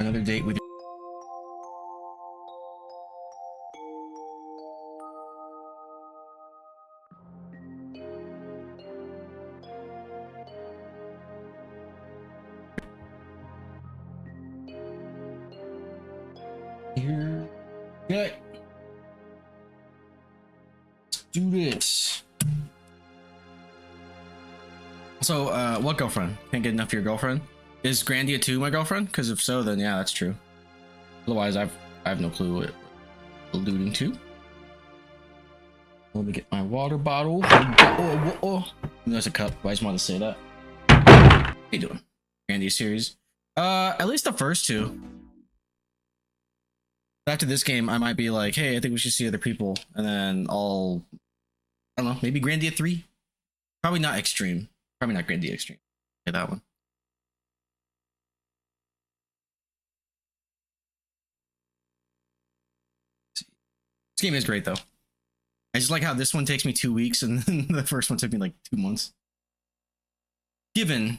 Another date with here. Okay. Let's do this. So, what girlfriend? Can't get enough of your girlfriend? Is Grandia 2 my girlfriend? Because if so, then yeah, that's true. Otherwise, I have no clue what alluding to. Let me get my water bottle. Oh. There's a cup. I just wanted to say that. How you doing? Grandia series. At least the first two. After this game, I might be like, hey, I think we should see other people, and then I don't know, maybe Grandia 3. Probably not Extreme. Probably not Grandia Extreme. Okay, that one. This game is great though. I just like how this one takes me 2 weeks and then the first one took me like 2 months. Given,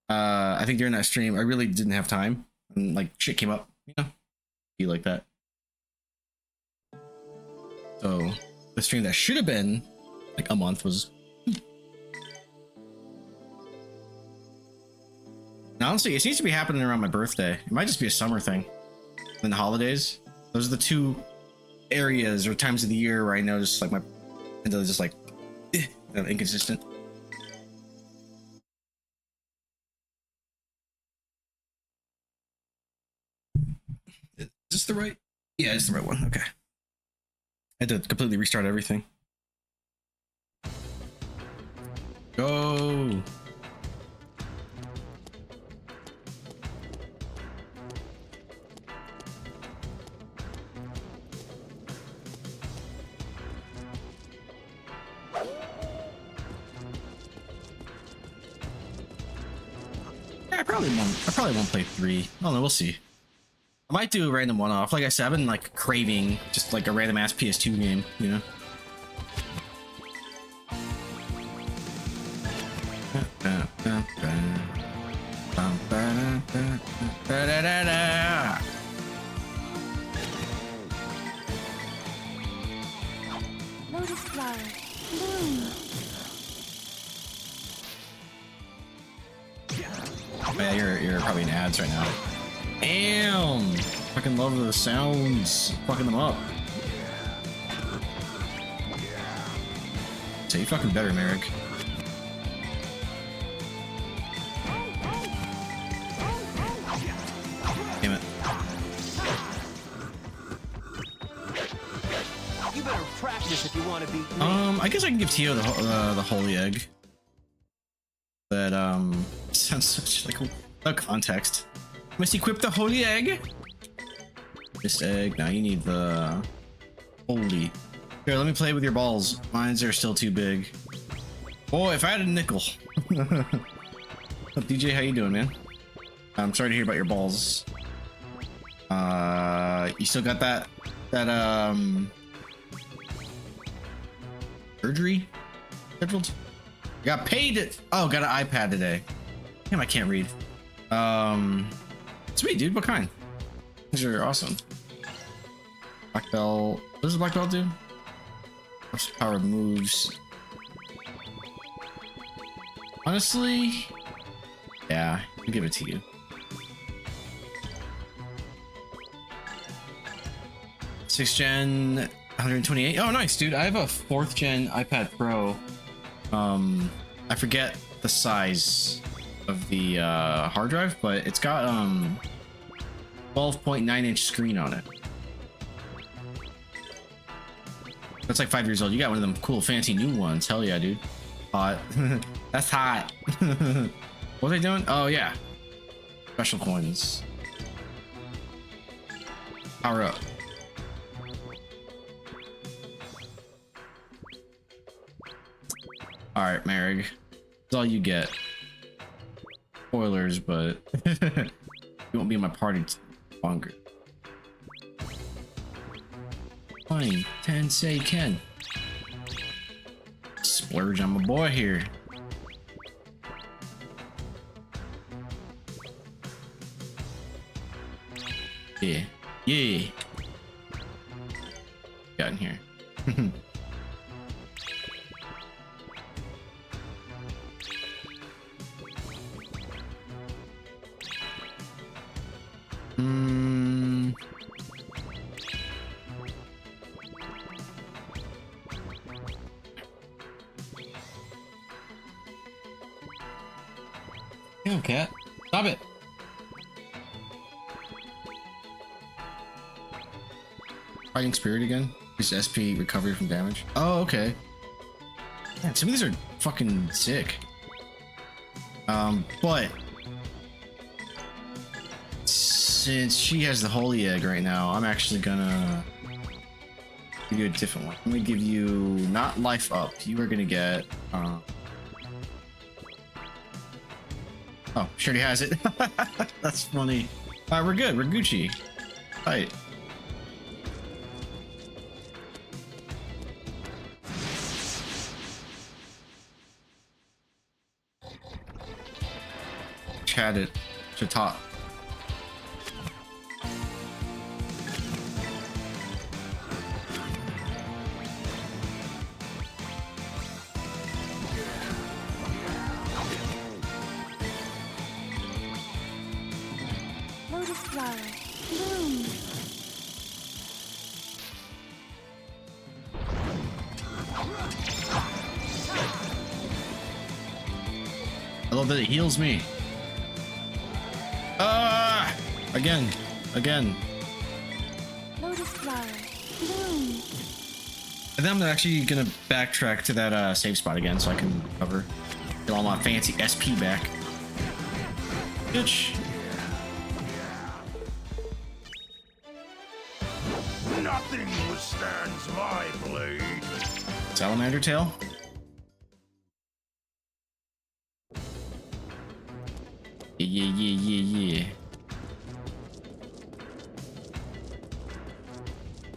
I think during that stream, I really didn't have time and like shit came up, you know, be like that. So the stream that should have been like a month was. Now, honestly, it seems to be happening around my birthday. It might just be a summer thing. And the holidays, those are the two areas or times of the year where I notice like my just like inconsistent. Is this the right? Yeah, it's the right one. Okay. I had to completely restart everything. Go. I probably won't play 3. I don't know, we'll see. I might do a random one-off. Like I said, I've been like craving just like a random ass PS2 game, you know? Lotus flower, bloom. Oh, yeah, you're probably in ads right now. Damn! Fucking love the sounds. Fucking them up. So you fucking better, Merrick. Damn it. You better practice if you want to beat me. I guess I can give Tio the holy egg. That sounds such like a context. Must equip the holy egg. This egg. Now you need the holy. Here, let me play with your balls. Mine's are still too big. Boy, if I had a nickel. DJ, how you doing, man? I'm sorry to hear about your balls. You still got that surgery scheduled? You got paid it. Oh, got an iPad today. Damn, I can't read. Sweet, dude. What kind? These are awesome. Black belt. What does the black belt do? Power moves. Honestly, yeah, I'll give it to you. Sixth gen, 128. Oh, nice, dude. I have a 4th gen iPad Pro. I forget the size of the hard drive, but it's got 12.9-inch screen on it. That's like 5 years old. You got one of them cool fancy new ones. Hell yeah, dude. Hot. That's hot. What are they doing? Oh yeah, special coins. Power up. All right, Merrig. That's all you get. Spoilers, but you won't be in my party longer. Fine, 10 say Ken. Splurge on my boy here. Yeah. Yeah. Got in here. Damn, cat. Stop it. Fighting spirit again? Is SP recovery from damage? Oh, okay. Man, some of these are fucking sick. But since she has the holy egg right now, I'm actually gonna give you a different one. I'm gonna give you not life up. You are gonna get oh, she already has it. That's funny. We're good. We're Gucci. Right. Chat it to top. Lotus flower, bloom. I love that it heals me. Again. Lotus flower, bloom. And then I'm actually gonna backtrack to that save spot again so I can recover. Get all my fancy SP back. Bitch. Nothing withstands my blade. Salamander tail. Yeah.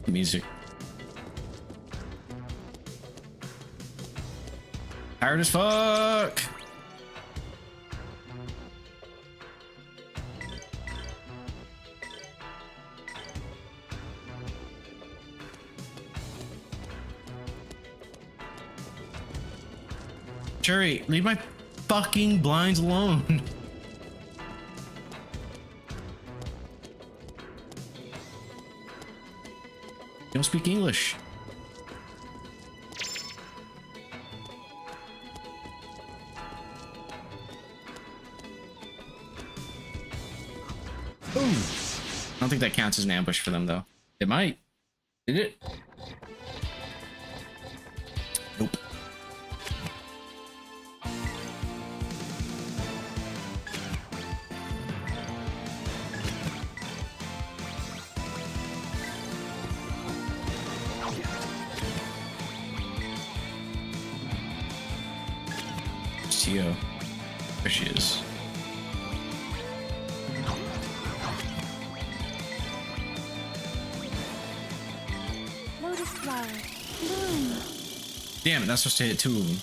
Music. Tired as fuck. Cherry, leave my fucking blinds alone. Don't speak English. Ooh. I don't think that counts as an ambush for them, though. It might. Did it? Nope. Tio. There she is. Lotus flower, bloom. Damn it, that's supposed to hit two of them.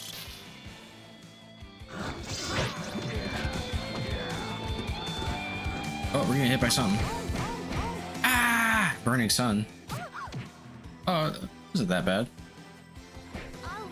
Oh, we're getting hit by something. Ah! Burning sun. Oh, isn't that bad? I'll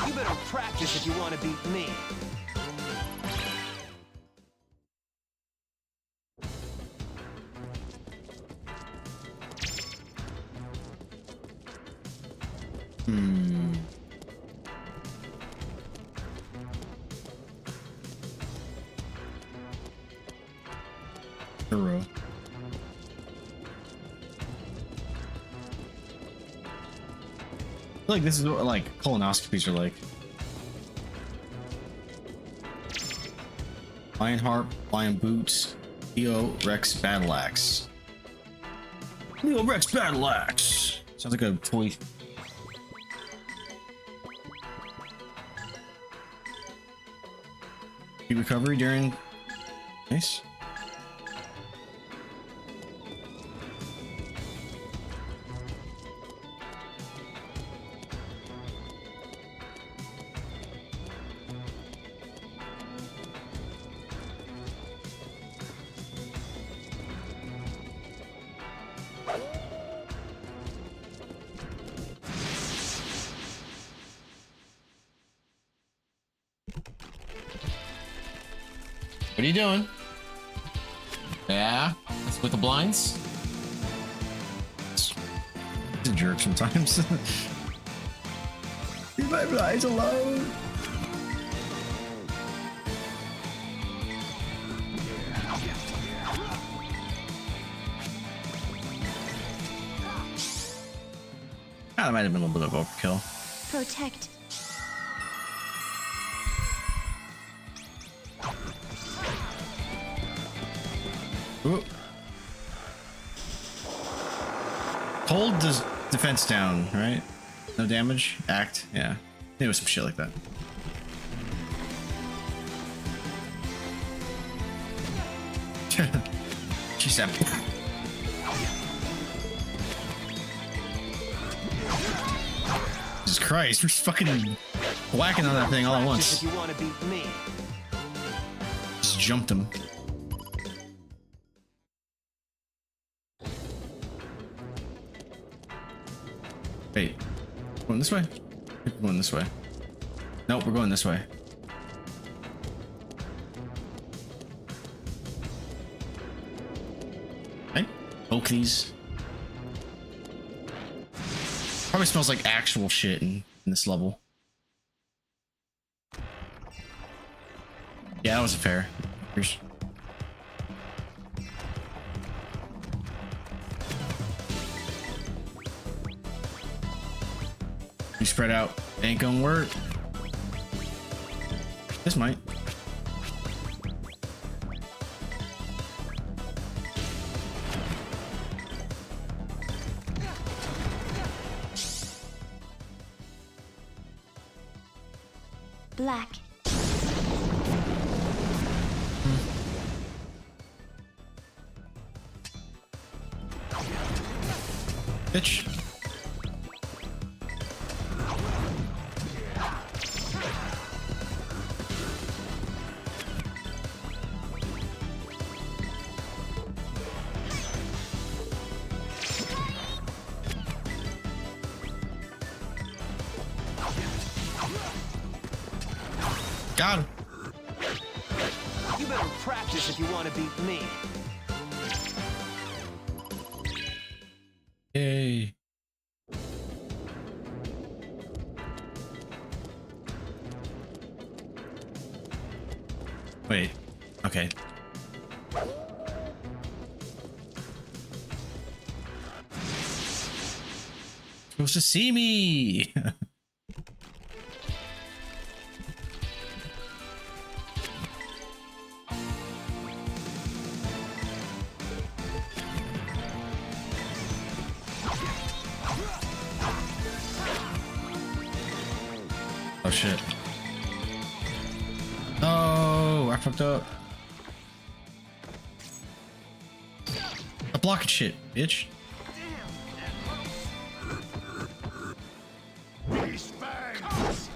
be You better practice if you want to beat me. Hero. I feel like this is what like colonoscopies are like. Lion Harp, Lion Boots, Leo Rex Battle Axe. Leo Rex Battle Axe! Sounds like a toy. Recovery during. Nice. What are you doing? Yeah, that's with the blinds. He's a jerk sometimes. Leave my blinds alone. That might have been a little bit of overkill. Protect. Ooh. Hold does defense down, right? No damage? Act? Yeah. It was some shit like that. She said. Jesus Christ, we're fucking whacking on that thing all at once. If you want to beat me. Just jumped him. Wait, going this way? We're going this way. Nope, we're going this way. Hey, poke these. Probably smells like actual shit in this level. Yeah, that wasn't fair. Here's... You spread out. Ain't gonna work. This might. Black. Bitch. Got him. You better practice if you want to beat me. Yay. Wait. Okay. Supposed to see me. Oh shit. Oh, I fucked up. I'm blocking shit, bitch. These fangs.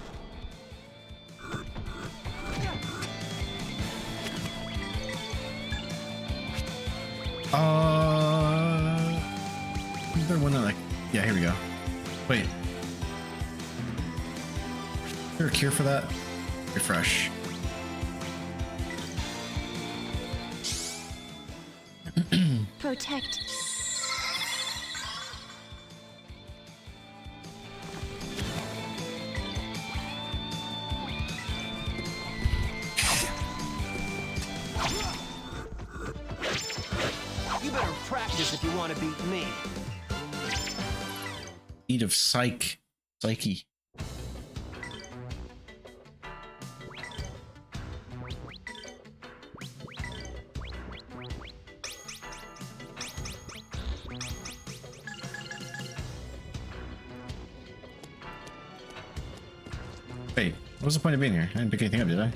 Is there one that like... Yeah, here we go. Wait. Is there a cure for that? Refresh. Protect. You better practice if you want to beat me. Need of psyche. Wait, what was the point of being here? I didn't pick anything up, did I?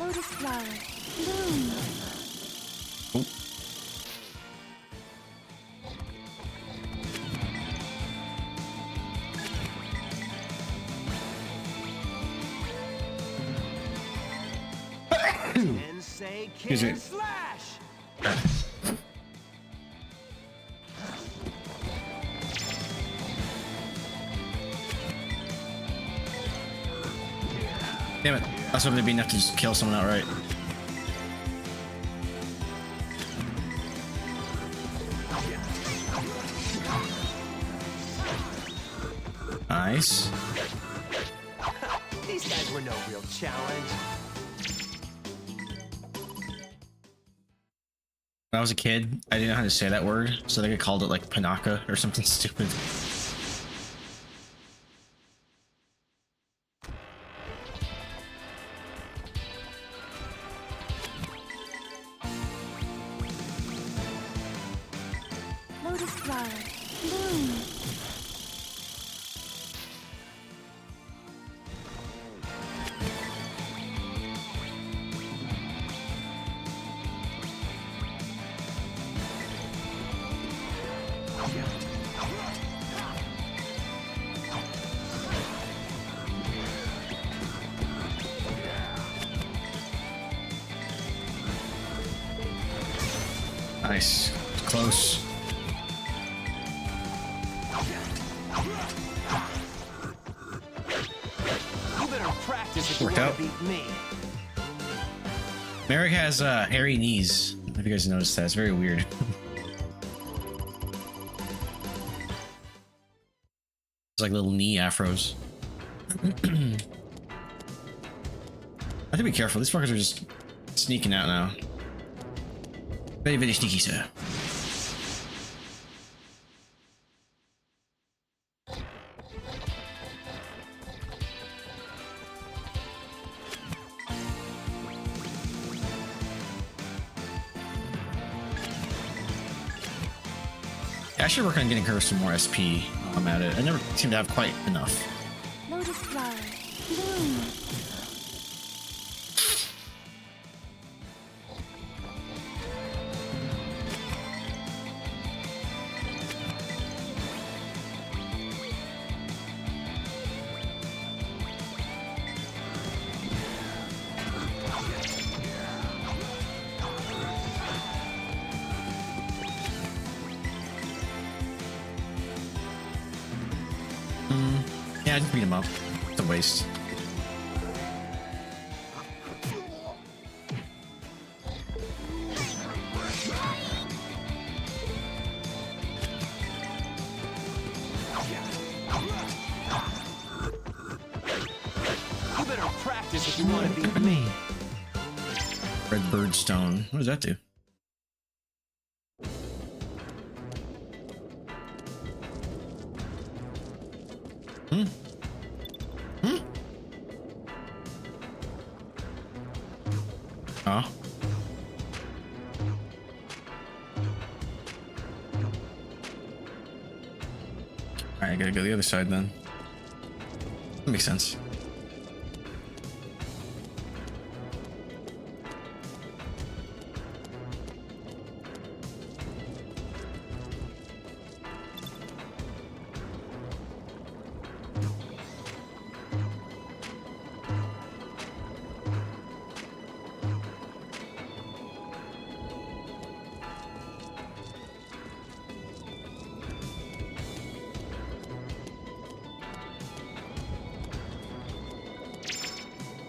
Lotus flower. Bloom. Oh. And say Excuse me. can slash. Damn it. That's what it'd be enough to just kill someone outright. Nice. These guys were no real challenge. When I was a kid, I didn't know how to say that word, so they called it like Panaka or something stupid. Lotus flower. Bloom. Nice. Close. You better practice if you Worked want out. to beat me. Merrick has hairy knees. I don't know if you guys noticed that. It's very weird. It's like little knee afros. I have to be careful. These fuckers are just sneaking out now. Very, very sneaky, sir. Yeah, I should work on getting her some more SP while I'm at it. I never seem to have quite enough. Lotus flower. Bloom. Yeah, I just beat him up. It's a waste. You better practice if you want to beat me. Red bird stone. What does that do? Hmm? Hmm? Oh. Alright, I gotta go the other side then. That makes sense.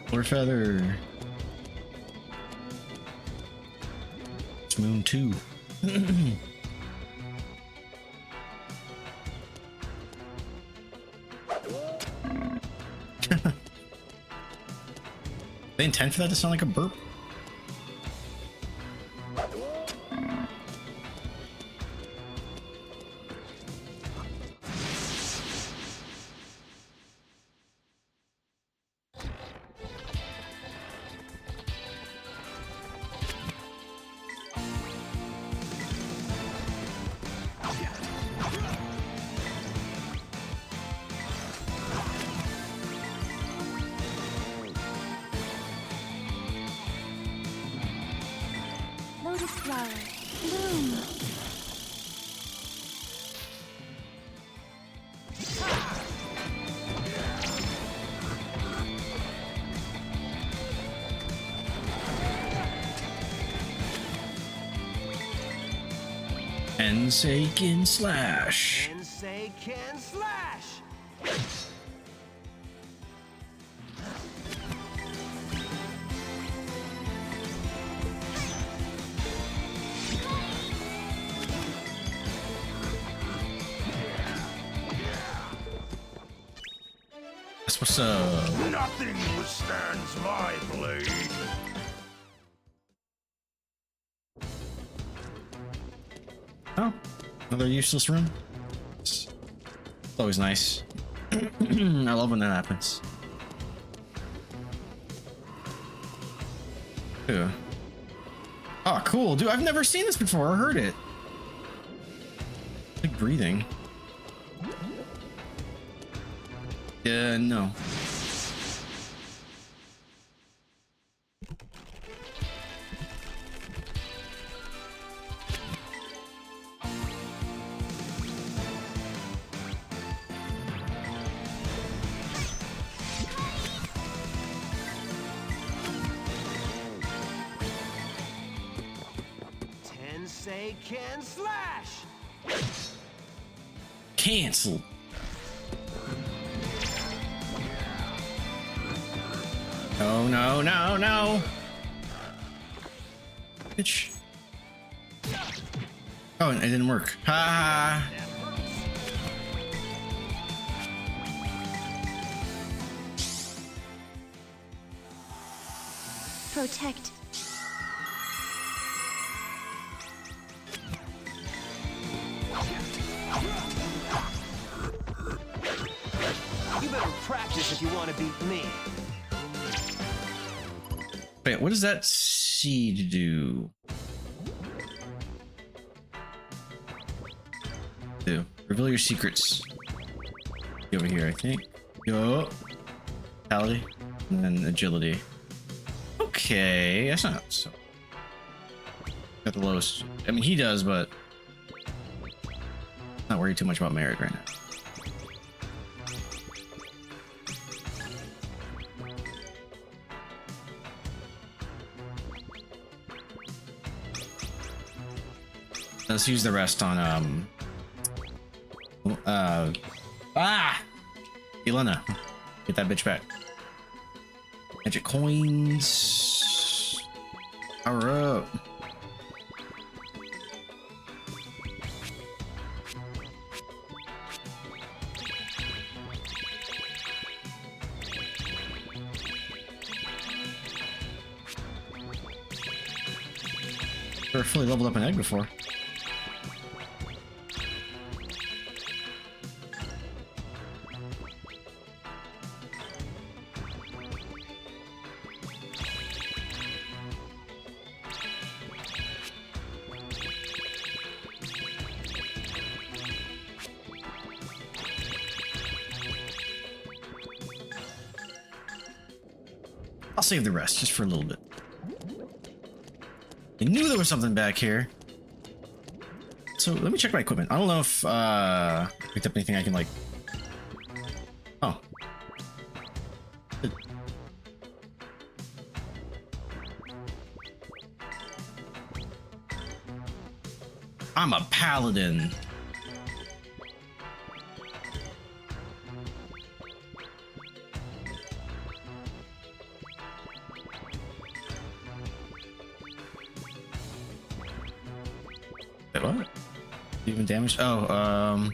Polar feather. It's moon 2. They intend for that to sound like a burp? Lotus flower. Bloom. And Seiken slash. And say can slash. That's what's up. Nothing withstands my blade. Oh, another useless room. It's always nice. I love when that happens. Ew. Oh, cool, dude! I've never seen this before or heard it. Like breathing. No. Tensei can slash. Cancel. No, no, no, no. Bitch. Oh, and it didn't work. Ha! Protect. You better practice if you want to beat me. Wait, what does that seed do? Reveal your secrets. Over here, I think. Yo. Vitality. And then agility. Okay, that's not so. Got the lowest. I mean, he does, but not worried too much about merit right now. Let's use the rest on Elena. Get that bitch back. Magic coins. Power up. Never fully leveled up an egg before. I'll save the rest just for a little bit. I knew there was something back here. So let me check my equipment. I don't know if I picked up anything I can like. Oh. I'm a paladin. Wait, what? Even damage? Oh,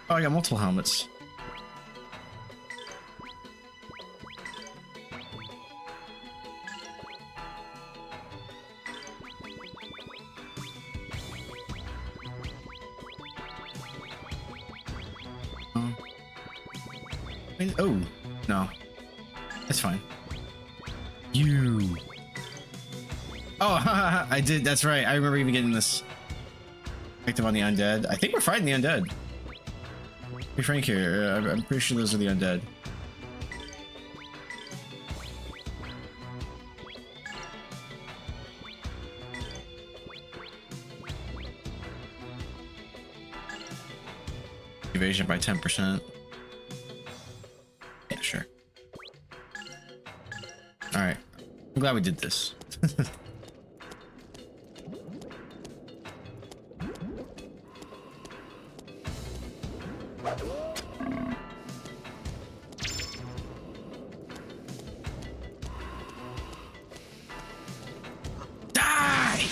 Oh, I got multiple helmets. Oh, no. That's fine. You. Oh, I did. That's right. I remember even getting this. Active on the undead. I think we're fighting the undead. Be frank here. I'm pretty sure those are the undead. Evasion by 10%. Yeah, sure. All right. I'm glad we did this. Die!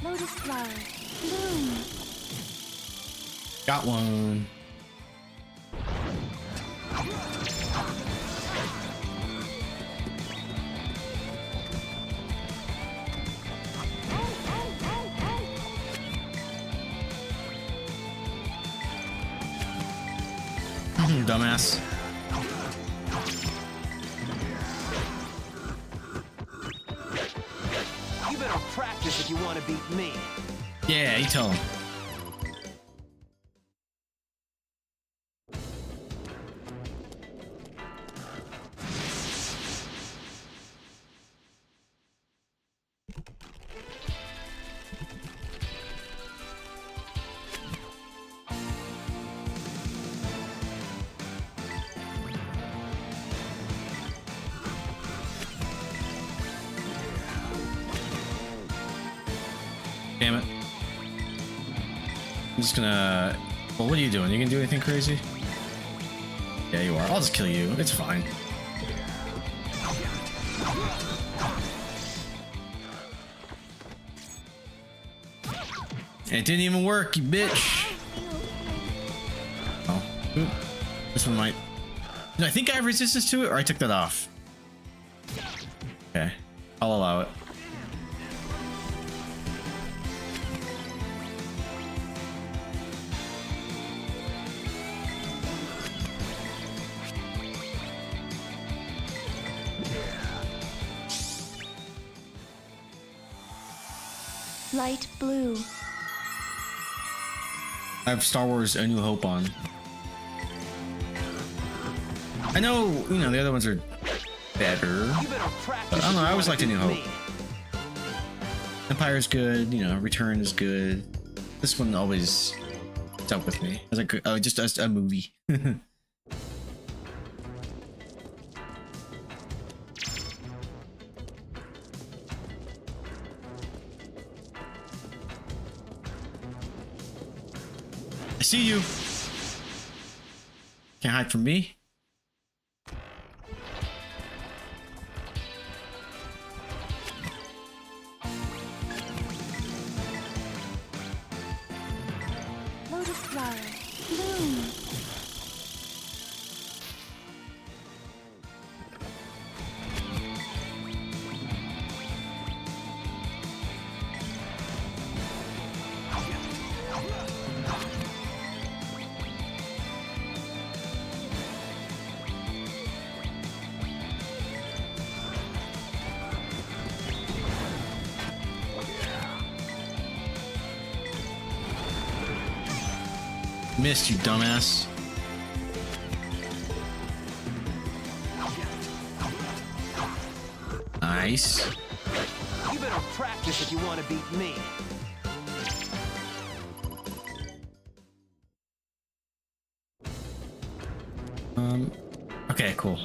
Lotus flower. Bloom. Got one. Dumbass. You better practice if you want to beat me. Yeah, you tell him. Damn it. I'm just gonna... Well, what are you doing? You gonna do anything crazy? Yeah, you are. I'll just kill you. It's fine. It didn't even work, you bitch. Oh. Oop. This one might... I think I have resistance to it, or I took that off. Okay. I'll allow it. Light blue. I have Star Wars A New Hope on. I know, you know, the other ones are better. You better practice. But I don't know, if you I always wanna liked A New beat Hope. me. Empire's good, you know, Return is good. This one always stuck with me. As just as a movie. I see you. Can't hide from me. Lotus flower. Bloom. Missed, you dumbass. Nice. You better practice if you want to beat me. Okay, cool.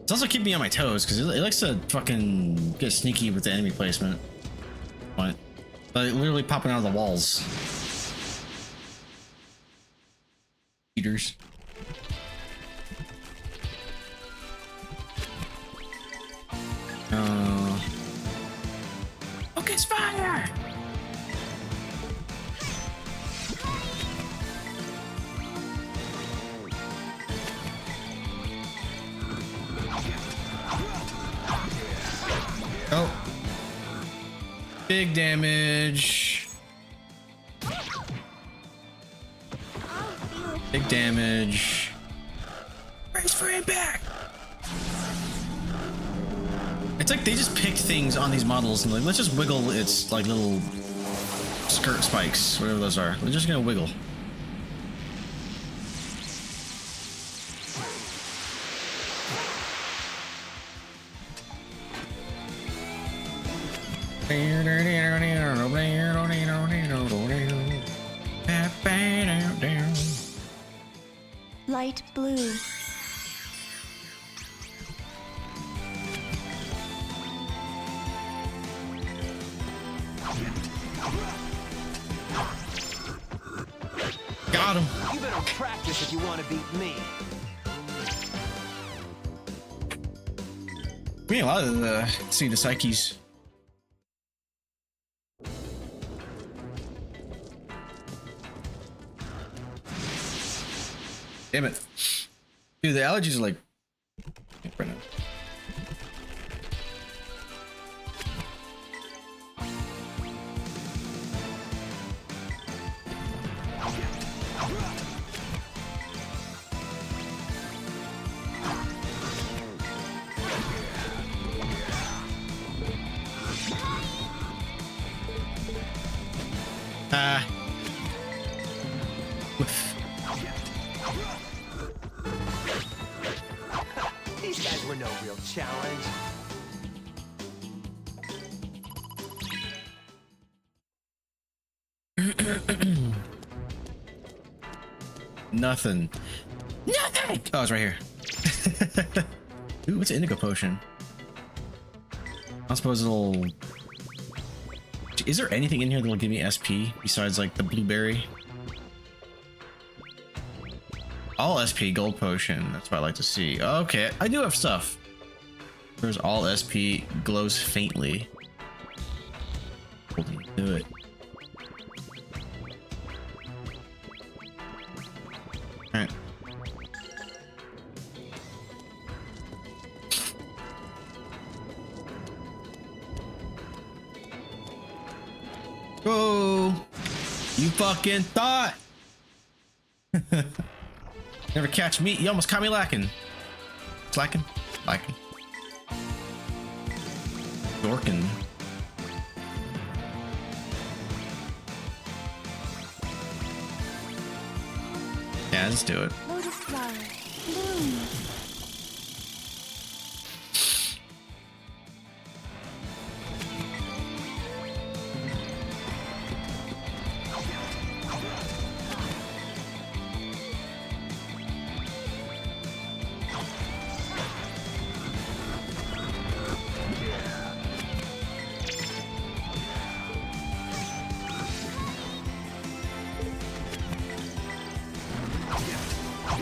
It's also keeping me on my toes because it likes to fucking get sneaky with the enemy placement. What? Like literally popping out of the walls. Cheaters. Focus fire! Oh. Big damage. Big damage. Brace for impact. It's like they just picked things on these models and like, let's just wiggle its like little skirt spikes, whatever those are. We're just gonna wiggle. Light blue. Got him. You better practice if you want to beat me. We need a lot of the see the psyches. Damn it. Dude, the allergies are like right now. These guys were no real challenge. Nothing. Nothing! Oh, it's right here. Ooh, what's an indigo potion? I suppose it'll... Is there anything in here that'll give me SP besides like the blueberry? All SP gold potion. That's what I like to see. Okay, I do have stuff. There's all SP glows faintly. Holding to it. Alright. Whoa! You fucking thought! Never catch me. You almost caught me lacking. Slacking? Lacking. Dorkin. Yeah, let's do it. Lotus flower. Bloom.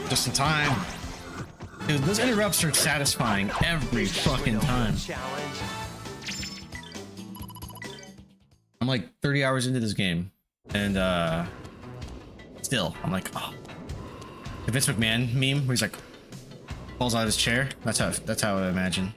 Just in time. Dude, those interrupts are satisfying every fucking time. Challenge. I'm like 30 hours into this game, and still, I'm like, oh. The Vince McMahon meme where he's like falls out of his chair. That's how I imagine.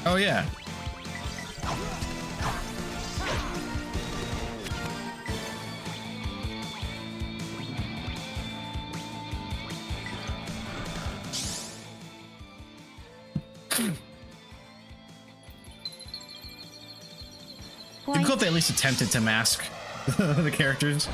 Oh yeah. It'd be cool if they at least attempted to mask the characters.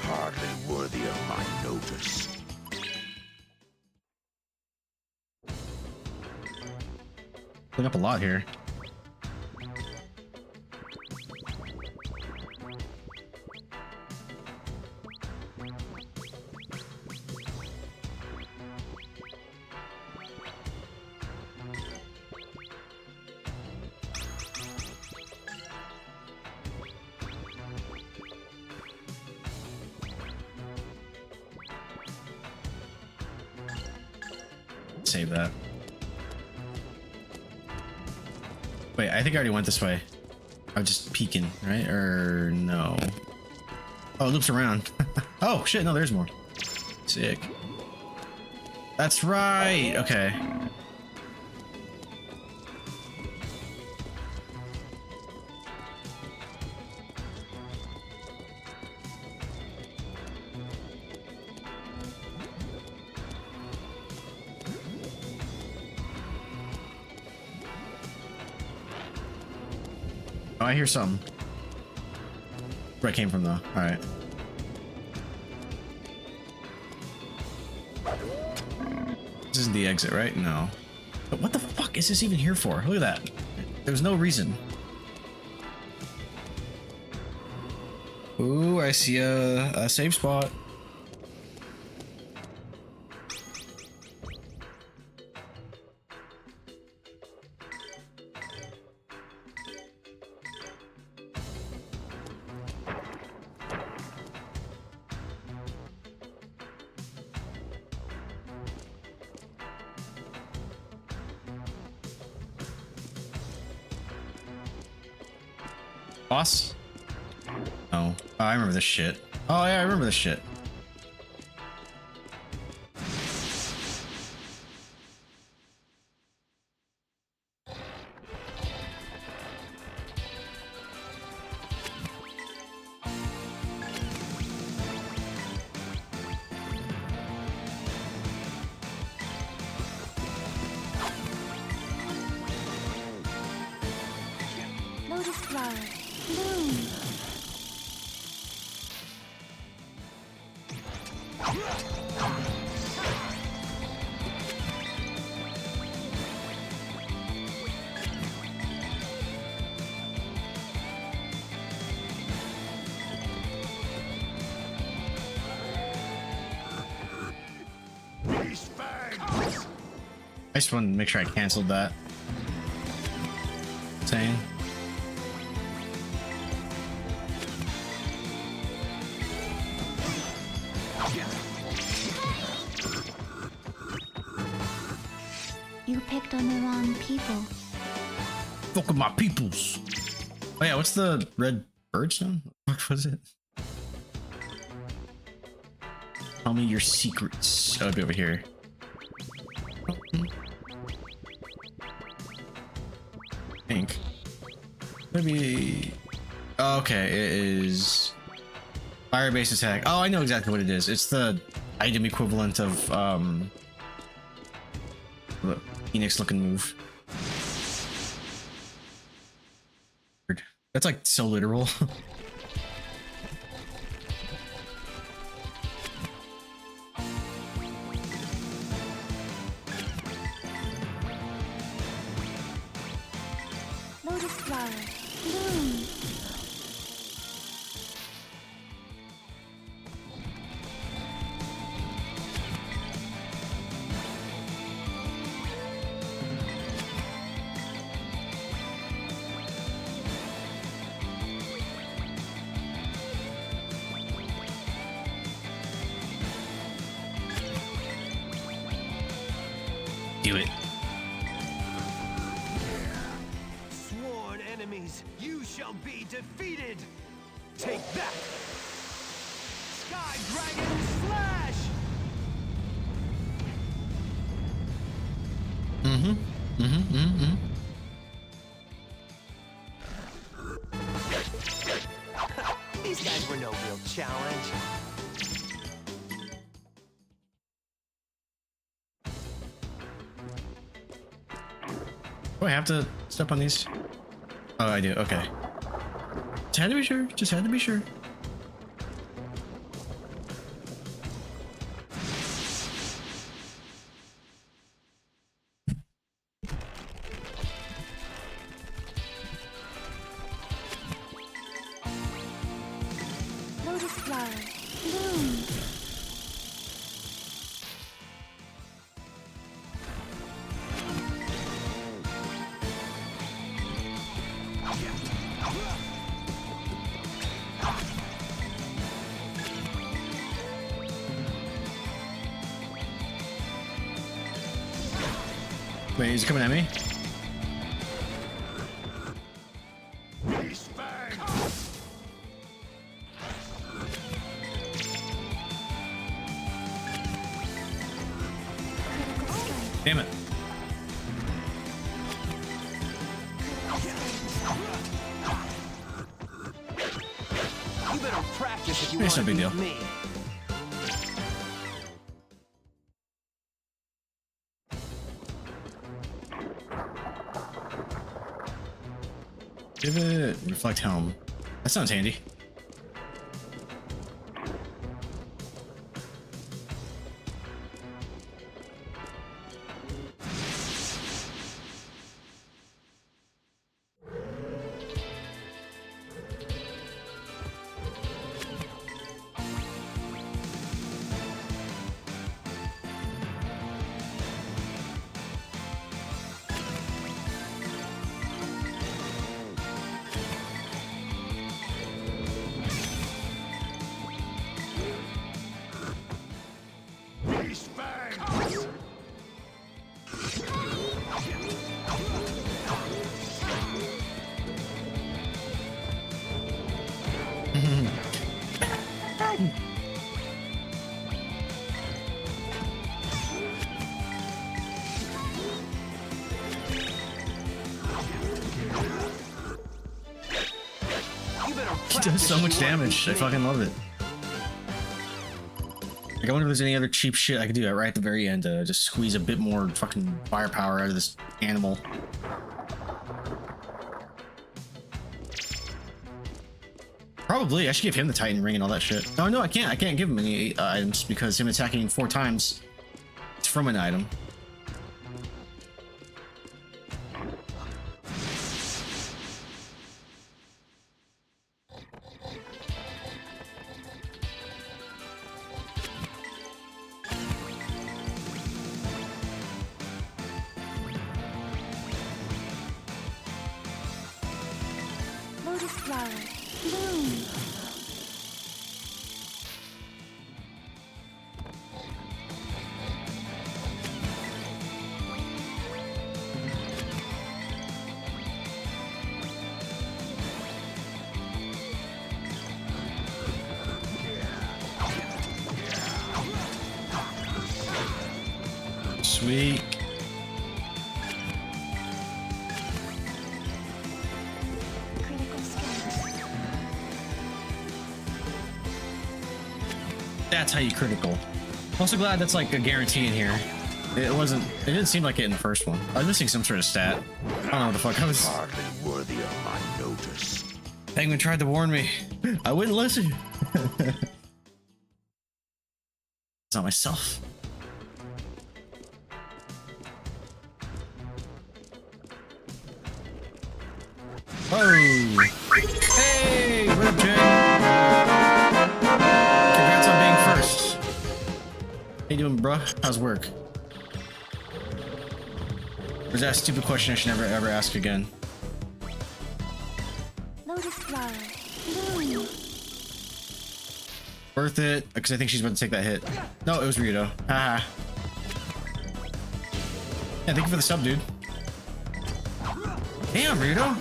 Hardly worthy of my notice. Putting up a lot here. save that. Wait, I think I already went this way. I was just peeking, right? Or no? Oh, it loops around. Oh shit! No, there's more. Sick. That's right. Okay. Oh, I hear something. Where I came from, though. All right. This isn't the exit, right? No. But what the fuck is this even here for? Look at that. There's no reason. Ooh, I see a safe spot. Boss? Oh. Oh, I remember this shit. Oh yeah, I remember this shit. Lotus flower. Bloom. These fangs! I just wanted to make sure I canceled that. Saying. You picked on the wrong people. Fuck with my peoples. Oh yeah, what's the red birdstone? What was it? Tell me your secrets. Oh, it'll be over here. Pink. Maybe. Oh, okay, it is fire-based attack. Oh, I know exactly what it is. It's the item equivalent of the Phoenix-looking move. That's like so literal. Lotus flower. Bloom. Do it. Sworn enemies, you shall be defeated. Take that. Sky Dragon Slash. These guys were no real challenge. Do I have to step on these? Oh, I do. Okay. Just had to be sure. Just had to be sure. Lotus flower. Bloom. Wait, is he coming at me? Beast fangs. Damn it. You better practice if you It's want no to big beat deal. me. Give it reflect helm. That sounds handy. Beast fangs. You better He practice does so if much you wanna damage. I beat me. fucking love it. Like, I wonder if there's any other cheap shit I could do right at the very end to just squeeze a bit more fucking firepower out of this animal. Probably. I should give him the Titan ring and all that shit. Oh no, I can't. I can't give him any items because him attacking 4 times, it's from an item. Lotus flower. Bloom. Sweet. Critical strike. That's how you critical. Also glad that's like a guarantee in here. It wasn't. It didn't seem like it in the first one. I was missing some sort of stat. I don't know what the fuck I was. Hardly worthy of my notice. Penguin tried to warn me. I wouldn't listen. It's not myself. Whoa! Hey, what up, Jay? Congrats on being first. How you doing, bruh? How's work? There's that stupid question I should never ever ask again. Lotus flower. Bloom. Worth it, because I think she's about to take that hit. No, it was Rito. Haha. Yeah, thank you for the sub, dude. Damn, Rito.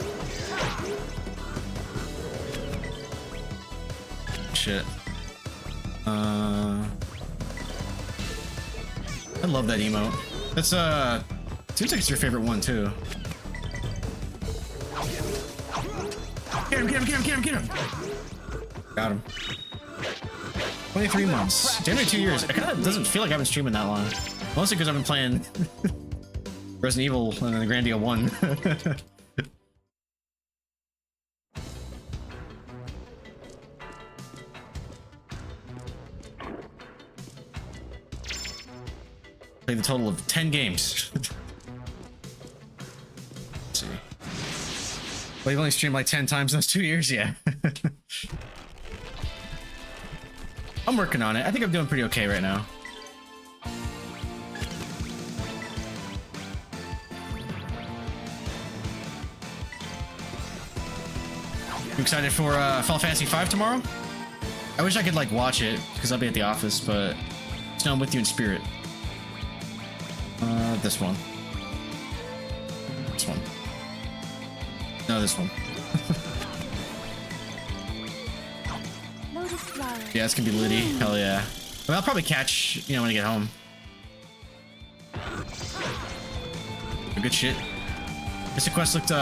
Shit. I love that emote. That's seems like it's your favorite one too. Get him, get him, get him, get him, get him. Got him. 23 months. Damn near 2 years. It kind of doesn't feel like I've been streaming that long. Mostly because I've been playing Resident Evil and then the Grandia 1. Played the total of 10 games. Let's see. Well, you've only streamed like 10 times in those 2 years, yeah. I'm working on it. I think I'm doing pretty okay right now. I'm excited for Final Fantasy V tomorrow. I wish I could like watch it because I'll be at the office, but no, I'm with you in spirit. This one. This one. No, this one. Lotus flower. Yeah, it's gonna be litty. Hell yeah. Well, I'll probably catch, you know, when I get home. Good shit. This quest looked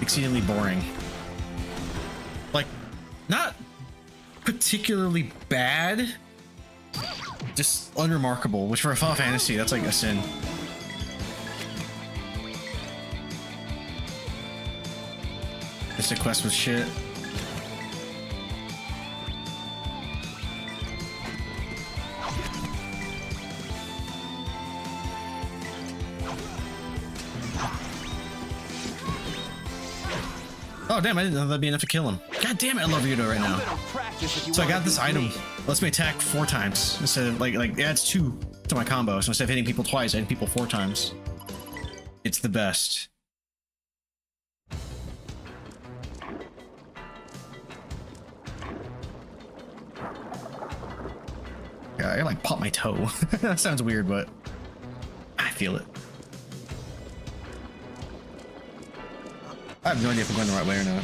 exceedingly boring. Like, not particularly bad, just unremarkable, which for a Final Fantasy, that's like a sin. This quest was shit. Oh damn, I didn't know that'd be enough to kill him. God damn it, I love Yudo right now. So I got this item. Lets me attack 4 times instead of like it adds 2 to my combo. So instead of hitting people twice, I hit people 4 times. It's the best. Yeah, I like pop my toe. That sounds weird, but I feel it. I have no idea if I'm going the right way or not.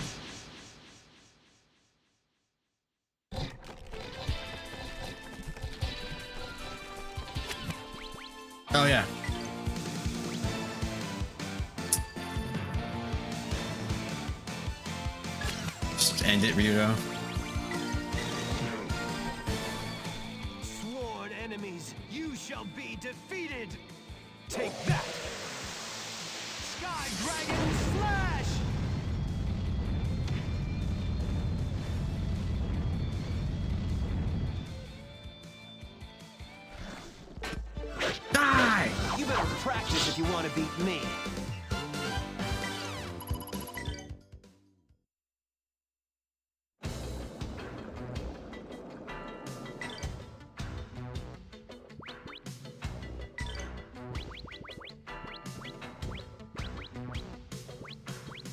Oh yeah. Just end it, Ryudo. Sworn enemies, you shall be defeated. Take that. Sky Dragon Slash. Die! You better practice if you want to beat me.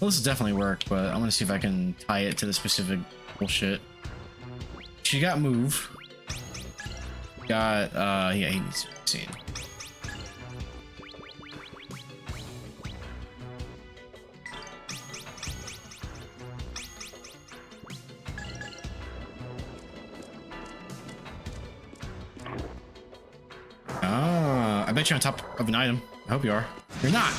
Well, this has definitely worked, but I'm gonna see if I can tie it to the specific bullshit. She got move. Got, yeah, he needs to be seen. Ah, I bet you're on top of an item. I hope you are. You're not.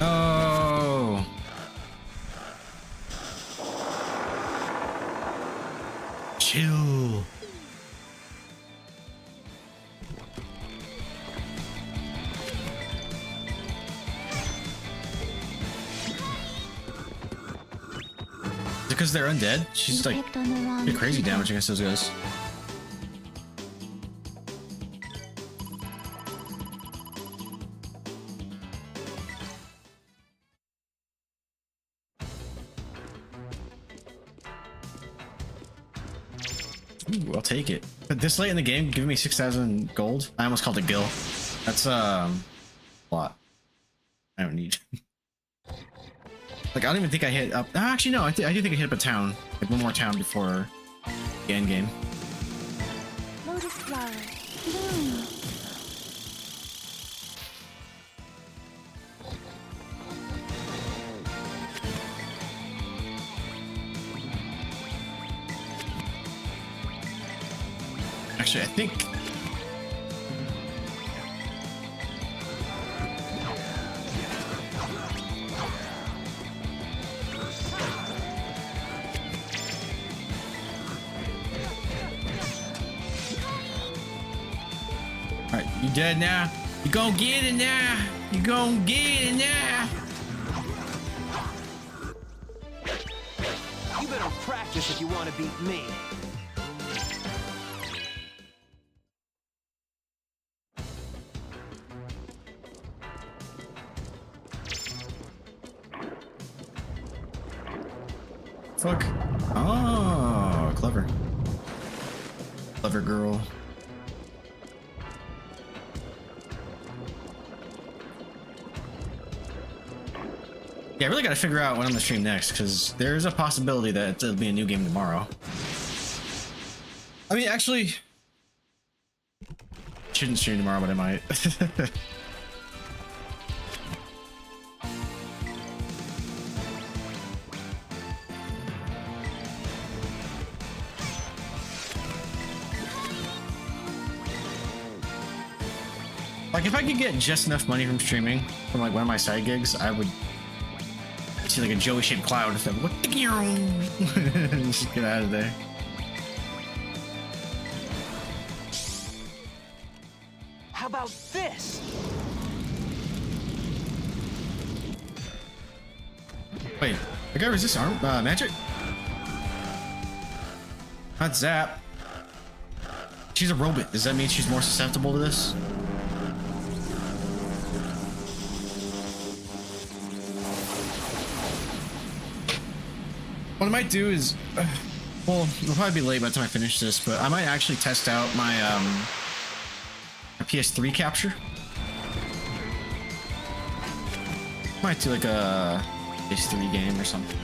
Oh. Chill. Because they're undead? She's like Picked on the wrong did crazy people. damage against those guys. Ooh, I'll take it. But this late in the game, giving me 6,000 gold. I almost called it gil. That's a lot. I don't need. Like I don't even think I hit up. Actually, no. I do think I hit up a town, like one more town before the end game. Lotus flower. Bloom. Actually, I think. Alright, you dead now? You gon' get it now? You gon' get it now? You better practice if you want to beat me. Fuck. Oh, clever. Clever girl. Yeah, I really got to figure out when I'm gonna stream next, because there's a possibility that it'll be a new game tomorrow. I mean, actually, shouldn't stream tomorrow, but I might. Like, if I could get just enough money from streaming from like one of my side gigs, I would see like a Joey-shaped cloud and stuff. What the just get out of there. How about this? Wait, the guy resists arm magic? Not zap. She's a robot. Does that mean she's more susceptible to this? What I might do is, well, it'll probably be late by the time I finish this, but I might actually test out my PS3 capture. Might do like a PS3 game or something.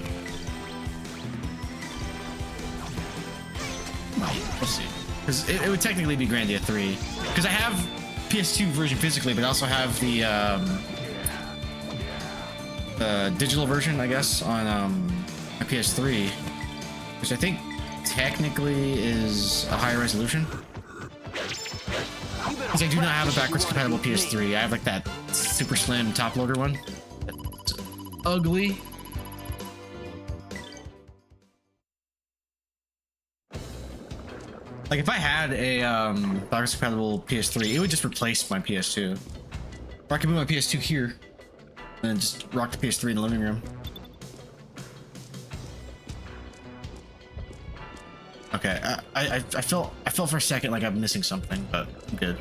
Well, we'll see. Because it would technically be Grandia 3. Because I have PS2 version physically, but I also have the digital version, I guess, on my PS3, which I think technically is a higher resolution. Because I do not have a backwards compatible PS3. I have like that super slim top loader one. It's ugly. Like if I had a backwards compatible PS3, it would just replace my PS2. Or I could move my PS2 here and just rock the PS3 in the living room. Okay, I felt for a second like I'm missing something, but I'm good.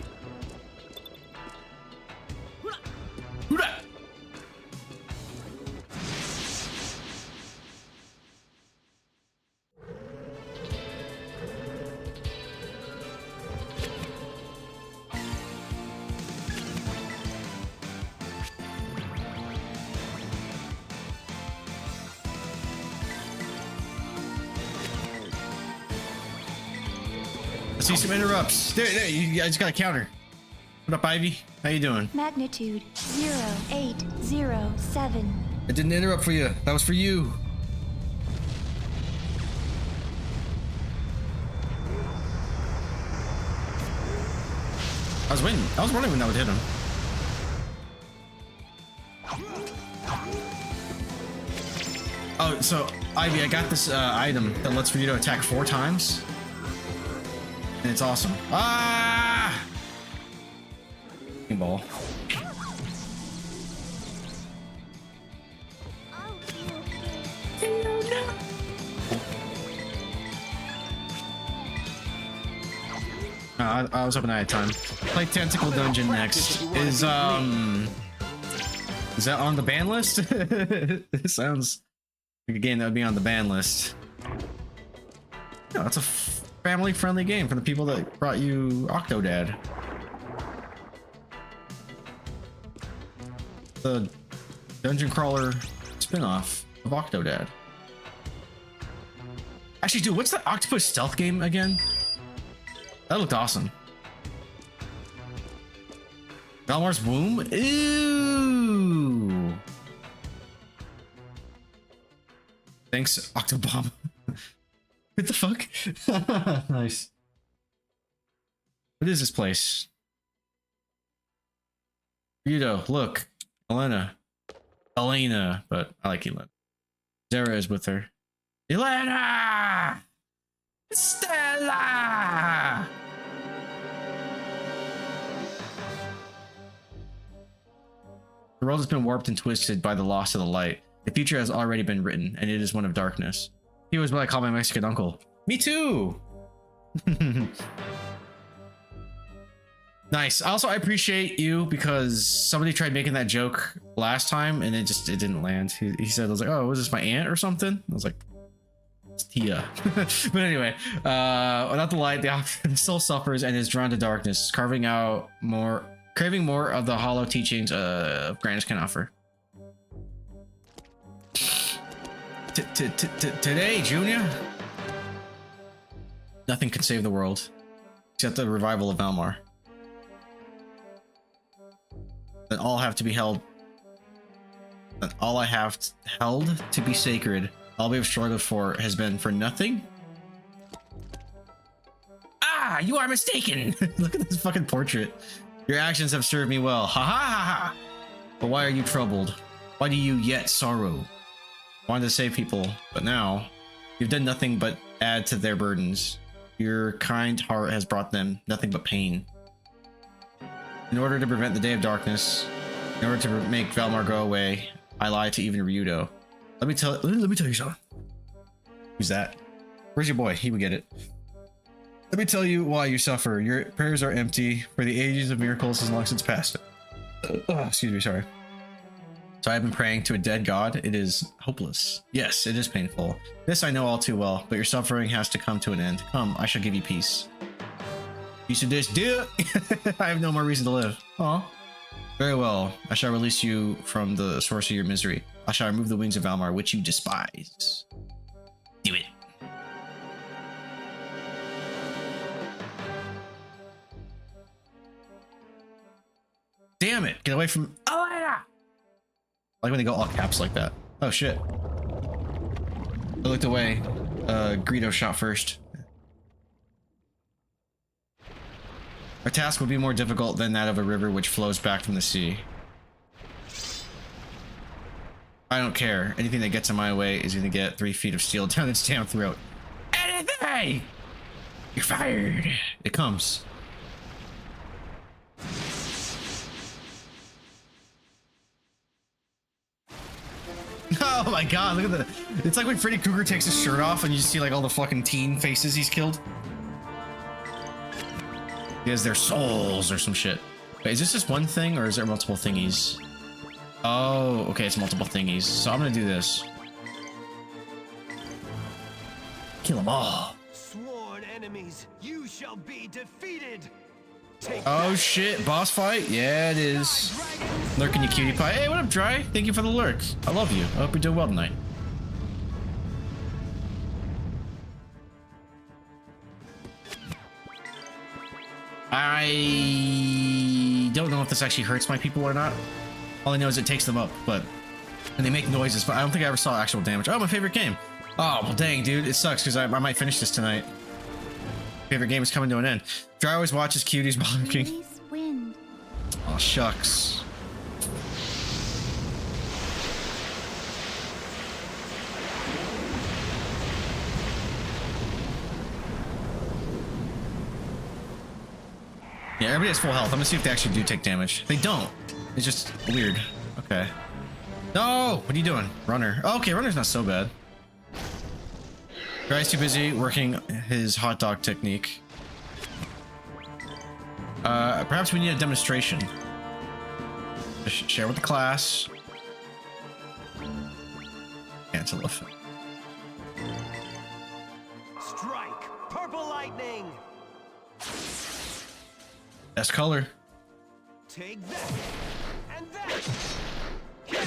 I see some interrupts. There, you guys got a counter. What up, Ivy? How you doing? Magnitude 0807. I didn't interrupt for you. That was for you. I was waiting. I was wondering when that would hit him. Oh, so Ivy, I got this item that lets for you to attack 4 times. And it's awesome. Ah! Ball. I was hoping I had time. Play Tentacle Dungeon next. Is that on the ban list? It sounds like a game that would be on the ban list. No, it's a family-friendly game for the people that brought you Octodad. The dungeon crawler spin-off of Octodad. Actually, dude, what's the octopus stealth game again? That looked awesome. Valmar's womb? Ew. Thanks, Octobomb. What the fuck? Nice. What is this place? Yudo, look. Elena, but I like Elena. Zara is with her. Elena! Stella! The world has been warped and twisted by the loss of the light. The future has already been written, and it is one of darkness. He was what I call my Mexican uncle. Me too! Nice. Also, I appreciate you because somebody tried making that joke last time and it didn't land. He said, I was like, oh, was this my aunt or something? I was like, It's Tia. But anyway, without the light, the soul suffers and is drawn to darkness, craving more of the hollow teachings of Grandia can offer. Today, Junior, nothing can save the world except the revival of Valmar. Then all have to be held. Then all I have held to be sacred, all we have struggled for, has been for nothing. Ah, you are mistaken. Look at this fucking portrait. Your actions have served me well. Ha ha ha ha. But why are you troubled? Why do you yet sorrow? Wanted to save people, but now you've done nothing but add to their burdens. Your kind heart has brought them nothing but pain. In order to prevent the day of darkness, in order to make Valmar go away, I lied to even Ryudo. Let me tell you something. Who's that? Where's your boy? He would get it. Let me tell you why you suffer. Your prayers are empty, for the ages of miracles has long since passed. Excuse me, sorry. So I have been praying to a dead god. It is hopeless. Yes, it is painful. This I know all too well, but your suffering has to come to an end. Come, I shall give you peace. Piece of this dude. I have no more reason to live. Aw. Very well. I shall release you from the source of your misery. I shall remove the wings of Valmar, which you despise. Do it. Damn it. Get away from... Oh, yeah. I like when they go all caps like that. Oh, shit. I looked away. Greedo shot first. Our task would be more difficult than that of a river which flows back from the sea. I don't care. Anything that gets in my way is going to get 3 feet of steel down its damn throat. Anything! You're fired. It comes. Oh my god, look at that. It's like when Freddy Krueger takes his shirt off and you see like all the fucking teen faces he's killed. Because they're souls or some shit. Wait, is this just one thing or is there multiple thingies? Oh, okay, it's multiple thingies. So I'm gonna do this. Kill them all. Sworn enemies, you shall be defeated. Oh shit, boss fight? Yeah, it is. Lurking, you cutie pie. Hey, what up, Dry? Thank you for the lurk. I love you. I hope you're doing well tonight. I don't know if this actually hurts my people or not. All I know is it takes them up, but... And they make noises, but I don't think I ever saw actual damage. Oh, my favorite game. Oh, well dang, dude. It sucks, because I might finish this tonight. Favorite game is coming to an end. Dry always watches cuties while lurking. Oh, shucks. Yeah, everybody has full health. I'm gonna see if they actually do take damage. They don't. It's just weird. Okay. No! What are you doing? Runner. Oh, okay, runner's not so bad. Dry's too busy working his hot dog technique. Perhaps we need a demonstration. Just share with the class. Cancel it. Strike! Purple lightning! Best color. Take that! And that! Yeah.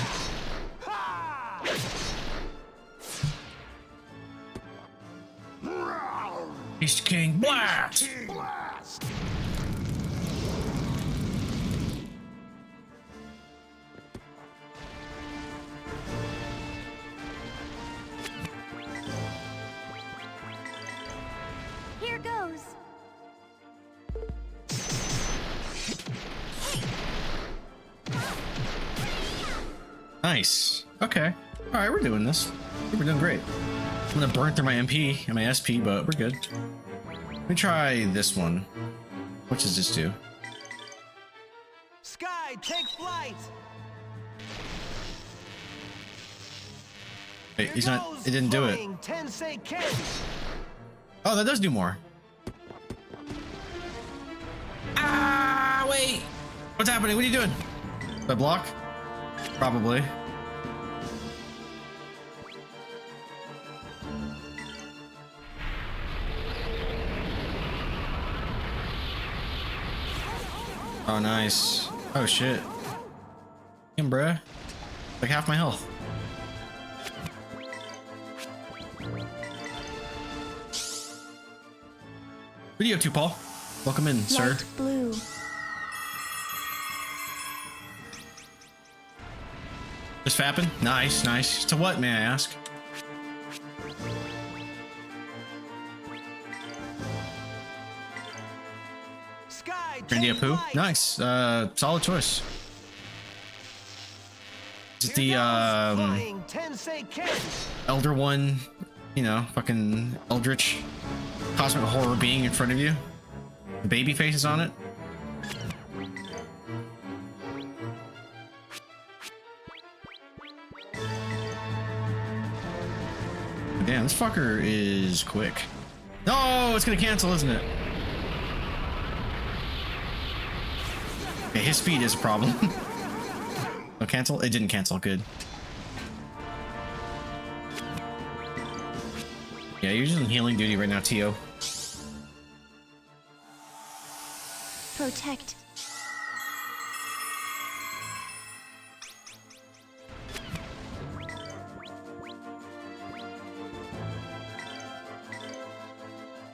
Ha! Beast King Blast! Blast! Here goes. Nice. Okay. All right, we're doing this. We're doing great. I'm gonna burn through my MP and my SP, but we're good. Let me try this one. What does this do? Sky, take flight! Wait, he's not. It didn't do it. Tensei Ken. Oh, that does do more. Ah, wait. What's happening? What are you doing? Do I block? Probably. Oh, nice. Oh, shit. Damn, bruh. Like half my health. What are you up to, Paul? Welcome in, sir. Light blue. Just fapping? Nice, nice. To what, may I ask? Sky, Grandia take poo? flight. Nice. Solid choice. Is it the Here goes flying Tensei Ken. Elder One, you know, fucking Eldritch cosmic horror being in front of you? The baby face is on it? Damn, this fucker is quick. No, it's gonna cancel, isn't it? Okay, his speed is a problem. No cancel? It didn't cancel, good. Yeah, you're just on healing duty right now, Tio. Protect.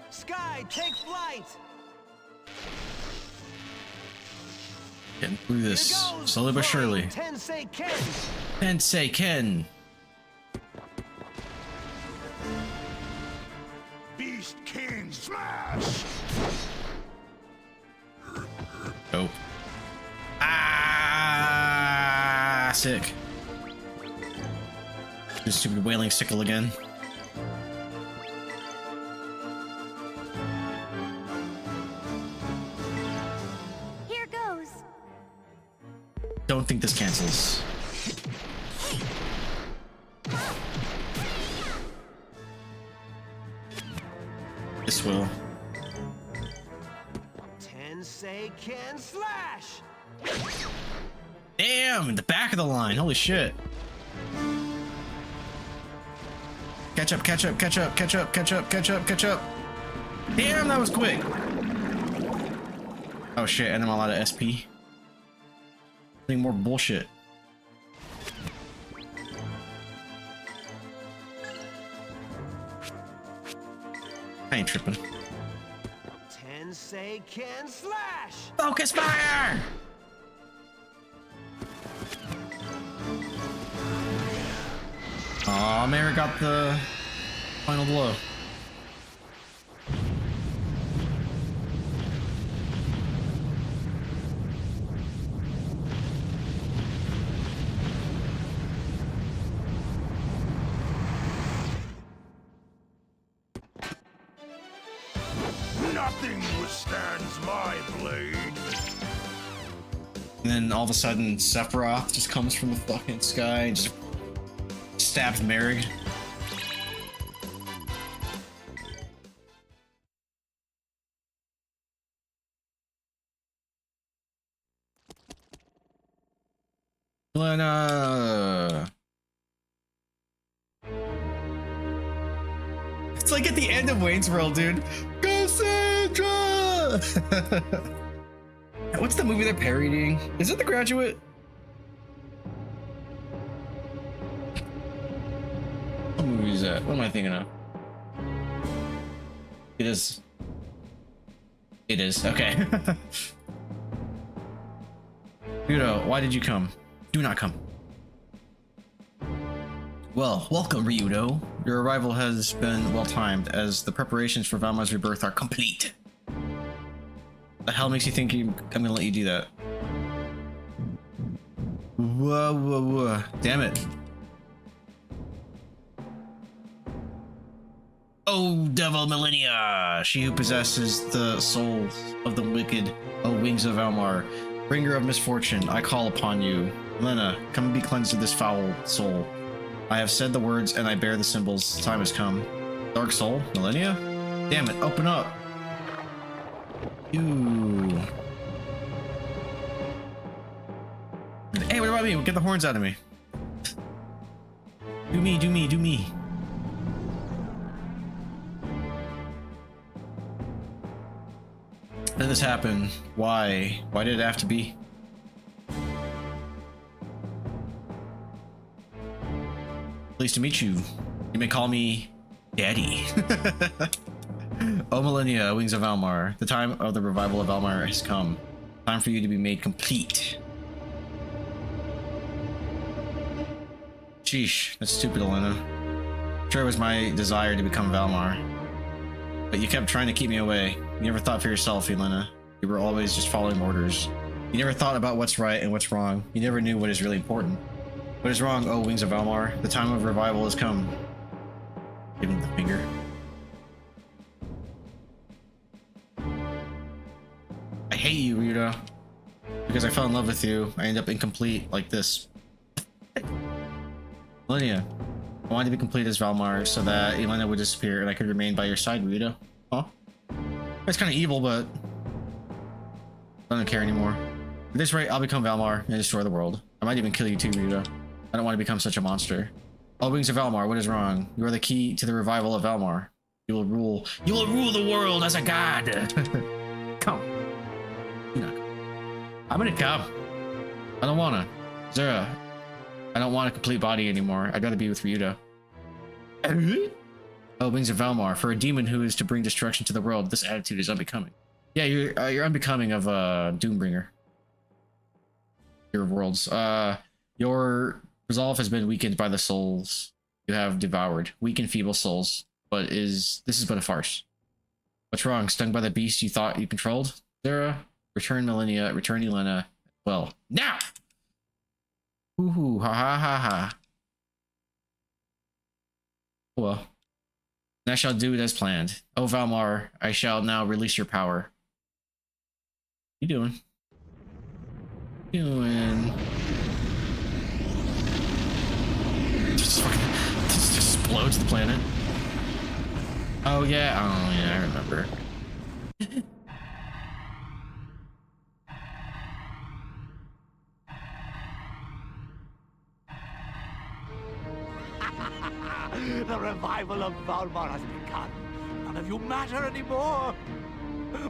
Sky, take flight. Getting through Here this goes slowly but surely. flying Tensei Ken. Tensei Ken. Beast King smash! Dope. Ah, sick. This stupid wailing sickle again. Here goes. Don't think this cancels. This will. Tensei Ken slash. Damn, in the back of the line. Holy shit. Catch up, catch up, catch up, catch up, catch up, catch up, catch up. Damn, that was quick. Oh shit, and I'm all out of SP. Any more bullshit. I ain't tripping. Tensei Ken slash. Focus fire! Aw, Mary got the final blow. Nothing withstands my blade. And then all of a sudden, Sephiroth just comes from the fucking sky and just stabs Merrick. Lena. It's like at the end of Wayne's World, dude. Cassandra! What's the movie they're parodying? Is it The Graduate? What movie is that? What am I thinking of? It is. It is. Okay. Ryudo, why did you come? Do not come. Well, welcome, Ryudo. Your arrival has been well timed, as the preparations for Valma's rebirth are complete. The hell makes you think I'm gonna let you do that? Whoa, whoa, whoa. Damn it. Oh, Devil Millennia! She who possesses the souls of the wicked, O wings of Almar, bringer of misfortune, I call upon you. Lena, come and be cleansed of this foul soul. I have said the words and I bear the symbols. The time has come. Dark soul? Millennia? Damn it, open up! Ooh. Hey, what about me? Get the horns out of me. Do me, do me, do me. did this happen? Why? Why did it have to be? Pleased to meet you. You may call me Daddy. Oh, Millennia, Wings of Valmar. The time of the revival of Valmar has come. Time for you to be made complete. Sheesh, that's stupid, Elena. Sure, it was my desire to become Valmar. But you kept trying to keep me away. You never thought for yourself, Elena. You were always just following orders. You never thought about what's right and what's wrong. You never knew what is really important. What is wrong, oh Wings of Valmar? The time of revival has come. Give him the finger. I hate you, Ryudo. Because I fell in love with you, I end up incomplete like this. Millennia, I wanted to be complete as Valmar so that Elena would disappear and I could remain by your side, Ryudo. Huh? It's kind of evil, but I don't care anymore. At this rate, I'll become Valmar and destroy the world. I might even kill you too, Ryudo. I don't want to become such a monster. All Wings of Valmar, what is wrong? You are the key to the revival of Valmar. You will rule the world as a god. Come. You're not. I'm gonna come. I don't wanna. Zera, I don't want a complete body anymore. I gotta be with Ryudo. Oh, Wings of Valmar, for a demon who is to bring destruction to the world, this attitude is unbecoming. Yeah, you're unbecoming of Doombringer. Your worlds. Your resolve has been weakened by the souls you have devoured. Weak and feeble souls. But this is but a farce. What's wrong? Stung by the beast you thought you controlled? Zera, return Millennia, return Elena. Well, now! Woohoo, ha ha ha ha. Well, and I shall do it as planned. Oh Valmar, I shall now release your power. What you doing? Just fucking just explodes the planet. Oh yeah, I remember. The revival of Valmar has begun. None of you matter anymore.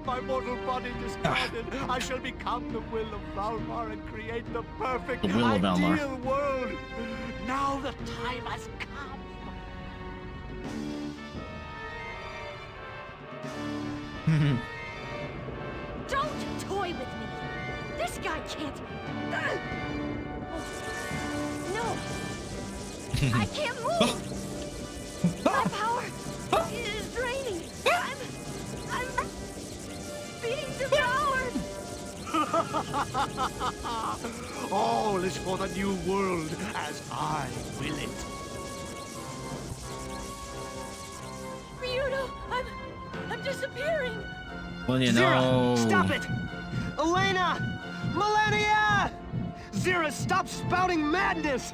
My mortal body discarded, I shall become the will of Valmar and create the perfect ideal world. Now the time has come. Don't toy with me. This guy can't. No. I can't move. My power is draining. I'm being devoured. All is for the new world as I will it. Ryudo, I'm disappearing. Millennia, Zera, no. stop it! Elena! Millennia! Zera, stop spouting madness!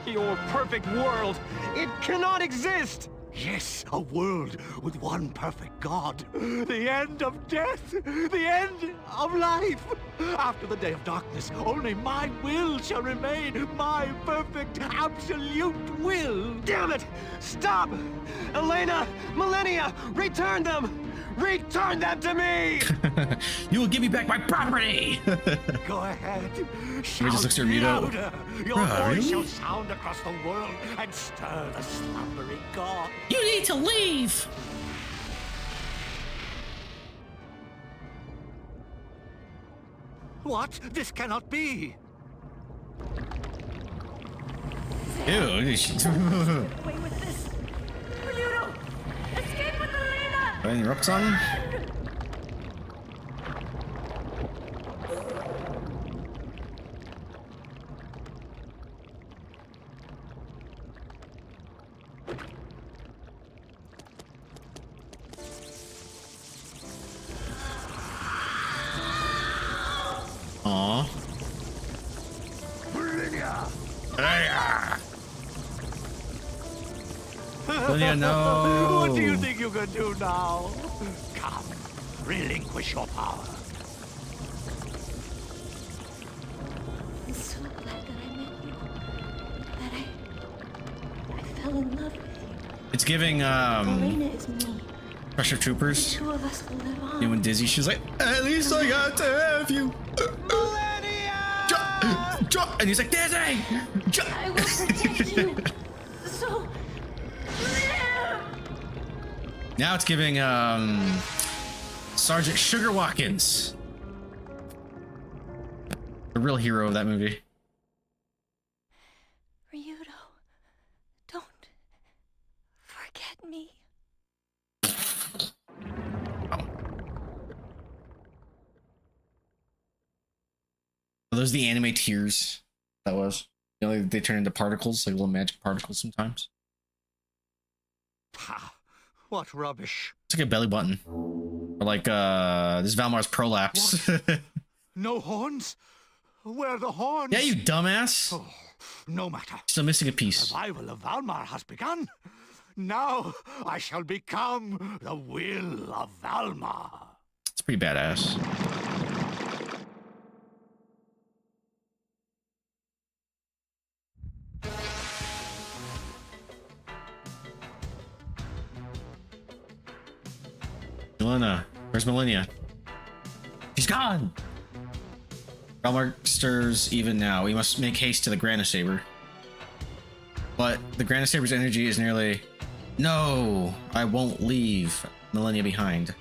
Your perfect world, it cannot exist! Yes, a world with one perfect God. The end of death, the end of life. After the day of darkness, only my will shall remain. My perfect, absolute will. Damn it! Stop! Elena, Millennia, return them! Return them to me! You will give me back my property! Go ahead. He just looks at Ryudo. Louder. Your voice really? shall sound across the world and stir the slumbering god. You need to leave! What? This cannot be. Ew. Away with this. Ryudo, escape with Elena. Did I interrupt something? Aww. Millennia, no. What do you think you can do now? Come, relinquish your power. I'm so glad that I met you. That I fell in love with you. It's giving, Elena is me. Pressure Troopers. Two of us will live on. You know, when Dizzy, she's like, at least I got to have you. Drop. And he's like, Dizzy! I will protect you. So. Now it's giving Sergeant Sugar Watkins, the real hero of that movie. Ryudo, don't forget me. Are those the anime tears? That was. You know, they turn into particles, like little magic particles sometimes. Pah, what rubbish. It's like a belly button. Or like, this is Valmar's prolapse. No horns? Where are the horns? Yeah, you dumbass. Oh, no matter. Still missing a piece. Survival of Valmar has begun. Now I shall become the will of Valmar. It's pretty badass. Milena. Where's Millennia? She's gone! Valmar stirs even now. We must make haste to the Granisaber. But the Granisaber's energy is nearly... No! I won't leave Millennia behind.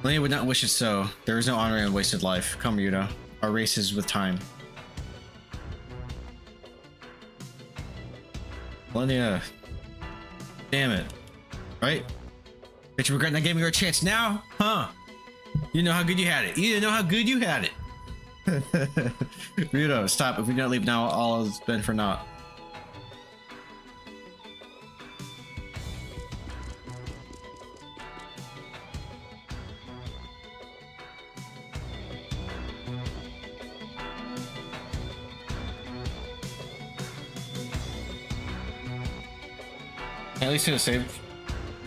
Millennia would not wish it so. There is no honor in wasted life. Come, Ryudo. Our race is with time. Millennia. Damn it. Right? Don't you regret not giving her a chance now? Huh? You know how good you had it. You didn't know how good you had it. Ryudo, stop. If we don't leave now, all has been for naught. At least in a safe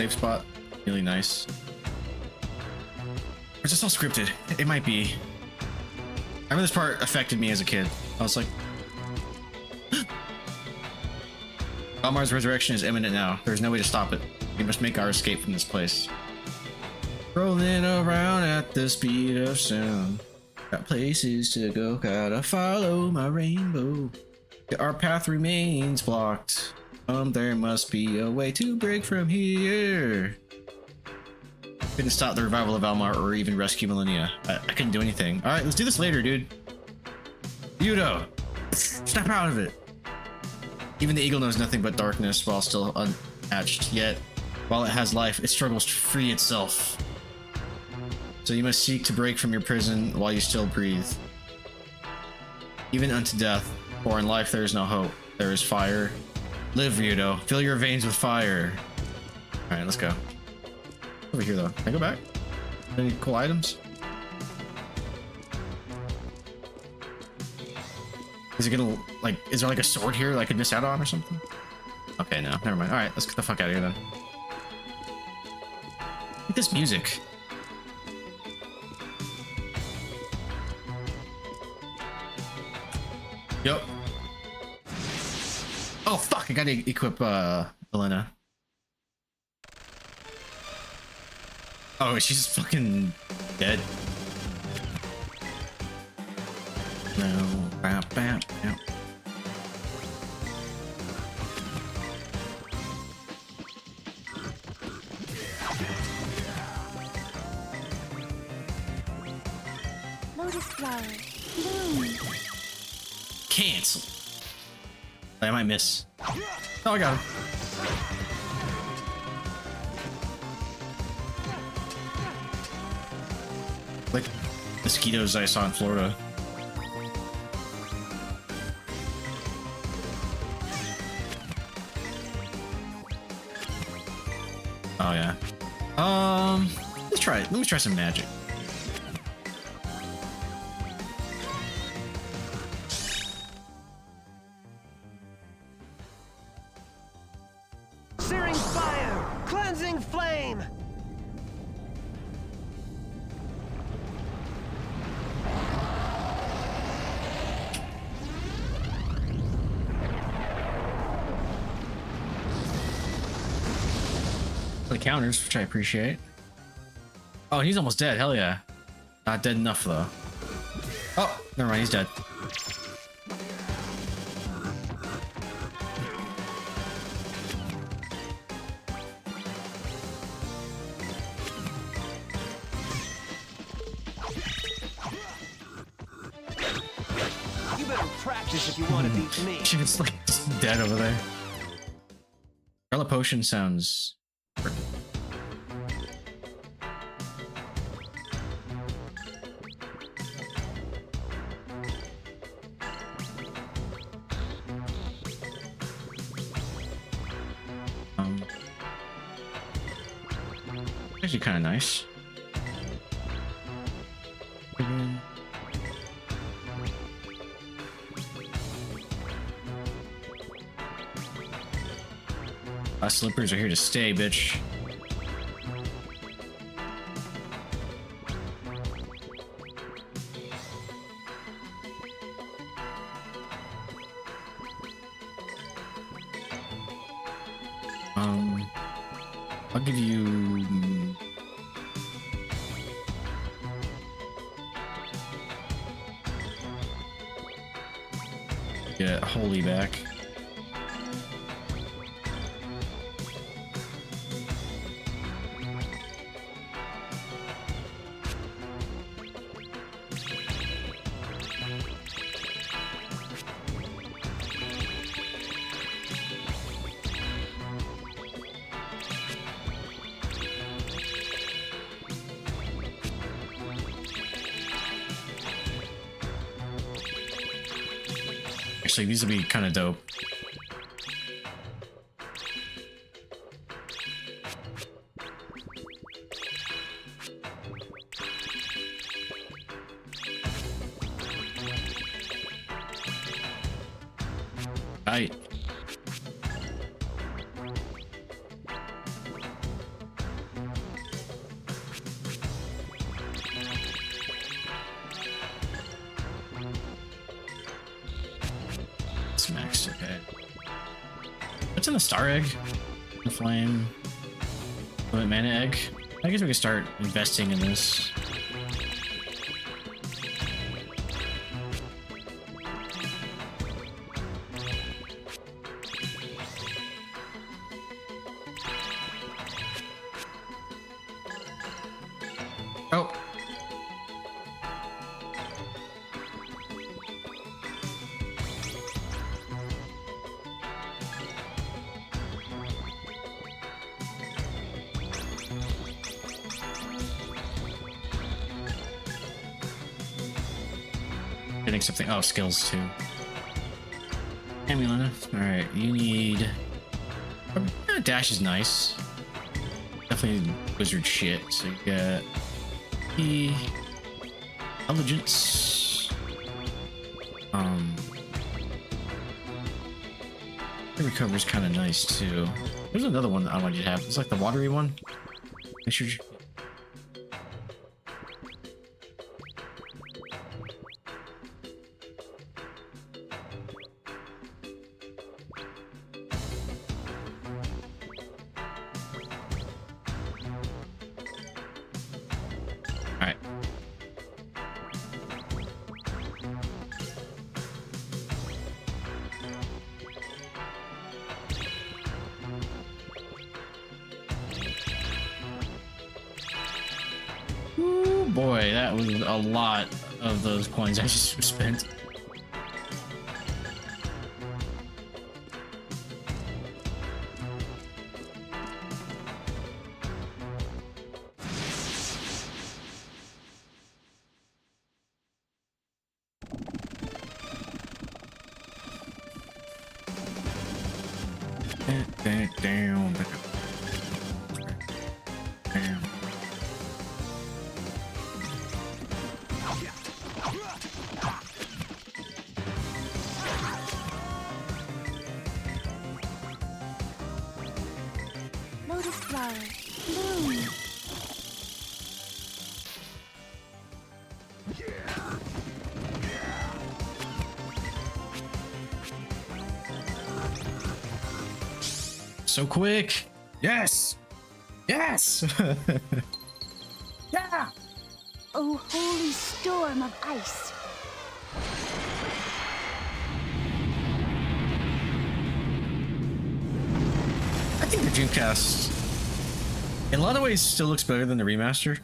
spot. Really nice. Or is this all scripted? It might be. I remember this part affected me as a kid. I was like, Valmar's resurrection is imminent now. There's no way to stop it. We must make our escape from this place. Rolling around at the speed of sound. Got places to go, gotta follow my rainbow. Our path remains blocked. There must be a way to break from here. Couldn't stop the revival of Valmar or even rescue Millennia. I couldn't do anything. Alright, let's do this later, dude. Ryudo, snap out of it. Even the eagle knows nothing but darkness while still unhatched. Yet, while it has life, it struggles to free itself. So you must seek to break from your prison while you still breathe. Even unto death, for in life there is no hope. There is fire. Live, Ryudo. Fill your veins with fire. Alright, let's go. Over here, though. Can I go back? Any cool items? Is it gonna, like, is there like a sword here that I could miss out on or something? Okay, no. Never mind. Alright, let's get the fuck out of here, then. Look at this music. Yup. Oh, fuck! I gotta equip, Elena. Oh, she's fucking dead. No. Bap, bap, bap. Lotus flower, bloom. Cancel. I might miss. Oh, I got him. Like mosquitoes I saw in Florida. Oh yeah. Let's try it. Let me try some magic. Searing fire! Cleansing flame! The counters, which I appreciate. Oh, he's almost dead. Hell yeah. Not dead enough though. Oh, never mind. He's dead. You better practice if you want to beat me. It's like dead over there. Scarlet Potion sounds. Actually, kind of nice. Slippers are here to stay, bitch. I'll give you. Get Holy back. Actually, these will be kind of dope. Right. It's maxed, okay. What's in the star egg? The flame. Limit mana egg. I guess we can start investing in this. Oh. Getting something. Oh, skills too. Amulet. Alright, you need. Dash is nice. Definitely wizard shit. So you got. Intelligence. The recovery's kind of nice too. There's another one that I want you to have. It's like the watery one. Make sure. Alright. Ooh, boy, that was a lot of those coins I just spent. Damn. Lotus flower, bloom. So quick. Yes. Yes. Yeah. Oh, holy storm of ice. I think the Dreamcast, in a lot of ways, still looks better than the remaster.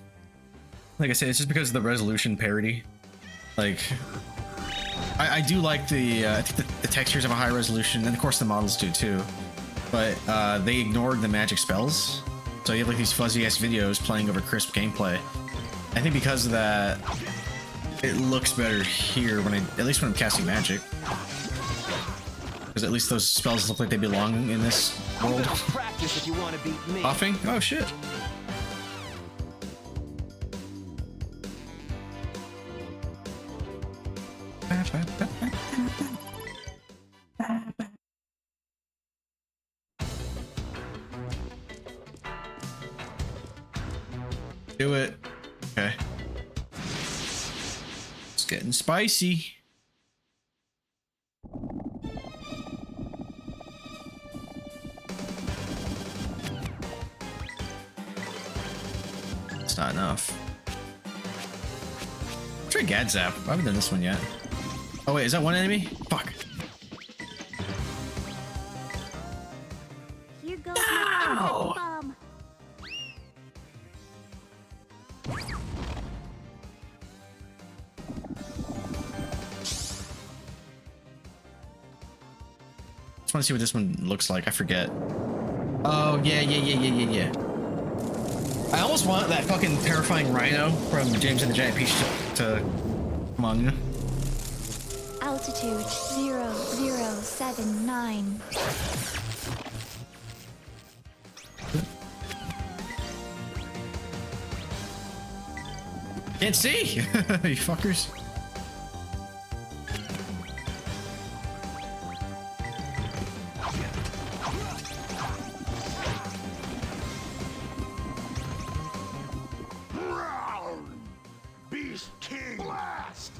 Like I said, it's just because of the resolution parity. Like, I do like I think the textures have a high resolution, and of course the models do too. But they ignored the magic spells, so you have like these fuzzy ass videos playing over crisp gameplay. I think because of that, it looks better here at least when I'm casting magic. Because at least those spells look like they belong in this world. Practice if you want to beat me. Buffing? Oh shit. Do it. Okay. It's getting spicy. It's not enough. Try Gadzap. I haven't done this one yet. Oh wait, is that one enemy? Fuck. Here goes my impact bomb. Just want to see what this one looks like. I forget. Oh yeah. I almost want that fucking terrifying rhino from James and the Giant Peach to come on. Altitude 0079. Can't see, you fuckers. Beast King Blast!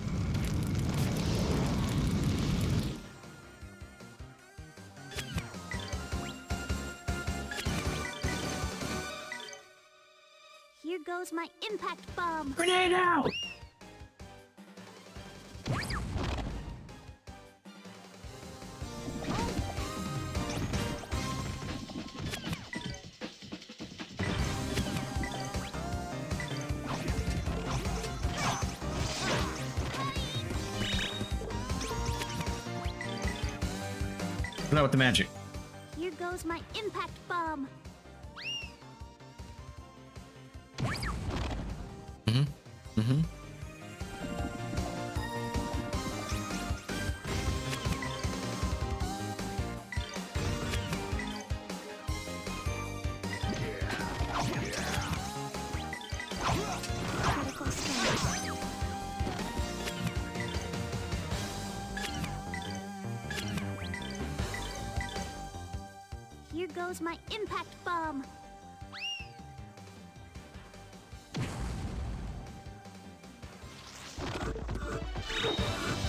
Here goes my impact bomb. Grenade out! Put out with the magic. Here goes my impact bomb. Mm-hmm. Critical strike. Here goes my impact bomb.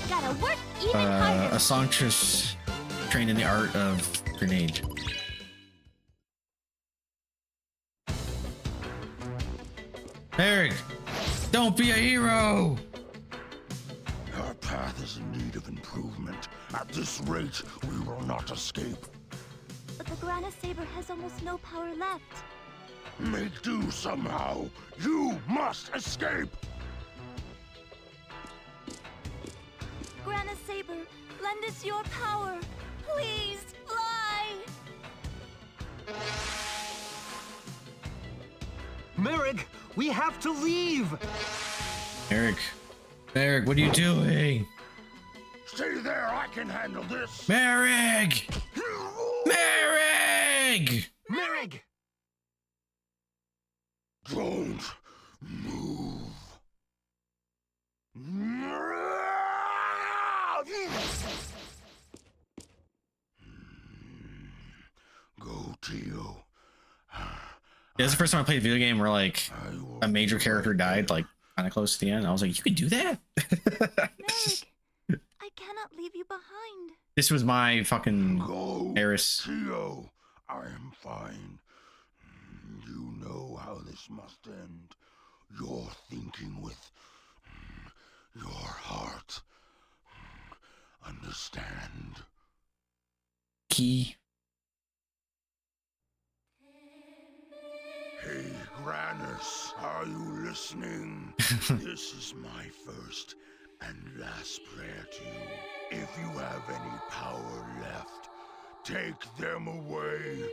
Gotta work even harder. A songstress trained in the art of grenade. Eric, don't be a hero! Our path is in need of improvement. At this rate, we will not escape. But the Grana Saber has almost no power left. Make do somehow. You must escape! Grana Saber, lend us your power. Please, fly! Merrick, we have to leave! Eric, what are you doing? Stay there, I can handle this! Merrick! Merrick! Merrick! Don't move. Go, Tio. Yeah, this is the first time I played a video game where like a major character died like kind of close to the end. I was like, you could do that? Merrick, I cannot leave you behind. This was my fucking Go, Eris. Tio. I am fine. You know how this must end. You're thinking with your heart. Understand? Key. Hey, Granus, are you listening? This is my first and last prayer to you. If you have any power left, take them away.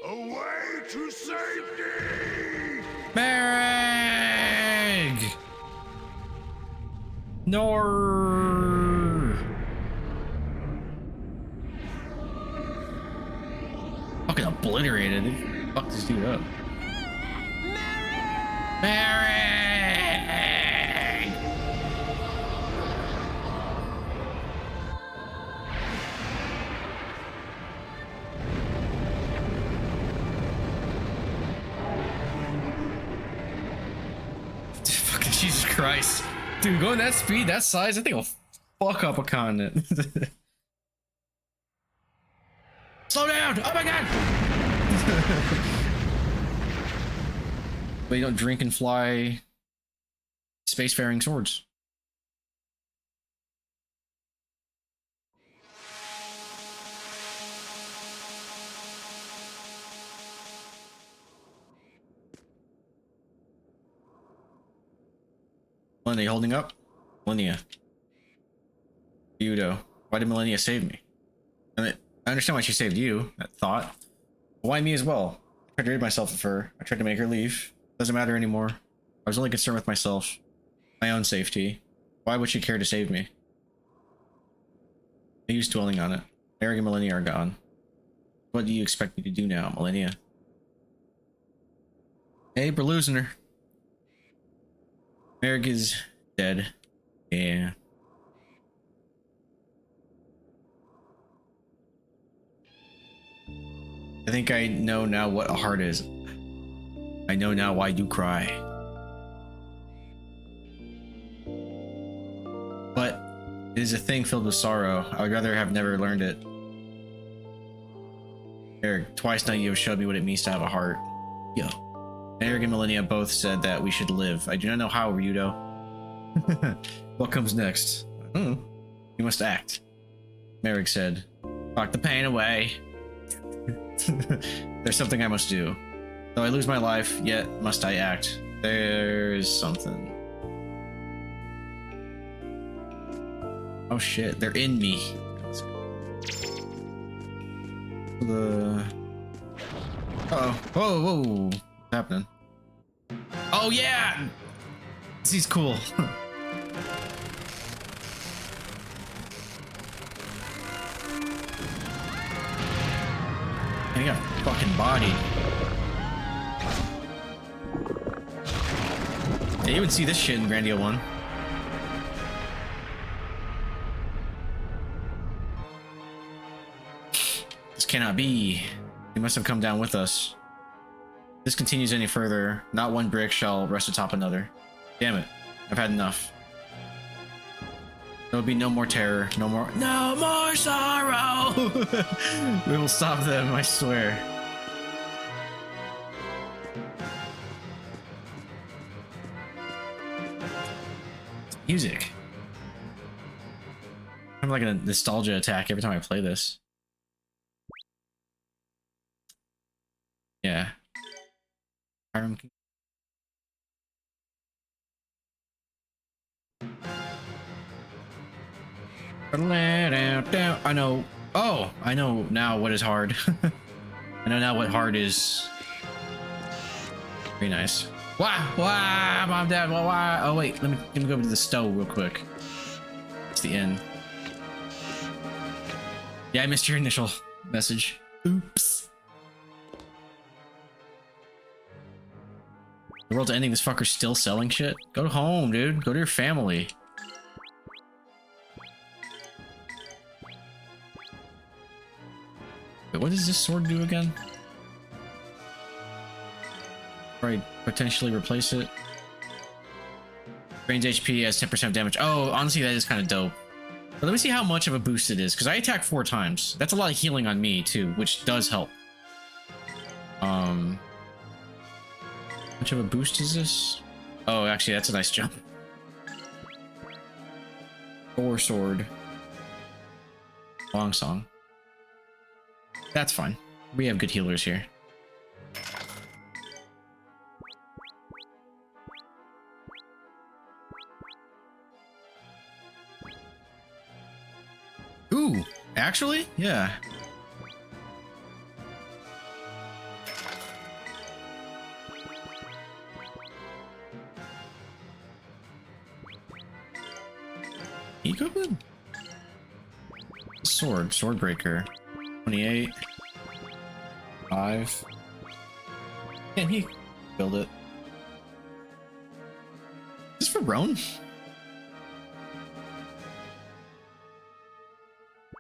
Away to safety! Merrick! Nor. Fucking obliterated. They fucked this dude up. Merrick! Fucking Jesus Christ. Dude, going that speed, that size, I think I'll fuck up a continent. Slow down! Oh my god! But you don't drink and fly spacefaring swords. Millennia holding up? Millennia. Udo. Why did Millennia save me? I understand why she saved you, that thought. But why me as well? I tried to rid myself of her. I tried to make her leave. Doesn't matter anymore. I was only concerned with myself. My own safety. Why would she care to save me? No use dwelling on it. Eric and Millennia are gone. What do you expect me to do now, Millennia? Hey, we're losing her. Merrick is dead. Yeah. I think I know now what a heart is. I know now why you cry. But it is a thing filled with sorrow. I would rather have never learned it. Eric, twice now you have showed me what it means to have a heart. Yo. Eric and Millennia both said that we should live. I do not know how, Ryudo. What comes next? You must act. Merrick said, lock the pain away. There's something I must do. Though I lose my life, yet must I act. There's something. Oh shit, they're in me. Uh-oh. Whoa, whoa. What's happening? Oh yeah! This is cool. He got fucking bodied. Yeah, you would see this shit in Grandia 1. This cannot be. He must have come down with us. If this continues any further, not one brick shall rest atop another. Damn it. I've had enough. There will be no more terror, no more sorrow! We will stop them, I swear. Music. I'm like a nostalgia attack every time I play this. Yeah. I know. Oh, I know now what is hard. I know now what hard is. Very nice. Wah, mom, dad, wah. Oh wait, let me go to the stove real quick. It's the end. Yeah, I missed your initial message. Oops. The world's ending. This fucker's still selling shit. Go home, dude. Go to your family. Wait, what does this sword do again? Right, potentially replace it. Range HP has 10% damage. Oh, honestly, that is kind of dope. But let me see how much of a boost it is, because I attack 4 times. That's a lot of healing on me, too, which does help. How much of a boost is this? Oh, actually, that's a nice jump. Thor sword. Long song. That's fine. We have good healers here. Ooh, actually? Yeah. Eco good? Sword breaker. 28. 5. Can he build it? Is this for Roan?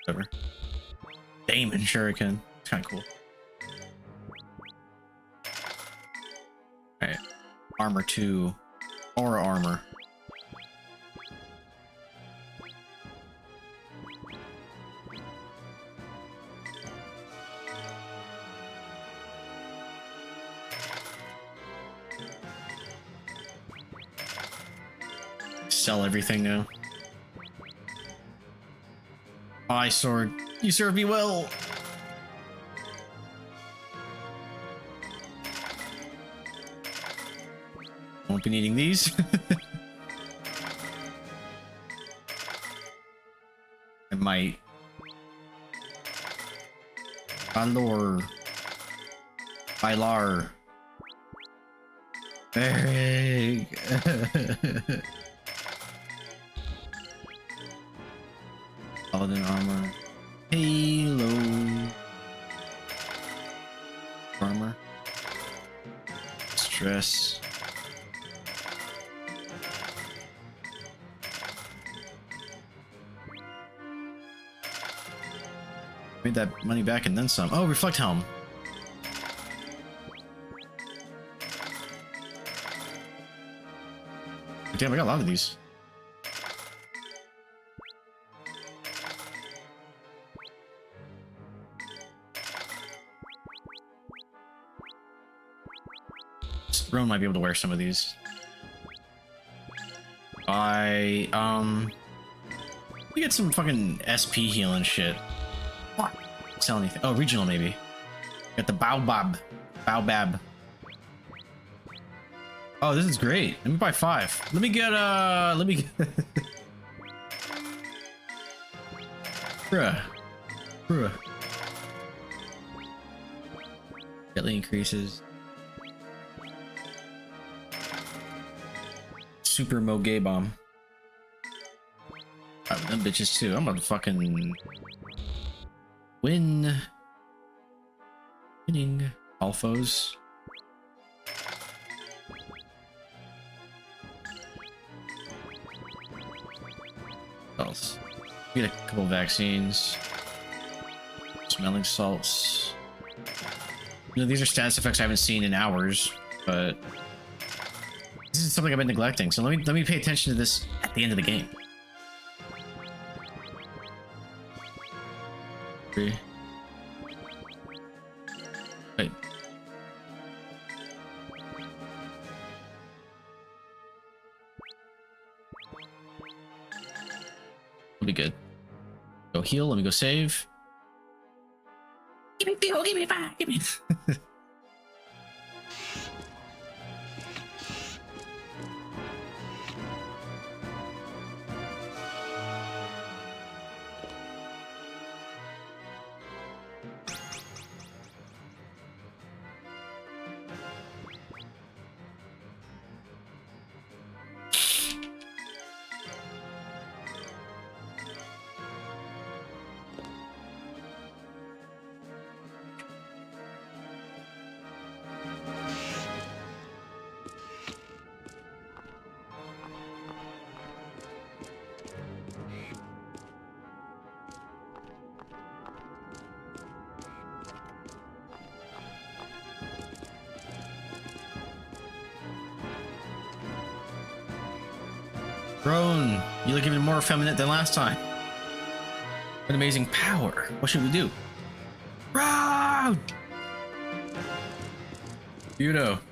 Whatever. Damon Shuriken. It's kind of cool. Alright. Armor 2. Aura armor. Sell everything now. Eye sword, you serve me well. Won't be needing these. I might. Bylar. Hey. Paladin armor. Halo. Armor. Stress. Made that money back and then some. Oh, reflect helm. Damn, I got a lot of these. Roan might be able to wear some of these. We get some fucking SP healing shit. What? Sell anything? Oh, regional maybe. Got the Baobab. Oh, this is great. Let me buy 5. Let me get Bruh. Deadly increases. Super Moge bomb. Alright, them bitches too. I'm about to fucking winning. Alphos. What else? We get a couple vaccines. Smelling salts. You know, these are status effects I haven't seen in hours, but this is something I've been neglecting. So let me pay attention to this at the end of the game. 3. Wait. We'll be good. Go heal. Let me go save. Give me fuel. Give me fire. Give me. Roan, you look even more effeminate than last time. What amazing power. What should we do? Roan! Budo, what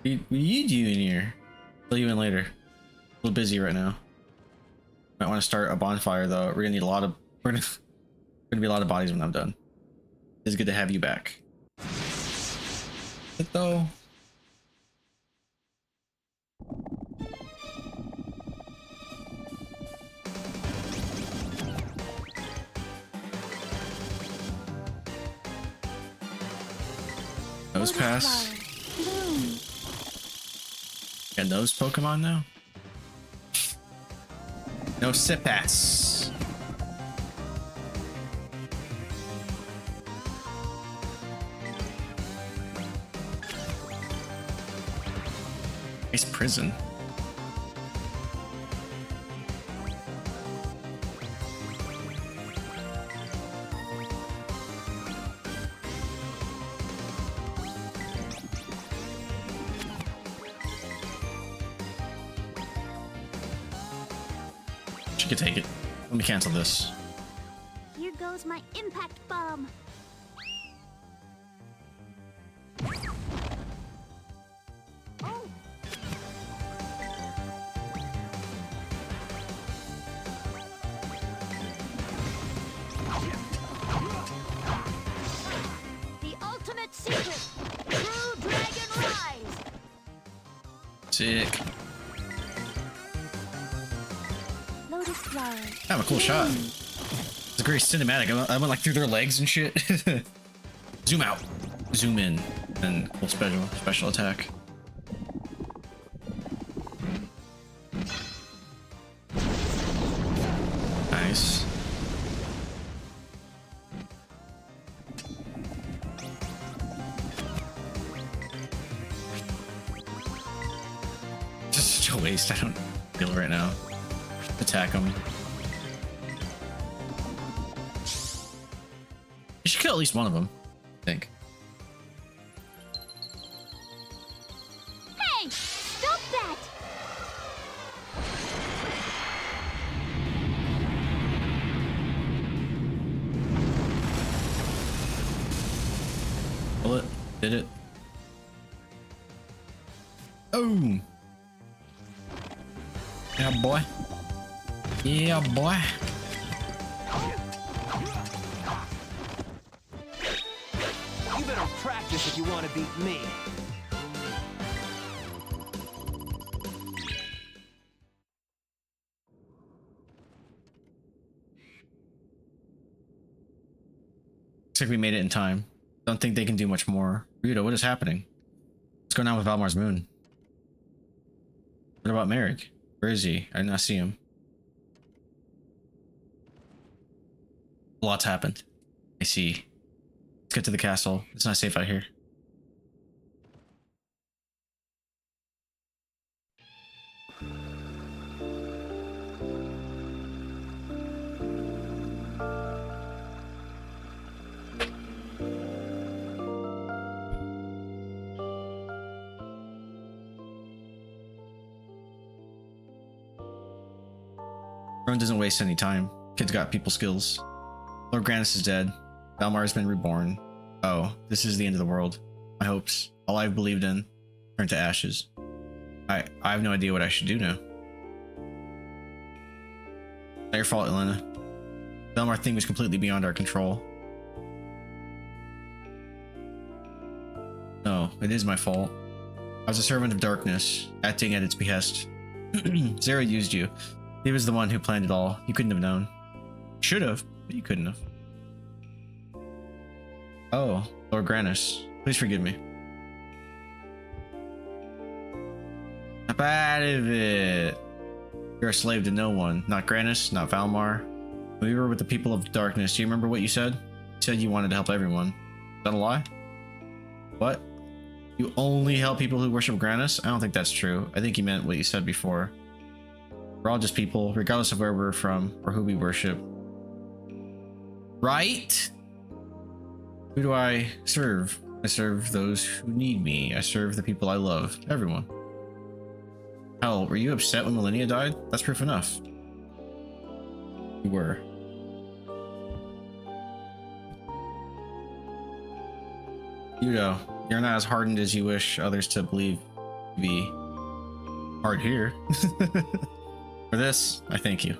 are you doing here? Fill you in later. A little busy right now. Might want to start a bonfire though. We're gonna need a lot of. We're gonna be a lot of bodies when I'm done. It's good to have you back. It though. Nose pass. Got nose Pokemon now? No sit pass. Nice prison. She could take it. Let me cancel this. Here goes my impact bomb. Oh. The ultimate secret. True Dragon Rise. Sick. Lotus flower. Kind of a cool shot. It's a great cinematic. I went like through their legs and shit. Zoom out, zoom in, and cool special attack. Nice. Just such a waste. I don't feel right now. Attack him. You should kill at least one of them, I think. Hey! Stop that! Pull it. Did it. Oh! Yeah, boy. Yeah, boy. You better practice if you want to beat me. Looks like we made it in time. Don't think they can do much more. Ryudo, what is happening? What's going on with Valmar's moon? What about Merrick? Where is he? I did not see him. A lot's happened. I see. Let's get to the castle. It's not safe out here. Everyone doesn't waste any time. Kid's got people skills. Lord Grannis is dead. Valmar has been reborn. Oh, this is the end of the world. My hopes, all I've believed in, turned to ashes. I have no idea what I should do now. Not your fault, Elena. The Valmar thing was completely beyond our control. No, it is my fault. I was a servant of darkness, acting at its behest. Zera used you. He was the one who planned it all. You couldn't have known. Should have, but you couldn't have. Oh, Lord Grannis, please forgive me. Up out of it. You're a slave to no one. Not Grannis, not Valmar. When we were with the people of darkness, do you remember what you said? You said you wanted to help everyone. Is that a lie? What? You only help people who worship Grannis? I don't think that's true. I think you meant what you said before. We're all just people, regardless of where we're from or who we worship. Right? Who do I serve? I serve those who need me. I serve the people I love. Everyone. Hell, were you upset when Millennia died? That's proof enough. You were. Yudo, you're not as hardened as you wish others to believe you be. hard here. For this, I thank you.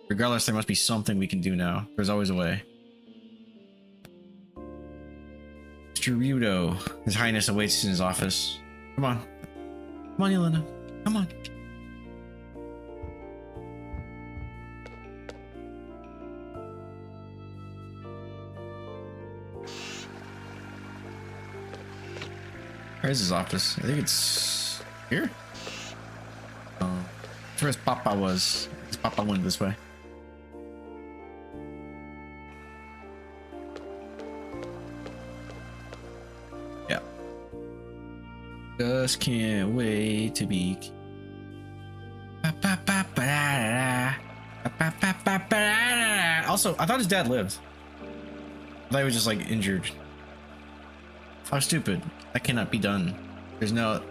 Regardless, there must be something we can do now. There's always a way. Mr. Ryudo, His Highness awaits in his office. Come on. Come on, Yelena. Come on. Where's his office? I think it's here. That's where his papa was. His papa went this way. Yeah. Just can't wait to be. Also, I thought his dad lived. I thought he was just like injured. How stupid. That cannot be done. There's no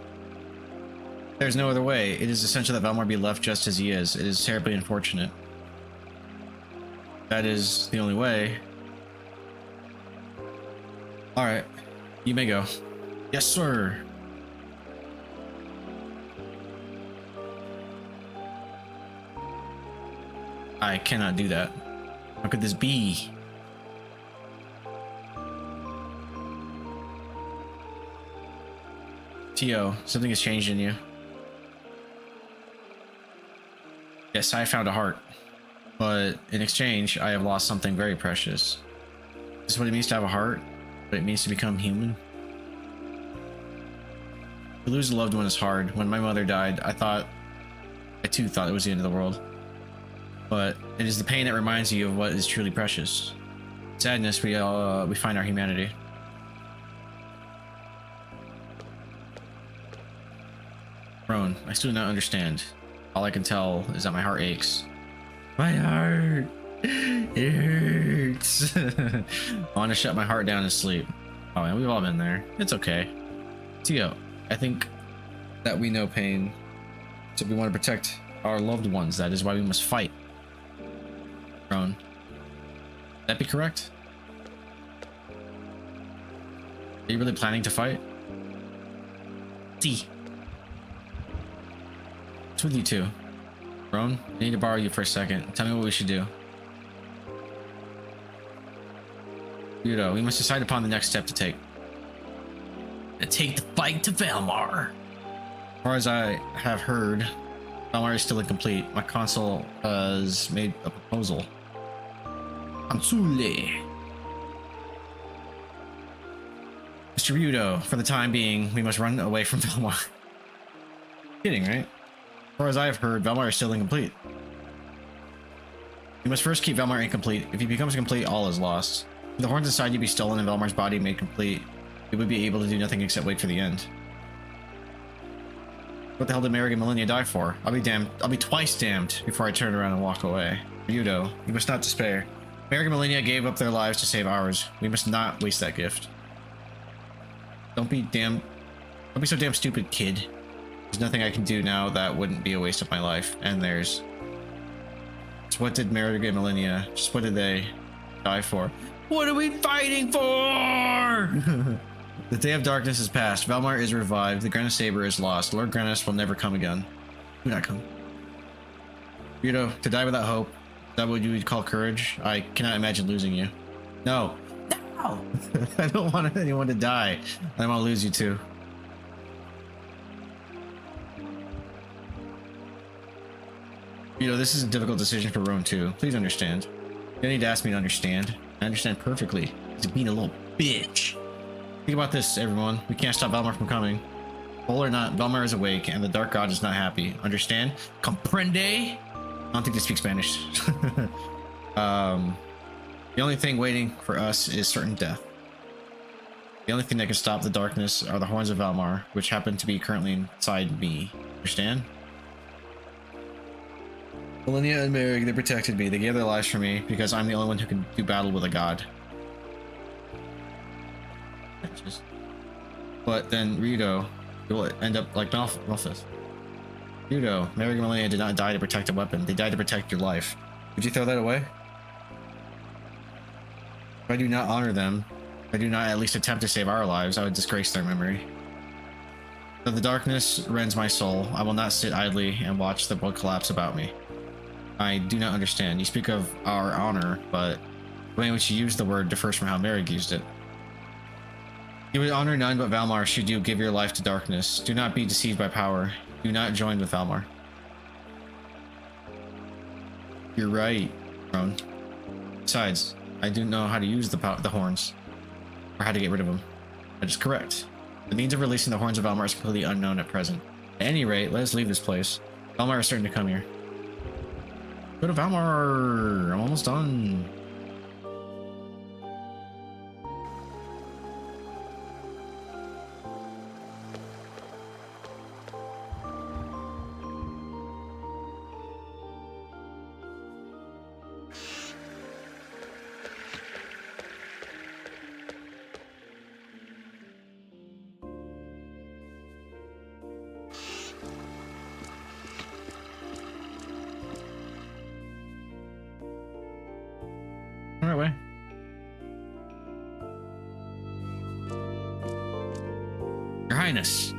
other way. It is essential that Valmar be left just as he is. It is terribly unfortunate. That is the only way. Alright. You may go. Yes, sir. I cannot do that. How could this be? Tio, something has changed in you. Yes, I found a heart. But in exchange, I have lost something very precious. This is what it means to have a heart? What it means to become human? To lose a loved one is hard. When my mother died, I too thought it was the end of the world. But it is the pain that reminds you of what is truly precious. In sadness, we find our humanity. Roan, I still do not understand. All I can tell is that my heart aches. My heart! It hurts! I want to shut my heart down and sleep. Oh man, we've all been there. It's okay. Tio, I think that we know pain. So we want to protect our loved ones. That is why we must fight. Roan, would that be correct? Are you really planning to fight? See. What's with you two? Roan, I need to borrow you for a second. Tell me what we should do. Ryudo, we must decide upon the next step to take. Take the fight to Valmar. As far as I have heard, Valmar is still incomplete. My consul has made a proposal. Consule. Mr. Ryudo, for the time being, we must run away from Valmar. Kidding, right? As far as I have heard, Valmar is still incomplete. You must first keep Valmar incomplete. If he becomes complete, all is lost. If the horns inside you be stolen and Valmar's body made complete, we would be able to do nothing except wait for the end. What the hell did Merrick and Millennia die for? I'll be damned. I'll be twice damned before I turn around and walk away. Ryudo, you must not despair. Merrick and Millennia gave up their lives to save ours. We must not waste that gift. Don't be so damn stupid, kid. There's nothing I can do now that wouldn't be a waste of my life. And there's... So what did Merrick and Millennia... Just what did they die for? What are we fighting for? The day of darkness is past. Valmar is revived. The Grandia Saber is lost. Lord Grandia will never come again. Do not come. Ryudo, to die without hope. Is that what you would call courage? I cannot imagine losing you. No. No! I don't want anyone to die. I don't want to lose you too. This is a difficult decision for Roan too. Please understand. You don't need to ask me to understand. I understand perfectly. He's being a little bitch. Think about this, everyone. We can't stop Valmar from coming. Whole or not, Valmar is awake, and the Dark God is not happy. Understand? Comprende? I don't think they speak Spanish. The only thing waiting for us is certain death. The only thing that can stop the darkness are the horns of Valmar, which happen to be currently inside me. Understand? Millennia and Merrick, they protected me. They gave their lives for me because I'm the only one who can do battle with a god. But then Ryudo will end up like Malphus. Ryudo, Merrick and Millennia did not die to protect a weapon. They died to protect your life. Would you throw that away? If I do not honor them, if I do not at least attempt to save our lives, I would disgrace their memory. Though the darkness rends my soul, I will not sit idly and watch the world collapse about me. I do not understand. You speak of our honor, but the way in which you use the word differs from how Merrick used it. You would honor none but Valmar should you give your life to darkness. Do not be deceived by power. Do not join with Valmar. You're right, Roan. Besides, I do know how to use the horns, or how to get rid of them. That is correct. The means of releasing the horns of Valmar is completely unknown at present. At any rate, let us leave this place. Valmar is starting to come here. Go to Valmar! I'm almost done. Right way. Your Highness.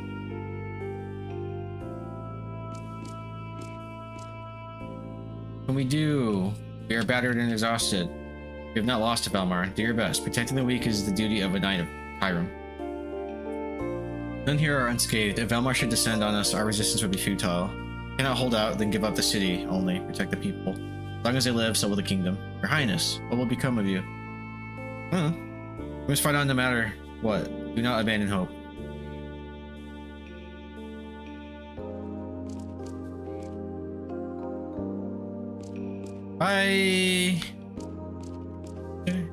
What can we do? We are battered and exhausted. We have not lost to Valmar. Do your best. Protecting the weak is the duty of a knight of Hiram. None here are unscathed. If Valmar should descend on us, our resistance would be futile. We cannot hold out, then give up the city. Only protect the people. As long as they live, so will the kingdom. Your Highness, what will become of you? Huh? We must fight on no matter what. Do not abandon hope. Bye! Okay.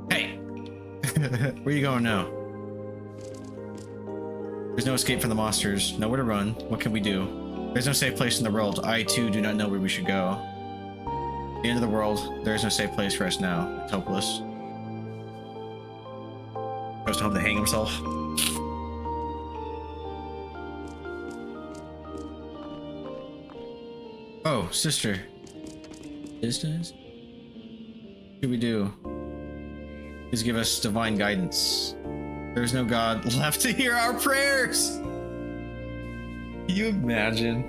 Hey! Where are you going now? There's no escape from the monsters. Nowhere to run. What can we do? There's no safe place in the world. I, too, do not know where we should go. At the end of the world, there is no safe place for us now. It's hopeless. Goes home to hang himself. Oh, sister. Business? What should we do? Please give us divine guidance. There is no God left to hear our prayers! Can you imagine?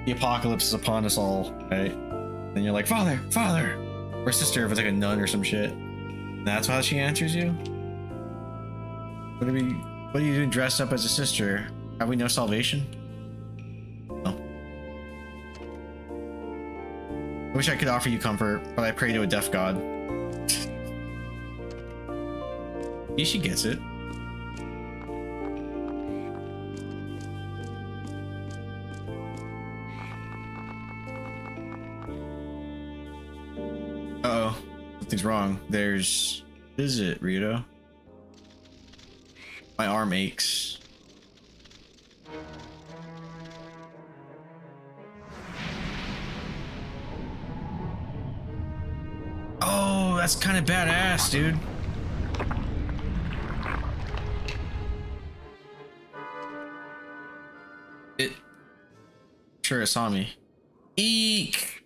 The apocalypse is upon us all, right? And you're like, Father, Father! Or sister if it's like a nun or some shit. And that's how she answers you? What are you doing dressed up as a sister? Have we no salvation? No. I wish I could offer you comfort, but I pray to a deaf god. She gets it. Uh-oh. Something's wrong. There's... What is it, Rito? My arm aches. Oh, that's kind of badass, dude. Sure, it saw me. Eek!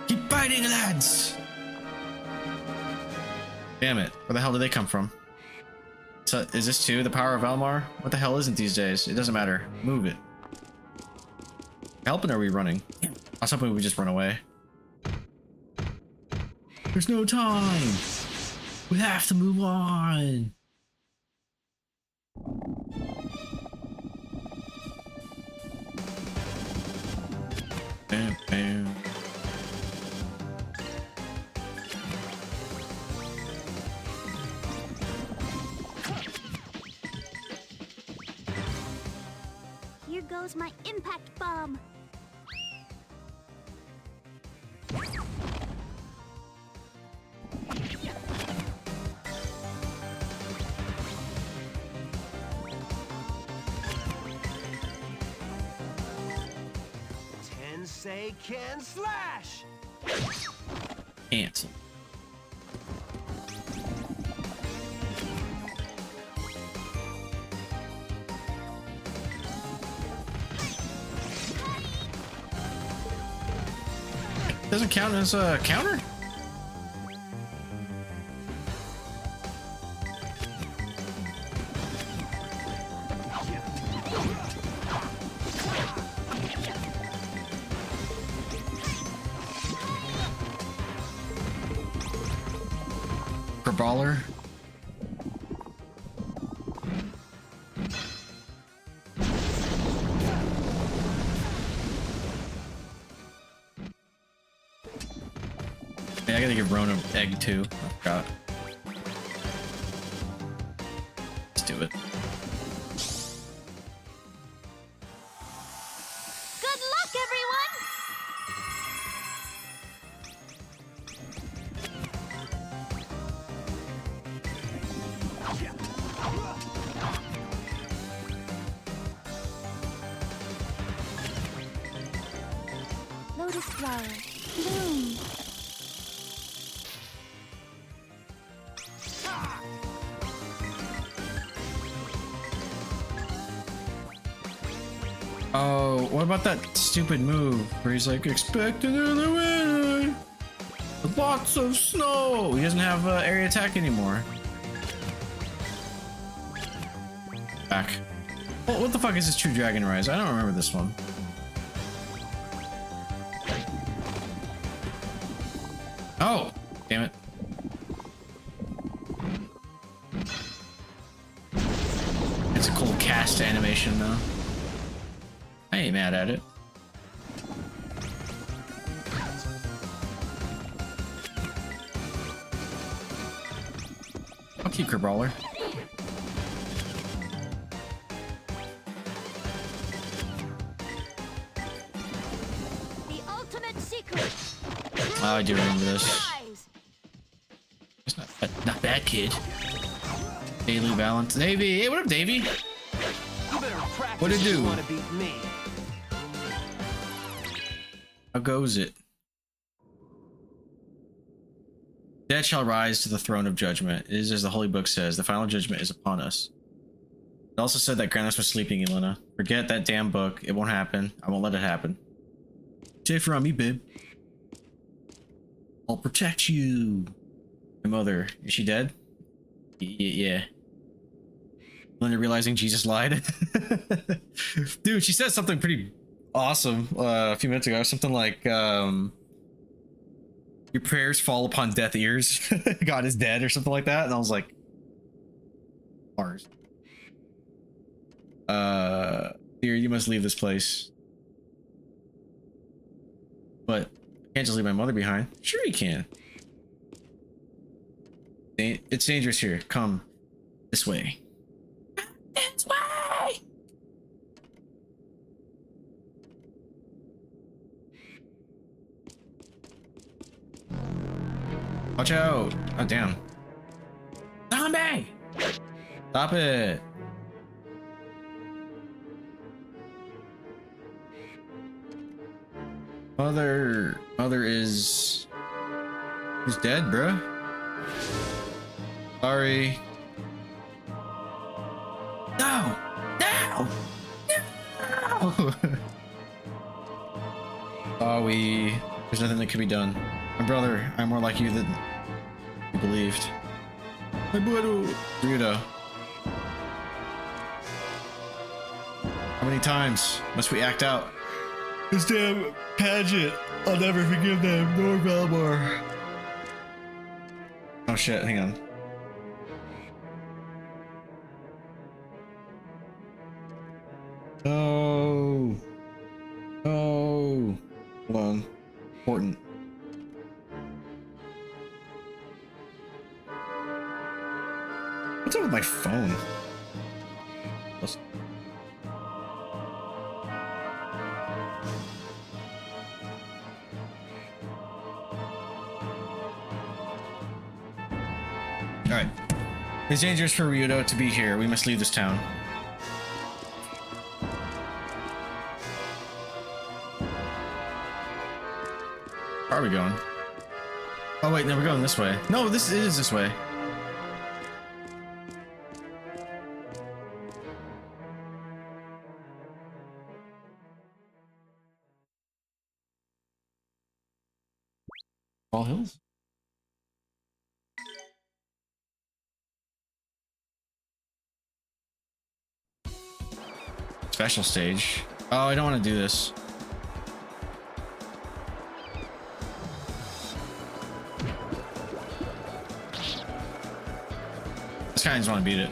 Keep fighting, lads! Damn it. Where the hell did they come from? So, is this too the power of Valmar? What the hell isn't these days? It doesn't matter. Move it. Helping or are we running? I was hoping we would just run away. There's no time! We have to move on! Bam, bam. Here goes my impact bomb. Tensei can slash! Cancel. doesn't count as a counter? For baller. Yeah, I gotta give Rona egg too. I forgot. Let's do it. Good luck, everyone! Lotus flower, bloom. Oh, what about that stupid move where he's like, expect another winter with lots of snow? He doesn't have area attack anymore. Back. Well, what the fuck is this True Dragon Rise? I don't remember this one. Oh, damn it. It's a cool cast animation though. I ain't mad at it. I'll keep Kerbrawler. The ultimate secret. Oh, I do remember this. It's not bad, kid. Daily balance. Davey! Hey, what up, Davey? You better practice What'd it if you do? want to beat me. How goes it? Dead shall rise to the throne of judgment. It is as the Holy Book says, the final judgment is upon us. It also said that Grandis was sleeping, Elena. Forget that damn book. It won't happen. I won't let it happen. Safer on me, babe. I'll protect you. My mother, is she dead? Yeah. Elena realizing Jesus lied. Dude, she said something pretty awesome a few minutes ago. Something like, your prayers fall upon deaf ears. God is dead or something like that. And I was like, Mars. Dear, you must leave this place. But I can't just leave my mother behind. Sure you can. It's dangerous here. Come this way. This way. Watch out. Oh, damn. Zombie! Stop it. Mother is... Who's dead, bruh? Sorry. No! No! No! Sorry. There's nothing that can be done. My brother, I'm more like you than you believed. My brother. Ryudo. How many times must we act out this damn pageant? I'll never forgive them, nor Valmar. Oh shit, hang on. No. No. Hold on. Important. What's up with my phone? Alright. It's dangerous for Ryudo to be here. We must leave this town. Where are we going? Oh wait, no, we're going this way. No, this is this way. All hills. Special stage. Oh, I don't want to do this. This guy just want to beat it.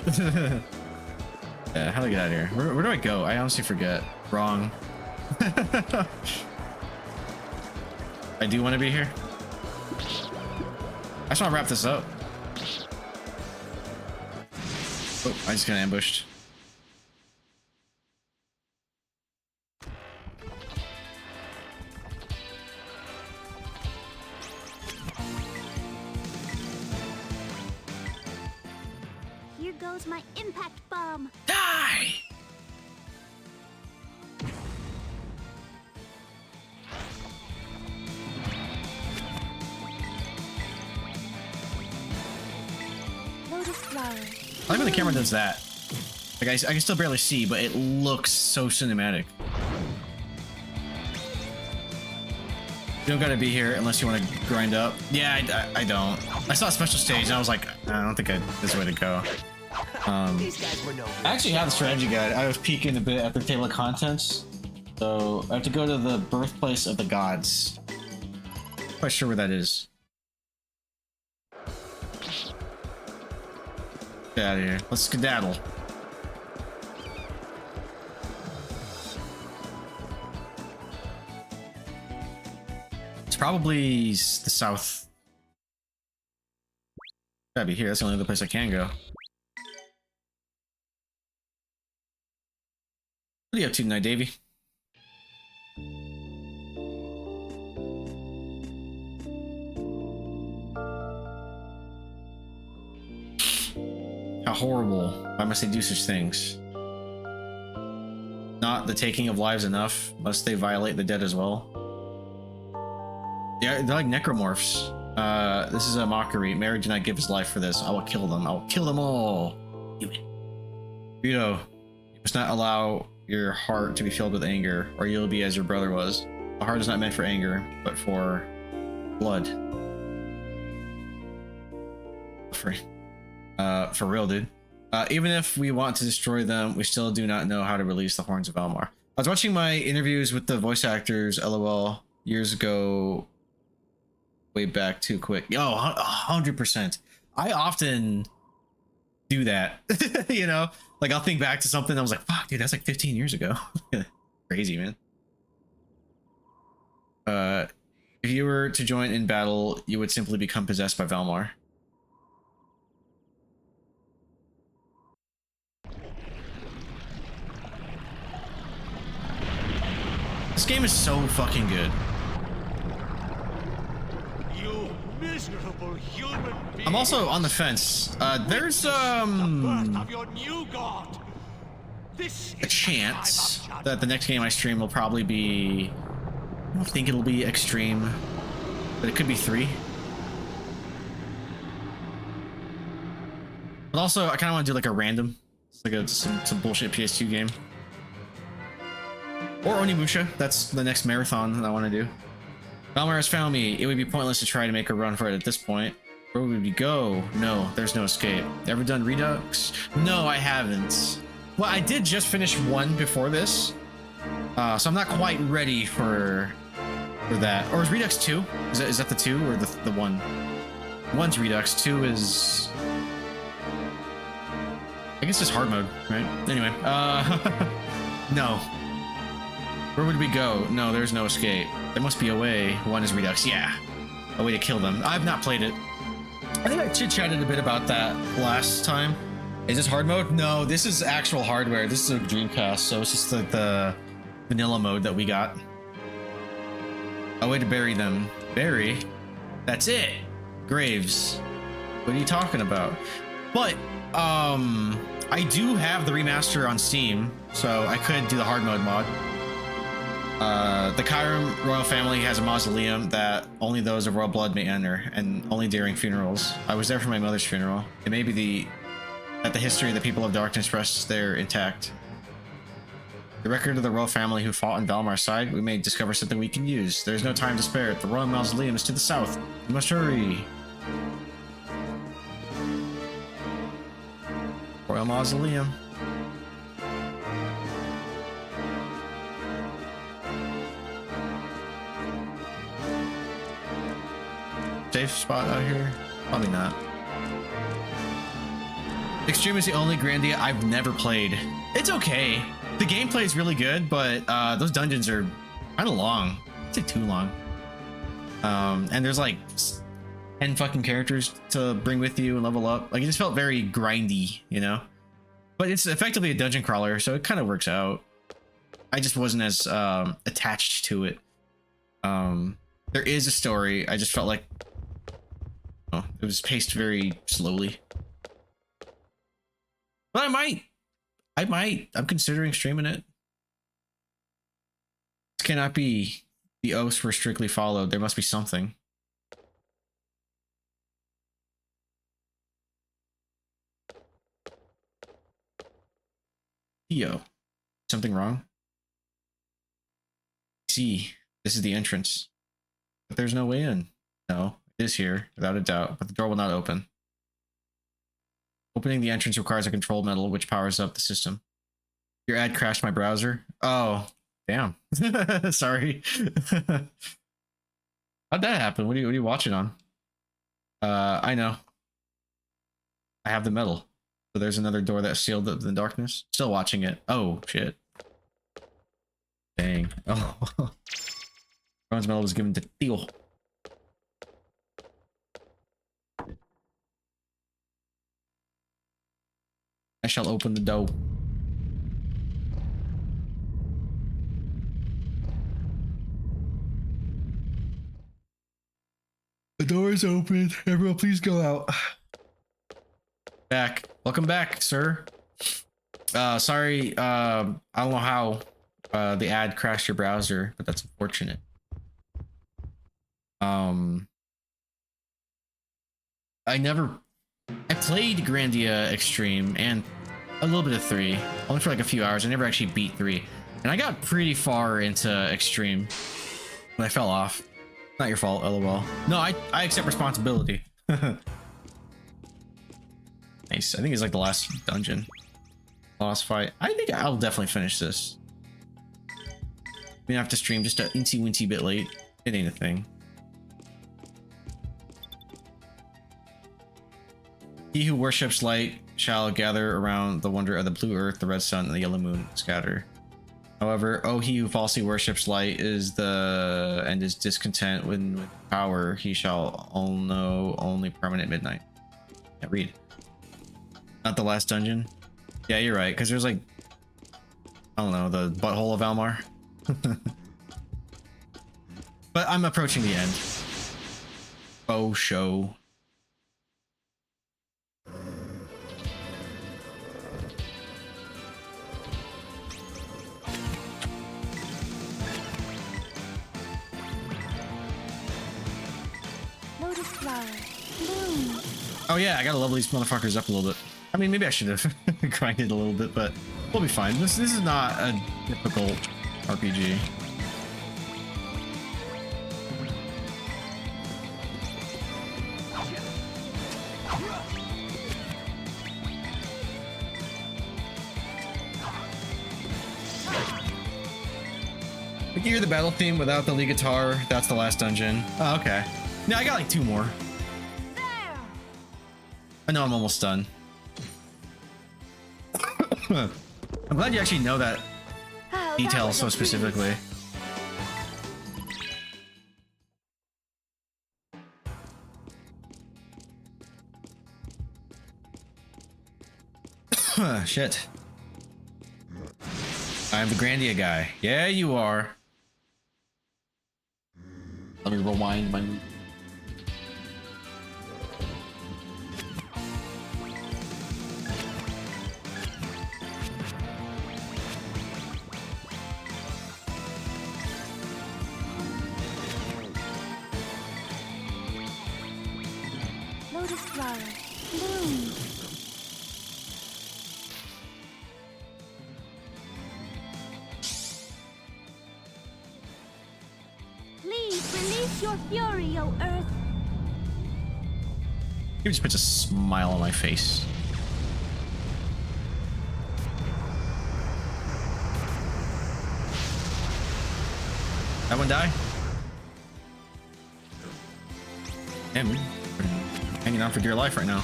Yeah, how do I get out of here? Where do I go? I honestly forget. Wrong. I do want to be here. I just want to wrap this up. Oh, I just got ambushed. Here goes my impact bomb. Die! Lotus flower. I like when the camera does that. Like I can still barely see, but it looks so cinematic. You don't gotta be here unless you want to grind up. Yeah, I don't. I saw a special stage and I was like, I don't think this is the way to go. These guys were no good. I actually have the strategy guide. I was peeking a bit at the table of contents. So I have to go to the birthplace of the gods. Not quite sure where that is. Get out of here. Let's skedaddle. It's probably the south. Gotta be here. That's the only other place I can go. What are you up to tonight, Davey? How horrible. Why must they do such things? Not the taking of lives enough. Must they violate the dead as well? They're like necromorphs. This is a mockery. Mary did not give his life for this. I will kill them. I will kill them all. Do it. Rito, you must not allow your heart to be filled with anger, or you'll be as your brother was. The heart is not meant for anger, but for blood. For real, dude. Even if we want to destroy them, we still do not know how to release the horns of Elmar. I was watching my interviews with the voice actors, LOL, years ago. Way back too quick. Yo, 100%. I often do that. You know, like I'll think back to something. I was like, fuck, dude, that's like 15 years ago. Crazy, man. If you were to join in battle, you would simply become possessed by Valmar. This game is so fucking good. You miserable human being. I'm also on the fence. There's The birth of your new god. This a chance that the next game I stream will probably be, I don't think it'll be extreme, but it could be 3. But also, I kind of want to do like a random, it's like some bullshit PS2 game. Or Onimusha, that's the next marathon that I want to do. Valmar has found me. It would be pointless to try to make a run for it at this point. Where would we go? No, there's no escape. Ever done Redux? No, I haven't. Well, I did just finish 1 before this. So I'm not quite ready for that. Or is Redux 2? Is that the 2 or the 1? 1's Redux, 2 is... I guess just hard mode, right? Anyway, no. Where would we go? No, there's no escape. There must be a way. 1 is Redux. Yeah. A way to kill them. I've not played it. I think I chit-chatted a bit about that last time. Is this hard mode? No, this is actual hardware. This is a Dreamcast, so it's just like the vanilla mode that we got. A way to bury them. Bury? That's it. Graves. What are you talking about? But, I do have the remaster on Steam, so I could do the hard mode mod. The Kyurem royal family has a mausoleum that only those of royal blood may enter, and only during funerals. I was there for my mother's funeral. It may be that the history of the people of darkness rests there intact. The record of the royal family who fought on Valmar's side, we may discover something we can use. There's no time to spare. The royal mausoleum is to the south. We must hurry. Royal mausoleum. Safe spot out here? Probably not. Extreme is the only Grandia I've never played. It's okay. The gameplay is really good, but those dungeons are kind of long. It's like too long. And there's like 10 fucking characters to bring with you and level up. Like, it just felt very grindy, you know? But it's effectively a dungeon crawler, so it kind of works out. I just wasn't as attached to it. There is a story. I just felt like it was paced very slowly. But I might. I'm considering streaming it. This cannot be the oaths were strictly followed. There must be something. Yo, something wrong? See, this is the entrance. But there's no way in. No, it is here, without a doubt, but the door will not open. Opening the entrance requires a control metal which powers up the system. Your ad crashed my browser. Oh, damn. Sorry. How'd that happen? What are you watching on? I know. I have the metal. So there's another door that's sealed up in the darkness. Still watching it. Oh, shit. Dang. Oh. Bronze metal was given to Theo. I shall open the door. The door is open. Everyone, please go out. Back. Welcome back, sir. Sorry, I don't know how the ad crashed your browser, but that's unfortunate. I played Grandia Extreme and a little bit of 3, only for like a few hours. I never actually beat 3, and I got pretty far into Extreme, but I fell off. Not your fault, lol. No, I accept responsibility. Nice. I think it's like the last dungeon, boss fight. I think I'll definitely finish this. We don't have to stream just a incy-wincy bit late. It ain't a thing. He who worships light shall gather around the wonder of the blue earth, the red sun, and the yellow moon scatter. However, oh, he who falsely worships light is discontent with power, he shall all know only permanent midnight. Can't read. Not the last dungeon. Yeah, you're right, because there's like, I don't know, the butthole of Almar. But I'm approaching the end. Oh, show. Lotus flower, bloom. Oh yeah, I gotta level these motherfuckers up a little bit. I mean, maybe I should have grinded a little bit, but we'll be fine. This is not a difficult RPG. We can hear the battle theme without the lead guitar. That's the last dungeon. Oh, okay. No, I got like 2 more. I know I'm almost done. I'm glad you actually know that detail so specifically. Shit. I'm the Grandia guy. Yeah, you are. Let me rewind my... Lotus flower, bloom. your fury, O Earth. He just puts a smile on my face. That one die? Damn, we're hanging on for dear life right now.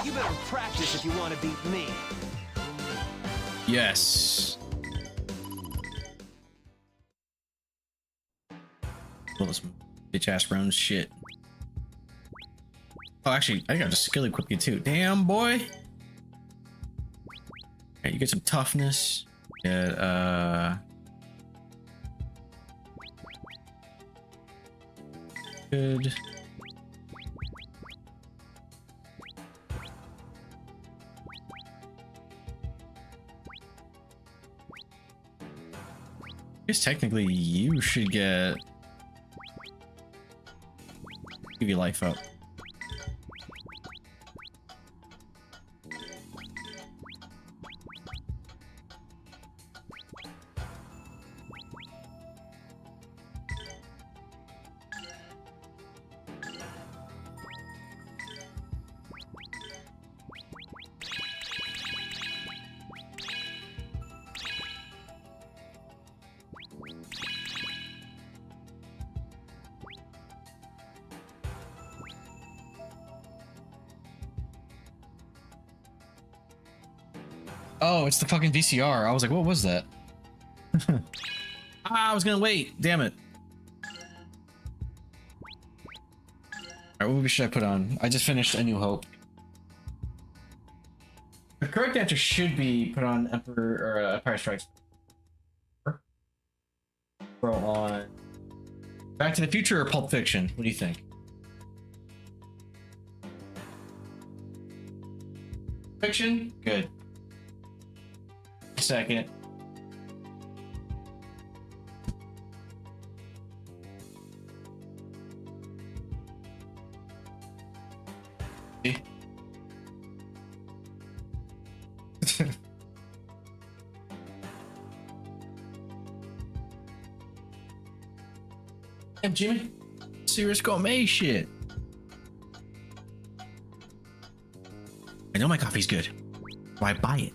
You better practice if you want to beat me. Yes. Well, this bitch ass round shit. Oh, actually, I got a skill equip you too. Damn, boy. Alright, you get some toughness. Get, good. I guess technically you should give you life up. Oh, it's the fucking VCR. I was like, what was that? I was gonna wait. Damn it. Alright, what movie should I put on? I just finished A New Hope. The correct answer should be put on Emperor or Empire Strikes. Throw on Back to the Future or Pulp Fiction? What do you think? Fiction? Good. Second. See? Damn, Jimmy. Serious gourmet shit. I know my coffee's good. Why buy it?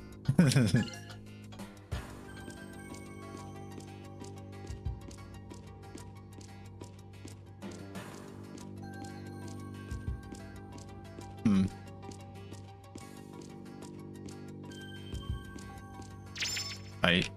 Right.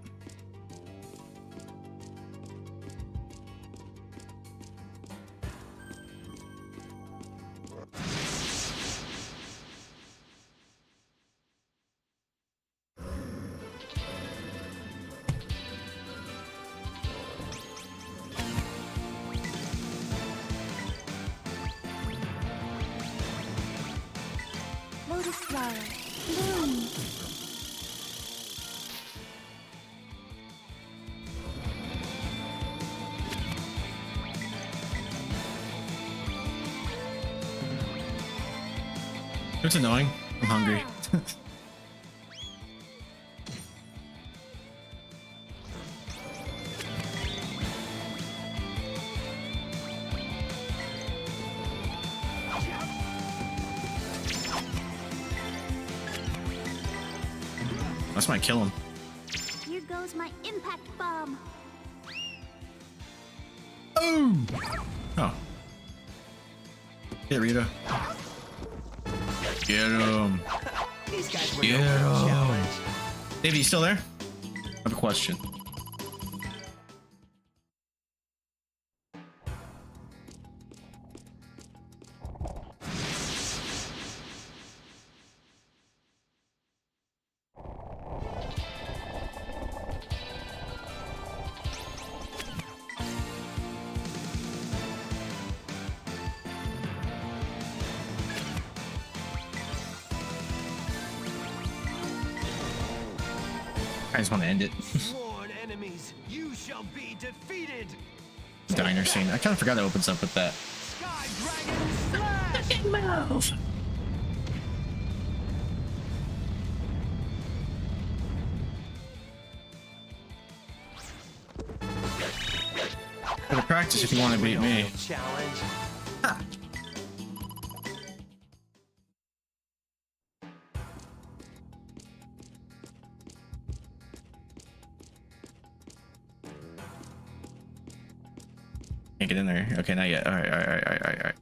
Lotus flower, bloom. It's annoying. I'm hungry. That's might kill him. Here goes my impact bomb. Oh! Oh. Get Rita. Get him. These guys were Get no him. challenge. Davey, you still there? I have a question. I just want to end it. Sworn enemies, you shall be defeated. Diner scene. I kind of forgot it opens up with that. Sky Dragon Slash! Move. Gotta practice if you want to beat me. Challenge. Ha. Can't get in there. Okay, not yet. All right, all right, all right, all right, all right.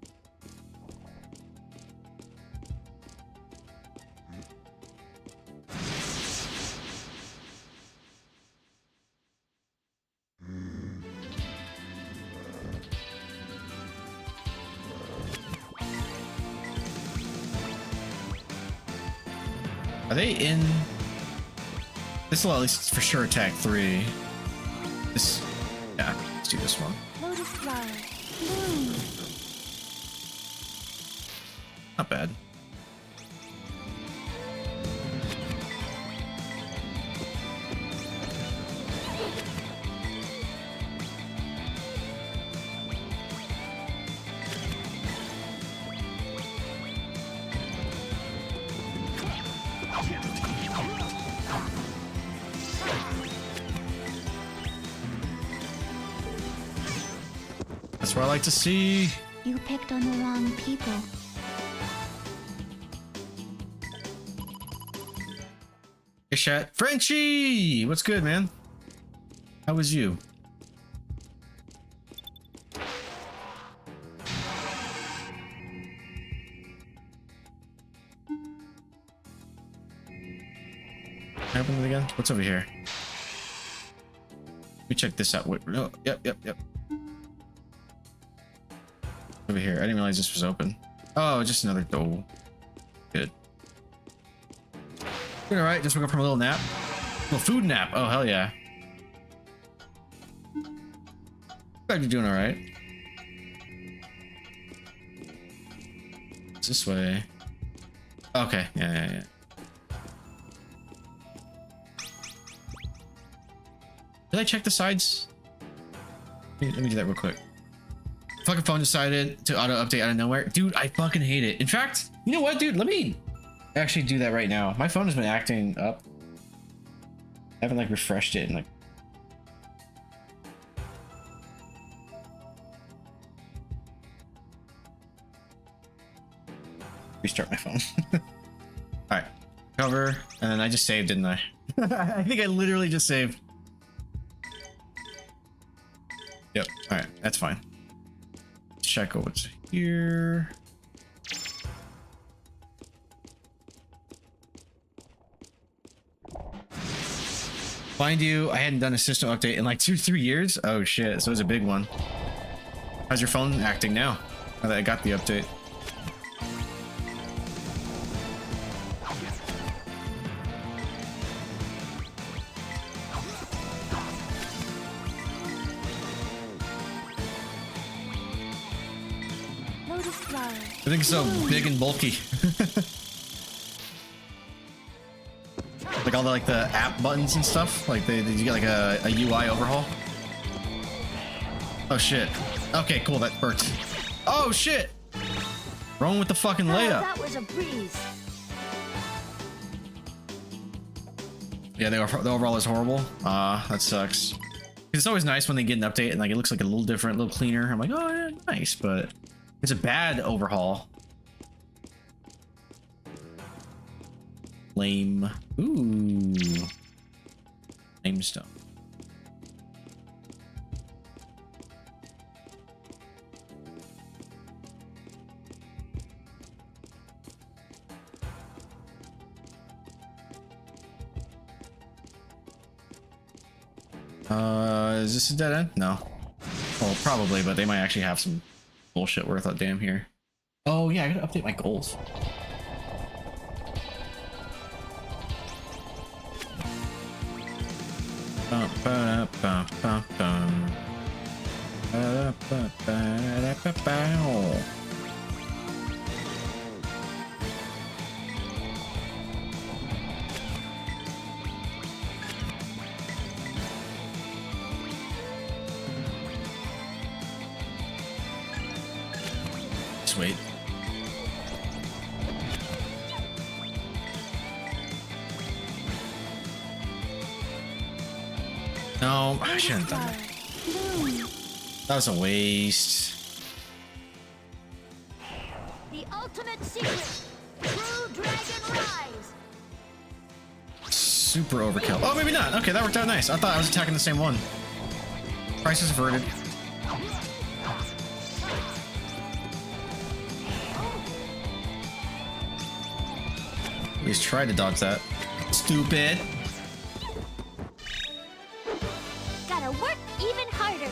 Are they in? This will at least for sure attack 3. This, yeah, let's do this one. Lotus flower. Bloom. Not bad. That's what I like to see. You picked on the wrong people. Hey, chat. Frenchie! What's good, man? How was you? Open it again? What's over here? Let me check this out. Wait, no, yep. Over here. I didn't realize this was open. Oh, just another door. Good. All right, just woke up from a little nap. A little food nap. Oh, hell yeah. Glad you're doing all right. It's this way. Okay. Yeah. Did I check the sides? Let me do that real quick. Fucking phone decided to auto update out of nowhere. Dude, I fucking hate it. In fact, you know what, dude? Let me actually do that right now. My phone has been acting up. I haven't like refreshed it and like. Restart my phone. All right, cover, and then I just saved, didn't I? I think I literally just saved. Yep. All right, that's fine. Check what's here. Mind you, I hadn't done a system update in like 2-3 years. Oh shit, so it was a big one. How's your phone acting now? Now that I got the update. Lotus flower. I think it's so big and bulky. Like all the app buttons and stuff. Like you get like a UI overhaul. Oh shit. Okay, cool. That worked. Oh shit. Wrong with the fucking layup. That was a breeze. Yeah, the overall is horrible. That sucks. It's always nice when they get an update and like it looks like a little different, a little cleaner. I'm like, oh yeah, nice, but it's a bad overhaul. Lame. Ooh. Lame stuff. Is this a dead end? No. Well, probably, but they might actually have some bullshit worth a damn here. Oh yeah, I gotta update my goals. wait. No, I shouldn't have done that. That was a waste. The ultimate secret. True Dragon Rise. Super overkill. Oh, maybe not. Okay, that worked out nice. I thought I was attacking the same one. Crisis averted. He's tried to dodge that. Stupid. Gotta work even harder.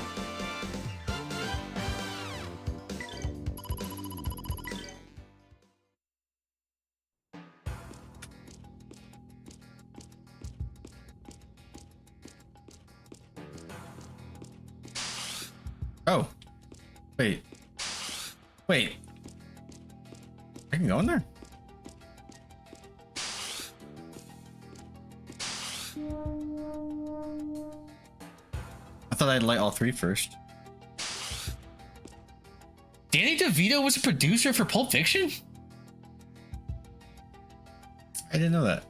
Oh. Wait. Wait. I can go in there? I thought I'd light all three first. Danny DeVito was a producer for Pulp Fiction? I didn't know that.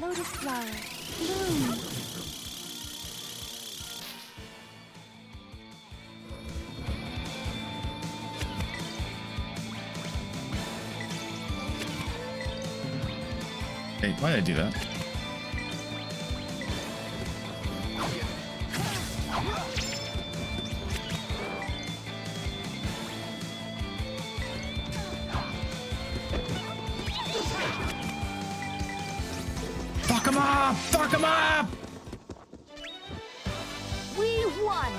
Lotus flower. Bloom. Hey, why did I do that? Fuck him up! Fuck him up! We won.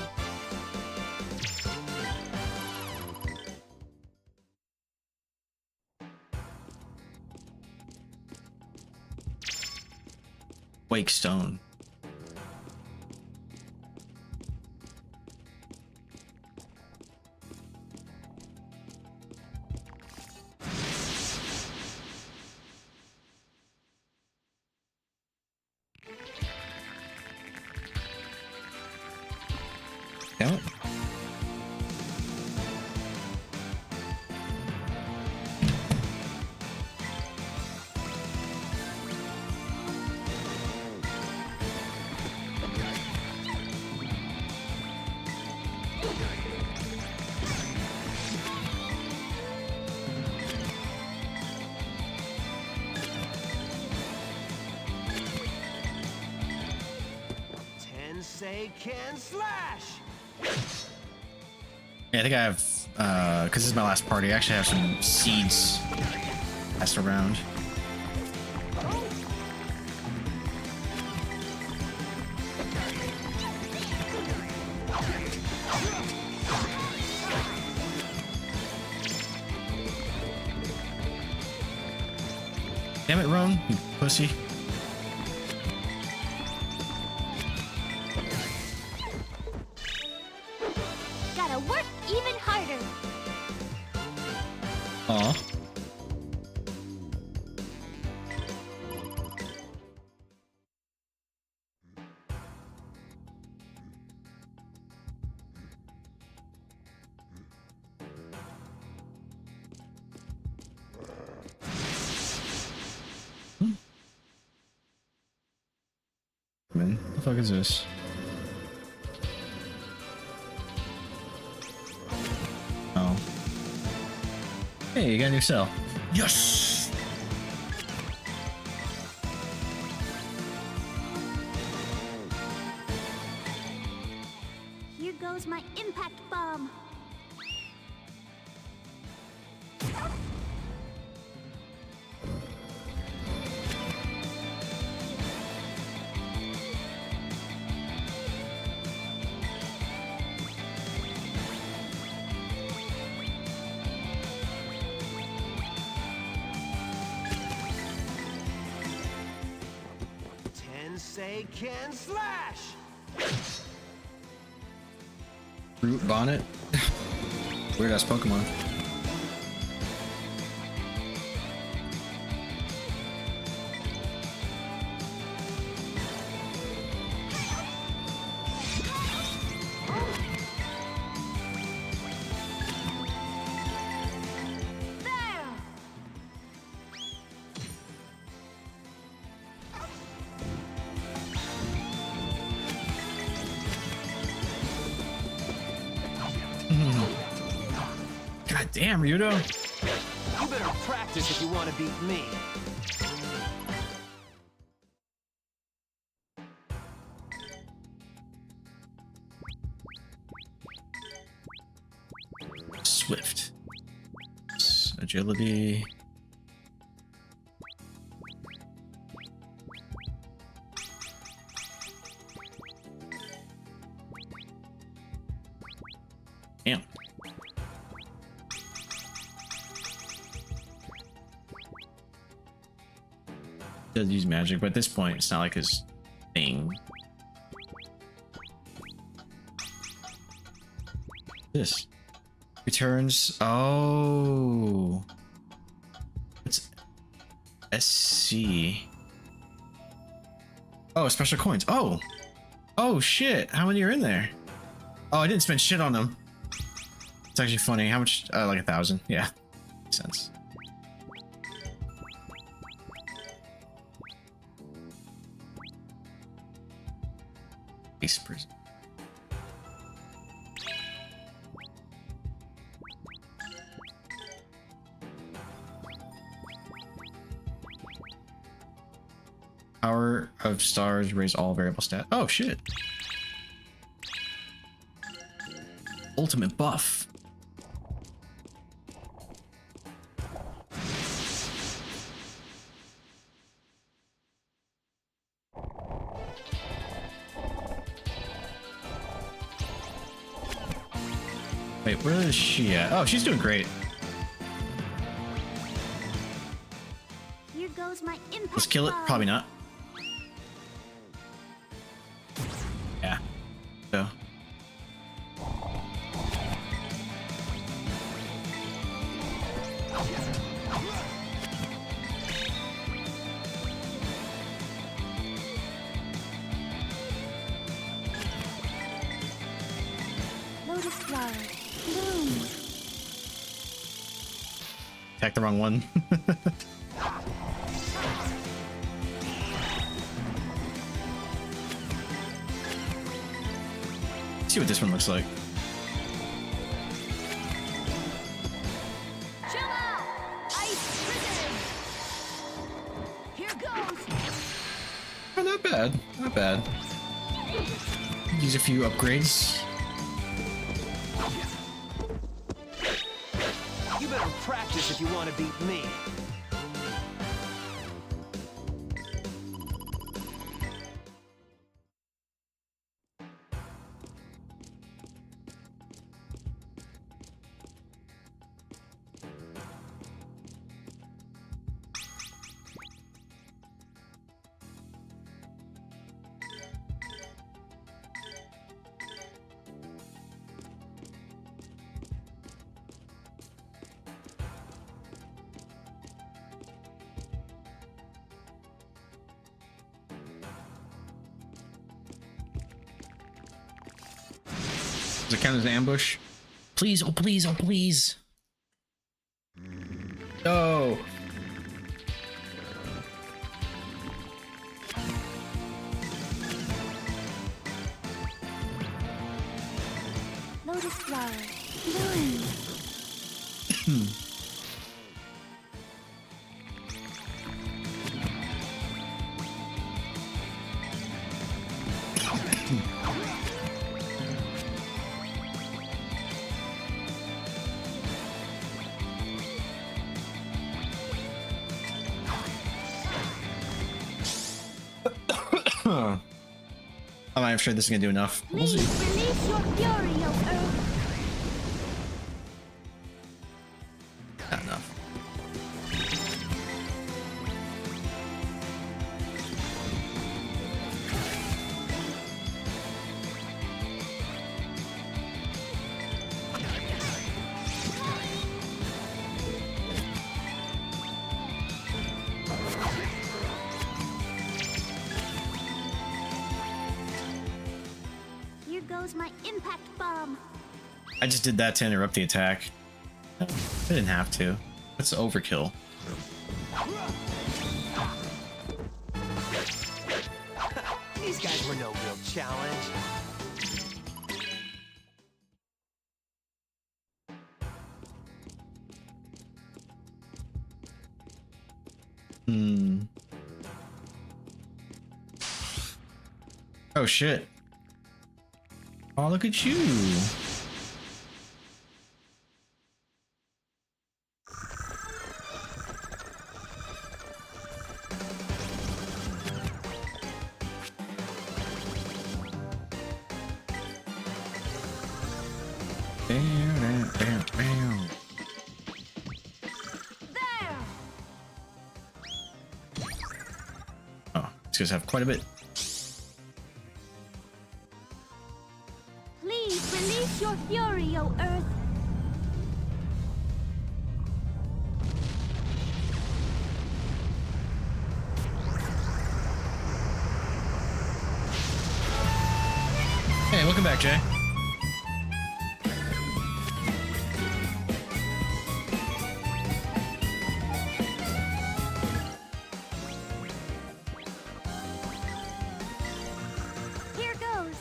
Wake Stone. Damn it. Tensei can slash. Yeah, I think I have, because this is my last party, I actually have some seeds passed around. Damn it, Roan, you pussy. Gotta work even harder. Aw. Man, what the fuck is this? Oh. Hey, you got a new cell. Yes! Here goes my impact bomb. say can slash. Root bonnet. Weird ass Pokemon. God damn, Ryudo. You better practice if you want to beat me. Swift. Agility. Damn. Does use magic, but at this point, it's not like his thing. This returns. Oh, it's SC. Oh, special coins. Oh, oh shit! How many are in there? Oh, I didn't spend shit on them. It's actually funny. How much? Like 1,000. Yeah, makes sense. Ace prison. Power of stars raise all variable stat. Oh shit. Ultimate buff. Wait, where is she at? Oh, she's doing great. Here goes my impact. Let's kill it. bomb. Probably not. Yeah. So. Lotus flower. Bloom. Attack the wrong one. See what this one looks like. Chill out. Ice prison. Here goes. Oh, not bad. Not bad. Use a few upgrades. You better practice if you want to beat me. Does it count as an ambush? Please, oh please, oh please. No. Lotus flower. Bloom. I'm not sure this is gonna do enough. We'll Please see. release your fury, O Earth. Not enough. I just did that to interrupt the attack. I didn't have to. That's overkill. These guys were no real challenge. Oh shit. Oh, look at you. Oh, these guys have quite a bit. Please release your fury, O Earth. Hey, welcome back, Jay. Here goes.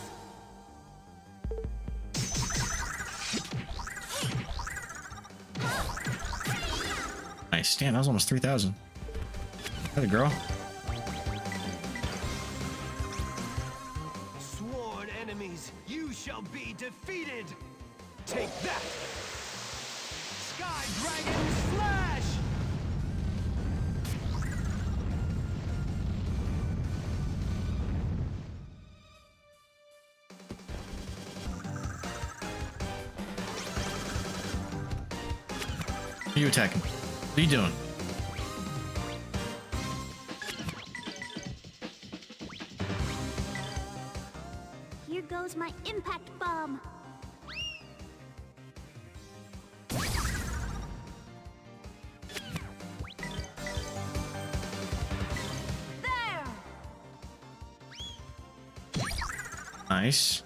Nice. Damn, that was almost 3,000. Hey, girl. Sworn enemies, you shall be defeated. Take that. Sky Dragon Slash. Who are you attacking? What are you doing? Here goes my impact bomb. There. Nice.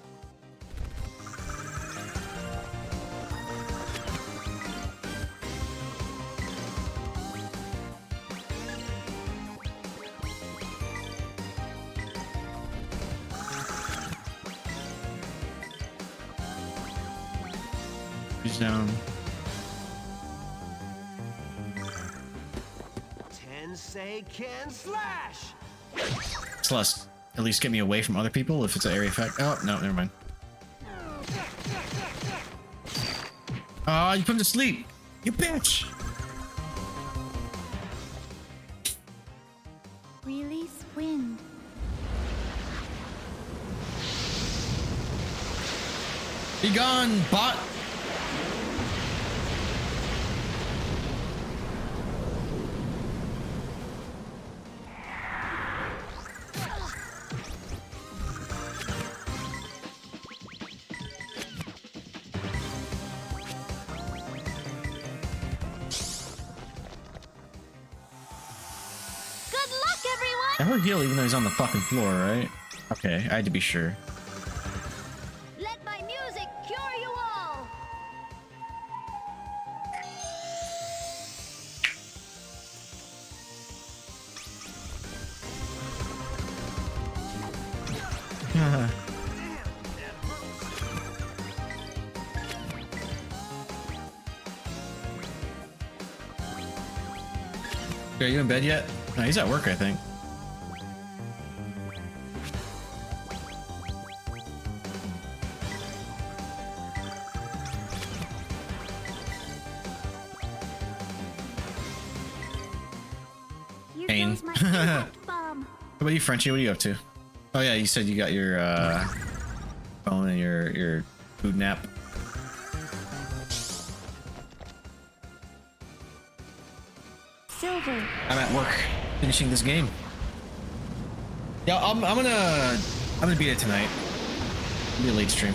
He's down. Tensei can slash. Celeste, at least get me away from other people if it's an area effect. Oh, no, never mind. Oh, you put him to sleep. You bitch. Release wind. Be gone, bot. Good luck, everyone. I heard heal even though he's on the fucking floor, right? Okay, I had to be sure. Let my music cure you all. Are you in bed yet? No, he's at work, I think. Here Pain. goes my impact bomb. What about you, Frenchie? What are you up to? Oh yeah, you said you got your phone and your food nap. Silver. I'm at work finishing this game. Yeah, I'm gonna beat it tonight. It'll be a late stream.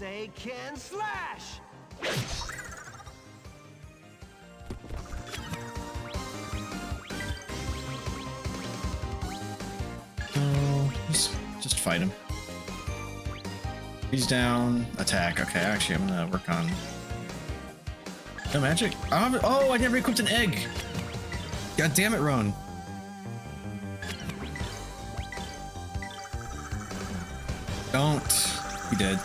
say can slash! Oh, just fight him. He's down. Attack. Okay, actually, I'm gonna work on. No magic. Oh, I never equipped an egg. God damn it, Ron. Don't. He did.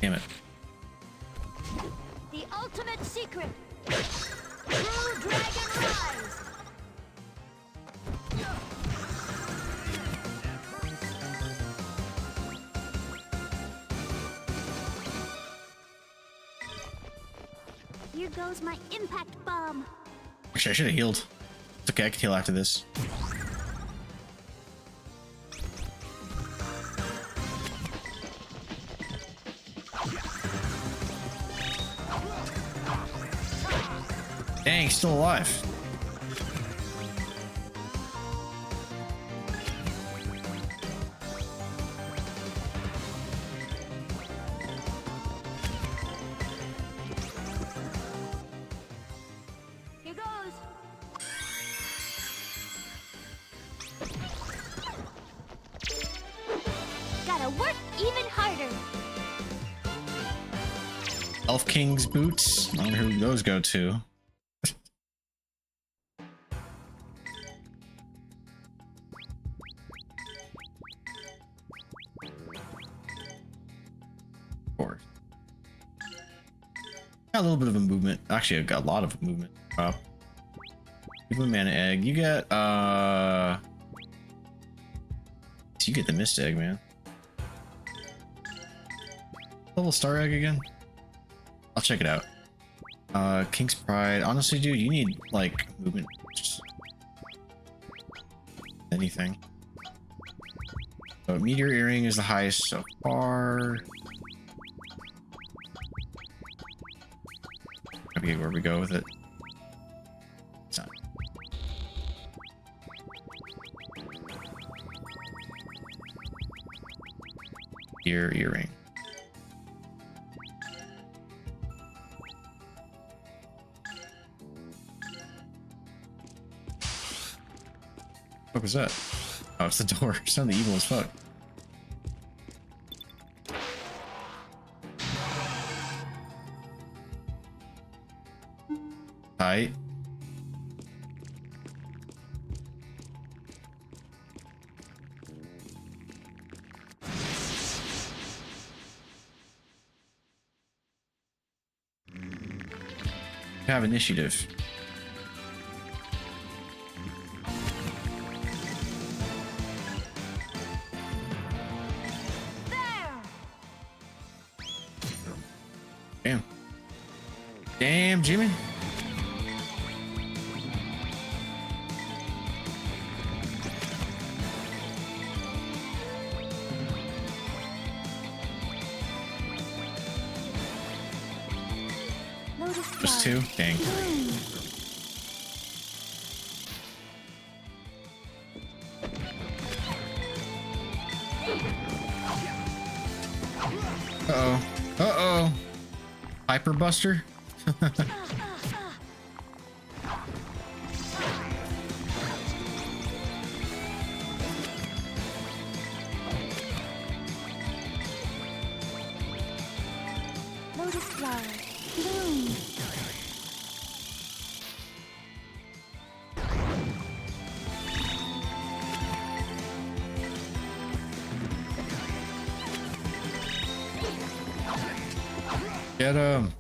Damn it. The ultimate secret. True Dragon Rise. Here goes my impact bomb. Actually, I should have healed. It's okay, I can heal after this. Dang, still alive. Here goes. Gotta work even harder. Elf King's boots. I wonder who those go to. Got a little bit of a movement. Actually, I've got a lot of movement. Give a mana egg. You get so you get the mist egg, man. Level star egg again. I'll check it out. King's Pride. Honestly, dude, you need like movement. Just anything. So meteor earring is the highest so far. Maybe where we go with it. It's not. Earring. What was that? Oh, it's the door. It's not the evil as fuck. Tight. Have initiative. Damn. Damn, Jimmy. Just two? Dang. Uh-oh. Uh-oh. Hyper Buster? Lotus flower. Bloom. Get him.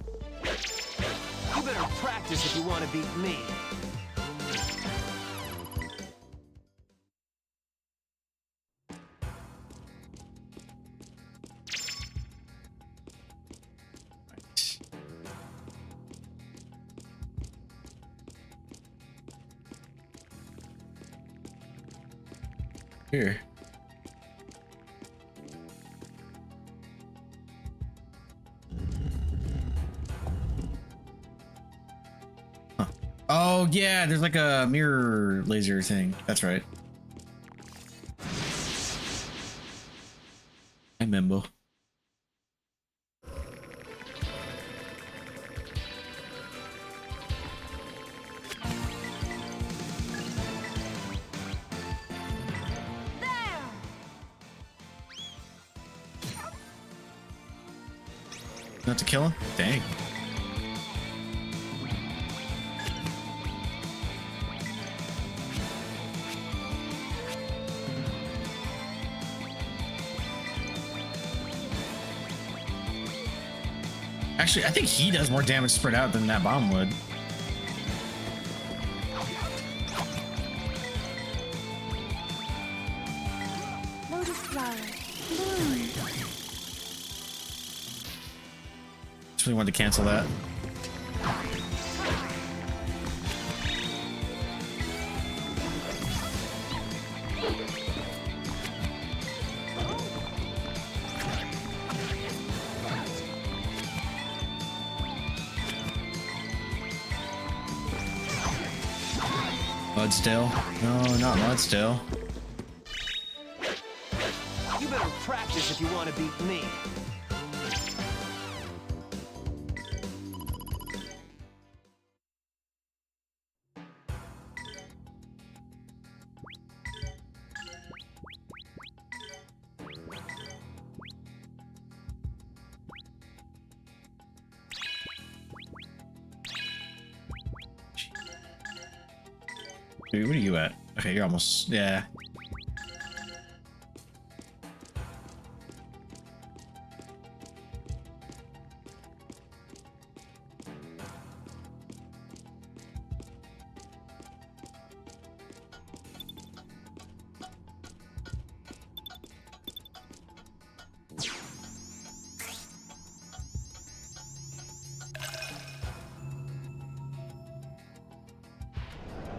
You better practice if you want to beat me. Here. Huh. Oh yeah, there's like a mirror laser thing. That's right. Hi, Mimbo. Not to kill him? Dang. Actually, I think he does more damage spread out than that bomb would. Lotus flower. Bloom. Just really wanted to cancel that. Mudstill? No, not Mudstill. You better practice if you want to beat me. Dude, what are you at? Okay, you're almost... yeah.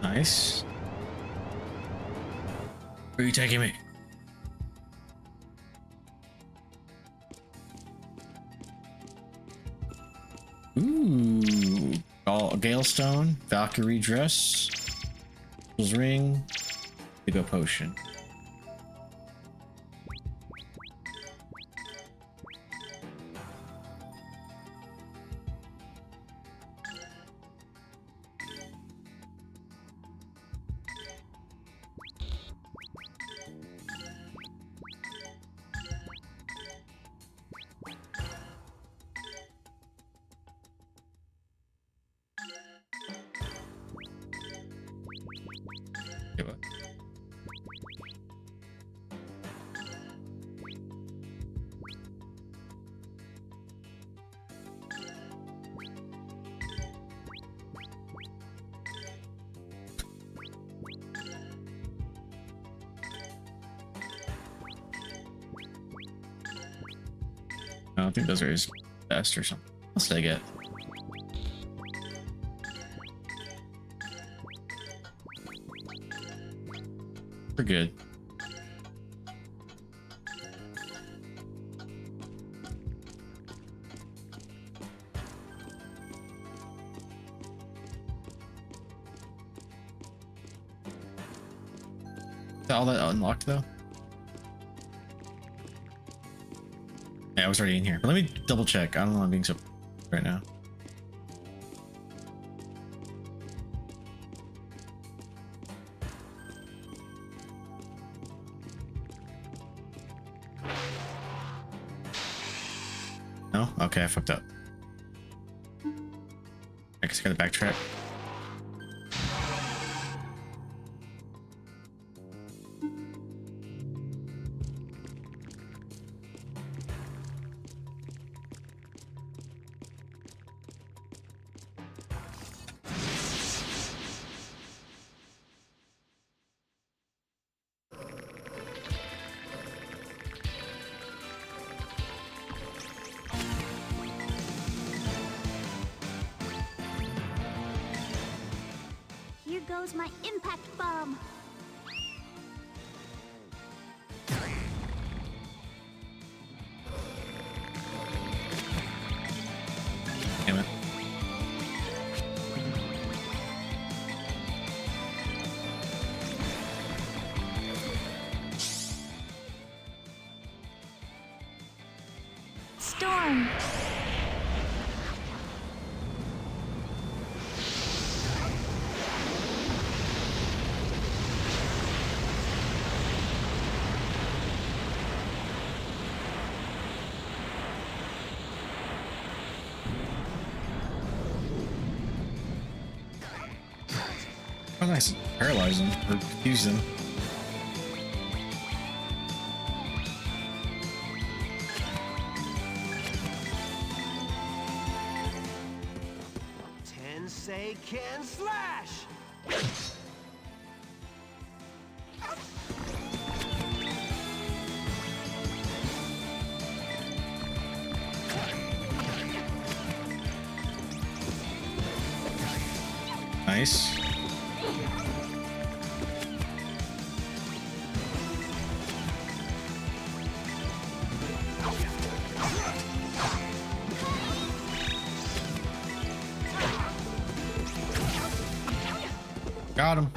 Nice. Where are you taking me? Ooh. Galestone, Valkyrie dress, ring, Indigo potion. I don't think those are his best or something. What else did I get? We're good. Is all that unlocked though? Yeah, I was already in here. But let me double check. I don't know, I'm being so right now. No? Okay, I fucked up. I guess I gotta backtrack. Here goes my impact bomb. Damn it. storm. Oh, nice. Paralyze them or confuse them. Tensei can slash! Nice. Got him.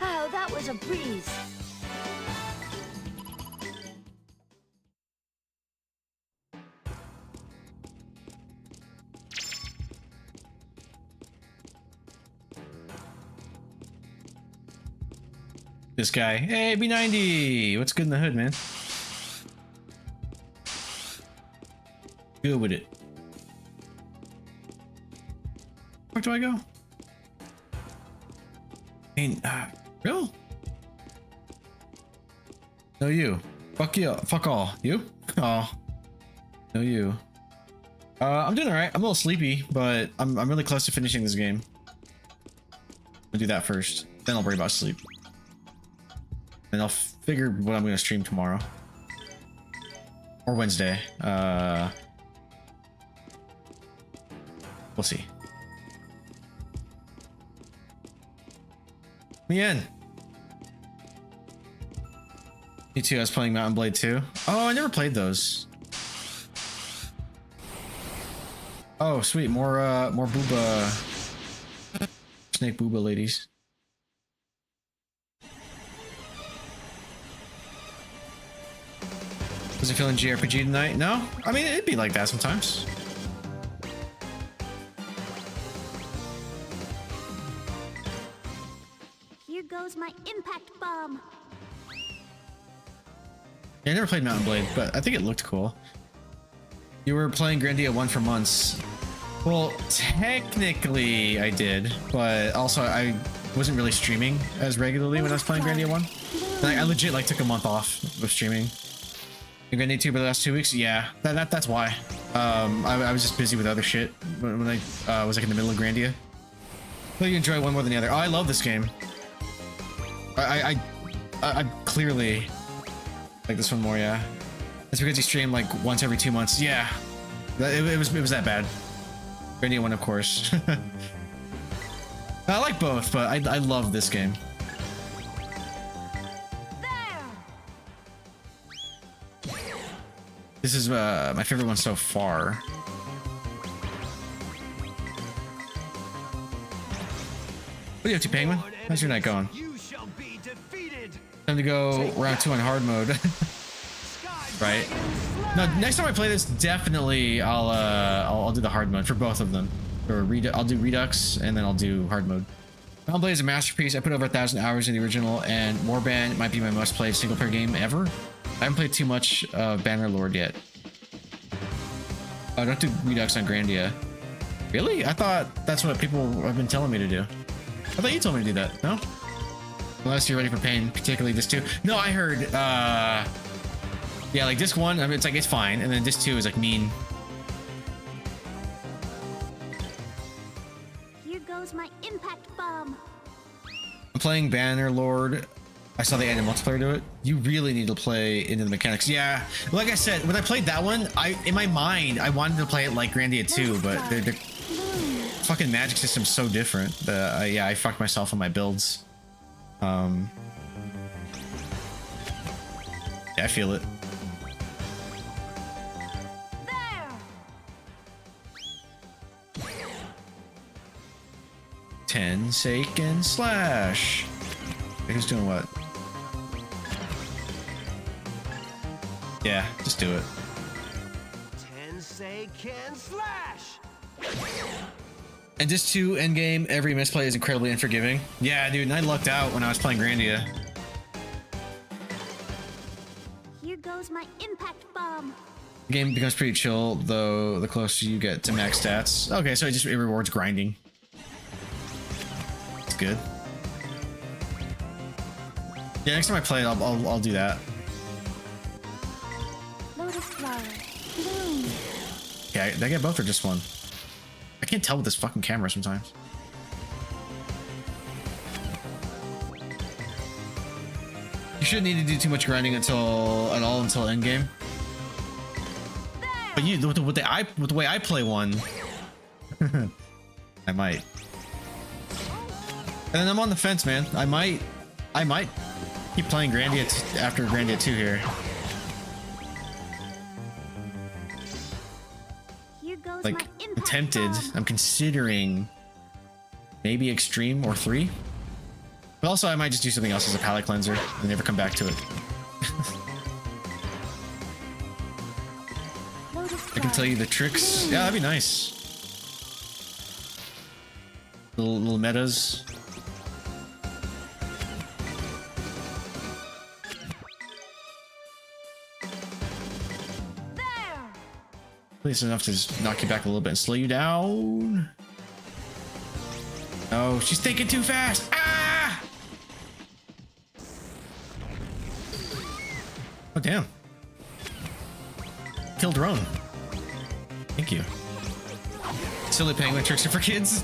Oh, that was a breeze. This guy. Hey, B90. What's good in the hood, man? Good with it. Where do I go? Real? No, you. Fuck you. Fuck all. You? Oh. No, you. I'm doing alright. I'm a little sleepy, but I'm really close to finishing this game. I'll do that first. Then I'll worry about sleep. And I'll figure what I'm going to stream tomorrow. Or Wednesday. We'll see. Mien. Me too, I was playing Mountain Blade 2. Oh, I never played those. Oh, sweet. More booba. Snake booba ladies. Was it feeling JRPG tonight? No? I mean, it'd be like that sometimes. Here goes my impact bomb. Yeah, I never played Mountain Blade, but I think it looked cool. You were playing Grandia 1 for months. Well, technically I did, but also I wasn't really streaming as regularly when I was playing Grandia 1. Like, I legit like took a month off of streaming. You Grandia 2 for the last 2 weeks? Yeah, that's why. I was just busy with other shit when I was like in the middle of Grandia. But you enjoy one more than the other. Oh, I love this game. I clearly like this one more, yeah. It's because you stream like once every 2 months. Yeah, it was that bad. Grandia 1, of course. I like both, but I love this game. This is my favorite one so far. What are you up to, Penguin? How's your night going? Time to go round 2 on hard mode. Right? No, next time I play this, definitely I'll do the hard mode for both of them. Or I'll do Redux and then I'll do hard mode. Mountain Blade is a masterpiece. I put over 1,000 hours in the original, and Warband might be my most played single player game ever. I haven't played too much Bannerlord yet. Oh, don't do Redux on Grandia. Really? I thought that's what people have been telling me to do. I thought you told me to do that. No? Unless you're ready for pain, particularly disc 2. No, I heard, yeah, like disc 1, I mean, it's like, it's fine. And then disc 2 is like mean. Here goes my impact bomb. I'm playing Bannerlord. I saw they added multiplayer to it. You really need to play into the mechanics. Yeah, like I said, when I played that one, in my mind, I wanted to play it like Grandia 2, but the fucking magic system's so different. Yeah, I fucked myself on my builds. Yeah, I feel it. Tenseiken slash. Who's doing what? Yeah, just do it. can slash. And just to endgame, every misplay is incredibly unforgiving. Yeah, dude, and I lucked out when I was playing Grandia. Here goes my impact bomb. The game becomes pretty chill, though, the closer you get to max stats. Okay, so it rewards grinding. It's good. Yeah, next time I play it, I'll do that. Lotus flower. Bloom. Yeah, did I get both or just one? I can't tell with this fucking camera sometimes. You shouldn't need to do too much grinding until endgame. But you, with the way I play one, I might. And then I'm on the fence, man. I might keep playing Grandia after Grandia 2 here. Here goes Like, my I'm impact tempted. bomb. I'm considering maybe Extreme or 3. But also, I might just do something else as a palate cleanser and never come back to it. I can tell you the tricks. Yeah, that'd be nice. Little metas. At least enough to just knock you back a little bit and slow you down. Oh, she's thinking too fast. Ah! Oh, damn. Kill drone. Thank you. Silly penguin tricks are for kids.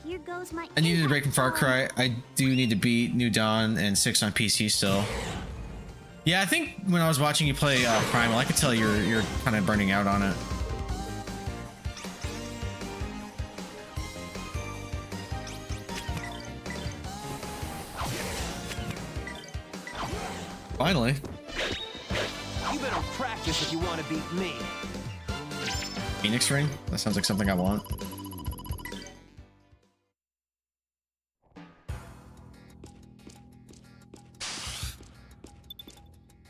Here goes my I needed a break from impact Far bomb. Cry. I do need to beat New Dawn and 6 on PC still. Yeah, I think when I was watching you play Primal, I could tell you're kind of burning out on it. Finally. You better practice if you want to beat me. Phoenix Ring? That sounds like something I want.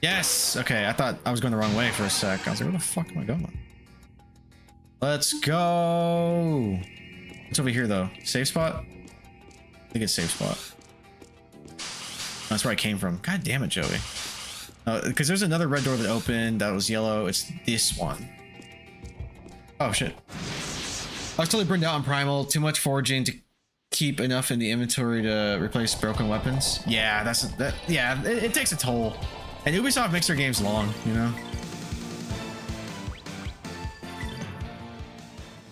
Yes! Okay, I thought I was going the wrong way for a sec. I was like, where the fuck am I going? Let's go! What's over here, though? Safe spot? I think it's safe spot. That's where I came from. God damn it, Joey. Because there's another red door that opened that was yellow. It's this one. Oh, shit. I was totally burned out on Primal. Too much foraging to keep enough in the inventory to replace broken weapons. Yeah, it takes a toll. And Ubisoft makes their games long, you know?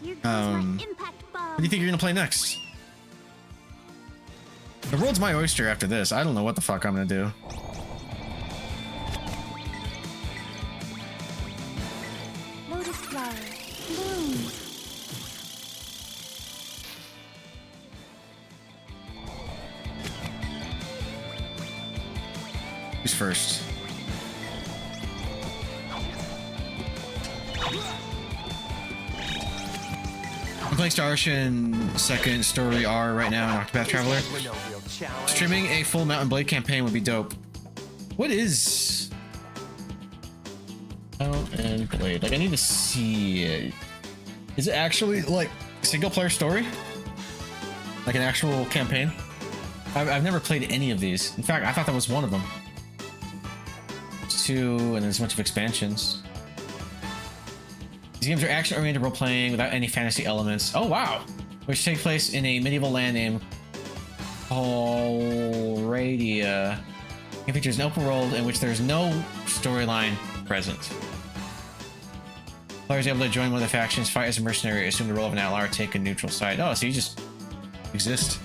Here goes my impact bomb. What do you think you're gonna play next? The world's my oyster after this. I don't know what the fuck I'm gonna do. Lotus flower. Bloom. Who's first? I'm playing Star Ocean second story R right now in Octopath Traveler. We're no real challenge. Streaming a full Mountain Blade campaign would be dope. What is Mountain Blade? Like, I need to see it. Is it actually like single player story? Like an actual campaign? I've never played any of these. In fact, I thought that was one of them. There's 2, and there's a bunch of expansions. These games are action-oriented role-playing without any fantasy elements. Oh, wow! Which take place in a medieval land named Grandia. It features an open world in which there's no storyline present. Players able to join one of the factions, fight as a mercenary, assume the role of an outlaw, or take a neutral side. Oh, so you just exist.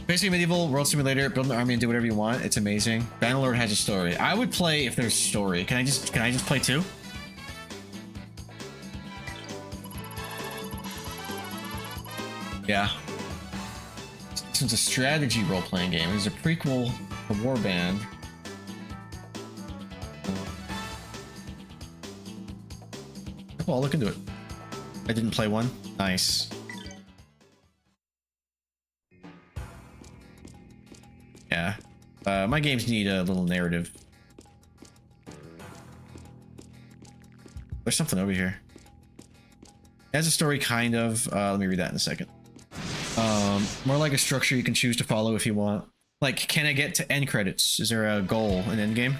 Basically, medieval world simulator. Build an army and do whatever you want. It's amazing. Bannerlord has a story. I would play if there's story. Can I just play 2? Yeah. This one's a strategy role-playing game. It's a prequel to Warband. Well, I'll look into it. I didn't play one. Nice. Yeah. My games need a little narrative. There's something over here. It has a story, kind of. Let me read that in a second. More like a structure you can choose to follow if you want. Like, can I get to end credits? Is there a goal in end game?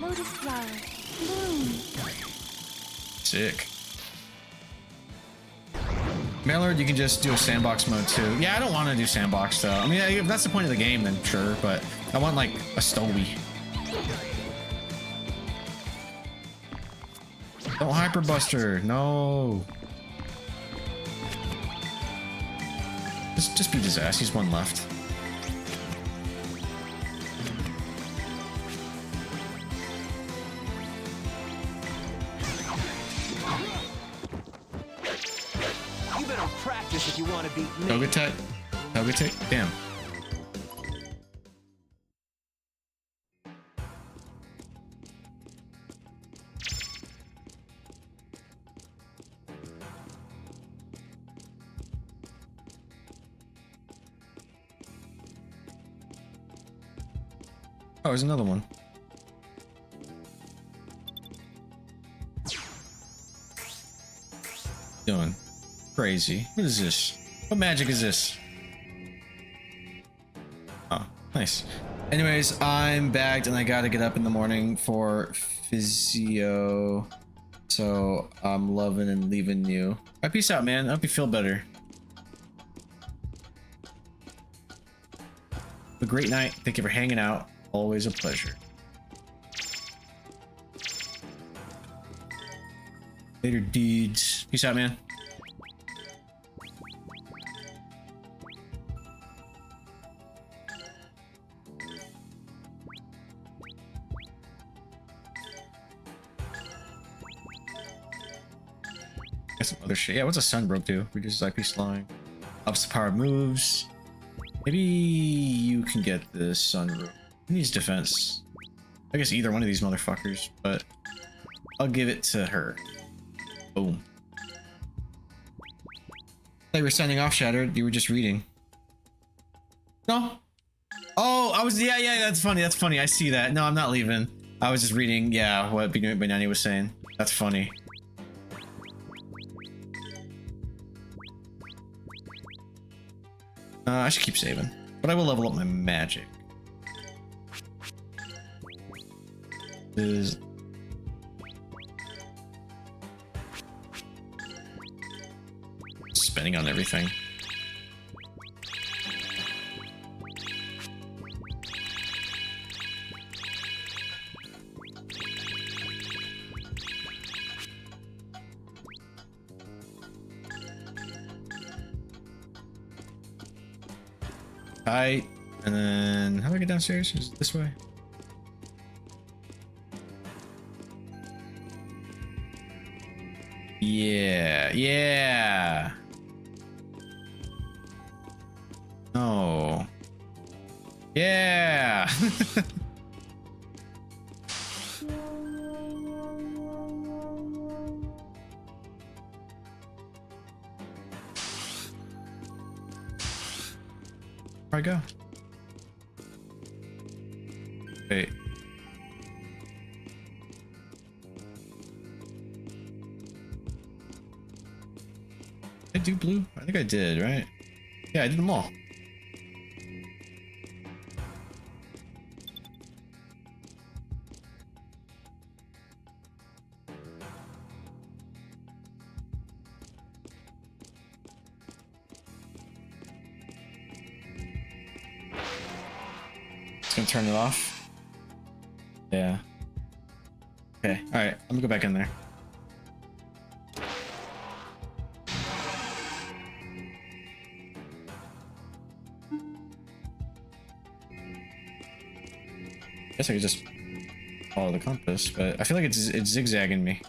Lotus flower, bloom. Sick. Mailord, you can just do a sandbox mode too. Yeah, I don't want to do sandbox though. I mean, if that's the point of the game, then sure, but I want like a Stowy. Don't hyperbuster, no. Just beat his ass, he's one left. You better practice if you want to beat me. Togetic? Togetic? Damn. Oh, there's another one. Doing crazy. What is this? What magic is this? Oh, nice. Anyways, I'm bagged and I gotta get up in the morning for physio. So I'm loving and leaving you. All right, peace out, man. I hope you feel better. Have a great night. Thank you for hanging out. Always a pleasure. Later, dudes. Peace out, man. Got some other shit. Yeah, what's a Sunbroke do? Reduces IP slowing. Ups the power of moves. Maybe you can get this Sunbroke. Who needs defense? I guess either one of these motherfuckers, but I'll give it to her. Boom. They were signing off, Shattered. You were just reading. No? Oh, I was. Yeah, that's funny. That's funny. I see that. No, I'm not leaving. I was just reading, yeah, what Banani was saying. That's funny. I should keep saving, but I will level up my magic. Is spending on everything. Hi, and then how do I get downstairs? Is it this way? Yeah. No. Yeah. Where'd I go? Wait. Did I do blue? I think I did, right? Yeah, I did them all. It's gonna turn it off. Yeah. Okay, alright, I'm gonna go back in there. Guess I could just follow the compass, but I feel like it's zigzagging me.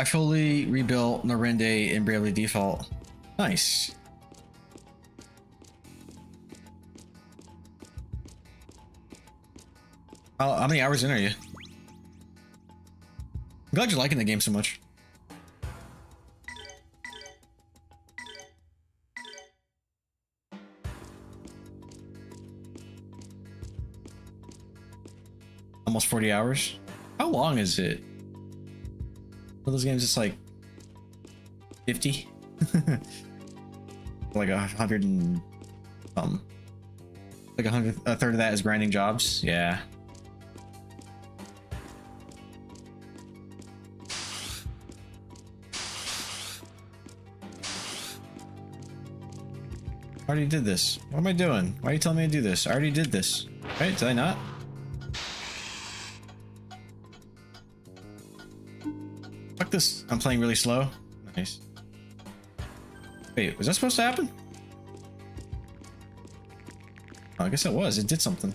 I fully rebuilt Norende in Bravely Default. Nice. How many hours in are you? I'm glad you're liking the game so much. Almost 40 hours. How long is it? For those games, it's like 50. Like 100 and something. Like a third of that is grinding jobs. Yeah. I already did this. What am I doing? Why are you telling me to do this? I already did this. Right? Did I not? Fuck this. I'm playing really slow. Nice. Wait, was that supposed to happen? Oh, I guess it was. It did something.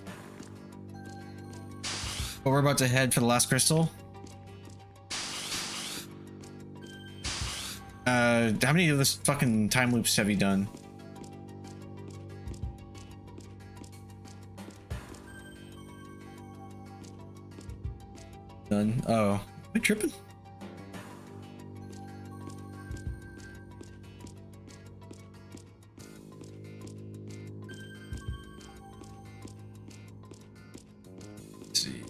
But we're about to head for the last crystal. How many of those fucking time loops have you done? Done. Oh, am I tripping? Let's see.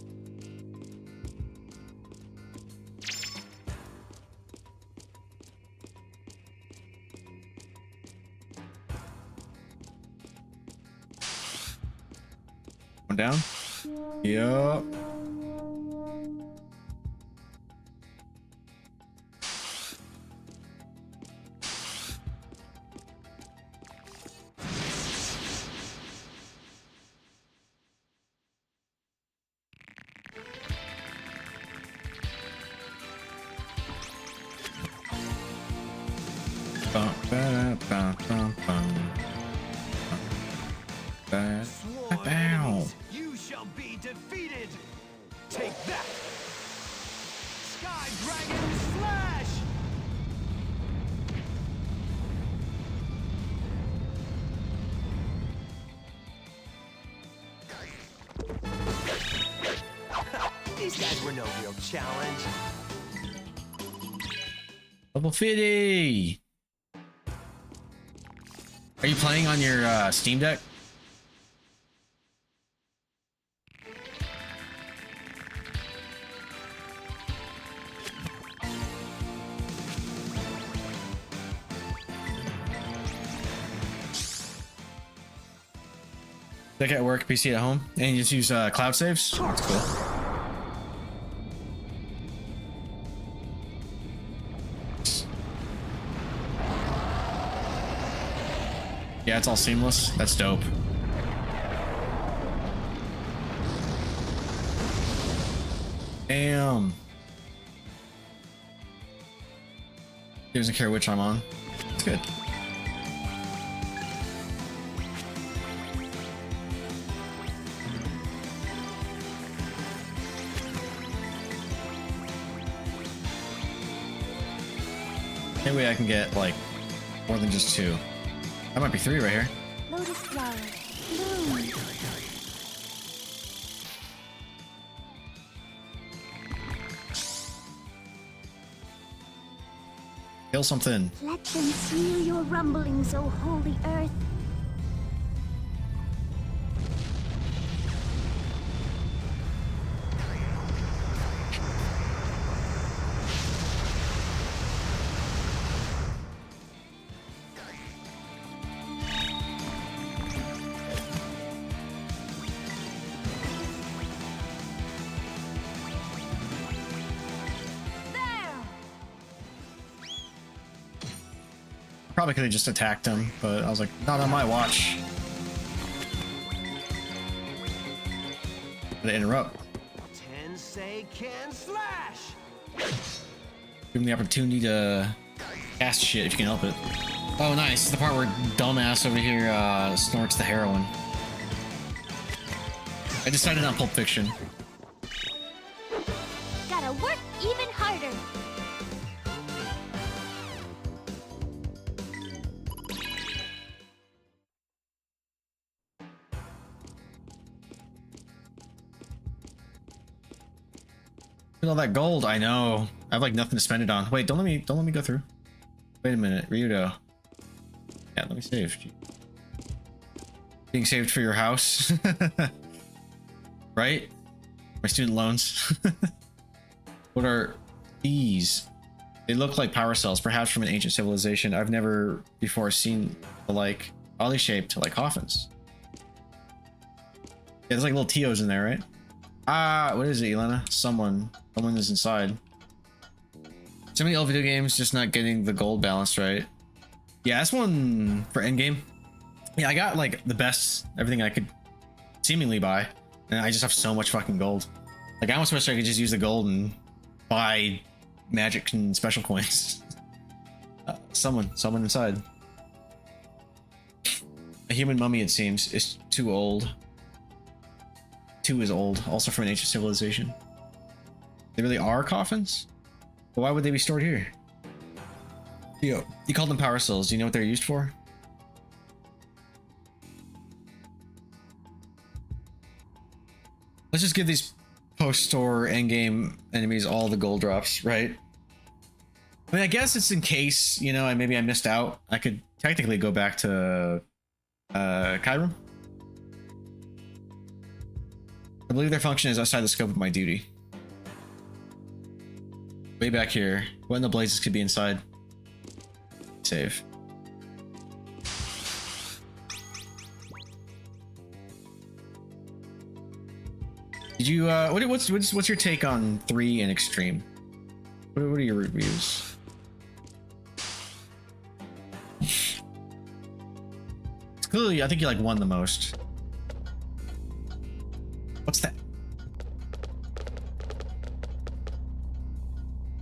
One down. Yup. Swans, you shall be defeated. Take that. Sky Dragon Slash. These guys were no real challenge. Level 50. Are you playing on your Steam Deck? Deck at work, PC at home, and you just use cloud saves. That's cool. Yeah, it's all seamless. That's dope. Damn. He doesn't care which I'm on. It's good. Maybe I can get like more than just 2. That might be 3 right here. Lotus flower. Bloom. Kill something. Let them feel your rumblings, O holy earth. Probably could have just attacked him, but I was like, not on my watch. Gonna interrupt. Tensei can slash. Give him the opportunity to cast shit if you can help it. Oh, nice. This is the part where dumbass over here snorts the heroin. I decided on Pulp Fiction. Gotta work even harder. Look at all that gold. I know. I have like nothing to spend it on. Wait, don't let me go through. Wait a minute, Ryudo. Yeah, let me save. Being saved for your house. Right? My student loans. What are these? They look like power cells, perhaps from an ancient civilization. I've never before seen the like oddly shaped like coffins. Yeah, there's like little TOs in there, right? Ah, what is it, Elena? Someone is inside. So many old video games just not getting the gold balance right. Yeah, that's one for endgame. Yeah, I got like the best everything I could seemingly buy, and I just have so much fucking gold. Like I almost wish I could just use the gold and buy magic and special coins. Someone inside. A human mummy, it seems, is too old. 2 is old, also from an ancient civilization. They really are coffins? But why would they be stored here? Yo, you called them power cells. Do you know what they're used for? Let's just give these post-store endgame enemies all the gold drops, right? I mean, I guess it's in case, you know, maybe I missed out. I could technically go back to Kyrum. I believe their function is outside the scope of my duty. Way back here. What in the blazes could be inside? Save. Did you what's your take on 3 and Extreme? What are your reviews? It's clearly, I think you like 1 the most. What's that?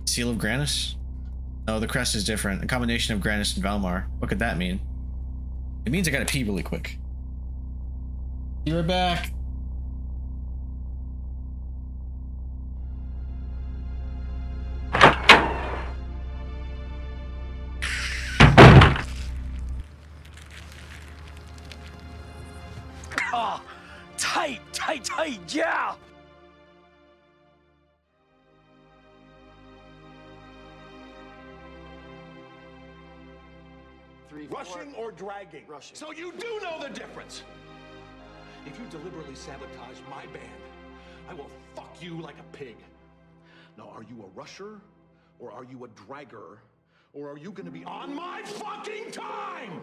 Seal of Granis? No, the crest is different. A combination of Granis and Valmar. What could that mean? It means I gotta pee really quick. You're back. Ah, tight, yeah! Rushing or dragging? Rushing. So you do know the difference. If you deliberately sabotage my band, I will fuck you like a pig. Now, are you a rusher, or are you a dragger, or are you gonna be on my fucking time?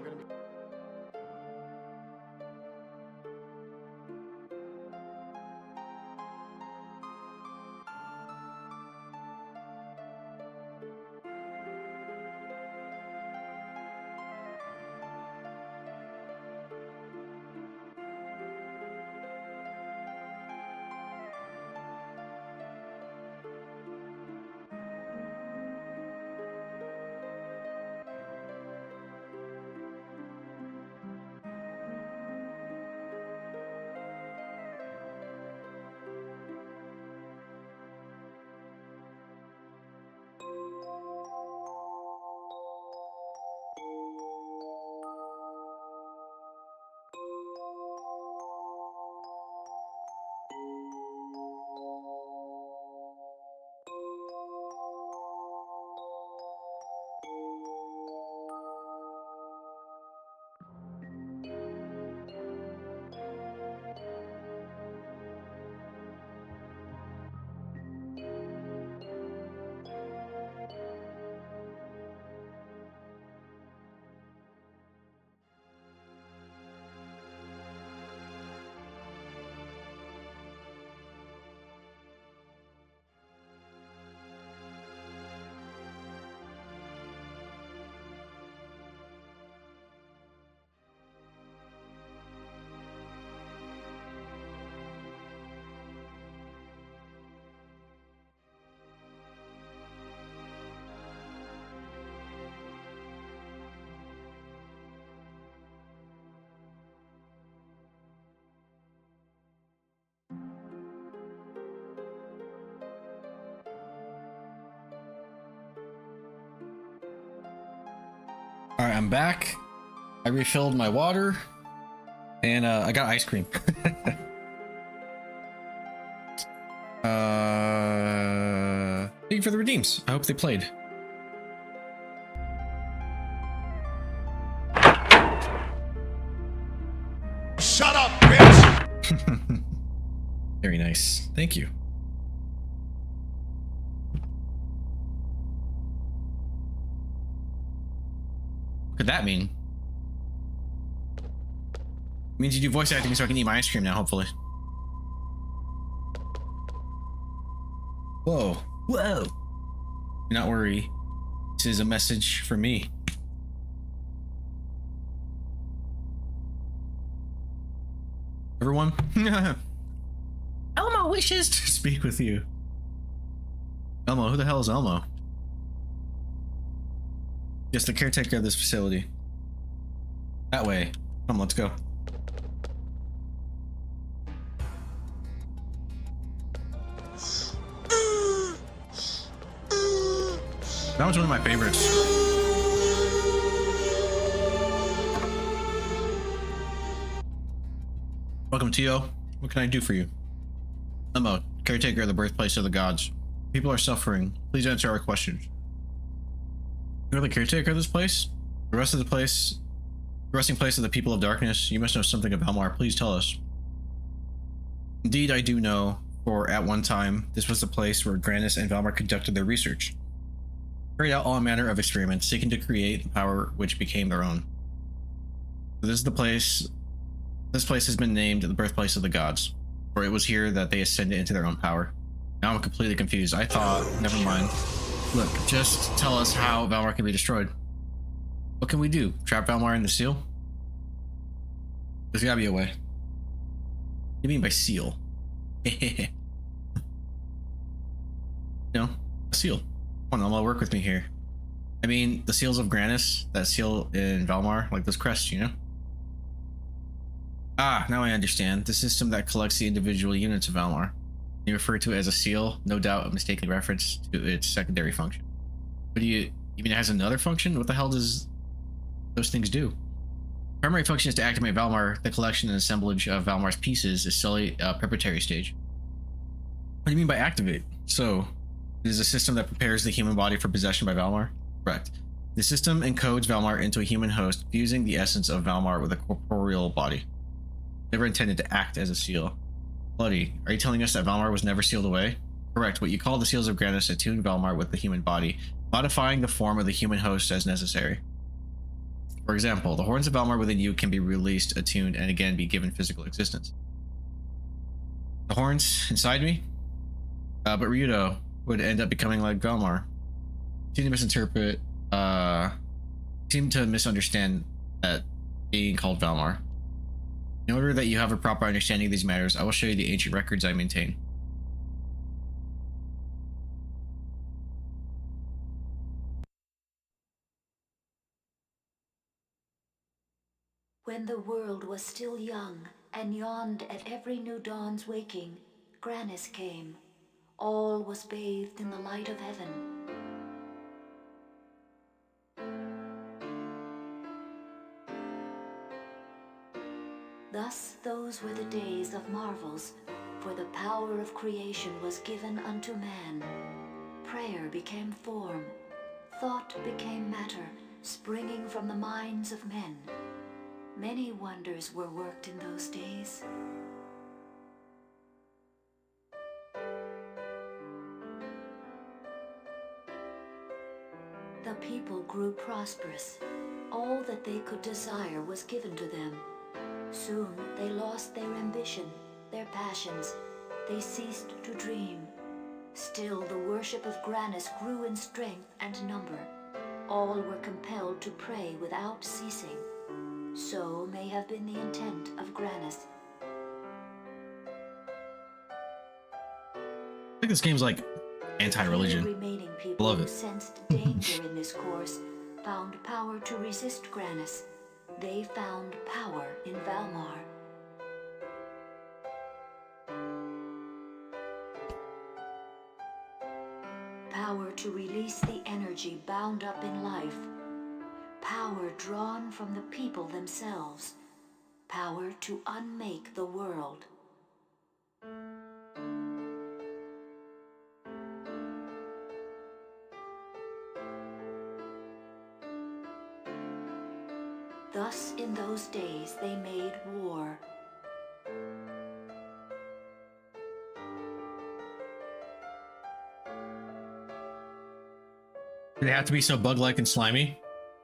All right, I'm back. I refilled my water, and I got ice cream. for the redeems. I hope they played. Shut up, bitch! Very nice. Thank you. What could that mean? It means you do voice acting so I can eat my ice cream now, hopefully. Whoa. Whoa. Do not worry. This is a message for me. Everyone. Elmo wishes to speak with you. Elmo? Who the hell is Elmo? Yes, the caretaker of this facility. That way. Come, let's go. That was one of my favorites. Welcome, Tio. What can I do for you? Elmo, caretaker of the birthplace of the gods. People are suffering. Please answer our questions. You're the caretaker of this place? The rest of the place? The resting place of the people of darkness? You must know something of Valmar. Please tell us. Indeed, I do know, for at one time, this was the place where Grandia and Valmar conducted their research. Carried out all manner of experiments, seeking to create the power which became their own. So this is the place. This place has been named the birthplace of the gods, for it was here that they ascended into their own power. Now I'm completely confused. I thought, never mind. Look, just tell us how Valmar can be destroyed. What can we do? Trap Valmar in the seal? There's gotta be a way. What do you mean by seal? No, a seal. Come on, Elmo, work with me here. I mean, the seals of Grandia, that seal in Valmar, like those crests, you know? Ah, now I understand. The system that collects the individual units of Valmar. You refer to it as a seal, no doubt a mistaken reference to its secondary function. But do you mean it has another function? What the hell does those things do? Primary function is to activate Valmar. The collection and assemblage of Valmar's pieces is solely a preparatory stage. What do you mean by activate? So, it is a system that prepares the human body for possession by Valmar? Correct. The system encodes Valmar into a human host, fusing the essence of Valmar with a corporeal body. Never intended to act as a seal. Bloody, are you telling us that Valmar was never sealed away? Correct. What you call the seals of Grandia attune Valmar with the human body, modifying the form of the human host as necessary. For example, the horns of Valmar within you can be released, attuned, and again be given physical existence. The horns inside me? But Ryudo would end up becoming like Valmar. Seem to misunderstand that being called Valmar. In order that you have a proper understanding of these matters, I will show you the ancient records I maintain. When the world was still young and yawned at every new dawn's waking, Grandia came. All was bathed in the light of heaven. Thus those were the days of marvels, for the power of creation was given unto man. Prayer became form, thought became matter, springing from the minds of men. Many wonders were worked in those days. The people grew prosperous. All that they could desire was given to them. Soon they lost their ambition, their passions. They ceased to dream. Still the worship of Grandia grew in strength and number. All were compelled to pray without ceasing. So may have been the intent of Grandia. I think this game's like anti-religion. The remaining people Love who it. sensed danger in this course found power to resist Grandia. They found power in Valmar. Power to release the energy bound up in life. Power drawn from the people themselves. Power to unmake the world. Thus in those days they made war. Do they have to be so bug-like and slimy?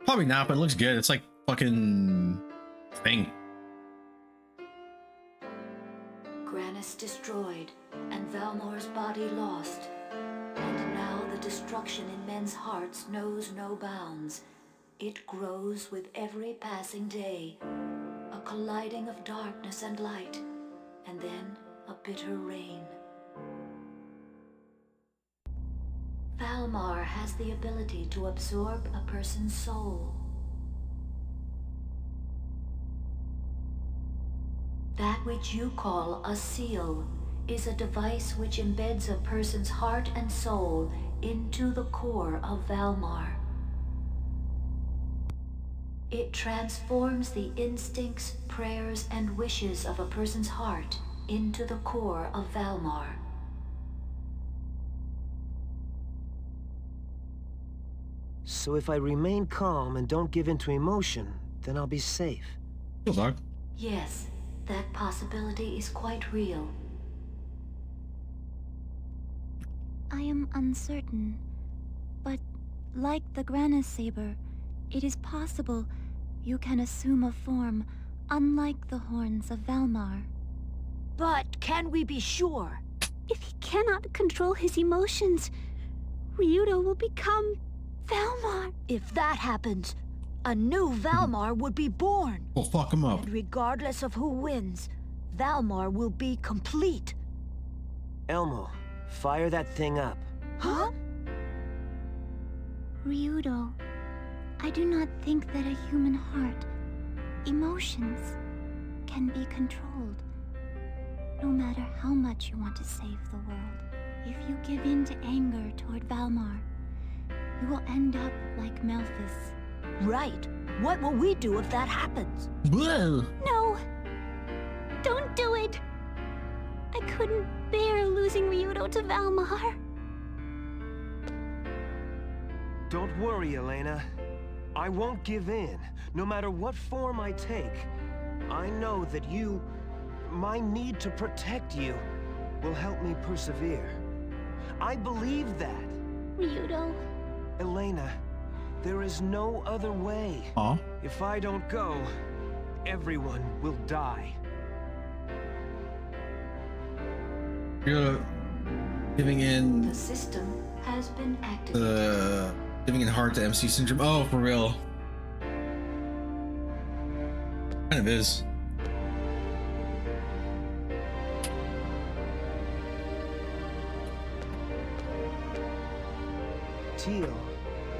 Probably not, but it looks good. It's like fucking thing. Granis destroyed, and Valmar's body lost. And now the destruction in men's hearts knows no bounds. It grows with every passing day, a colliding of darkness and light, and then a bitter rain. Valmar has the ability to absorb a person's soul. That which you call a seal is a device which embeds a person's heart and soul into the core of Valmar. It transforms the instincts, prayers, and wishes of a person's heart into the core of Valmar. So if I remain calm and don't give in to emotion, then I'll be safe. Good luck. Yes, that possibility is quite real. I am uncertain, but like the Granis saber, it is possible you can assume a form unlike the horns of Valmar. But can we be sure? If he cannot control his emotions, Ryudo will become Valmar. If that happens, a new Valmar would be born. We'll fuck him up. And regardless of who wins, Valmar will be complete. Elmo, fire that thing up. Huh? Ryudo, I do not think that a human heart, emotions, can be controlled. No matter how much you want to save the world, if you give in to anger toward Valmar, you will end up like Melphis. Right. What will we do if that happens? Whoa. No! Don't do it! I couldn't bear losing Ryudo to Valmar. Don't worry, Elena. I won't give in, no matter what form I take. I know that you, my need to protect you, will help me persevere. I believe that. Ryudo. Elena, there is no other way. Aw. If I don't go, everyone will die. You're giving in The system has been activated. giving in heart to MC syndrome. Oh, for real. Kind of is. Teal,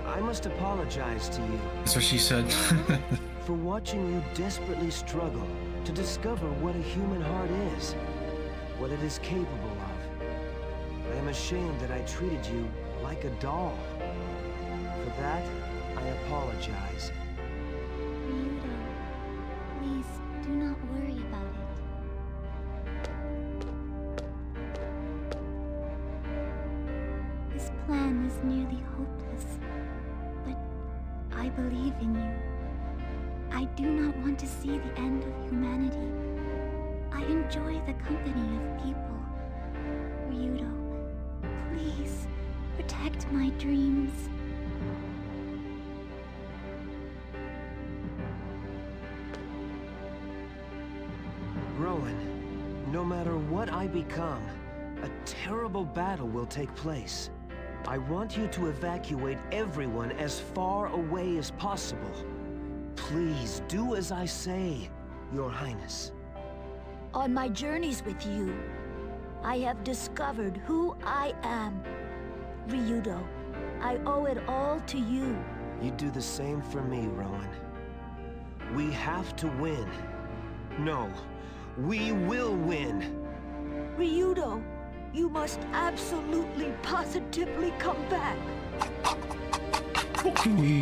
I must apologize to you That's what she said. for watching you desperately struggle to discover what a human heart is, what it is capable of. I am ashamed that I treated you like a doll. For that, I apologize. Ryudo, please do not worry about it. This plan is nearly hopeless, but I believe in you. I do not want to see the end of humanity. I enjoy the company of people. Ryudo, please protect my dreams. Rowan, no matter what I become, a terrible battle will take place. I want you to evacuate everyone as far away as possible. Please do as I say, Your Highness. On my journeys with you, I have discovered who I am. Ryudo, I owe it all to you. You do the same for me, Rowan. We have to win. No, we will win. Ryudo, you must absolutely, positively come back. Okay.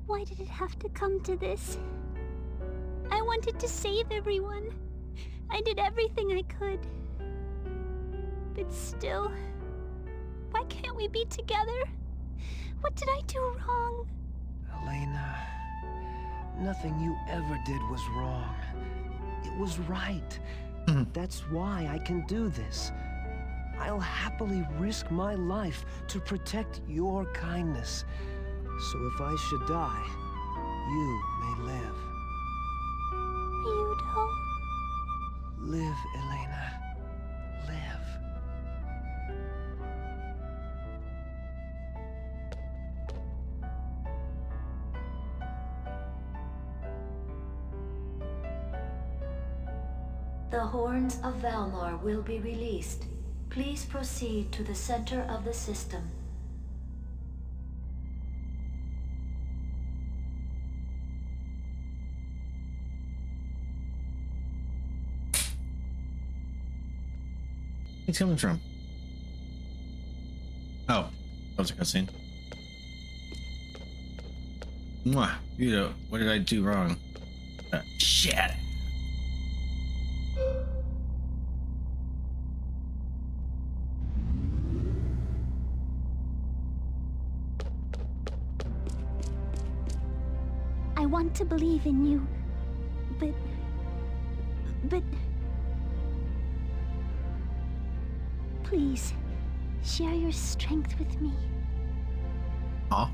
Why did it have to come to this? I wanted to save everyone. I did everything I could. But still, why can't we be together? What did I do wrong? Elena, nothing you ever did was wrong. It was right. That's why I can do this. I'll happily risk my life to protect your kindness. So if I should die, you may live. Ryudo? Live, Elena. Live. The horns of Valmar will be released. Please proceed to the center of the system. Where's it coming from? Oh, that was a cutscene. Mwah. You know, what did I do wrong? Shit. I want to believe in you, but... Please, share your strength with me. Huh?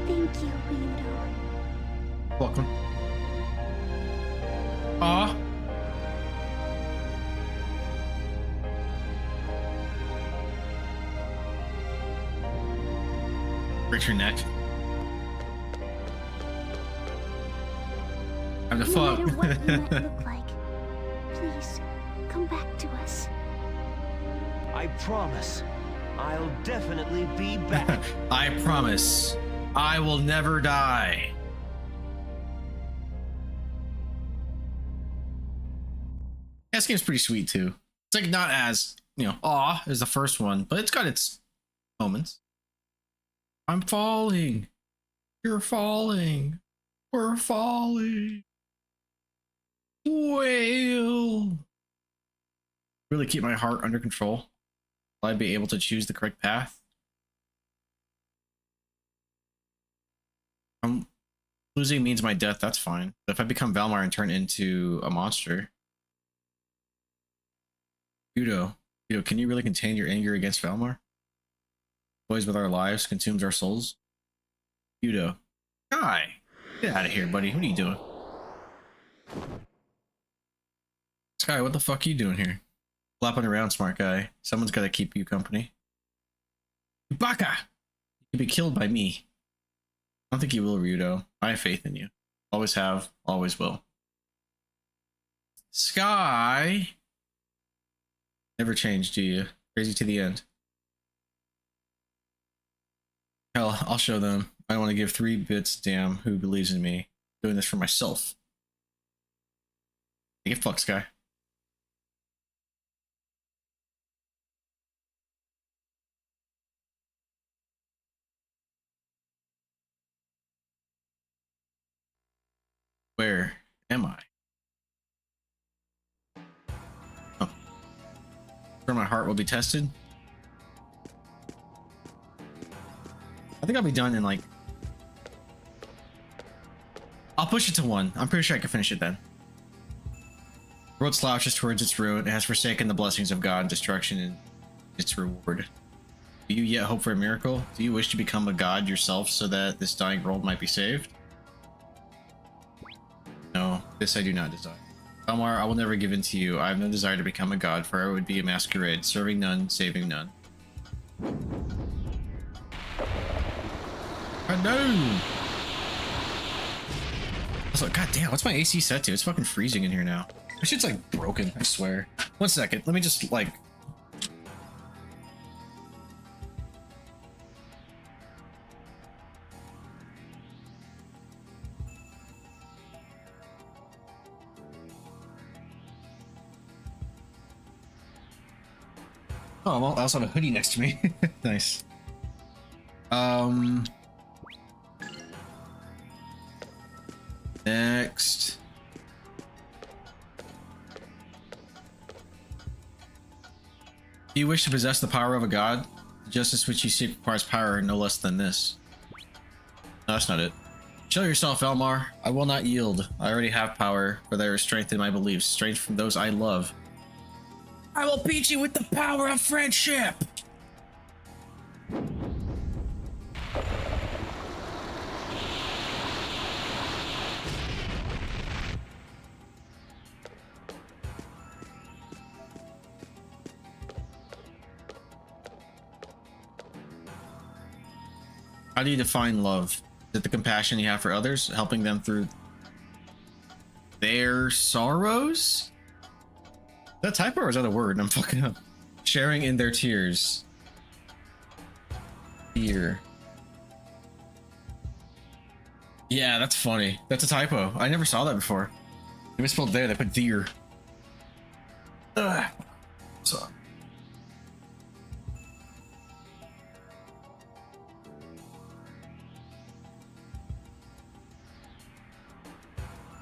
Thank you, Ryudo. Welcome. Aw. Break your neck. I'm the No fuck. matter what you might look like, please, come back to us. I promise, I'll definitely be back. I promise, I will never die. This game's pretty sweet too. It's like not as, you know, aw as the first one, but it's got its moments. I'm falling. You're falling. We're falling. Whale. Really keep my heart under control. Will I be able to choose the correct path? Losing means my death, that's fine. But if I become Valmar and turn into a monster... Yudo, can you really contain your anger against Valmar? Toys with our lives consumes our souls. Yudo, guy, get out of here, buddy. What are you doing? Sky, what the fuck are you doing here? Flapping around, smart guy. Someone's got to keep you company. Baka! You can be killed by me. I don't think you will, Ryudo. I have faith in you. Always have, always will. Sky! Never change, do you? Crazy to the end. Hell, I'll show them. I want to give 3 bits damn who believes in me. Doing this for myself. Get fucked, Sky. Where am I? Oh. where my heart will be tested. I think I'll be done in like... I'll push it to 1. I'm pretty sure I can finish it then. The road slouches towards its ruin. It has forsaken the blessings of God, destruction, and its reward. Do you yet hope for a miracle? Do you wish to become a god yourself so that this dying world might be saved? No, this I do not desire. Belmar, I will never give in to you. I have no desire to become a god, for I would be a masquerade, serving none, saving none. Oh no! Also, god damn, what's my AC set to? It's fucking freezing in here now. This shit's like broken, I swear. 1 second, let me just like... Oh, well, I also have a hoodie next to me. Nice. Next. Do you wish to possess the power of a god? The justice which you seek requires power no less than this. No, that's not it. Show yourself, Elmar. I will not yield. I already have power, for there is strength in my beliefs, strength from those I love. I will beat you with the power of friendship! How do you define love? Is it the compassion you have for others, helping them through their sorrows? Is that typo or is that a word? I'm fucking up. Sharing in their tears. Fear. Yeah, that's funny. That's a typo. I never saw that before. They misspelled there, they put deer. Ugh. So.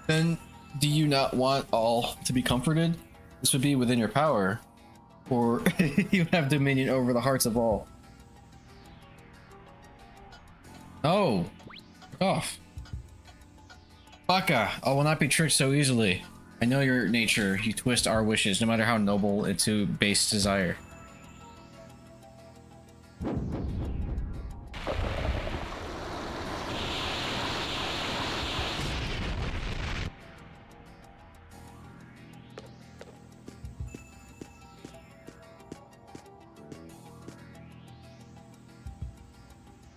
Then, do you not want all to be comforted? This would be within your power, or you have dominion over the hearts of all. Oh, fuck off. Baka, I will not be tricked so easily. I know your nature. You twist our wishes, no matter how noble, into base desire.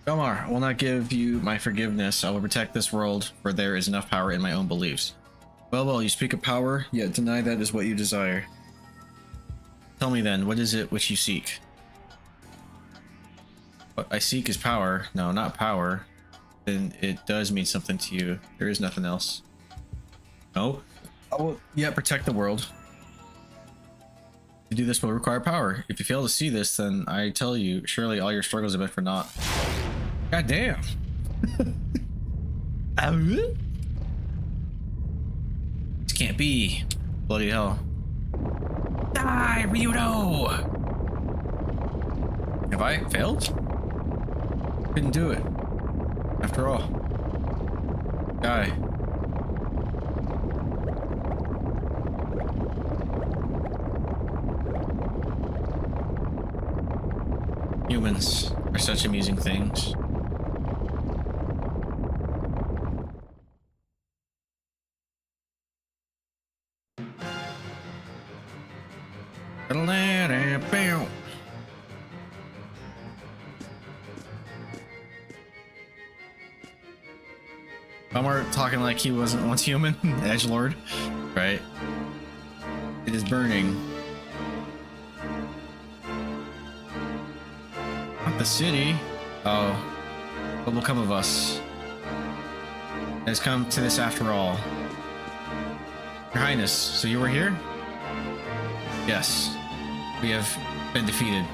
Belmar, I will not give you my forgiveness. I will protect this world, for there is enough power in my own beliefs. Well, you speak of power, yet deny that is what you desire. Tell me then, what is it which you seek? What I seek is power. No, not power. Then it does mean something to you. There is nothing else. No? I will yet protect the world. To do this will require power. If you fail to see this, then I tell you, surely all your struggles have been for naught. God damn. This can't be. Bloody hell. Die, Ryudo! Have I failed? Couldn't do it. After all. Die. Humans are such amusing things. Belmar talking like he wasn't once human. Edgelord, right? It is burning. Not the city. Oh, what will come of us? It has come to this after all. Your Highness, so you were here? Yes, we have been defeated.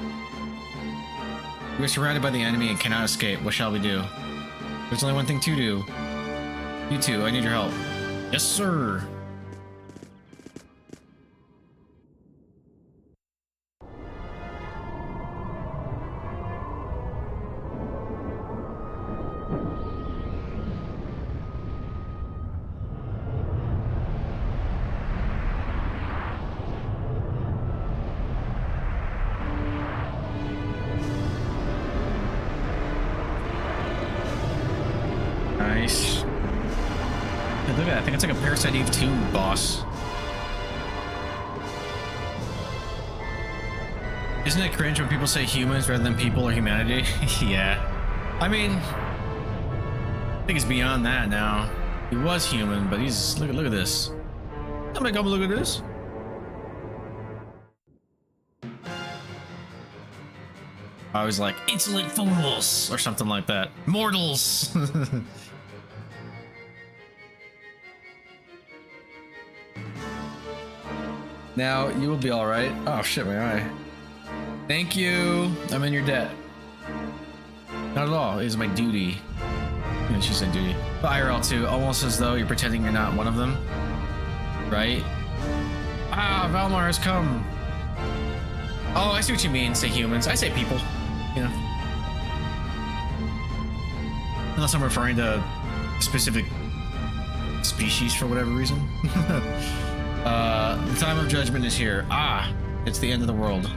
We are surrounded by the enemy and cannot escape. What shall we do? There's only one thing to do. You two, I need your help. Yes, sir. Nice. Hey, look at that. I think it's like a Parasite Eve 2 boss. Isn't it cringe when people say humans rather than people or humanity? Yeah. I mean, I think it's beyond that now. He was human, but he's look at this. I'm like, look at this. I was like, insolent fools or something like that. Mortals. Now you will be all right. Oh shit, my eye. Thank you. I'm in your debt. Not at all. It is my duty. Yeah, she said duty. But IRL too, almost as though you're pretending you're not one of them. Right? Ah, Valmar has come. Oh, I see what you mean. Say humans. I say people. You know. Unless I'm referring to a specific species for whatever reason. The time of judgment is here. Ah, it's the end of the world.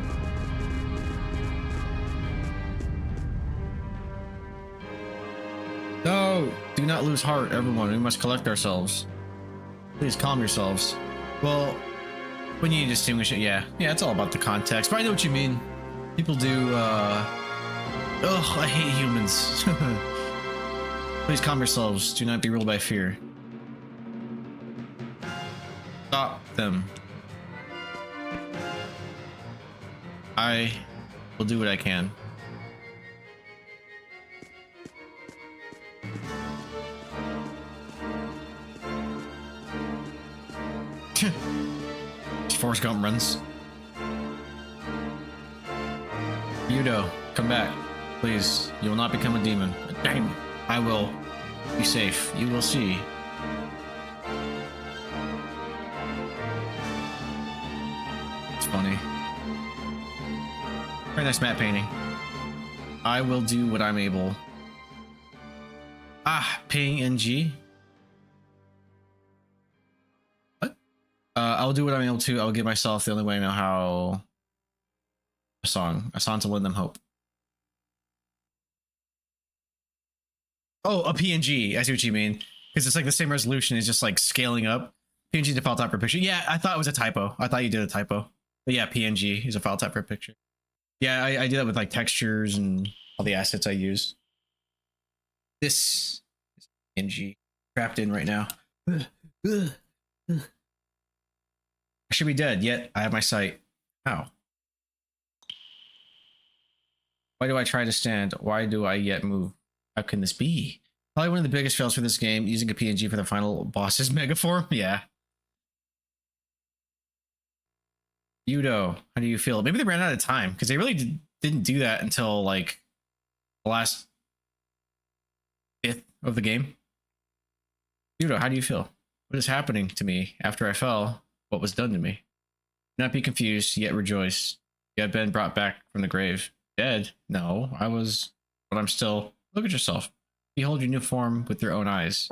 No, do not lose heart, everyone. We must collect ourselves. Please calm yourselves. Well, when you distinguish it, yeah, it's all about the context. But I know what you mean. People do, ugh, I hate humans. Please calm yourselves. Do not be ruled by fear. Stop them. I will do what I can. Forrest Gump runs. Yudo, come back. Please, you will not become a demon. Dang, I will be safe. You will see. It's funny. Very nice matte painting. I will do what I'm able. Ah, PNG. I'll do what I'm able to. I'll give myself the only way I know how. A song to lend them hope. Oh, a PNG. I see what you mean. Because it's like the same resolution. It's just like scaling up. PNG is a file type per picture. Yeah, I thought it was a typo. I thought you did a typo. But yeah, PNG is a file type per picture. Yeah, I do that with like textures and all the assets I use. This is PNG. Trapped in right now. I should be dead, yet I have my sight. How? Why do I try to stand? Why do I yet move? How can this be? Probably one of the biggest fails for this game, using a PNG for the final boss's megaform. Yeah. Yudo, how do you feel? Maybe they ran out of time, because they really didn't do that until, like, the last fifth of the game. Yudo, how do you feel? What is happening to me after I fell? What was done to me? Do not be confused, yet rejoice. You have been brought back from the grave. Dead? No, I was, but I'm still. Look at yourself. Behold your new form with your own eyes.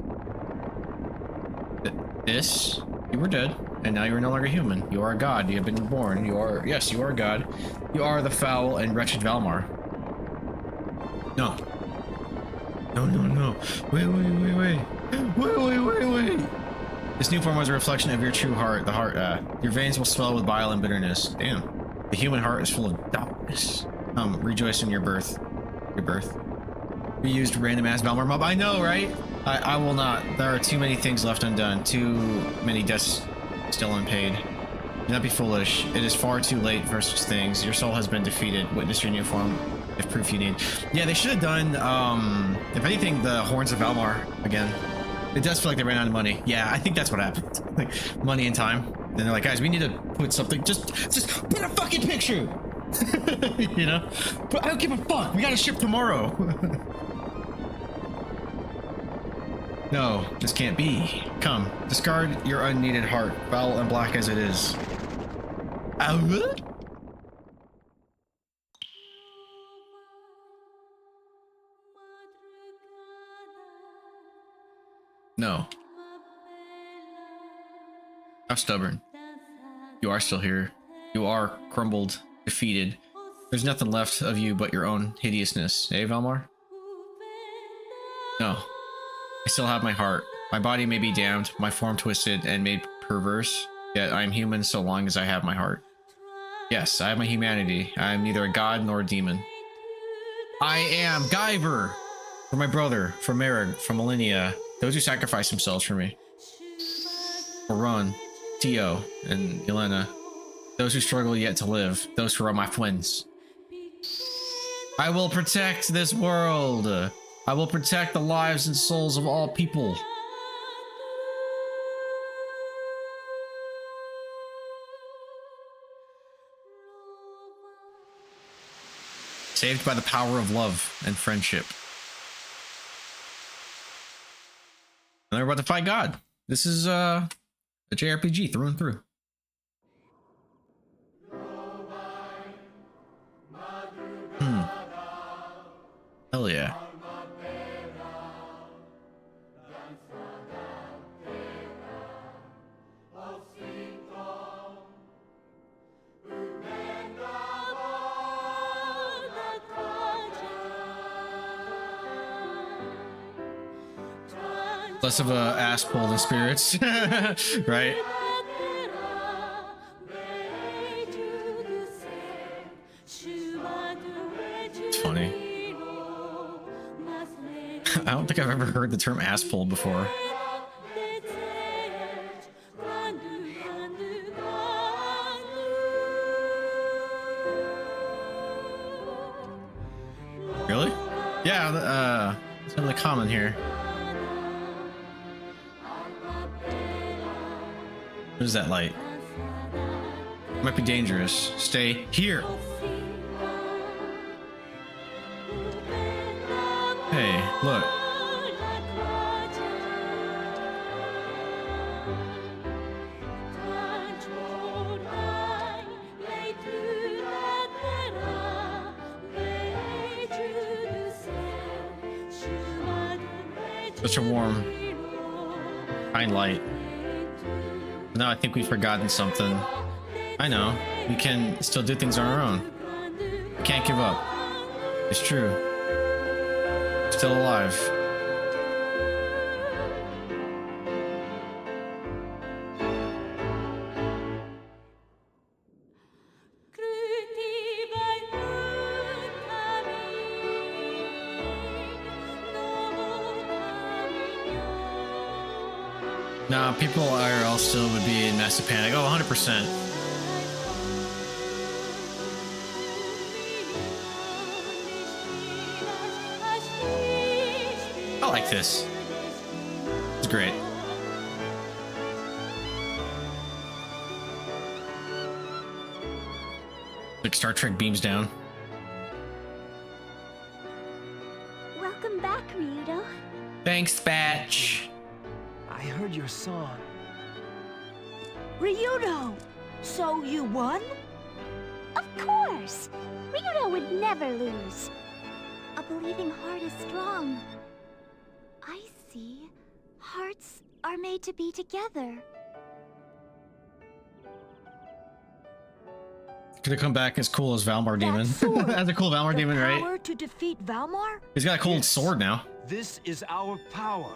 This, you were dead, and now you are no longer human. You are a god. You have been reborn. You are, yes, you are a god. You are the foul and wretched Valmar. No. No. Wait. This new form was a reflection of your true heart. The heart, your veins will swell with bile and bitterness. Damn. The human heart is full of darkness. Rejoice in your birth. Rebirth. We used random ass Valmar mob. I know, right? I will not. There are too many things left undone. Too many deaths still unpaid. Do not be foolish. It is far too late for such things. Your soul has been defeated. Witness your new form, if proof you need. Yeah, they should have done, if anything, the Horns of Valmar again. It does feel like they ran out of money. Yeah, I think that's what happened. Like, money and time. And they're like, guys, we need to put something. Just put a fucking picture. You know? But I don't give a fuck. We gotta ship tomorrow. No, this can't be. Come, discard your unneeded heart, foul and black as it is. No. How stubborn. You are still here. You are crumbled, defeated. There's nothing left of you but your own hideousness. Eh, Valmar? No. I still have my heart. My body may be damned, my form twisted and made perverse, yet I am human so long as I have my heart. Yes, I have my humanity. I am neither a god nor a demon. I am Guyver! For my brother, for Merrick, for Millennia, those who sacrifice themselves for me. For Ron, Tio, and Elena, those who struggle yet to live, those who are my friends. I will protect this world. I will protect the lives and souls of all people. Saved by the power of love and friendship. And they're about to fight God. This is a JRPG through and through. Hell yeah. Less of a ass pull than spirits, right? It's funny. I don't think I've ever heard the term ass pull before. Really? Yeah, it's really common here. What is that light? Might be dangerous. Stay here. Hey, look. Such a warm, kind light. But now I think we've forgotten something. I know. We can still do things on our own. We can't give up. It's true. Still alive. Nah, people IRL still would be in massive panic. Oh, 100%. I like this. It's great. Like Star Trek beams down. Welcome back, Ryudo. Thanks, Batch. I heard your song. Ryudo! So you won? Of course! Ryudo would never lose. A believing heart is strong. I see. Hearts are made to be together. Could have come back as cool as Valmar Demon. That's a cool Valmar Demon, right? Power to defeat Valmar? He's got a cool Yes. sword now. This is our power.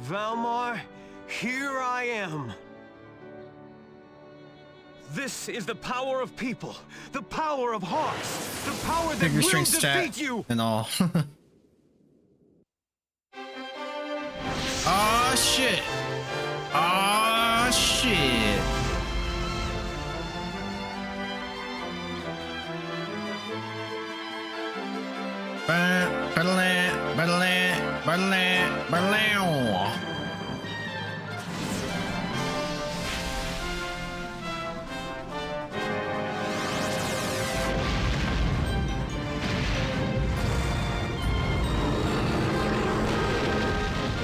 Valmar, here I am. This is the power of people, the power of hearts, the power that Figure will strength defeat stat you. and all. Oh shit! Oh shit!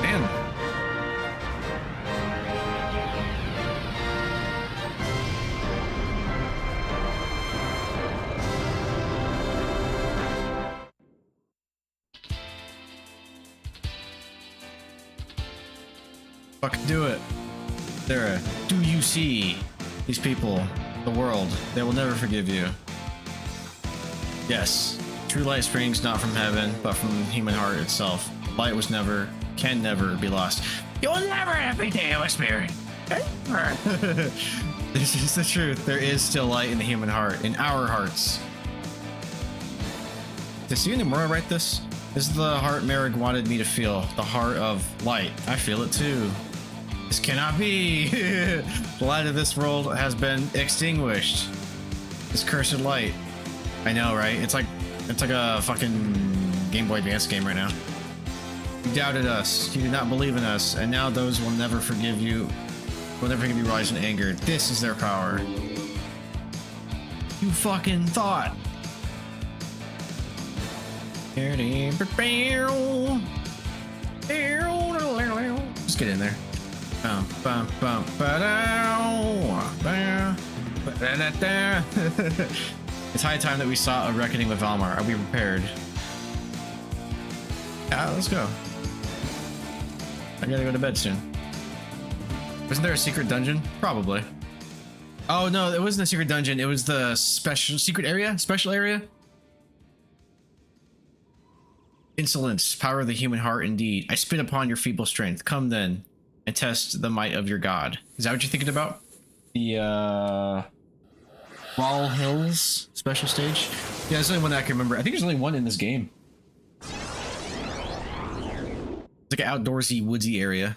Damn. Fucking do it. Sarah, do you see these people, the world? They will never forgive you. Yes, true light springs not from heaven, but from the human heart itself. Light was never, can never be lost. You'll never have me deal with spirit. This is the truth. There is still light in the human heart, in our hearts. Did Stephen Nomura write this? This is the heart Merrick wanted me to feel. The heart of light. I feel it too. This cannot be. The light of this world has been extinguished. This cursed light. I know, right? It's like a fucking Game Boy Advance game right now. You doubted us. You did not believe in us, and now those will never forgive you. Will never forgive you rise in anger. This is their power. You fucking thought. Just get in there. It's high time that we saw a reckoning with Valmar. Are we prepared? Yeah, let's go. I gotta go to bed soon. Wasn't there a secret dungeon? Probably. Oh no, it wasn't a secret dungeon. It was the secret area? Special area? Insolence, power of the human heart indeed. I spit upon your feeble strength. Come then, and test the might of your god. Is that what you're thinking about? The, Wall Hills special stage? Yeah, there's only one that I can remember. I think there's only one in this game. It's like an outdoorsy, woodsy area.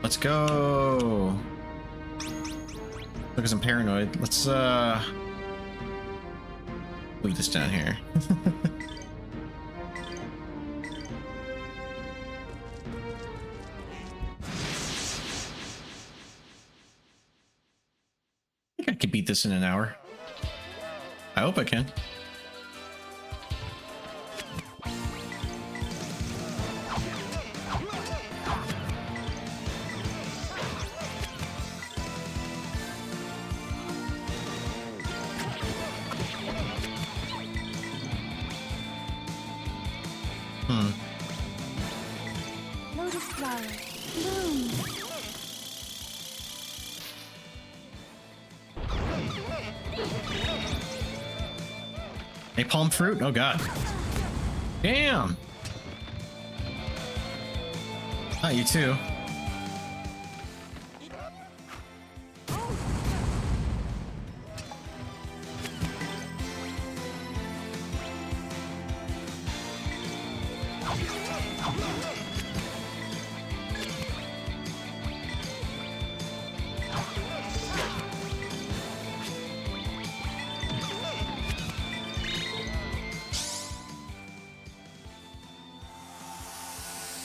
Let's go. Look, I'm paranoid. Let's move this down here. I think I could beat this in an hour. I hope I can. Lotus flower, bloom. A palm fruit? Oh god. Damn. Ah, you too.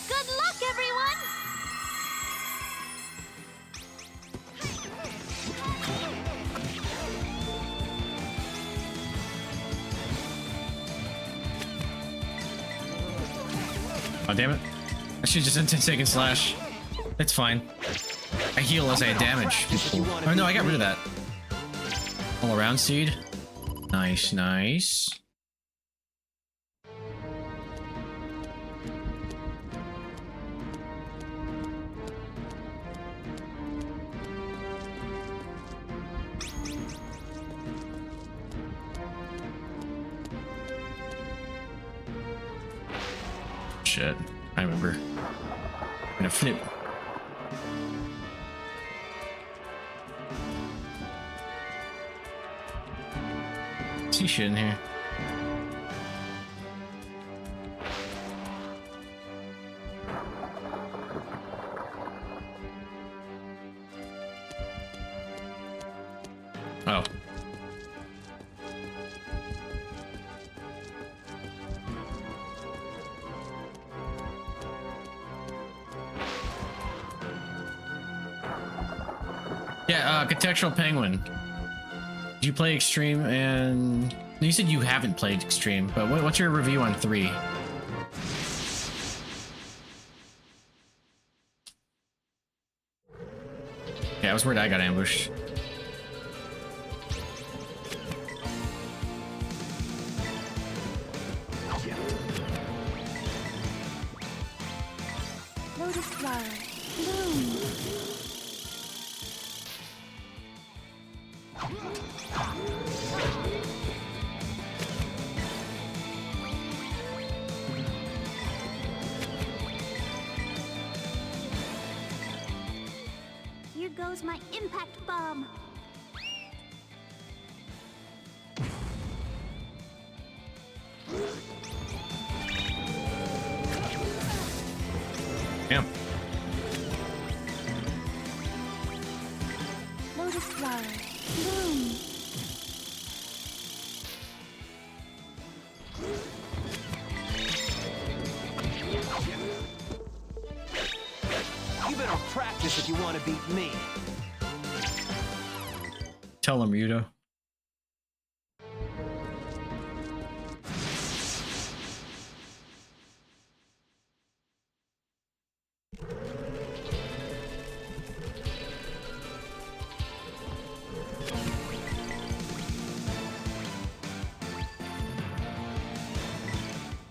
Good luck, everyone! Oh, damn it. I should just 10-second slash. It's fine. I heal as I damage people. Oh no, I got rid of that. All around seed. Nice, nice. Shit, I remember. I'm gonna flip. See shit in here. Oh. Yeah, Contextual Penguin. Did you play Extreme? And you said you haven't played Extreme, but what's your review on 3? Yeah, I was worried I got ambushed. Lotus flower, bloom. Here goes my impact bomb. Damn. Lotus flower. Bloom. You better practice if you want to beat me. Tell him, Yudo.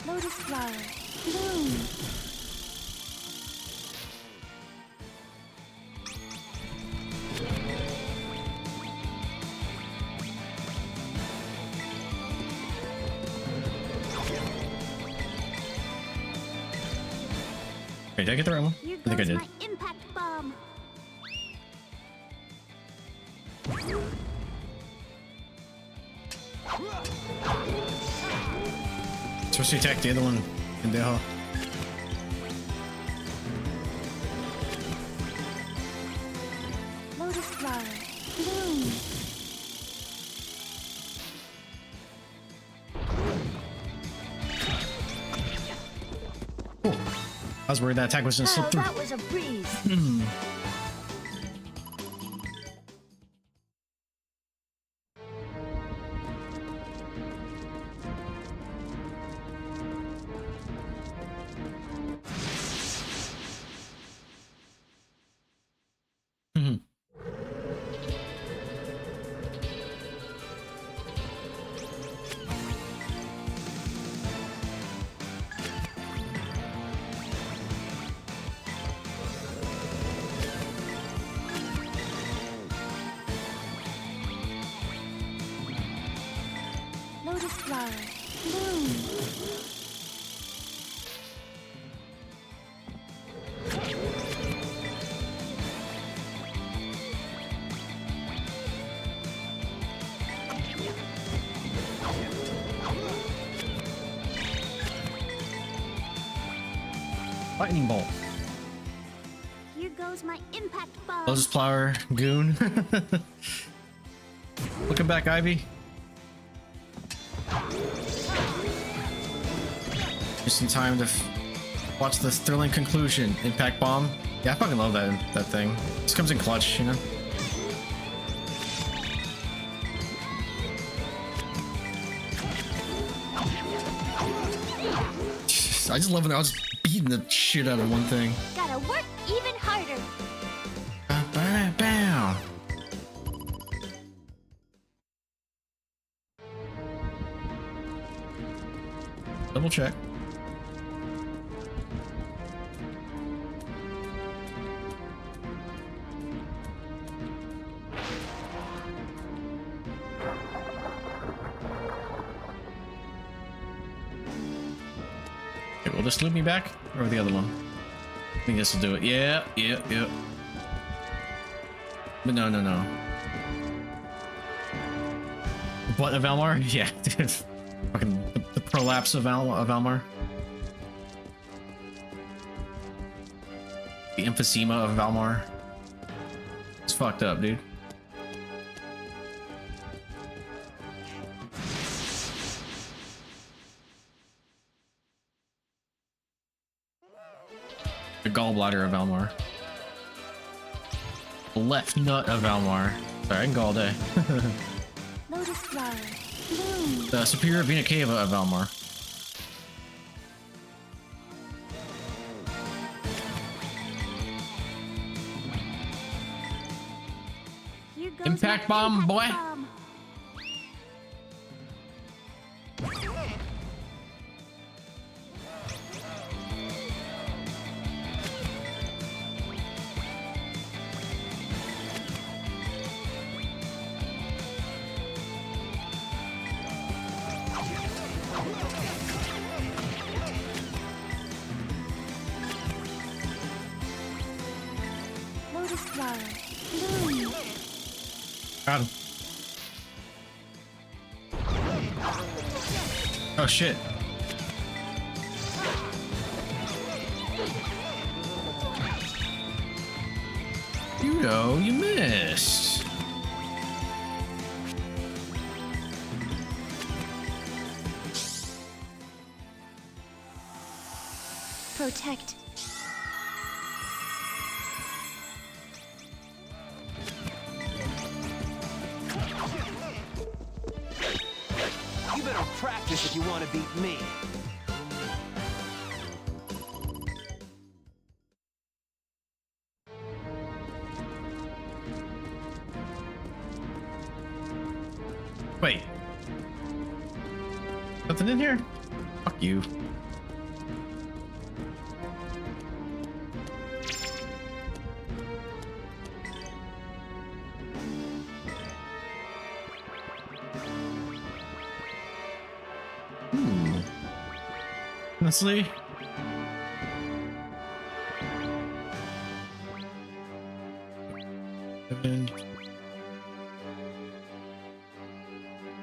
Lotus flower. Bloom. Wait, did I get the right one? Here I think I goes did. my impact bomb. Supposed to attack the other one in the hall. Lotus flower. Bloom. I was worried that attack was gonna slip through. That was a breeze. Lotus flower. Bloom. Lightning bolt. Here goes my impact bomb. Lotus flower, goon. Looking back, Ivy. Just in time to watch the thrilling conclusion. Impact bomb. Yeah, I fucking love that thing. This comes in clutch, you know. I just love it. I was beating the shit out of one thing. Gotta work even harder. Bow. Double check. Okay, will this loop me back or the other one? I think this will do it. Yeah. But no. What of Almar? Yeah, dude. Fucking the prolapse of Almar. The emphysema of Valmar. It's fucked up, dude. The gallbladder of Valmar. The left nut of Valmar. Sorry, I can go all day. Lotus flower. Bloom. The superior vena cava of Valmar. Here goes Impact my bomb, impact boy. bomb. Lotus flower. Bloom. Got him. Oh shit. You know, you missed. Protect. You better practice if you want to beat me. Wait. Nothing in here? Fuck you. Honestly.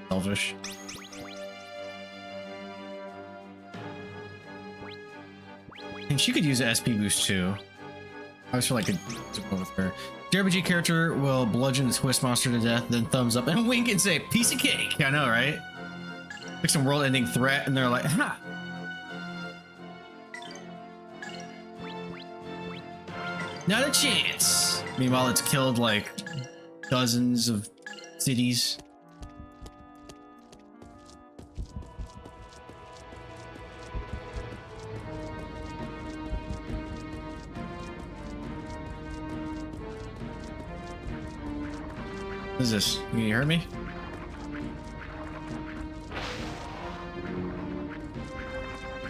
Selfish. And she could use an SP boost too. I always feel like I could go with her. The RPG character will bludgeon the twist monster to death, then thumbs up and wink and say, "Piece of cake." I know, right? Like some world-ending threat, and they're like, "Ha!" Not a chance. Meanwhile, it's killed like dozens of cities. What is this? You heard me?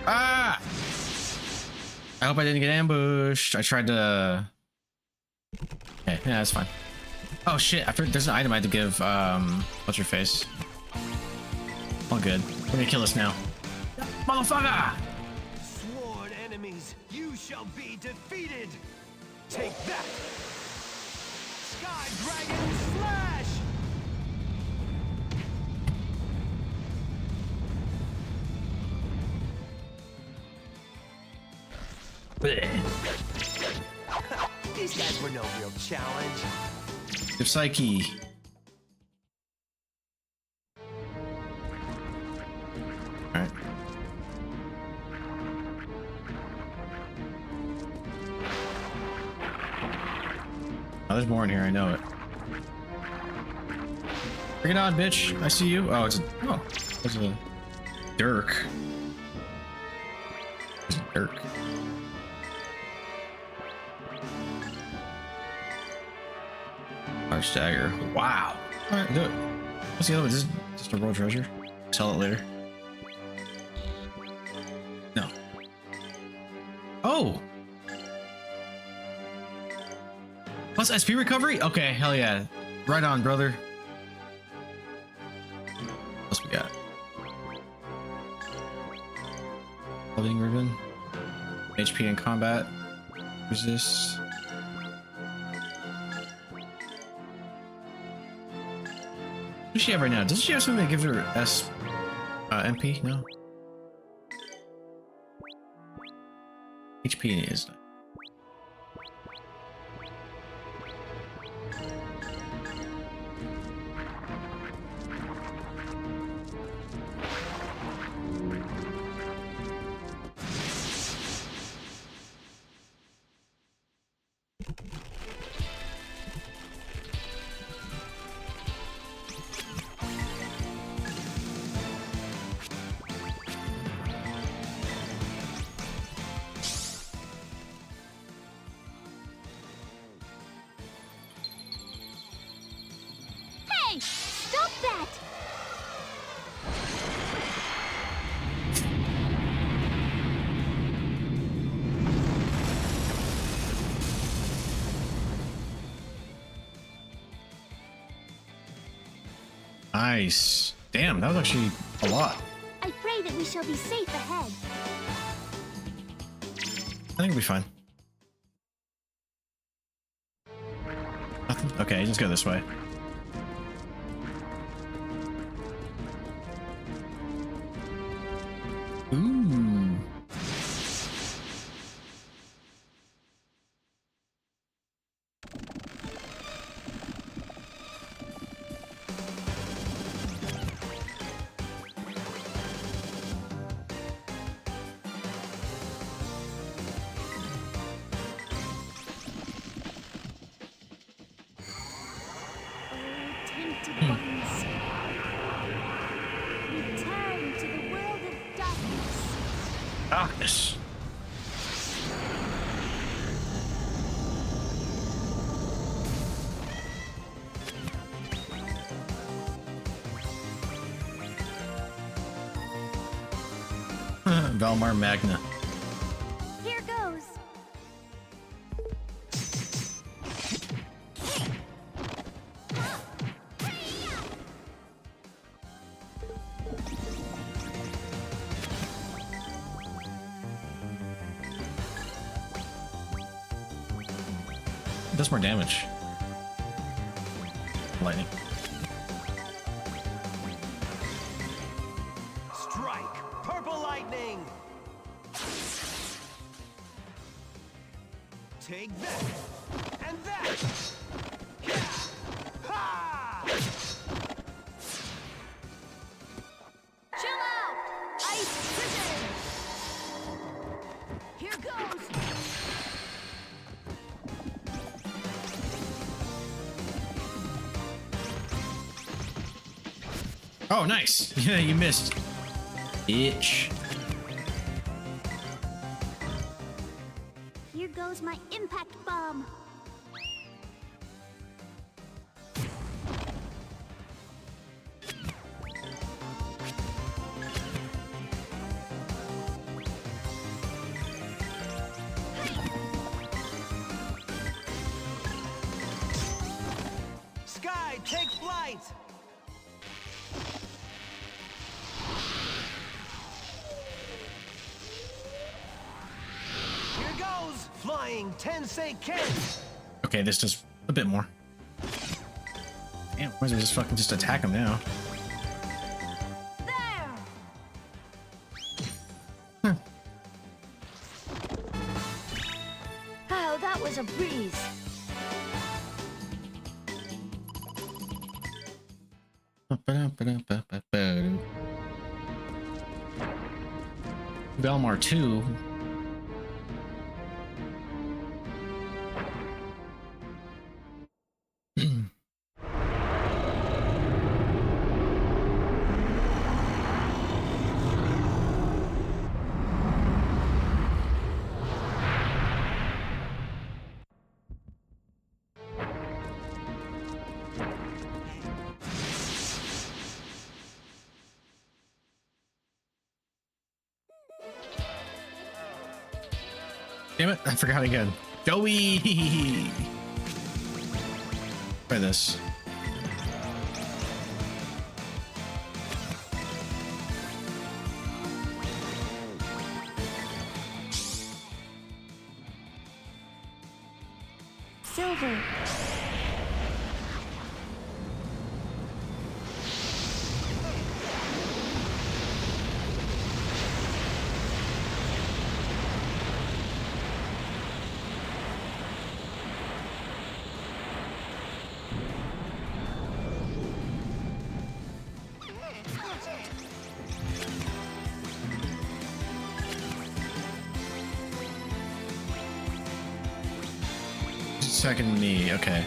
Ah! I hope I didn't get ambushed. I tried to... Okay, yeah, that's fine. Oh shit, I forgot there's an item I had to give, what's your face? All good. We're gonna kill this now. Motherfucker! Sworn enemies, you shall be defeated! Take that! Sky Dragon Slash! These guys were no real challenge. Your psyche. Alright. Oh, there's more in here, I know it. Bring it on, bitch. I see you. Oh, it's a dirk. It's a dirk. Large dagger. Wow. Alright, do it. What's the other one? Is this just a royal treasure? Sell it later. No. Oh! Plus SP recovery? Okay, hell yeah. Right on, brother. What else we got? Clothing ribbon. HP in combat. Resist. What does she have right now? Doesn't she have something that gives her MP? No. HP is. Hey! Stop that! Nice. Damn, that was actually a lot. I pray that we shall be safe ahead. I think we'll be fine. Nothing? Okay, let's go this way. Ooh. Tainted ones. Return to the world of darkness. Darkness. Valmar Magna. Here goes. Does more damage. Lightning. Strike! Purple lightning! Take that! And that! Ha! Chill out! Ice prison! Here goes! Oh, nice. Yeah, you missed. Itch. Here goes my impact bomb. Sky, take flight! Here goes! Flying Tensei Ken! Okay, this does a bit more. Damn, why don't I just fucking just attack him now? There! Oh, that was a breeze. Valmar 2. Damn it, I forgot again. Joey! Try this. Silver. Second knee, okay.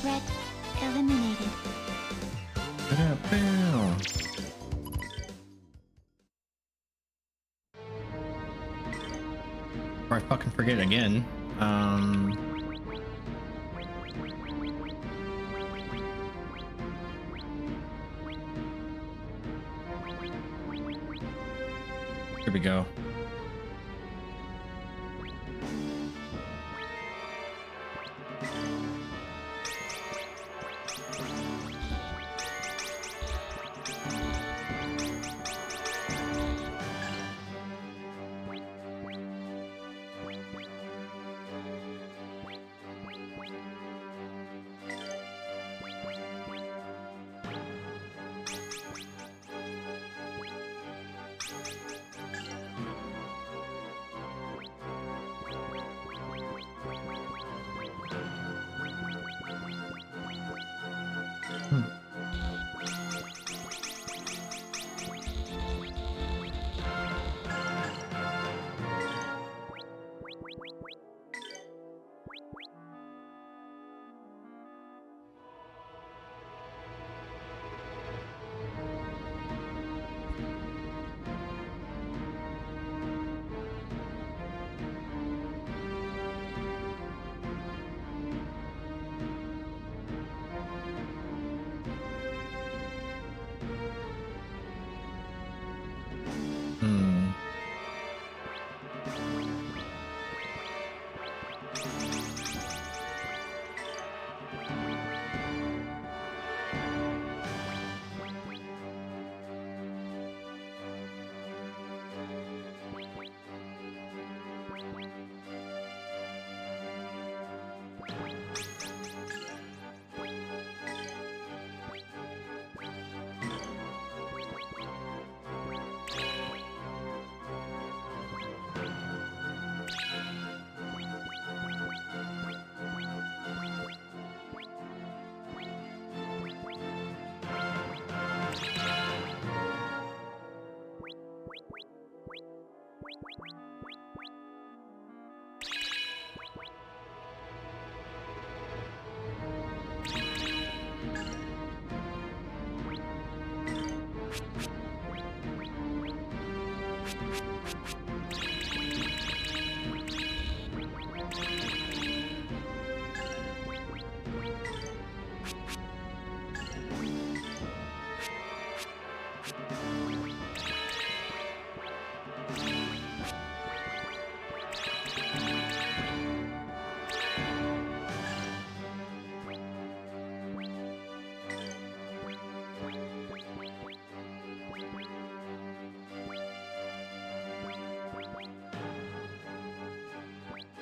Threat eliminated. Or I fucking forget again. Here we go.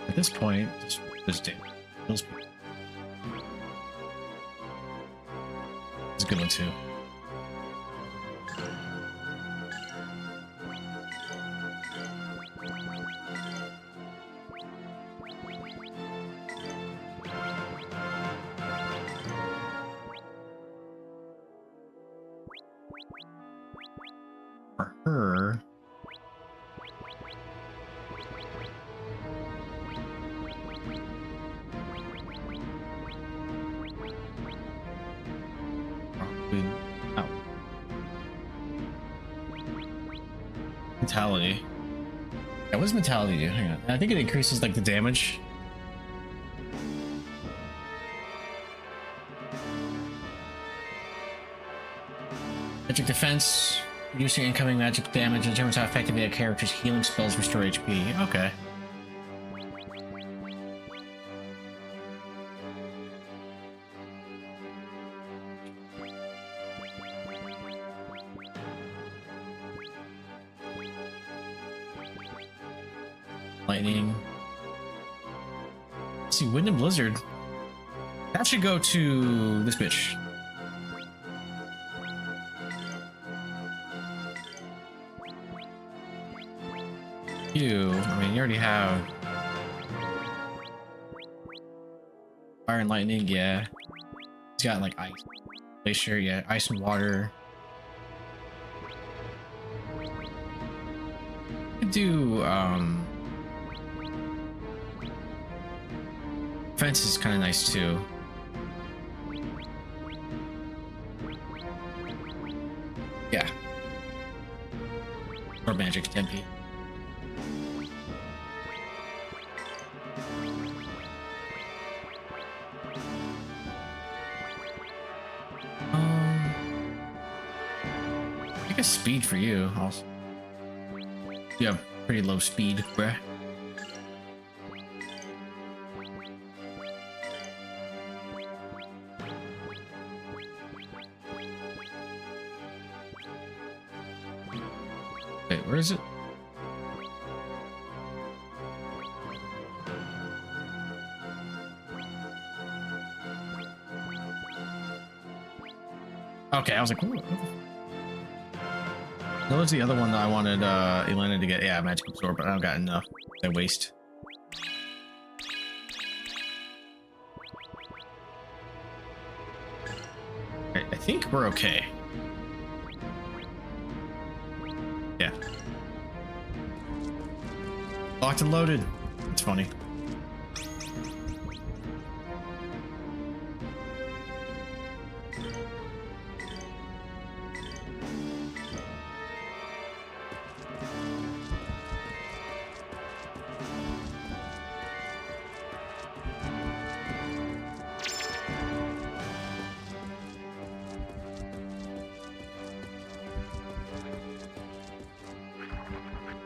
At this point, just damage. Those people. It's a good one too. For her. Oh. Mentality. Yeah, what does mentality do? Hang on. I think it increases like the damage. Magic defense, reducing incoming magic damage, determines how effectively a character's healing spells restore HP. Okay. Lightning. Let's see, Wind and Blizzard. That should go to this bitch. You, I mean, you already have fire and lightning, yeah. He's got like ice, glacier, yeah, ice and water. Could do fence is kind of nice too. Yeah. Or magic tempi. I guess speed for you also. You have pretty low speed, bruh. Wait, where is it? Okay, I was like, what was the other one that I wanted Elena to get? Yeah, magic absorb, but I don't got enough. I waste. I think we're okay. Yeah. Locked and loaded. It's funny.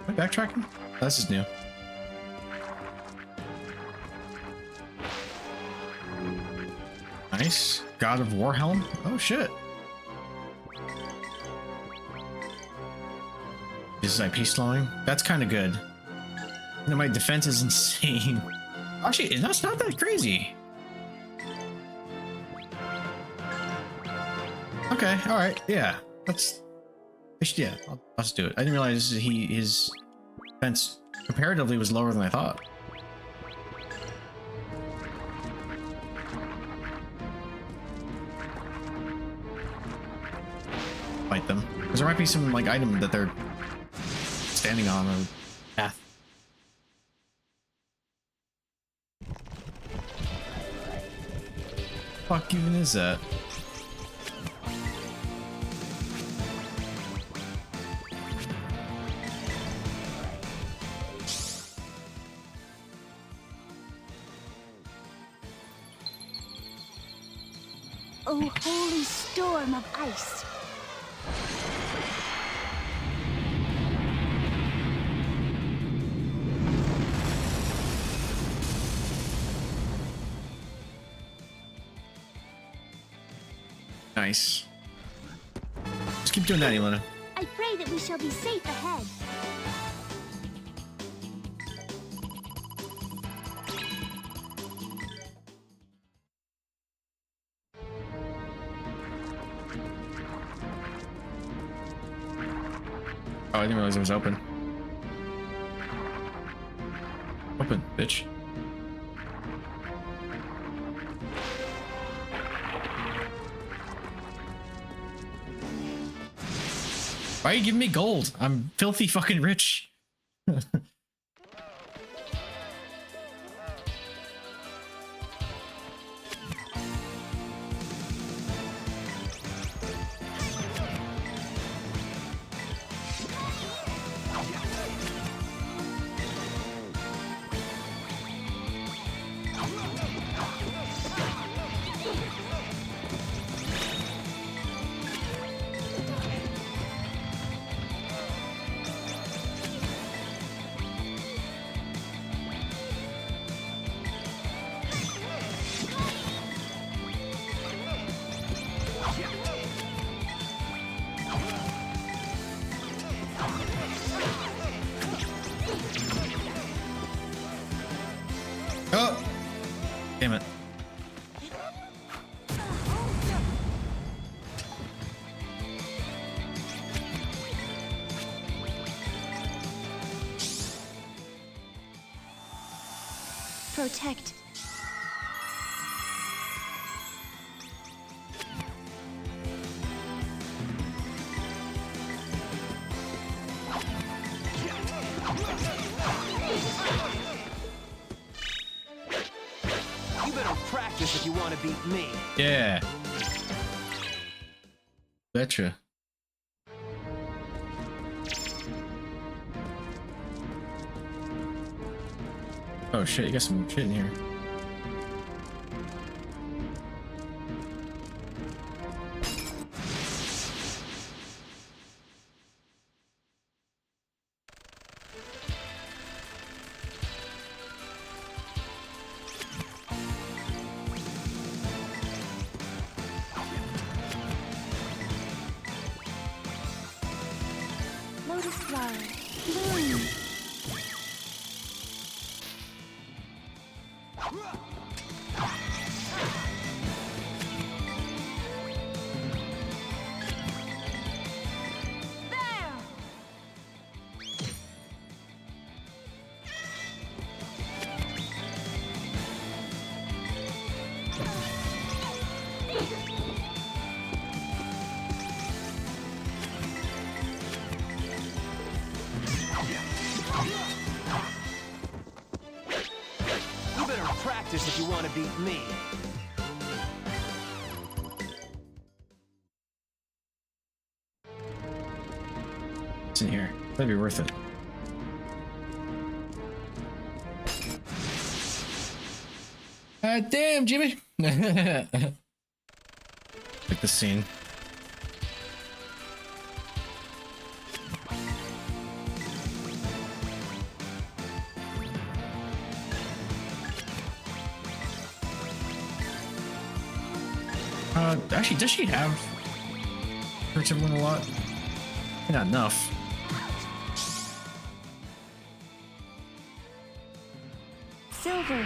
Am I backtracking? Oh, this is new. Nice. God of Warhelm. Oh shit. This is IP slowing. That's kind of good. You know, my defense is insane. Actually, that's not that crazy. Okay, all right, yeah. Yeah, I'll just do it. I didn't realize his defense comparatively was lower than I thought. Fight them, because there might be some like item that they're standing on or path. Fuck even is that? Oh, holy storm of ice! Nice. Just keep doing that, Elena. I pray that we shall be safe ahead. Oh, I didn't realize it was open. Open, bitch. Why are you giving me gold? I'm filthy fucking rich. Oh! Damn it. Protect. You better practice if you want to beat me. Yeah. Betcha. Oh shit, you got some shit in here. Lotus flower. Bloom. You better practice if you want to beat me. It's in here. That'd be worth it. Damn, Jimmy! Like the scene. Actually, does she have hurts everyone a lot? Not enough. Silver.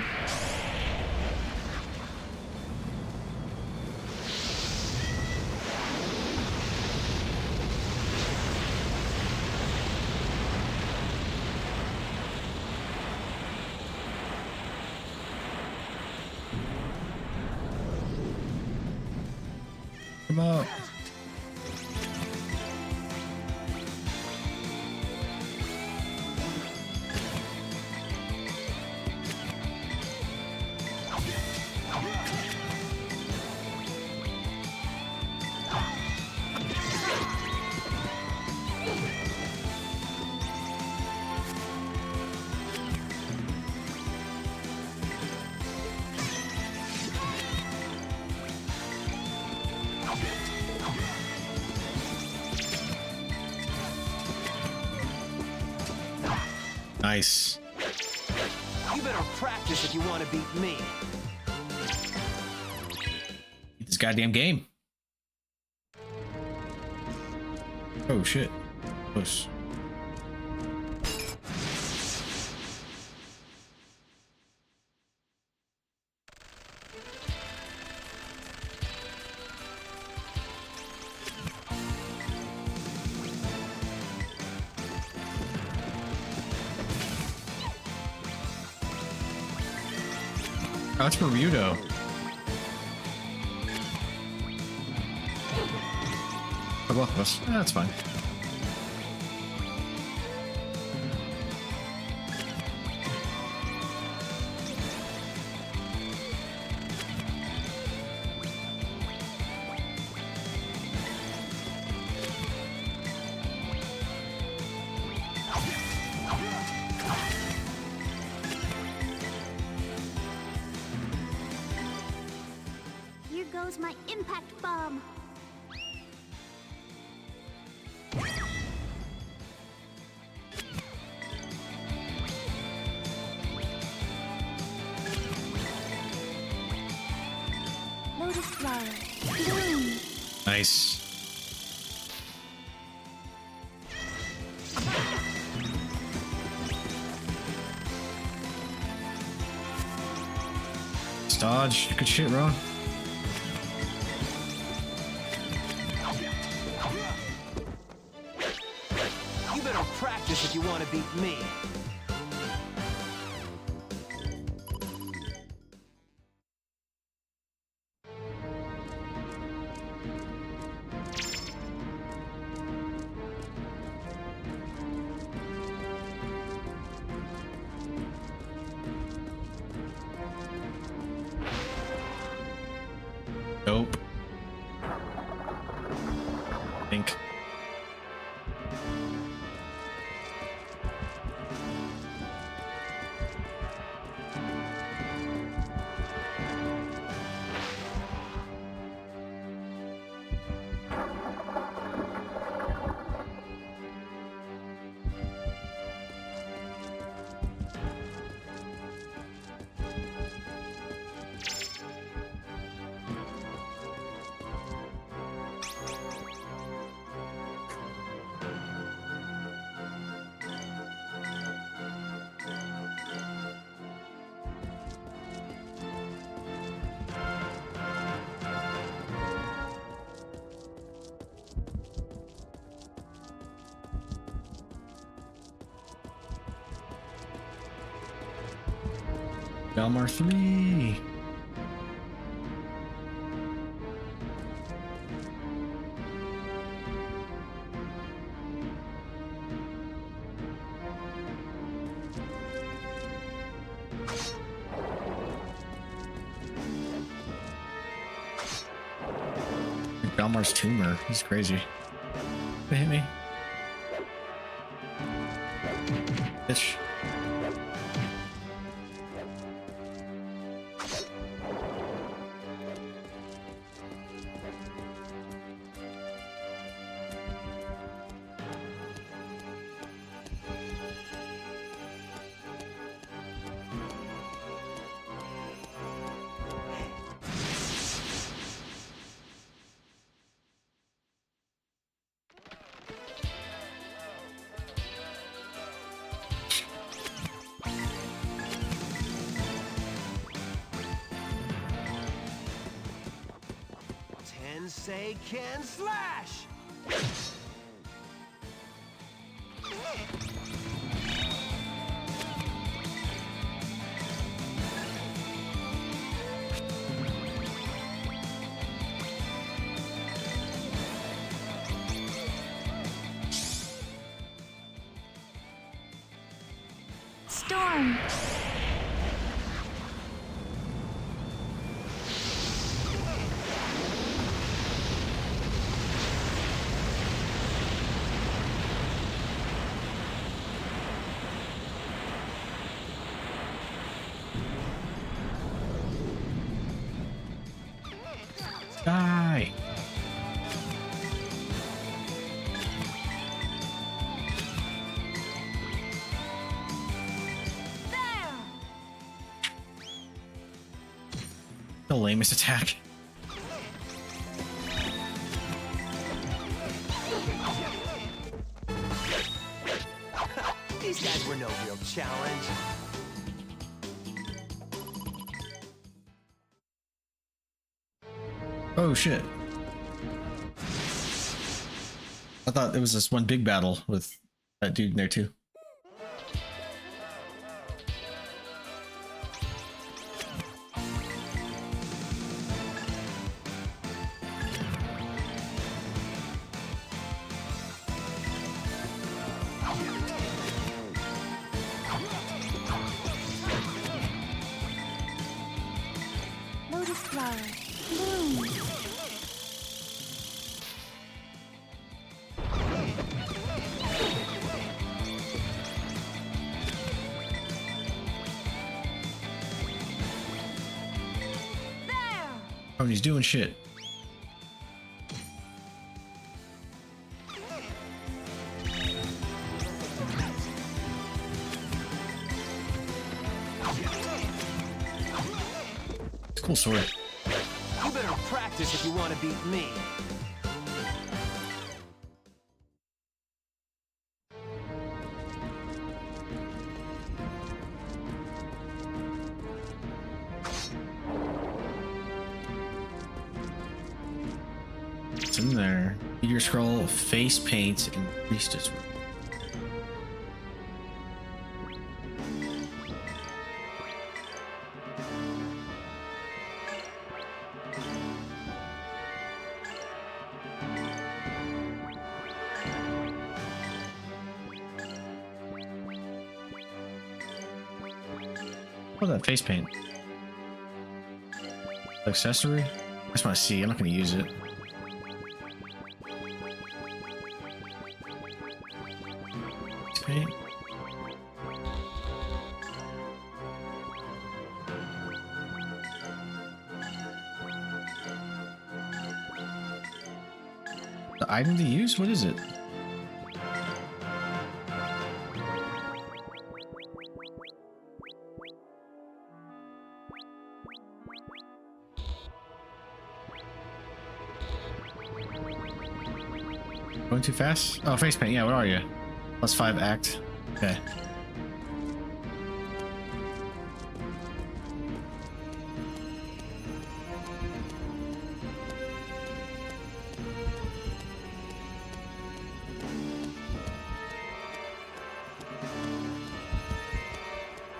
Come out. Nice. You better practice if you want to beat me. Beat this goddamn game. Oh shit. Close. Oh, it's Bermudo. For both of us. That's fine. Here goes my impact bomb. Lotus flower. Bloom. Nice. Dodge. Good shit, bro. You better practice if you want to beat me. Nope. Think. Belmar 3. Belmar's tumor. He's crazy. They hit me. Bitch. Tensei can slash! Storm. Die. The lamest attack. These guys were no real challenge. Oh shit. I thought it was this one big battle with that dude in there too. flower, bloom. Oh, he's doing shit. It's a cool sword. You better practice if you want to beat me. It's in there. Meteor scroll, face paint, and priestess room. What's that face paint? Accessory? I just want to see. I'm not going to use it. Face paint. The item to use? What is it? Going too fast? Oh, face paint. Yeah, where are you? +5 act. Okay.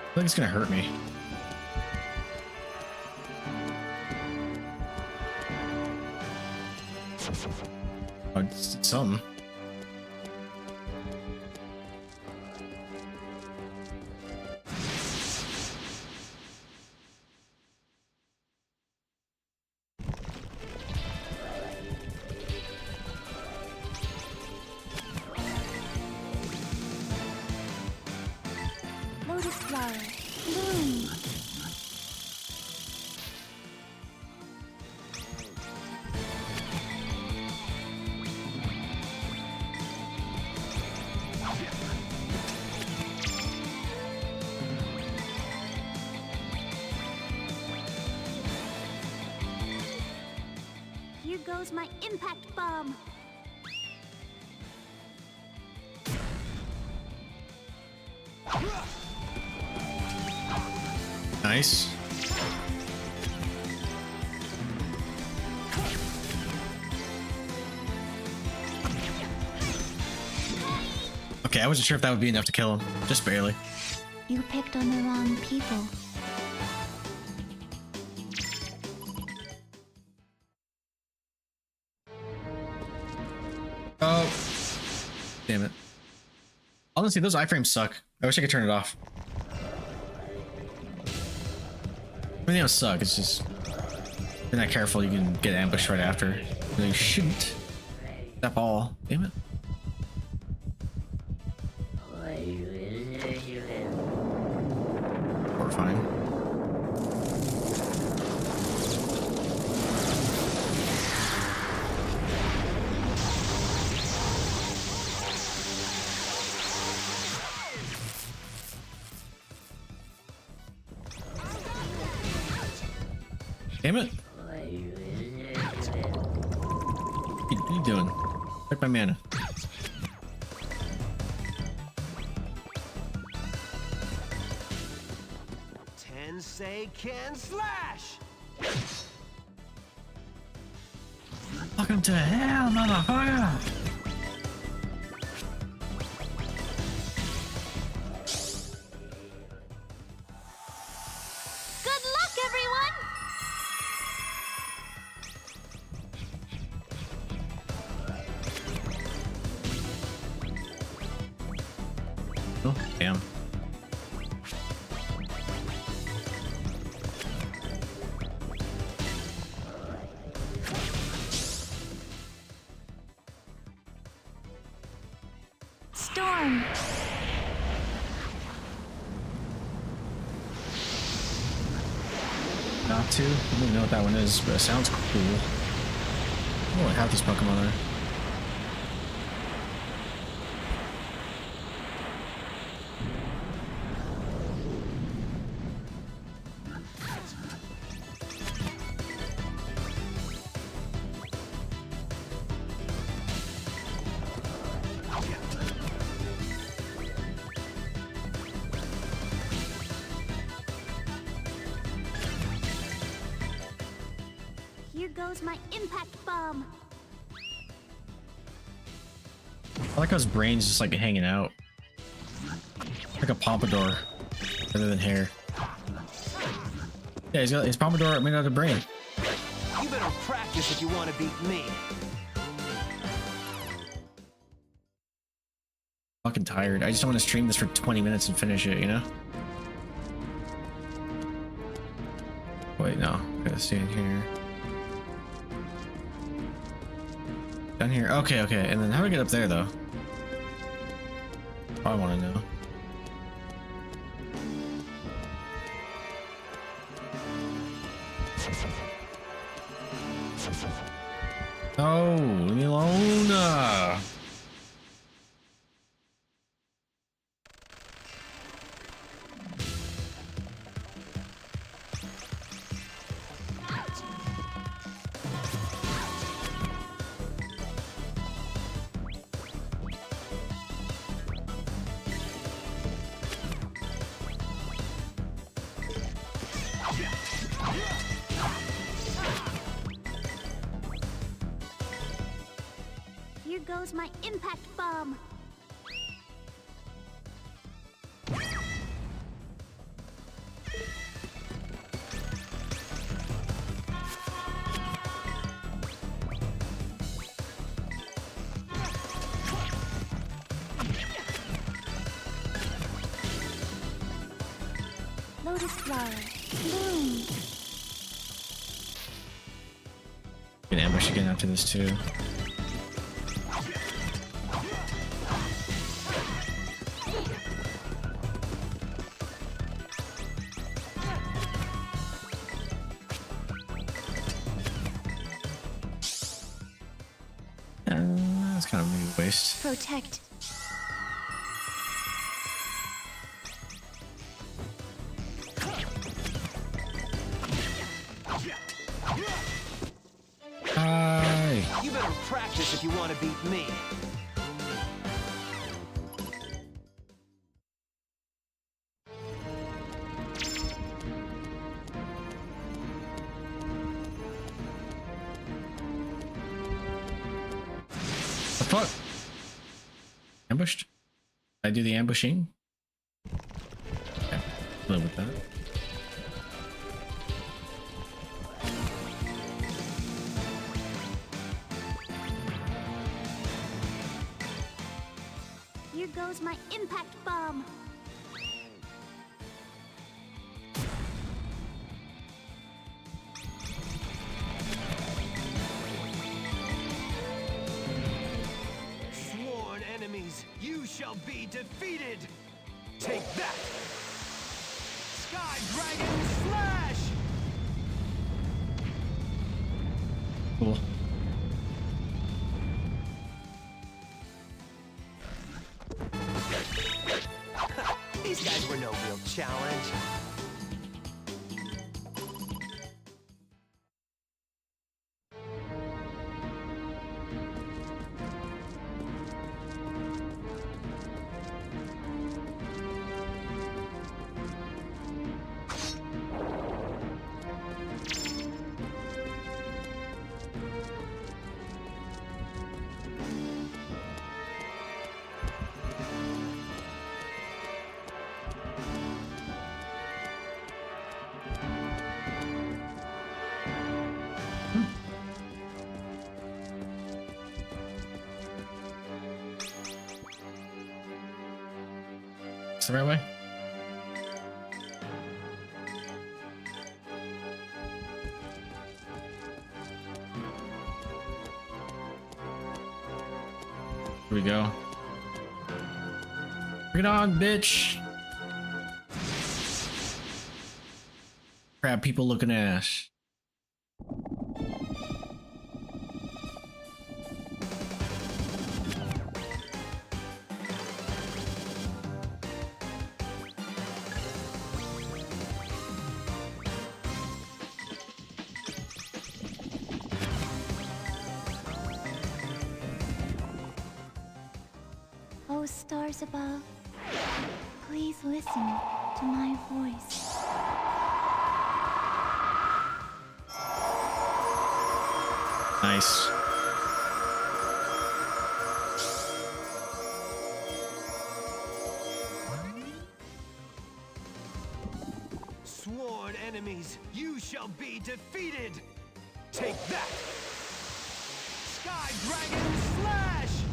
I think it's gonna hurt me. Oh, it's something. Lotus flower, bloom. Here goes my impact bomb. Nice. Okay, I wasn't sure if that would be enough to kill him. Just barely. You picked on the wrong people. Oh. Damn it. Honestly, those iframes suck. I wish I could turn it off. I mean, they don't suck. It's just... if you're not careful, you can get ambushed right after. No, you shouldn't. That ball. Damn it. Horrifying. Damn it. What are you doing? Check my mana. Tensei can slash! Welcome to hell, motherfucker! Good luck, everyone! Oh, damn. not to. I don't even know what that one is, but it sounds cool. Oh, I have these Pokemon there. Here goes my impact bomb. I like how his brain's just like hanging out. Like a pompadour rather than hair. Yeah, he's got his pompadour made out of brain. You better practice if you want to beat me. Fucking tired. I just don't want to stream this for 20 minutes and finish it, you know? Wait, no. Gotta stay in here. Down here. Okay, okay. And then how do I get up there, though? I want to know. Oh, leave me alone. Here goes my impact bomb. Lotus flower, bloom. Can ambush again after this too. That's kind of maybe a waste. Protect. Hi. You better practice if you want to beat me. The fuck? Ambushed? Did I do the ambushing? Okay, live with that. Here goes my impact bomb. Sworn enemies, you shall be defeated. Take that. Sky Dragon Slash! Cool. These guys were no real challenge. It's the right way? Here we go. Bring it on, bitch! crab people looking ass. Oh, stars above, please listen to my voice. Nice. Sworn enemies, you shall be defeated! Take that! Sky Dragon Slash!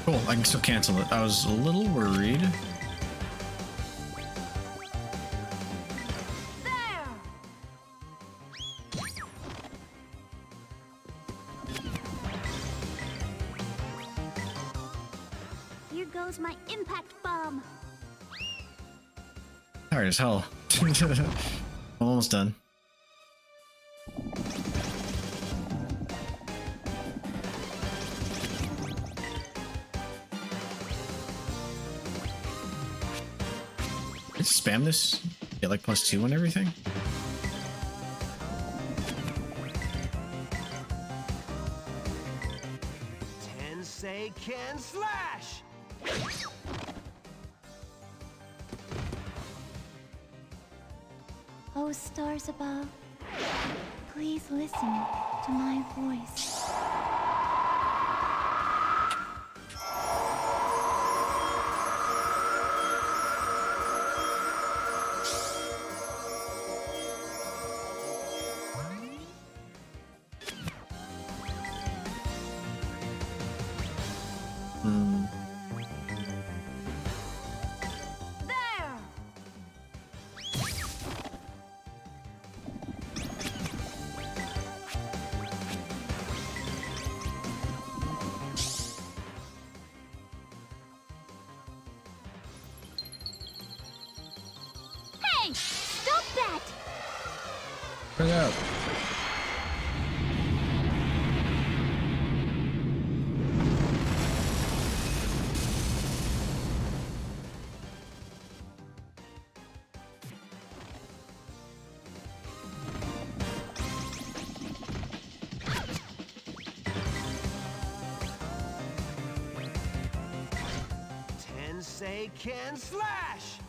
Cool, I can still cancel it. I was a little worried. There! Here goes my impact bomb. Tired as hell. I'm almost done. Just spam this, get like +2 and everything. Tensei can slash! Oh, stars above, please listen to my voice. There! Hey! Stop that! Bring it out. Tensei can slash!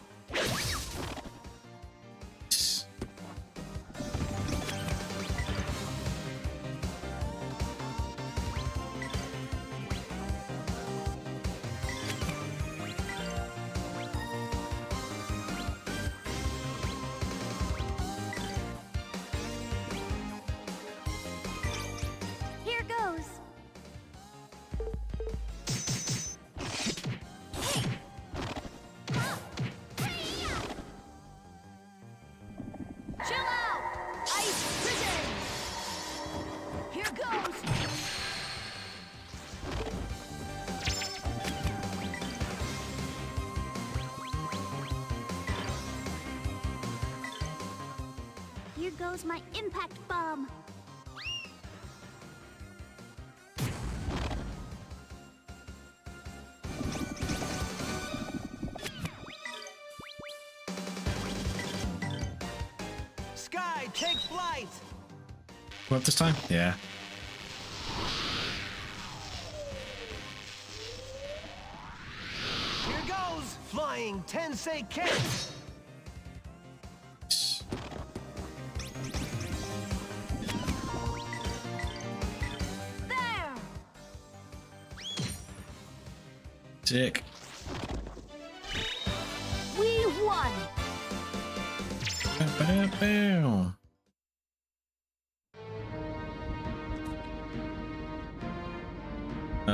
Here goes. Chill out! Ice prison! Here goes! Here goes my impact bomb. Sky, take flight! Go up this time? Yeah. Here goes! Flying Tensei can! There! Sick. We won! Ba-da-ba-bow.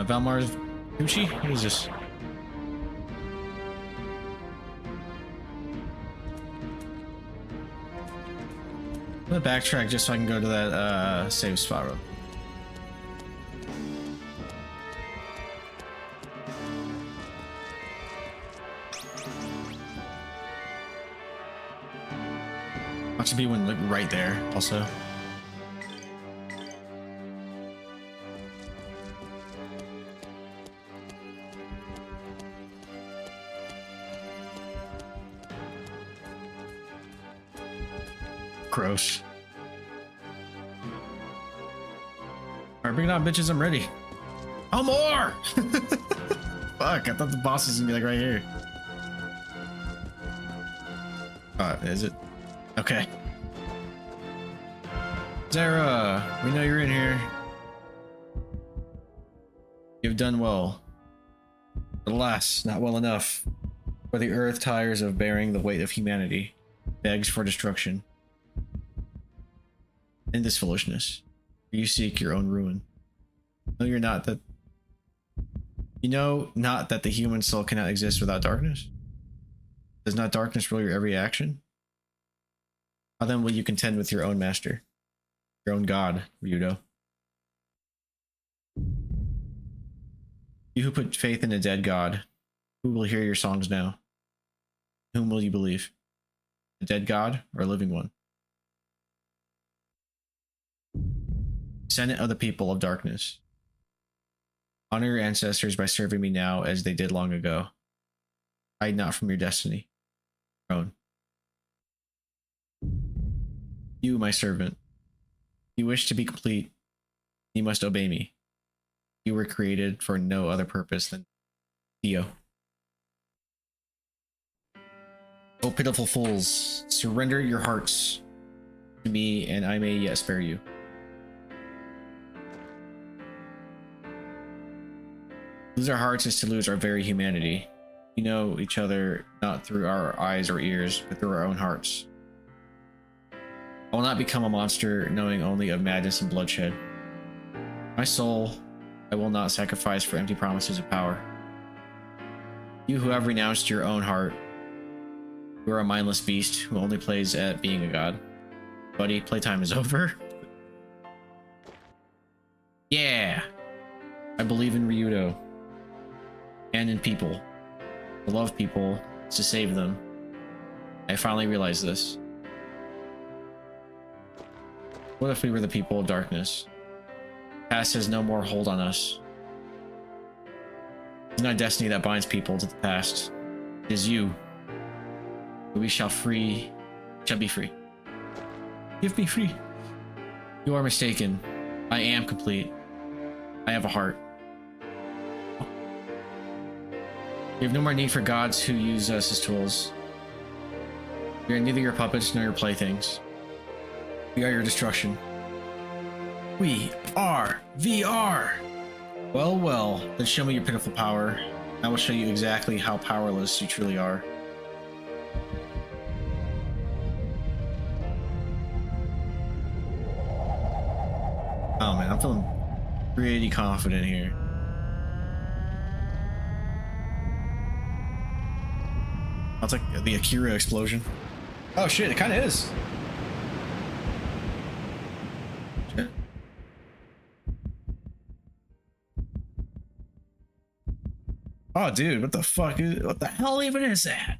Valmar's Gucci? What is this? I'm gonna backtrack just so I can go to that save spot. should be one like right there also. Gross. Alright, bring it on, bitches. I'm ready. Oh, more! Fuck, I thought the boss was gonna be like right here. Is it? Okay. Zara, we know you're in here. You've done well. But alas, not well enough. For the earth tires of bearing the weight of humanity, begs for destruction. In this foolishness, you seek your own ruin. No, you're not that. You know not that the human soul cannot exist without darkness? Does not darkness rule your every action? How then will you contend with your own master? Your own god, Ryudo? You who put faith in a dead god, who will hear your songs now? Whom will you believe? A dead god or a living one? Senate of the people of darkness. Honor your ancestors by serving me now as they did long ago. Hide not from your destiny. Your own. You, my servant. You wish to be complete. You must obey me. You were created for no other purpose than Theo. O pitiful fools, surrender your hearts to me and I may yet spare you. Lose our hearts is to lose our very humanity. We know each other not through our eyes or ears, but through our own hearts. I will not become a monster knowing only of madness and bloodshed. My soul I will not sacrifice for empty promises of power. You who have renounced your own heart, you are a mindless beast who only plays at being a god. Buddy, playtime is over. Yeah! I believe in Ryudo. And in people. To love people is to save them. I finally realized this. What if we were the people of darkness? Past has no more hold on us. It is not destiny that binds people to the past. It is you. We shall be free. Give me free. You are mistaken. I am complete. I have a heart. We have no more need for gods who use us as tools. We are neither your puppets nor your playthings. We are your destruction. We are VR! Well, well, then show me your pitiful power. I will show you exactly how powerless you truly are. Oh man, I'm feeling pretty confident here. That's like the Akira explosion. Oh shit, it kind of is. Shit. Oh dude, what the fuck is, what the hell even is that?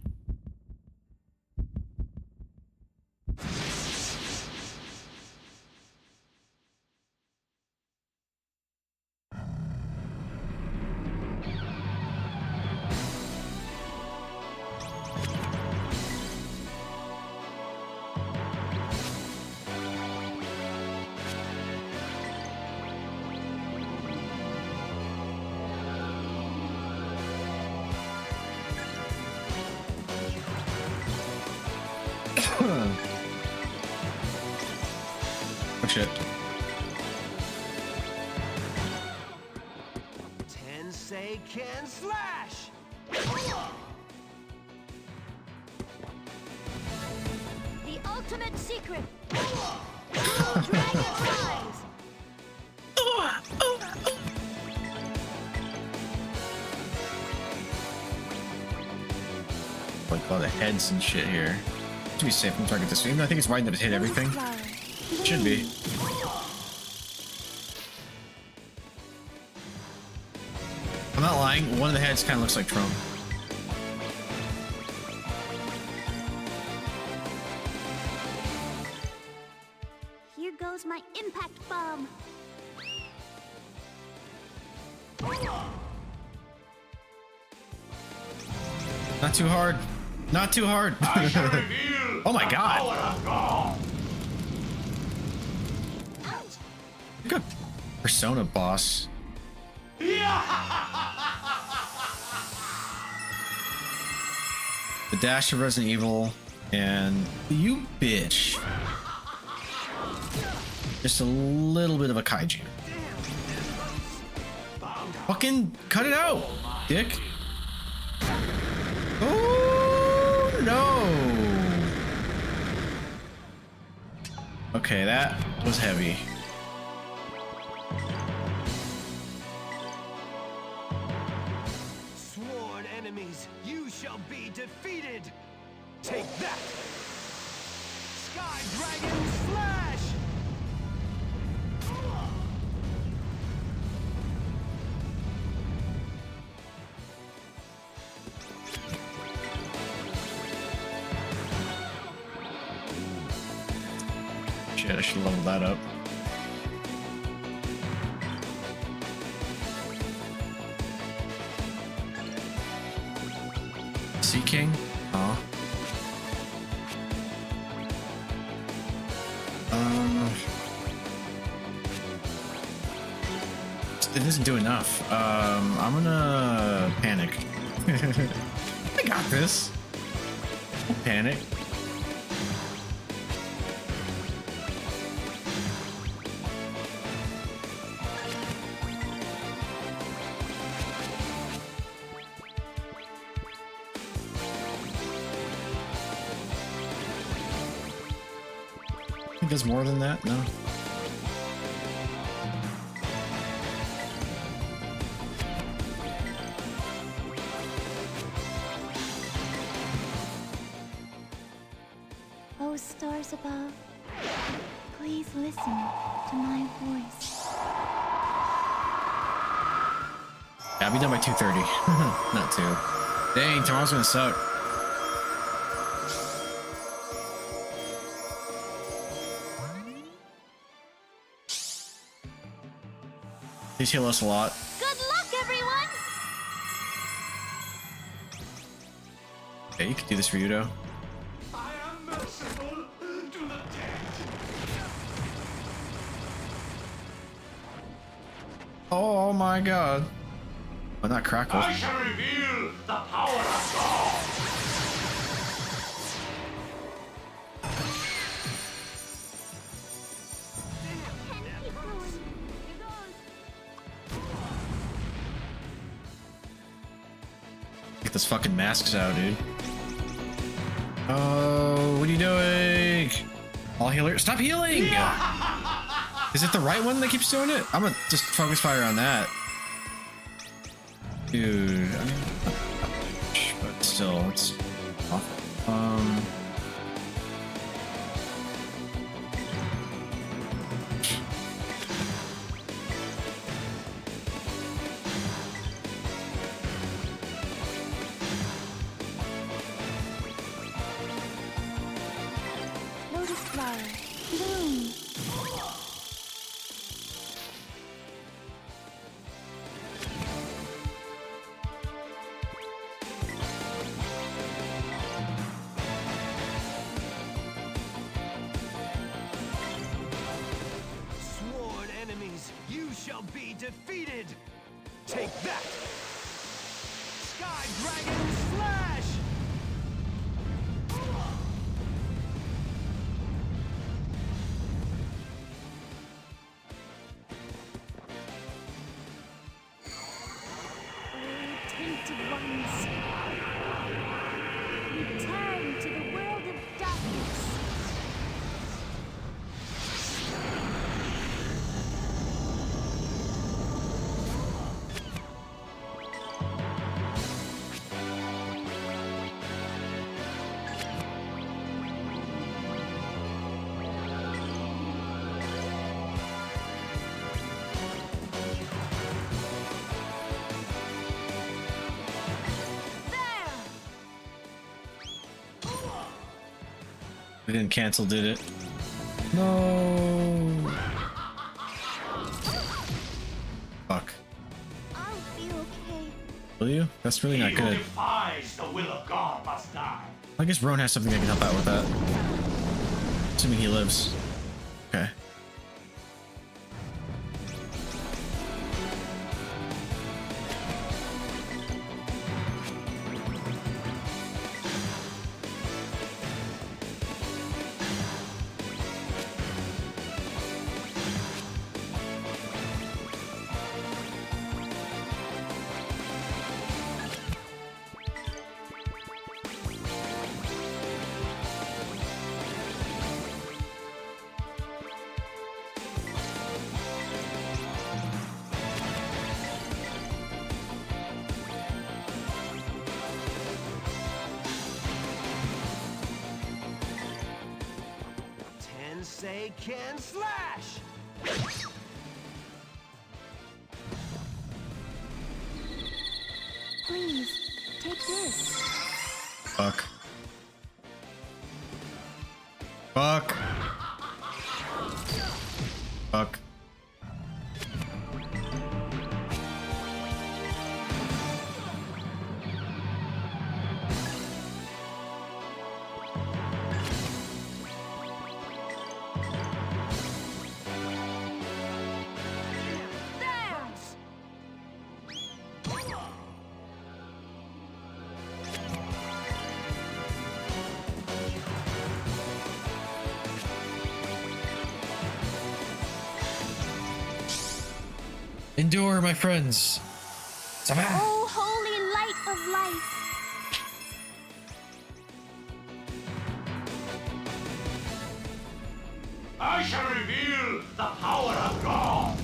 Oh shit. Tensei can slash! The ultimate secret. Dragon eyes. Like all the heads and shit here. To be safe from target this, even though I think it's wide enough to hit everything. Should be. I'm not lying, one of the heads kind of looks like Trump. Not too hard. Not too hard. Oh my god. Good Persona boss. The dash of Resident Evil and you bitch. Just a little bit of a kaiju. Fucking cut it out, dick. Oh no. Okay, that was heavy. Sworn enemies, you shall be defeated. Take that. Sky Dragon Slash. Shit, I should level that up. Sea King? Oh. It doesn't do enough. I'm gonna panic. I got this. Don't panic. It does more than that? No. Oh, stars above, please listen to my voice. Yeah, I'll be done by 2:30. Not 2. Dang, tomorrow's gonna suck. These heal us a lot. Good luck, everyone! Yeah, you can do this for Udo. I am merciful to the dead. Oh my god. Oh, not Crackle. I shall reveal the power of God. Get those fucking masks out, dude. Oh, what are you doing? All healer. Stop healing! Is it the right one that keeps doing it? I'm gonna just focus fire on that. Dude, I mean, but still, it's awful. Lotus flower, bloom. Sworn enemies, you shall be defeated. Take that. Sky Dragon Slash. Tainted ones, return to the world of darkness. We didn't cancel, did it? No. Fuck. I'll Will you? That's really not He who good. defies the will of God must die. I guess Roan has something that can help out with that. Assuming he lives. Okay. Tensei can slash! Please, take this. Fuck. Fuck. Fuck. Dance! Endure, my friends. Oh, holy light of life. I shall reveal the power of God.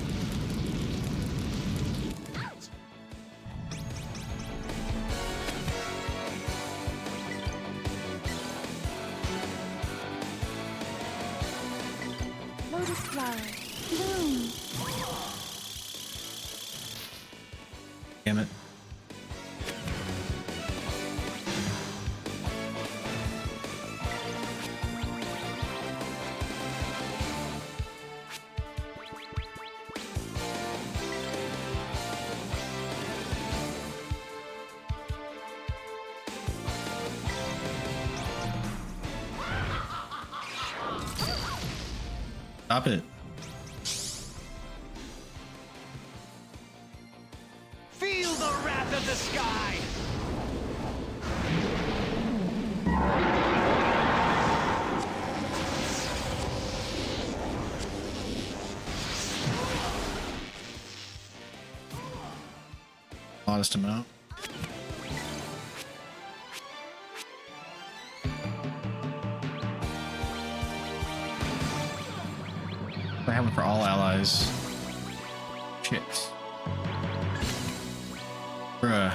Lotus flower. Bloom. Damn it. Stop it. Feel the wrath of the sky! Modest amount. I have one for all allies. Shit. Bruh.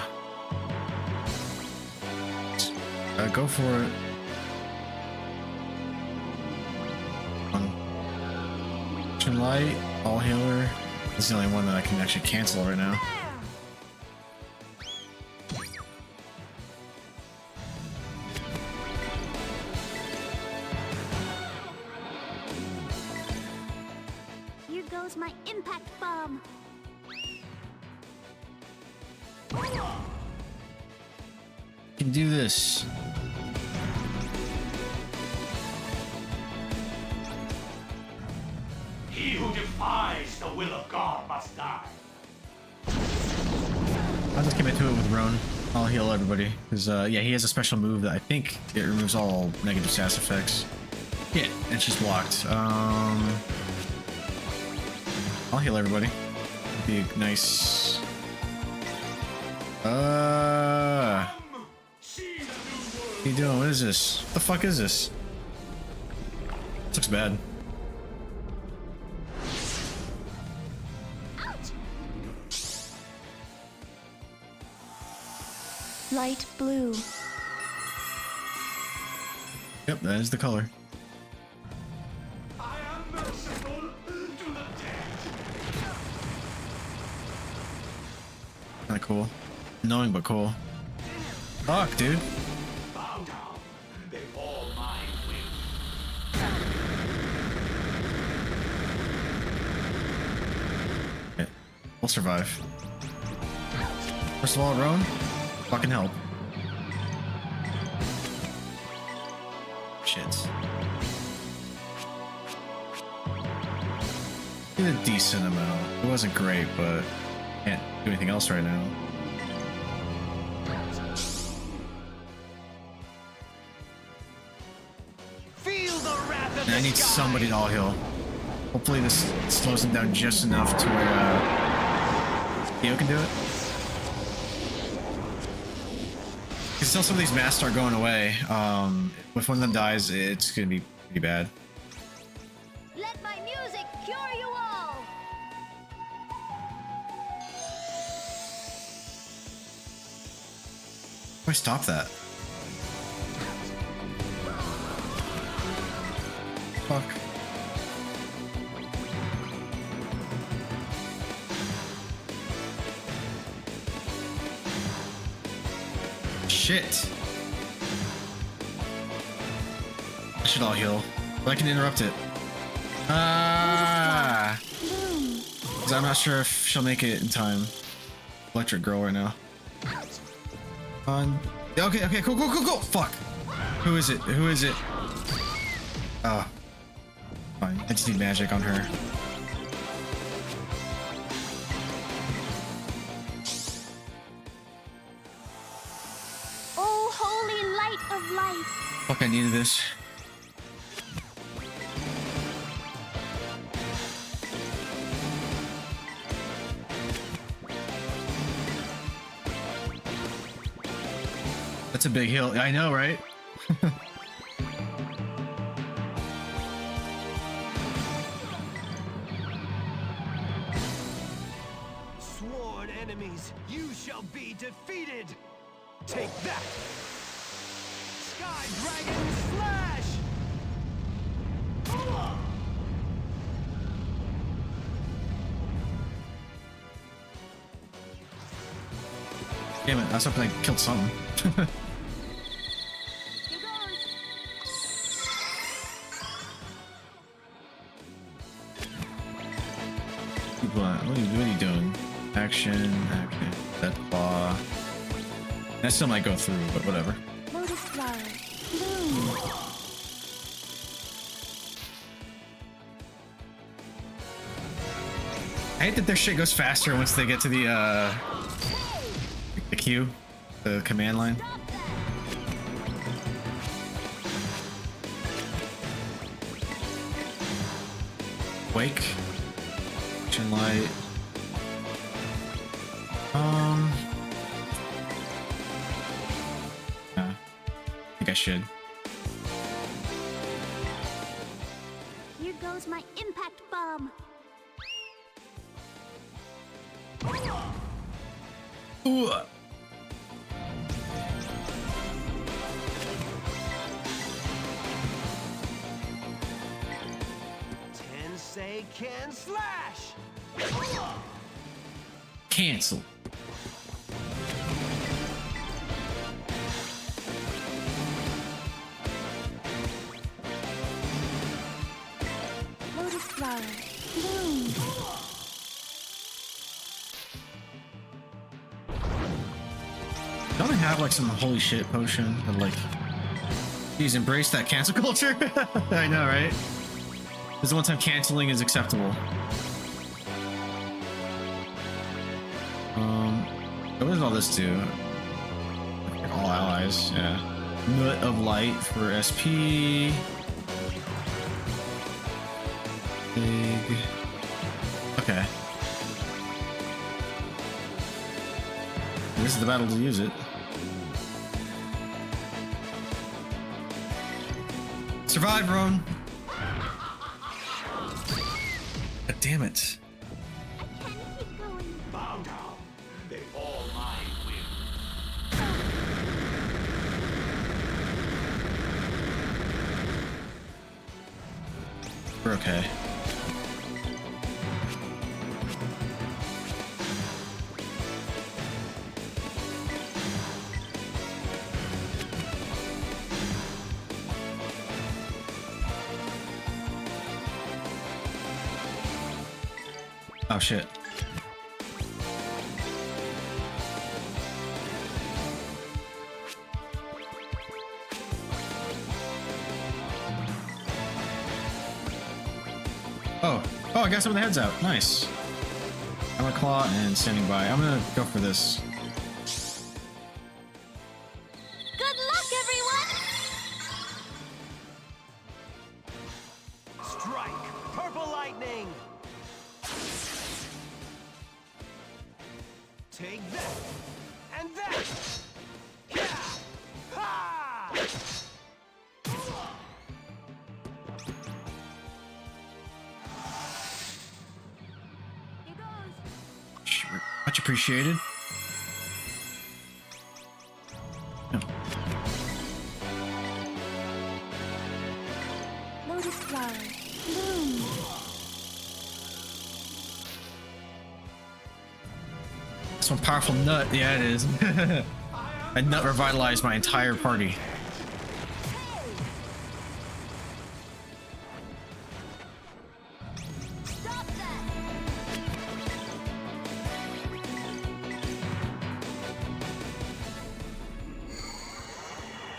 Go for it. Turn light, all healer. This is the only one that I can actually cancel right now. Here goes my impact bomb. Can do this. He who defies the will of God must die. I'll just commit to it with Roan. I'll heal everybody. Because, yeah, he has a special move that I think it removes all negative sass effects. Yeah, and she's blocked. I'll heal everybody. Be nice. What are you doing? What is this? What the fuck is this? This looks bad. Light blue. Yep, that is the color. I am merciful to the dead. Kinda cool. Annoying but cool. Fuck, dude. Bow down before my will. Okay. We'll survive. First of all, Roan, fucking help. Shit. Did a decent amount. It wasn't great, but can't do anything else right now. Feel the wrath of And I the need sky. somebody to all heal. Hopefully this slows him down just enough to where Theo can do it. Because until some of these masks start going away, if one of them dies, it's gonna be pretty bad. Let my music cure you all! How do I stop that? Fuck. Shit. I should all heal, but I can interrupt it. Ah! 'Cause I'm not sure if she'll make it in time. Electric girl right now. Okay, cool. Fuck. Who is it? Oh. Fine. I just need magic on her. Oh, holy light of life! Fuck, I needed this. That's a big hill. I know, right? Sworn enemies, you shall be defeated. Take that. Sky Dragon Slash. Damn it, I was hoping I killed something. Here goes! What are you doing? Action. That claw. That still might go through, but whatever. Lotus flower. Bloom. I hate that their shit goes faster once they get to the queue, the command line. Wake. Action light. I think I should. Here goes my impact bomb. Ooh. Tensei can slash. Cancel. Lotus flower. Bloom. Don't they have like some holy shit potion that like, please embrace that cancel culture? I know, right? This is the one time canceling is acceptable. What does all this do? All allies, yeah. Nut of light for SP. Big. Okay. This is the battle to use it. Survive, Roan! God damn it. I can't keep going. Bow down. They all mine win. We're okay. Oh shit. Oh, I got some of the heads out. Nice. I'm a claw and standing by. I'm gonna go for this. Good luck, everyone! Strike! Purple lightning! Take that! And that! Yeah! Ha! Here goes. Sure. Much appreciated. No. Lotus flower, bloom. That's one powerful nut. Yeah, it is. A nut revitalized my entire party. Stop that!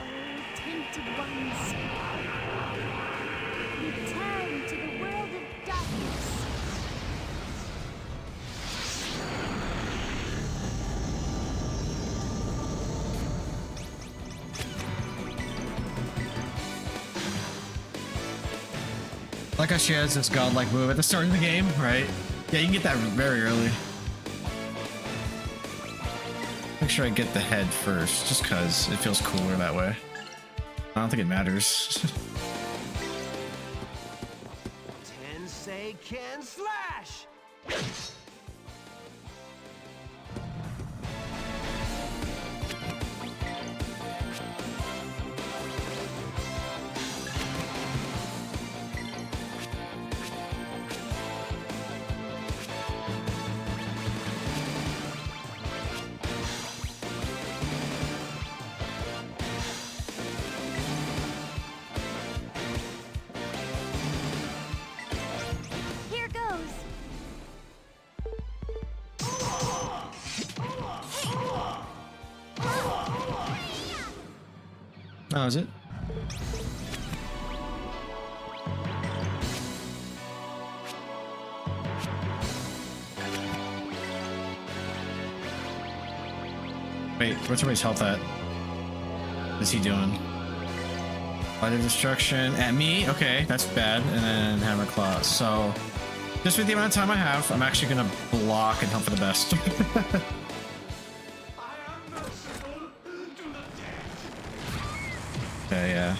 Oh, tainted ones. Return to the world of darkness. Like how she has this godlike move at the start of the game, right? Yeah, you can get that very early. Make sure I get the head first, just cause it feels cooler that way. I don't think it matters. Tensei can slash! Here goes. Oh, is it? Wait, what's everybody's health at? What's he doing? Light of destruction at me? Okay, that's bad. And then hammer claw. So, just with the amount of time I have, I'm actually gonna block and hope for the best. Okay, yeah.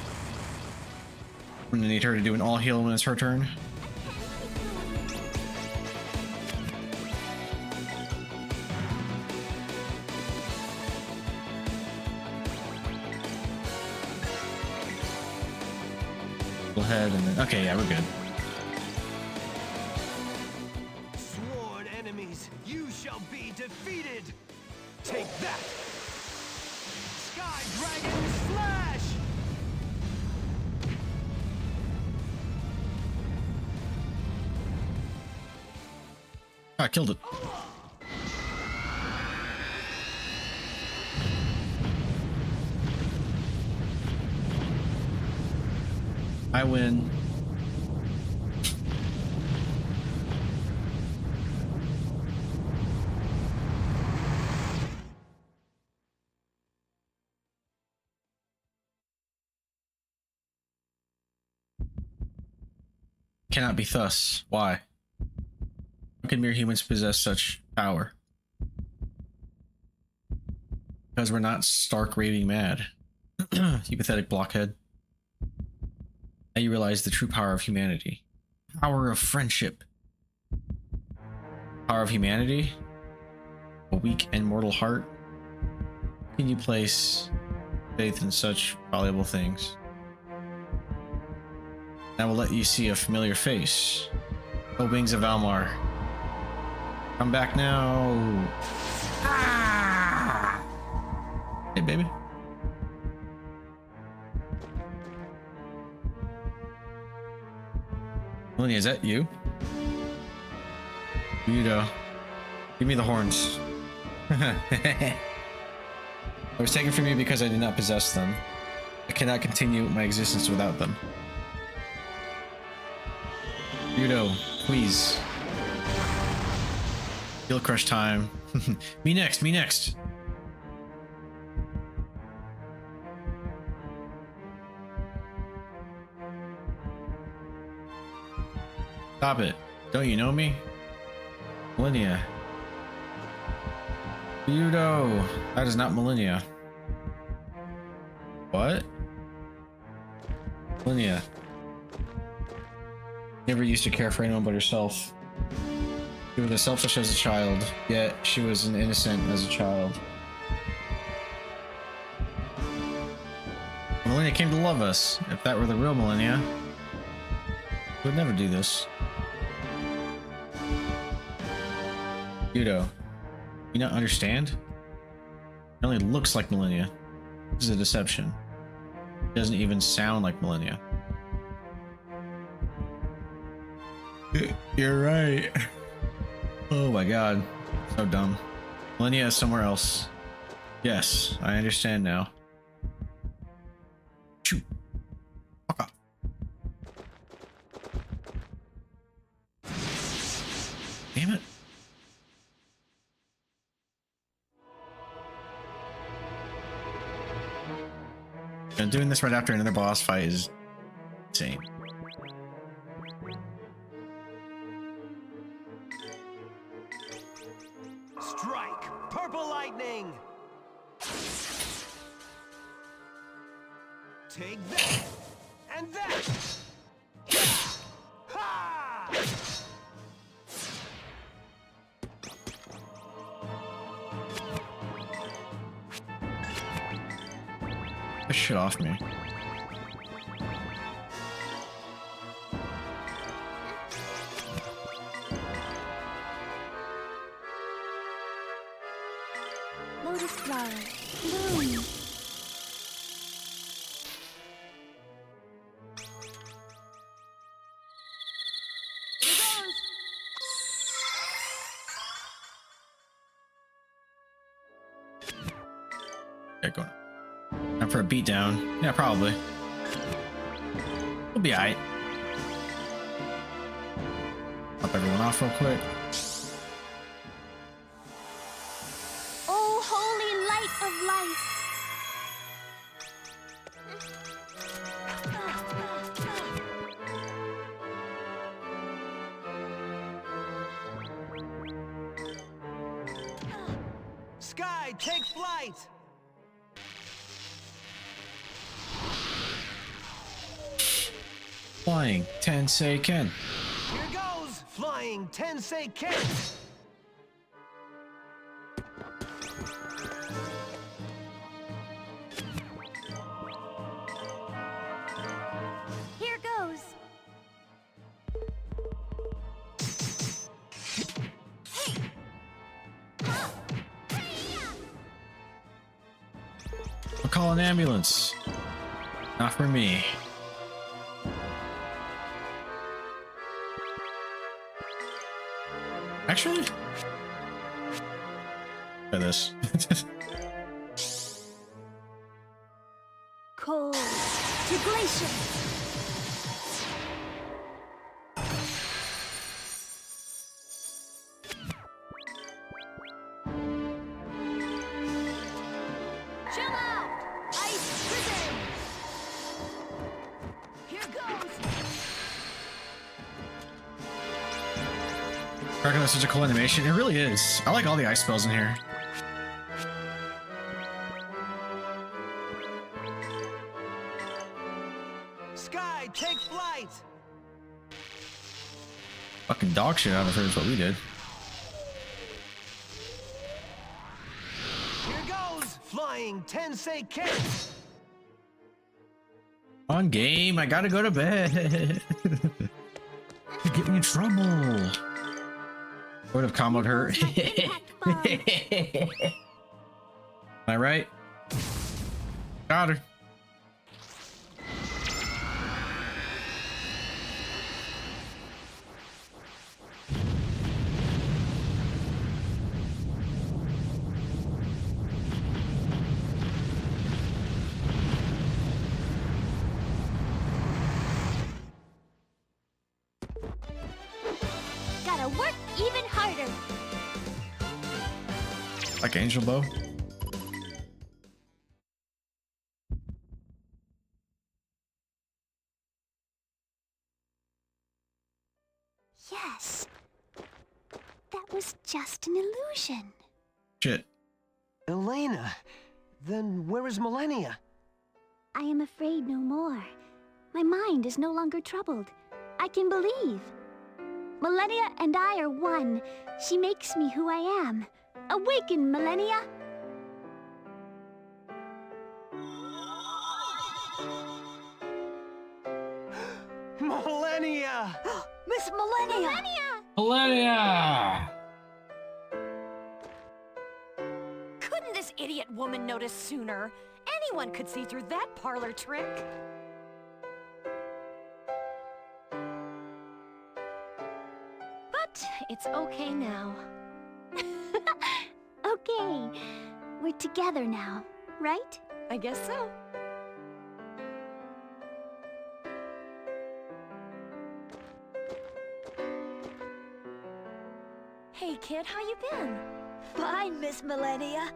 I'm gonna need her to do an all heal when it's her turn. Head and then okay, yeah, we're good. Sworn enemies, you shall be defeated! Take that! Sky Dragon Slash! I killed it. I win. Cannot be thus. Why? How can mere humans possess such power? Because we're not stark raving mad. You pathetic blockhead. Now you realize the true power of humanity. Power of friendship. Power of humanity? A weak and mortal heart? How can you place faith in such valuable things? I will let you see a familiar face. Oh, wings of Almar. Come back now. Ah! Hey, baby. Melanie, is that you? Yudo. Give me the horns. I was taken from you because I did not possess them. I cannot continue my existence without them. Yudo. Please. Heel crush time. Me next, me next. Stop it. Don't you know me? Millennia. Budo. That is not Millennia. What? Millennia. Never used to care for anyone but herself. She was as selfish as a child, yet she was an innocent as a child. Millennia came to love us. If that were the real Millennia, we would never do this. Yudo, you not understand? It only looks like Millennia. This is a deception. It doesn't even sound like Millennia. You're right. Oh my god. So dumb. Millennia is somewhere else. Yes, I understand now. Shoot. Fuck off. Damn it. And doing this right after another boss fight is insane. Strike! Purple lightning! Take that! And that! Ha! Get shit off me. Lotus flower, bloom. Okay, go on. Time for a beatdown. Yeah, probably. We'll be alright. Pop everyone off real quick. Oh, holy light of life. Sky, take flight! Flying Tensei Ken. Here goes! Flying Tensei Ken! Here goes. I'll call an ambulance. Not for me. Actually, look at this. Cold to glacier. Chill out! Ice prison! Here goes! Cracking is such a cool animation. It really is. I like all the ice spells in here. Sky, take flight! Fucking dog shit out of her is what we did. Here goes! Flying Tensei Ken! On game, I gotta go to bed. You get me in trouble. I would have comboed her. Am I right? Got her. Like Angel Bow. Yes. That was just an illusion. Shit. Elena, then where is Millennia? I am afraid no more. My mind is no longer troubled. I can believe. Millennia and I are one. She makes me who I am. Awaken, Millennia! Millennia! Miss Millennia! Millennia! Couldn't this idiot woman notice sooner? Anyone could see through that parlor trick. But it's okay now. Okay, we're together now, right? I guess so. Hey kid, how you been? Fine, Miss Millennia.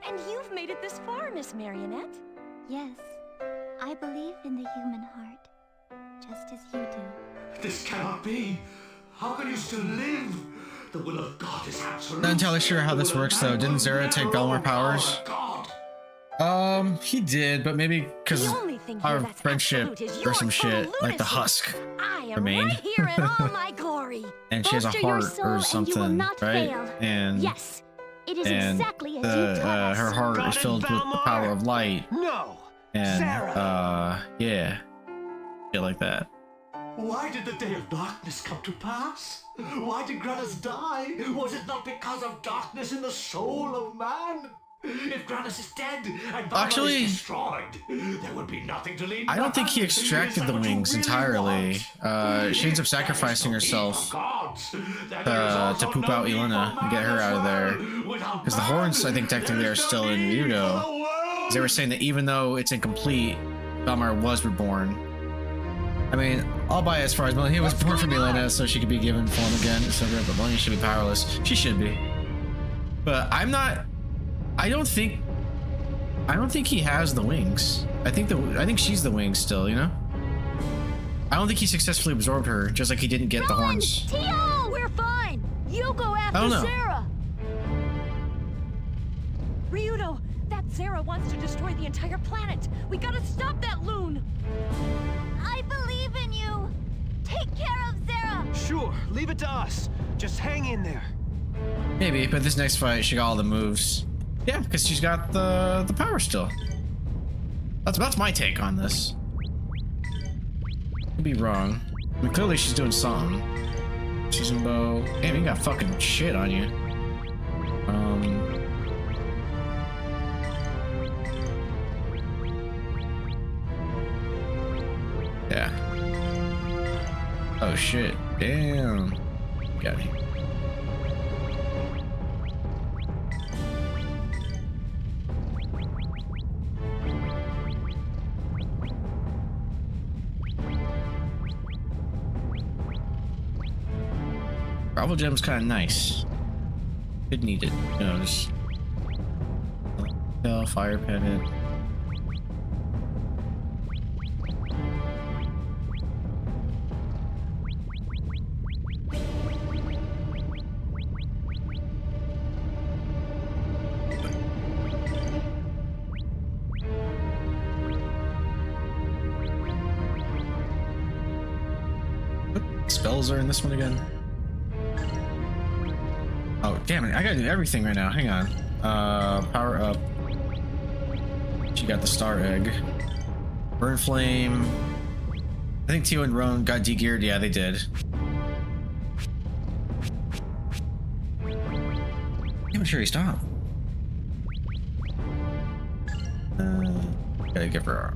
And you've made it this far, Miss Marionette. Yes, I believe in the human heart, just as you do. This cannot be. How can you still live? The will of God is absolute. Not entirely sure how this works though. Didn't Zera take Belmar powers? He did, but maybe because The only thing here our that's friendship absolute is or your some shit, total like the lunacy. husk, I am remain. right here in all my glory. and she has a Bolster your heart soul or and you will something, not right? fail. And Yes, it is and exactly as you taught us. her heart Got is it, filled with the Belmar? power of light, No! and Sarah! yeah, shit like that. Why did the day of darkness come to pass? Why did Granus die? Was it not because of darkness in the soul of man? If Granus is dead and Valor Actually, is destroyed, there would be nothing to lean I don't think he back. extracted the Is that what you wings really entirely. want? She ends up If sacrificing that is the will herself of gods, then there is also to poop no out need for Elena and get her man out of as there. well. Without Because the man, horns, I think, technically there are is no still in need for the Ryudo. world. They were saying that even though it's incomplete, Belmar was reborn. I mean, I'll buy it as far as Millennia was born from Elena, so she could be given form again, etc. But Millennia should be powerless. She should be. But I'm not. I don't think he has the wings. I think she's the wings still. You know. I don't think he successfully absorbed her, just like he didn't get the horns. Tio! We're fine! You go I after don't know. Sarah! Ryudo, that Zera wants to destroy the entire planet. We gotta stop that loon. I believe in you! Take care of Zera! Sure, leave it to us. Just hang in there. Maybe, but this next fight, she got all the moves. Yeah, because she's got the power still. That's my take on this. Could be wrong. I mean, clearly she's doing something. Season bow. Damn, you got fucking shit on you. Yeah. Oh shit. Damn. Got me. Bravo gem's kind of nice. Could need it. You know, just fire pennant. Spells are in this one again. Oh, damn it. I gotta do everything right now. Hang on. Power up. She got the star egg. Burn flame. I think Tio and Roan got de-geared. Yeah, they did. I'm sure he stopped. Gotta give her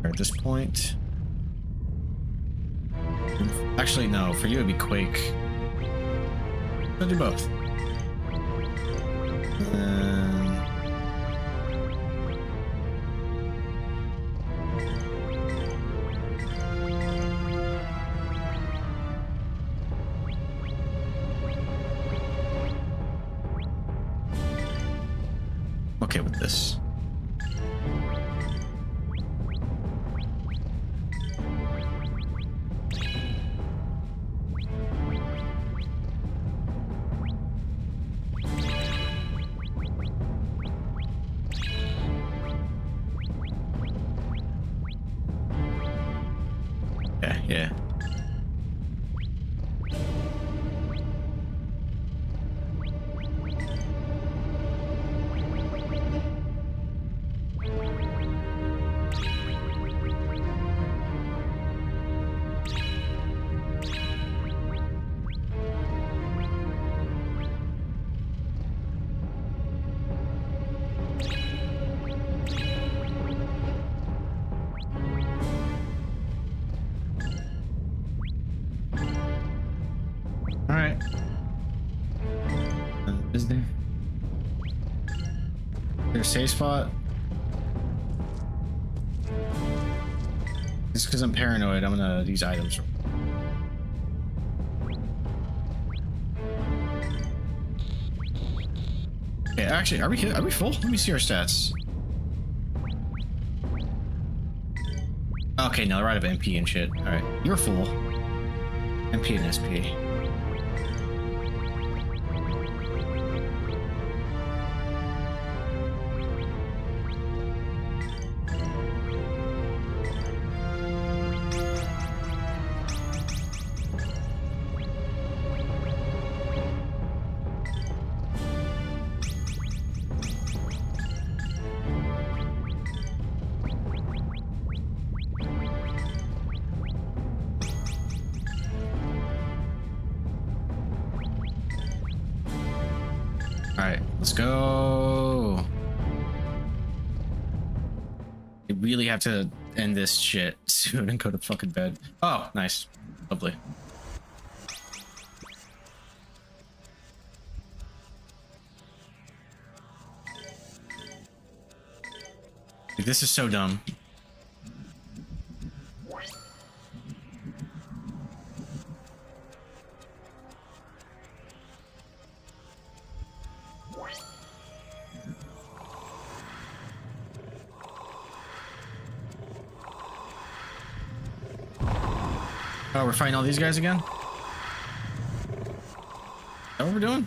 at this point. Actually, no. For you, it'd be Quake. I'll do both. okay with this. Yeah, yeah. All right. Is there? There's a safe spot. Just because I'm paranoid, I'm gonna these items. Okay, actually, are we full? Let me see our stats. Okay, no, they're out of MP and shit. All right, you're full. MP and SP. Alright, let's go. I really have to end this shit soon and go to fucking bed. Oh, nice. Lovely. Like, this is so dumb. Oh, we're fighting all these guys again? Is that what we're doing?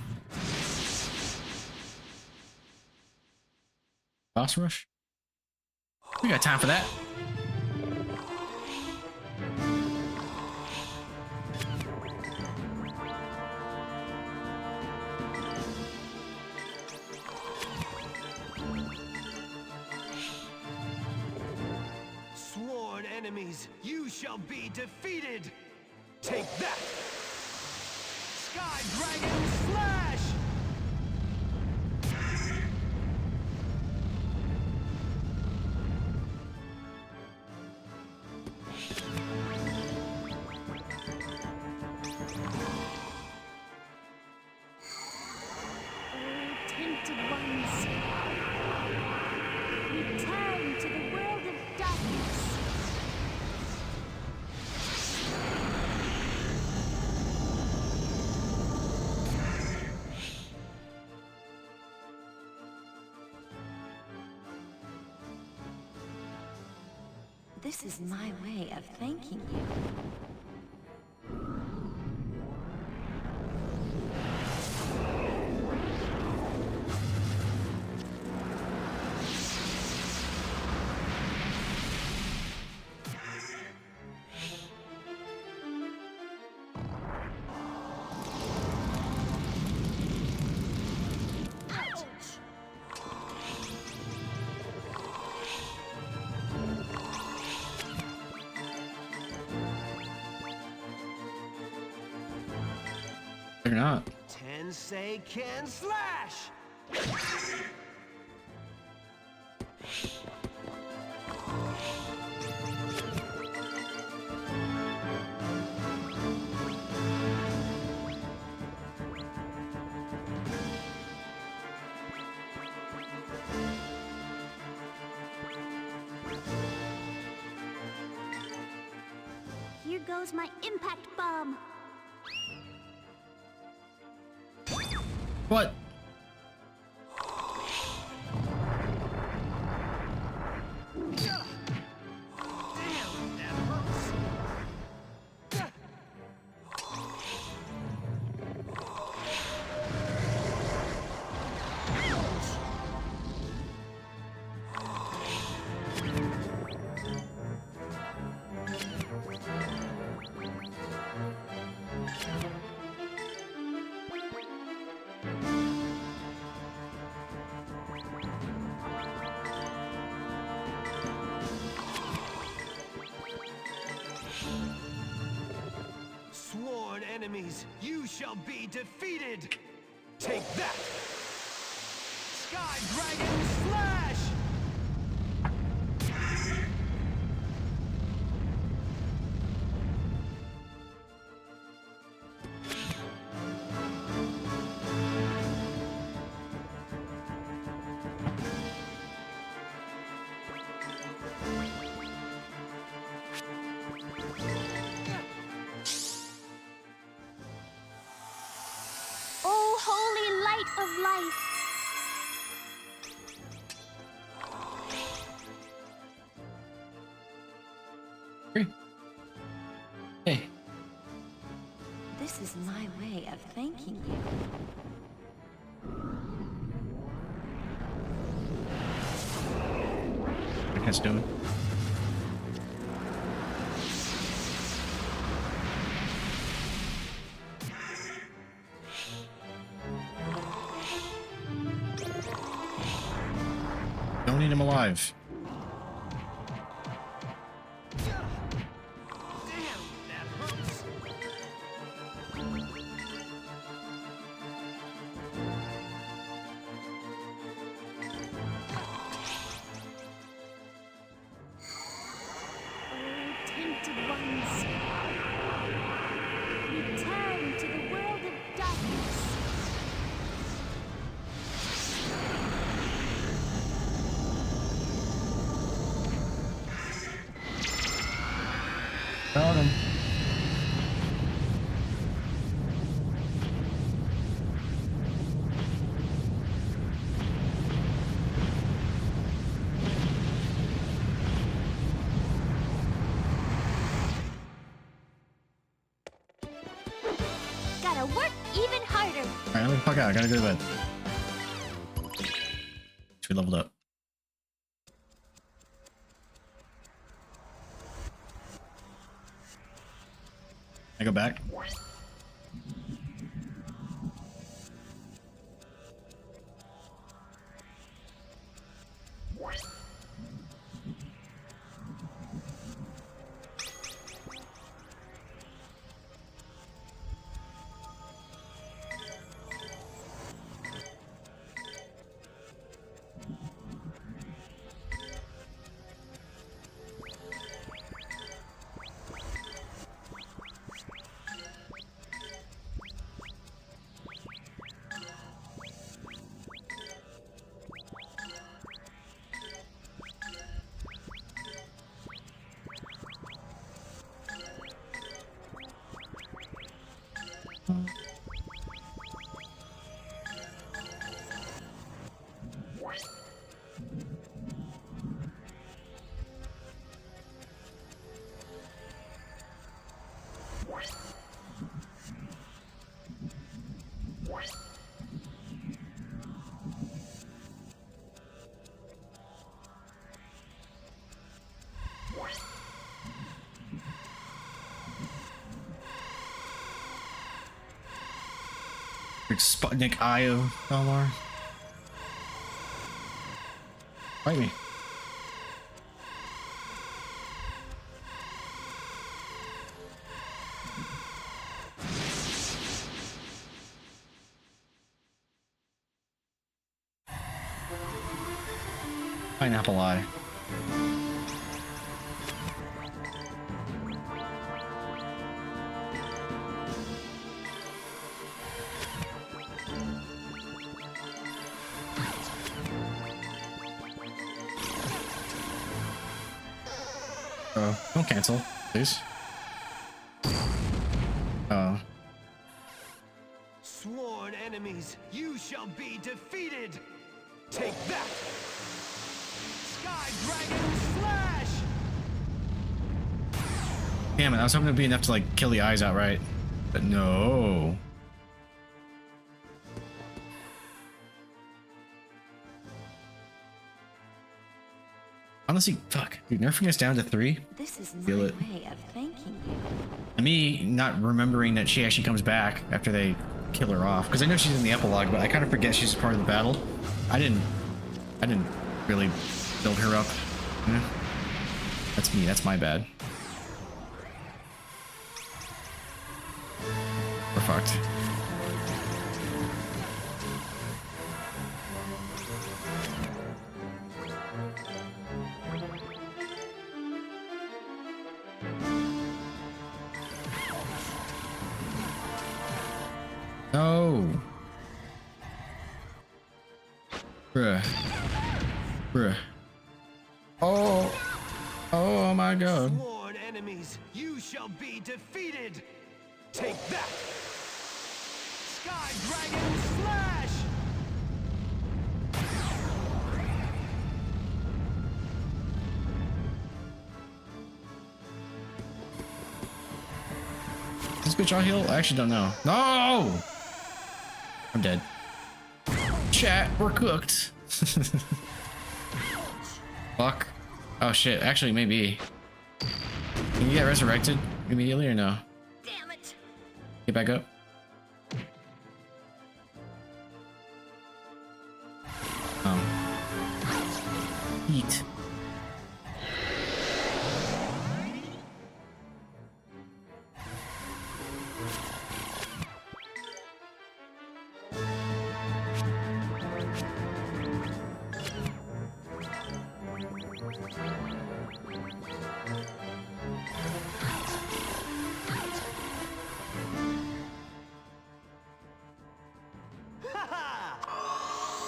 Boss rush? We got time for that. Sworn enemies, you shall be defeated! Take that! Sky Dragon Slash! Tainted ones, return to the world of darkness. This is my way of thanking you. They're not. Tensei can slash! Here goes my impact bomb. What? enemies, you shall be defeated! Take that! Sky Dragon Slash! Oh, holy light of life! Hey. This is my way of thanking you. What are you guys doing? Don't need him alive. Tempted ones, return to the world of darkness. Got him. Gotta work even harder. Alright, let me fuck out. I gotta go to bed. We leveled up. I go back. Sputnik Eye of Belmar. Fight me. Pineapple Eye. Don't cancel, please. Sworn enemies, you shall be defeated! Take that! Sky Dragon Slash! Damn it, I was hoping it'd be enough to like kill the eyes outright. But no. Honestly, fuck. Dude, nerfing us down to 3? This is Feel my it. way of thanking you. And me not remembering that she actually comes back after they kill her off. Because I know she's in the epilogue, but I kind of forget she's part of the battle. I didn't really build her up. Yeah. That's me, that's my bad. fucked. No. Bruh. Bruh. Oh. Oh my god. Sworn enemies, you shall be defeated. Take that. Sky Dragon Slash. This bitch on heal? I actually don't know. No! I'm dead. Chat, we're cooked. Fuck. Oh shit, actually maybe. Can you get resurrected immediately or no? Damn it! Get back up. Eat.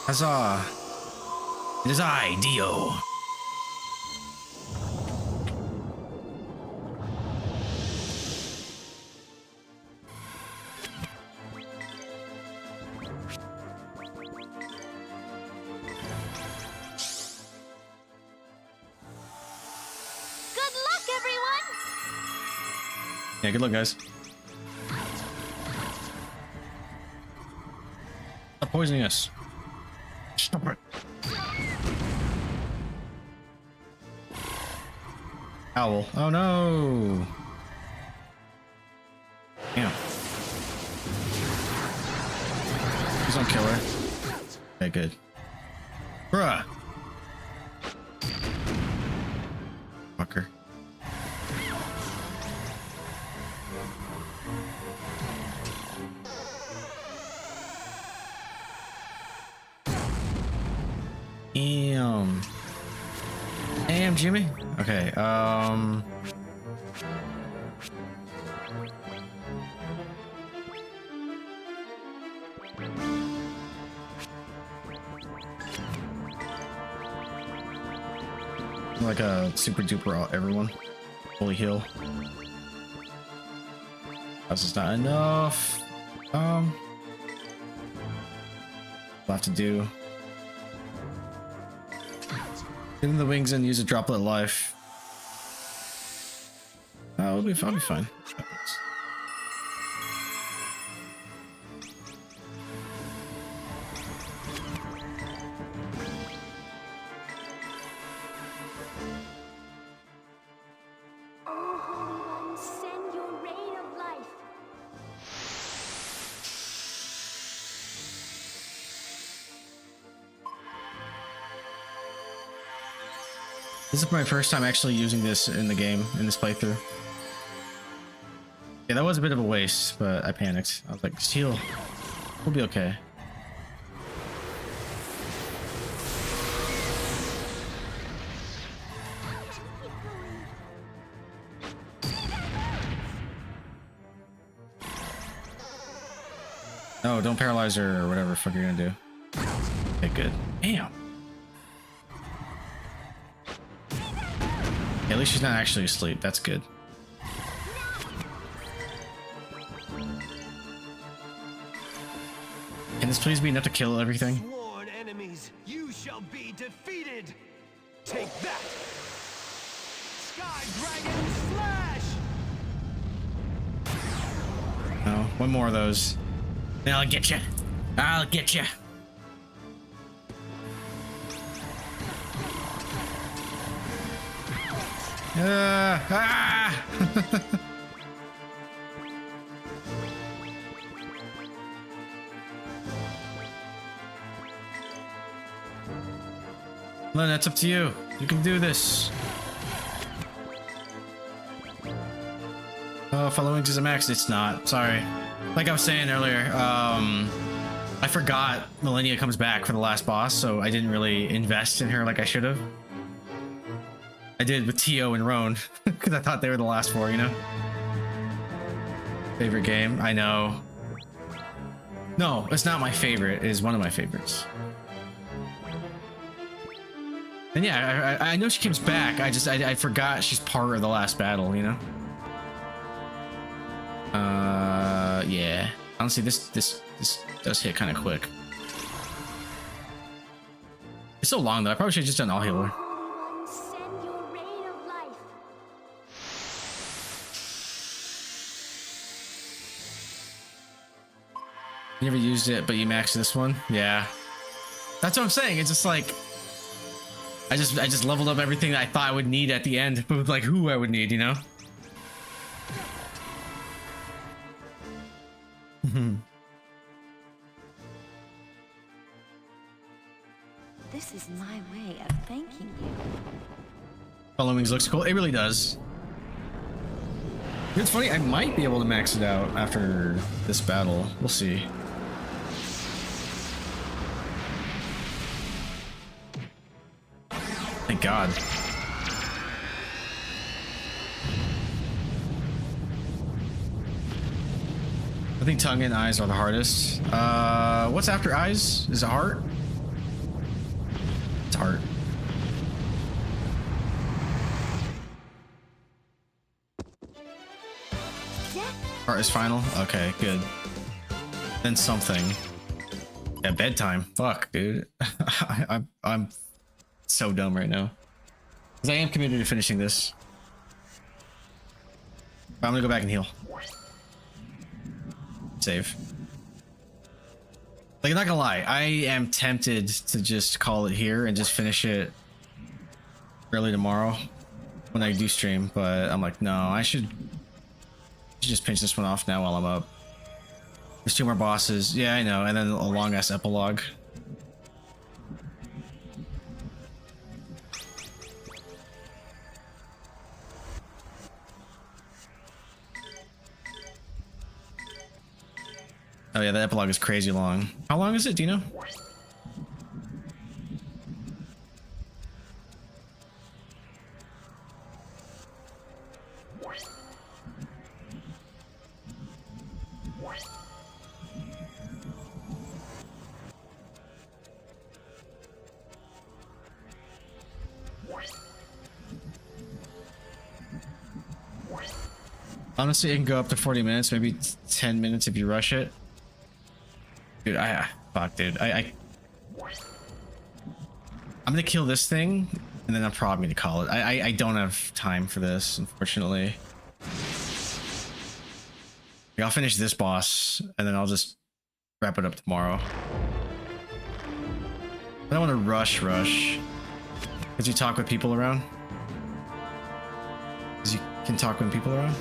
Huzzah! It is I, Dio. Good luck, everyone! Yeah, good luck, guys. Stop poisoning us. Stop it. Owl. Oh no. Damn. Please don't kill her. Okay, good. Bruh. Fucker. Damn. Damn, Jimmy. Okay, like a super duper everyone. Fully heal. That's just not enough. We'll have to do. Give him the wings and use a droplet life. I'll be fine. Oh, Holy One, send your rain of life. This is my first time actually using this in the game, in this playthrough. Yeah, that was a bit of a waste, but I panicked. I was like, just heal. We'll be okay. No, don't paralyze her or whatever the fuck you're gonna do. Okay, good. Damn. Yeah, at least she's not actually asleep. That's good. Can this please be enough to kill everything? Sworn enemies, you shall be defeated. Take that. Sky Dragon Slash. No, one more of those. Then I'll get you. I'll get you. Len, that's up to you. You can do this. Oh, following is a max. It's not. Sorry. Like I was saying earlier, I forgot Millennia comes back for the last boss, so I didn't really invest in her like I should have. I did with Tio and Roan, because I thought they were the last four, you know? Favorite game? I know. No, it's not my favorite. It is one of my favorites. And yeah, I know she comes back. I forgot she's part of the last battle, you know? Yeah. Honestly, this does hit kind of quick. It's so long though. I probably should have just done all healer. Send your rain of life. You never used it, but you maxed this one? Yeah. That's what I'm saying. It's just like I just leveled up everything that I thought I would need at the end, but with like who I would need, you know? This is my way of thanking you. Fallen Wings looks cool. It really does. It's funny, I might be able to max it out after this battle. We'll see. Thank God. I think tongue and eyes are the hardest. What's after eyes? Is it heart? It's heart. Heart is final? Okay, good. Then something. Yeah, bedtime. Fuck, dude. I'm so dumb right now. Because I am committed to finishing this. But I'm gonna go back and heal. Save. Like, I'm not gonna lie, I am tempted to just call it here and just finish it early tomorrow when I do stream, but I'm like, no, I should just pinch this one off now while I'm up. There's 2 more bosses. Yeah, I know, and then a long ass epilogue. Oh yeah, the epilogue is crazy long. How long is it, do you know? Honestly, it can go up to 40 minutes, maybe 10 minutes if you rush it. Dude, fuck, dude. I'm gonna kill this thing, and then I'm probably gonna call it. I don't have time for this, unfortunately. Like, I'll finish this boss, and then I'll just wrap it up tomorrow. I don't want to rush. Could you talk with people around? Because you can talk with people around?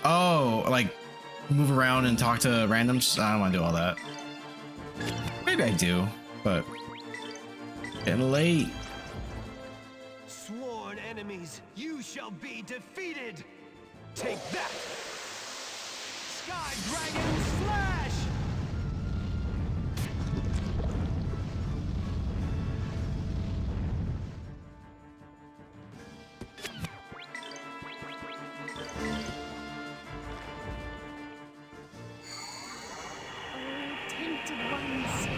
Oh, like move around and talk to randoms? I don't want to do all that. Maybe I do, but getting late. Sworn enemies, you shall be defeated. Take that. Sky Dragon Slash. Tainted ones.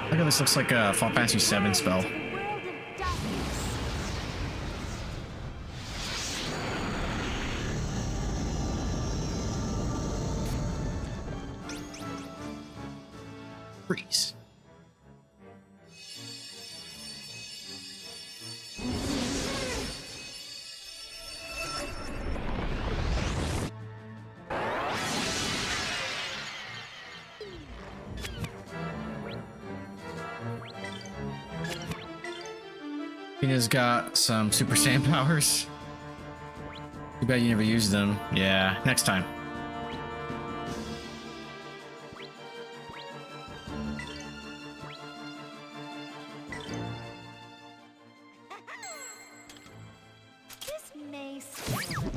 Look at this, looks like a Final Fantasy VII spell. To the world of darkness. Freeze. Fina's got some Super Saiyan powers. Too bad you never used them. Yeah, next time. This may scare them.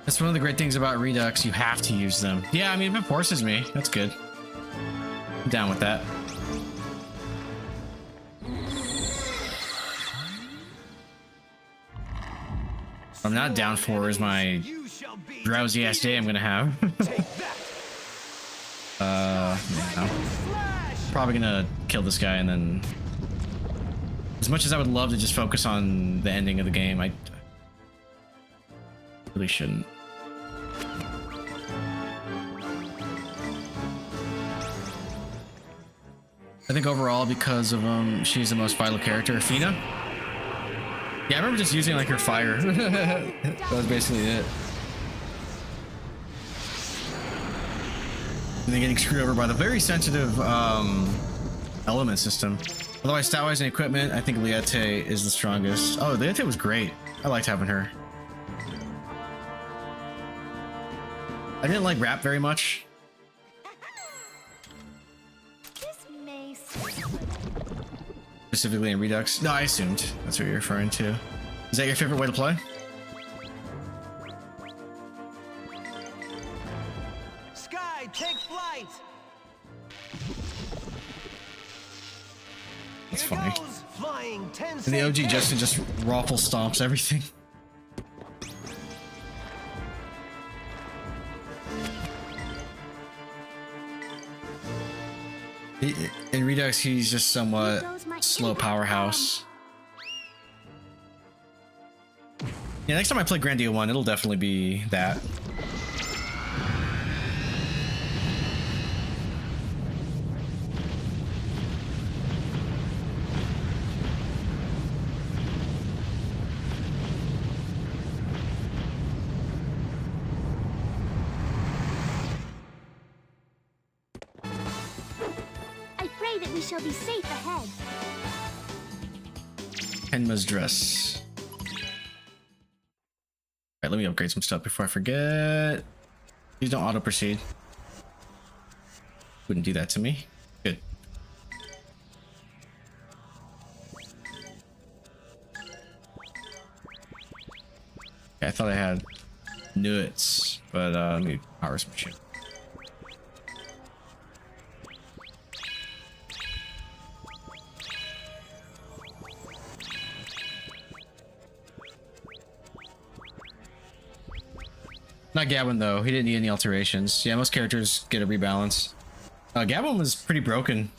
That's one of the great things about Redux. You have to use them. Yeah, I mean, if it forces me, that's good. I'm down with that. What I'm not down for is my drowsy ass day I'm gonna have. No. Probably gonna kill this guy and then, as much as I would love to just focus on the ending of the game, I really shouldn't. I think overall, because of she's the most vital character, Athena. Yeah, I remember just using like her fire. That was basically it. And then getting screwed over by the very sensitive element system. Otherwise, stat-wise and equipment, I think Liette is the strongest. Oh, Liette was great. I liked having her. I didn't like rap very much. Specifically in Redux. No, I assumed that's what you're referring to. Is that your favorite way to play? Sky, take flight. That's Here funny. goes, flying 10 And the OG cent Justin just raffle stomps everything. In Redux, he's just somewhat slow powerhouse. Yeah, next time I play Grandia 1, it'll definitely be that. That we shall be safe ahead. Henma's dress. Alright, let me upgrade some stuff before I forget. Please don't auto proceed. Wouldn't do that to me. Good. Okay, I thought I had nuts, but let me power some shit. Not Gavin though, he didn't need any alterations. Yeah, most characters get a rebalance. Gavin was pretty broken.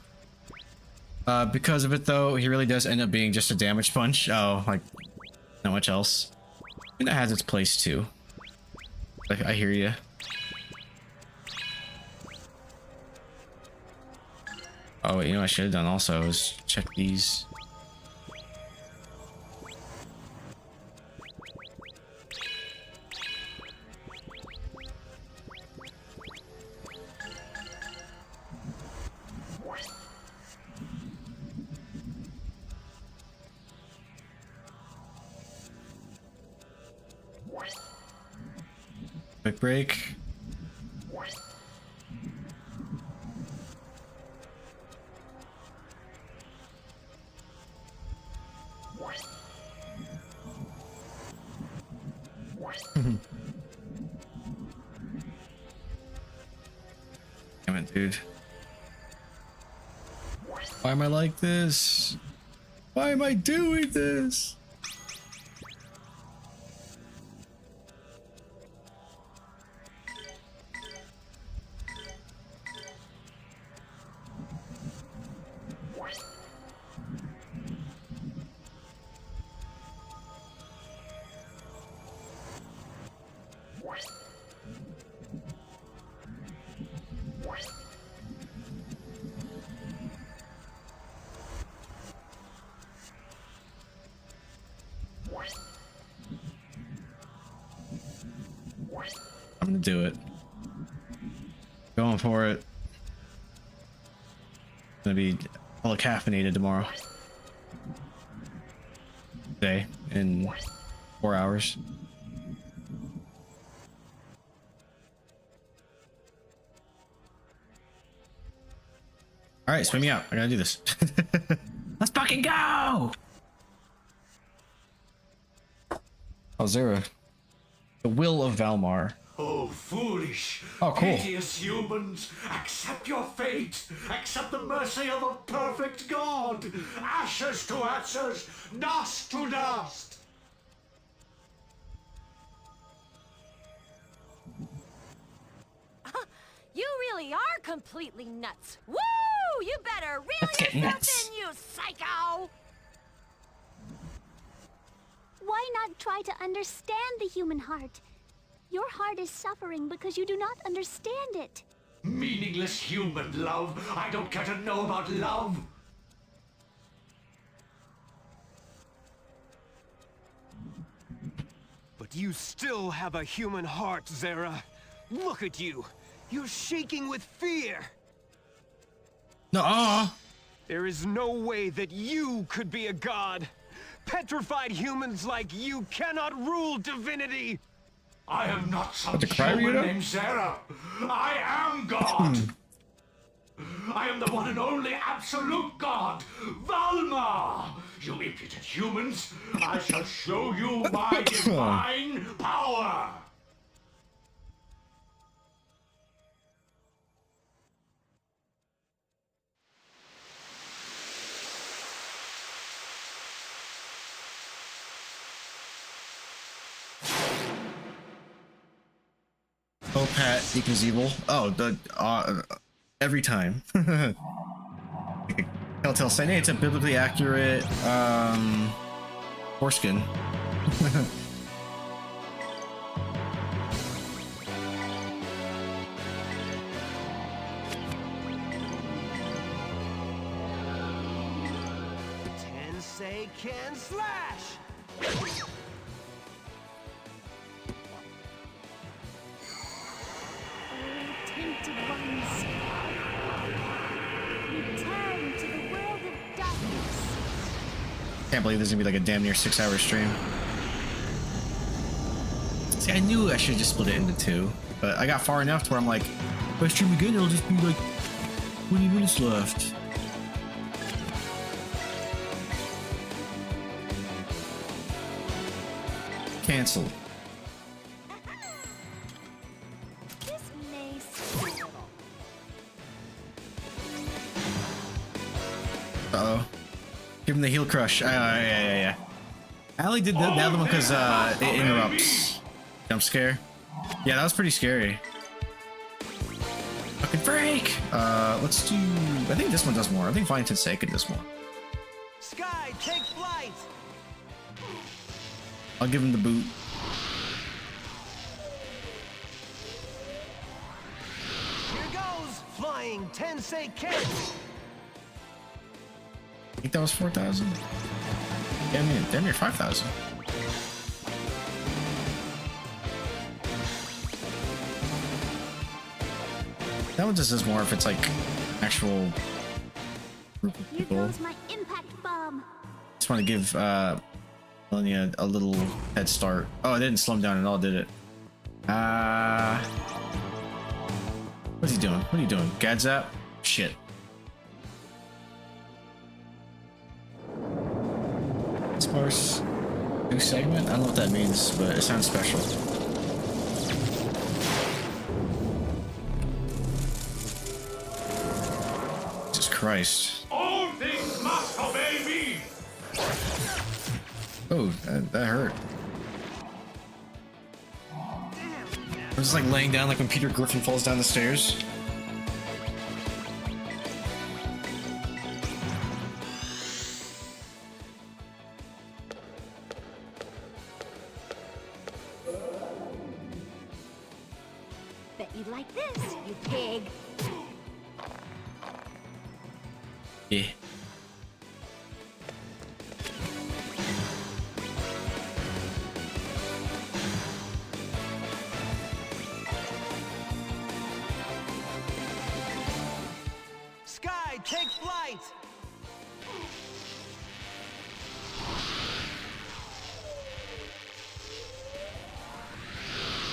Because of it though, he really does end up being just a damage punch. Oh, like, not much else. And that has its place too. Like, I hear you. Oh, wait, you know what I should have done also is check these. Quick break. Damn it, dude. Why am I like this? Why am I doing this? I'm gonna do it. Going for it. Gonna be all caffeinated tomorrow. Today in 4 hours. All right, swim me out. I gotta do this. Let's fucking go! Oh, Zero. The will of Valmar. Oh, foolish, Oh, cool. hideous humans, accept your fate. Accept the mercy of a perfect God. Ashes to ashes, dust to dust. You really are completely nuts. Woo! You better reel Let's get yourself nuts. in, you psycho! Why not try to understand the human heart? Your heart is suffering because you do not understand it. Meaningless human love. I don't care to know about love. But you still have a human heart, Zera. Look at you. You're shaking with fear. No. There is no way that you could be a god. Petrified humans like you cannot rule divinity. I am not some What, the cry human Rita? named Sarah. I am God. I am the one and only absolute God, Valmar. You impudent humans, I shall show you my divine power. Oh, Pat equals evil. Oh, the every time. Telltale saying, hey, it's a biblically accurate foreskin. Tensei can slash. Tainted ones, return to the world of darkness. Can't believe this is gonna be like a damn near 6-hour stream. See, I knew I should just split it into two, but I got far enough to where I'm like, if I stream again, it'll just be like 20 minutes left. Cancel. This may seem a little. Uh-oh. Give him the heel crush. Yeah. I only did the other one because it interrupts. Jump scare. Yeah, that was pretty scary. Fucking freak! Let's do... I think this one does more. I think Flying Tensei does more. Sky, take flight. I'll give him the boot. Here goes flying Tensei Ken. I think that was 4,000. Damn near 5,000. That one just does more if it's like actual group of Here people. goes my impact bomb. Just want to give Melania a little head start. Oh, it didn't slow him down at all, did it? What's he doing? What are you doing? Gadzap? Shit. Sparse new segment? I don't know what that means, but it sounds special. Jesus Christ. All things must obey me. Oh, that hurt. I was like laying down like when Peter Griffin falls down the stairs. Bet you'd like this, you pig. Yeah. Sky, take flight.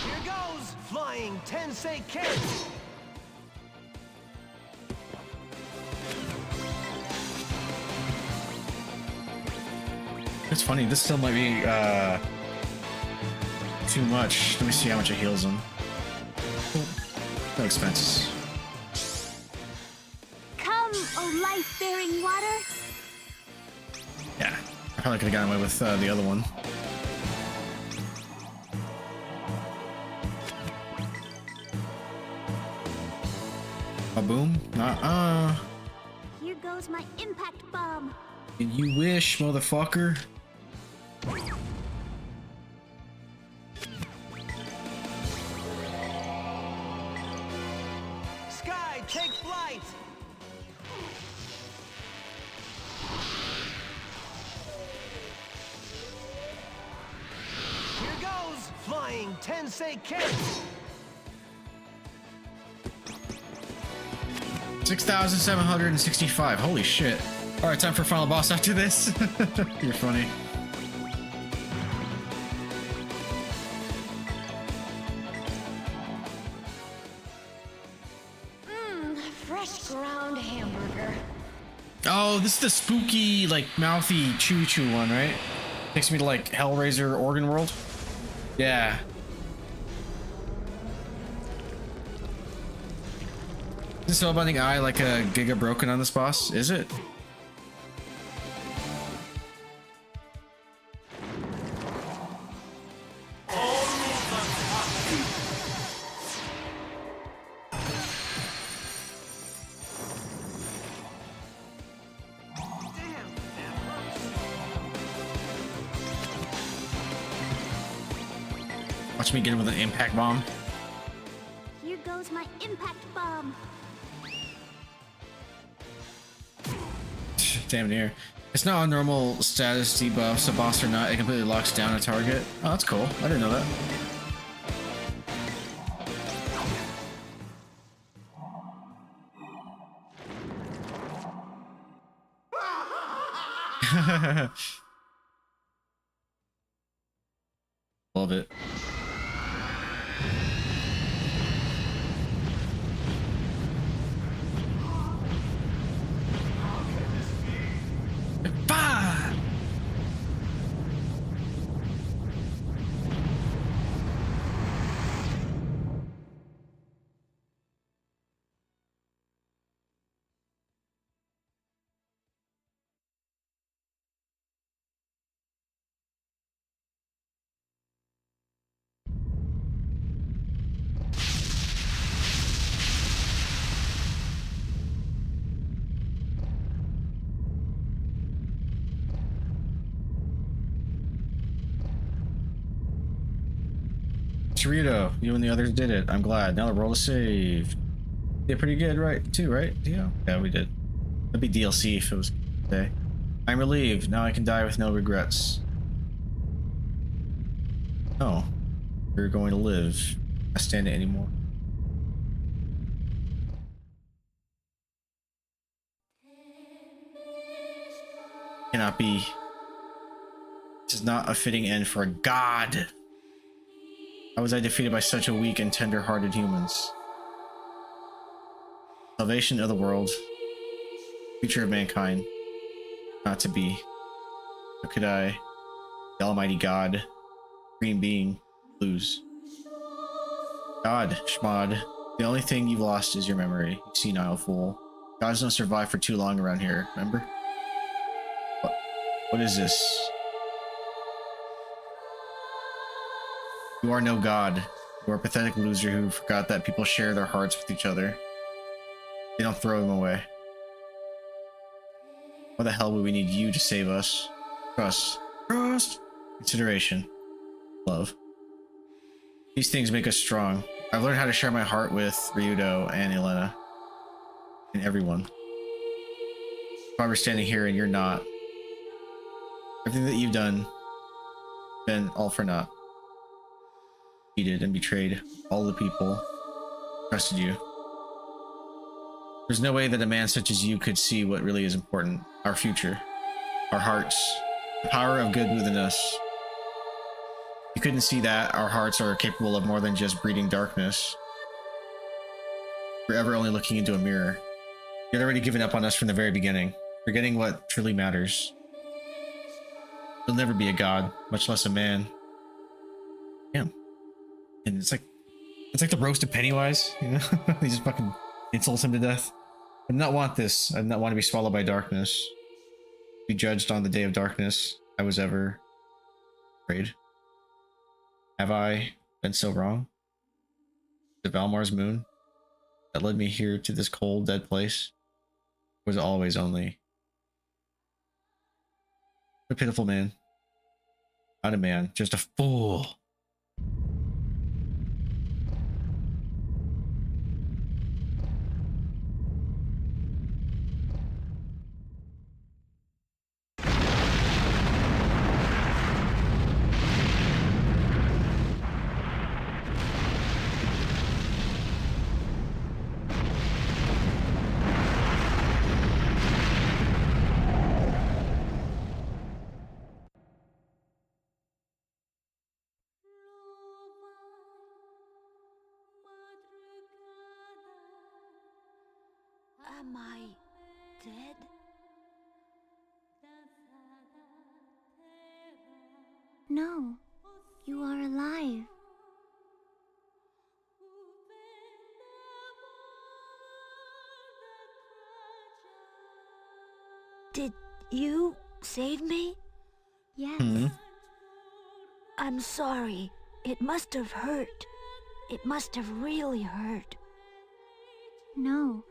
Here goes flying Tensei Ken. It's funny, this still might be too much. Let me see how much it heals him. No expenses. Come, O life-bearing water. Yeah, I probably could have gotten away with the other one. A boom? Here goes my impact bomb. You wish, motherfucker. Sky, take flight! Here goes! Flying Tensei Kick! 6,765. Holy shit. Alright, time for final boss after this. You're funny. Fresh ground hamburger. Oh, this is the spooky, like, mouthy chew one, right? Takes me to, like, Hellraiser Organ World. Yeah. Is this spellbinding eye like a Giga Broken on this boss? Is it? Watch me get him with an impact bomb. Here goes my impact bomb. Damn near. It's not a normal status debuffs, a boss or not. It completely locks down a target. Oh, that's cool. I didn't know that. Love it. Bah! Torito, you and the others did it. I'm glad. Now the world is saved. Did pretty good, right? Too, right? Yeah, we did. That'd be DLC if it was today. I'm relieved. Now I can die with no regrets. Oh, you're going to live. I stand it anymore. Cannot be. This is not a fitting end for a god. How was I defeated by such a weak and tender-hearted humans? Salvation of the world, future of mankind, not to be. How could I, the Almighty God, supreme being, lose? God, Schmod, the only thing you've lost is your memory, you senile fool. Gods don't survive for too long around here, remember? What is this? You are no god. You are a pathetic loser who forgot that people share their hearts with each other. They don't throw them away. Why the hell would we need you to save us? Trust. Trust. Consideration. Love. These things make us strong. I've learned how to share my heart with Ryudo and Elena. And everyone. If I were standing here and you're not. Everything that you've done, been all for naught. Cheated and betrayed all the people who trusted you. There's no way that a man such as you could see what really is important. Our future. Our hearts. The power of good within us. You couldn't see that our hearts are capable of more than just breeding darkness. We're ever only looking into a mirror. You'd already given up on us from the very beginning, forgetting what truly matters. You'll never be a god, much less a man. Damn. And it's like the roast of Pennywise, you know? He just fucking insults him to death. I do not want this. I do not want to be swallowed by darkness. Be judged on the day of darkness I was ever afraid. Have I been so wrong? The Valmar's moon that led me here to this cold, dead place was always only a pitiful man. Not a man, just a fool. Am I dead? No, you are alive. Did you save me? Yes. I'm sorry. It must have hurt. It must have really hurt. No,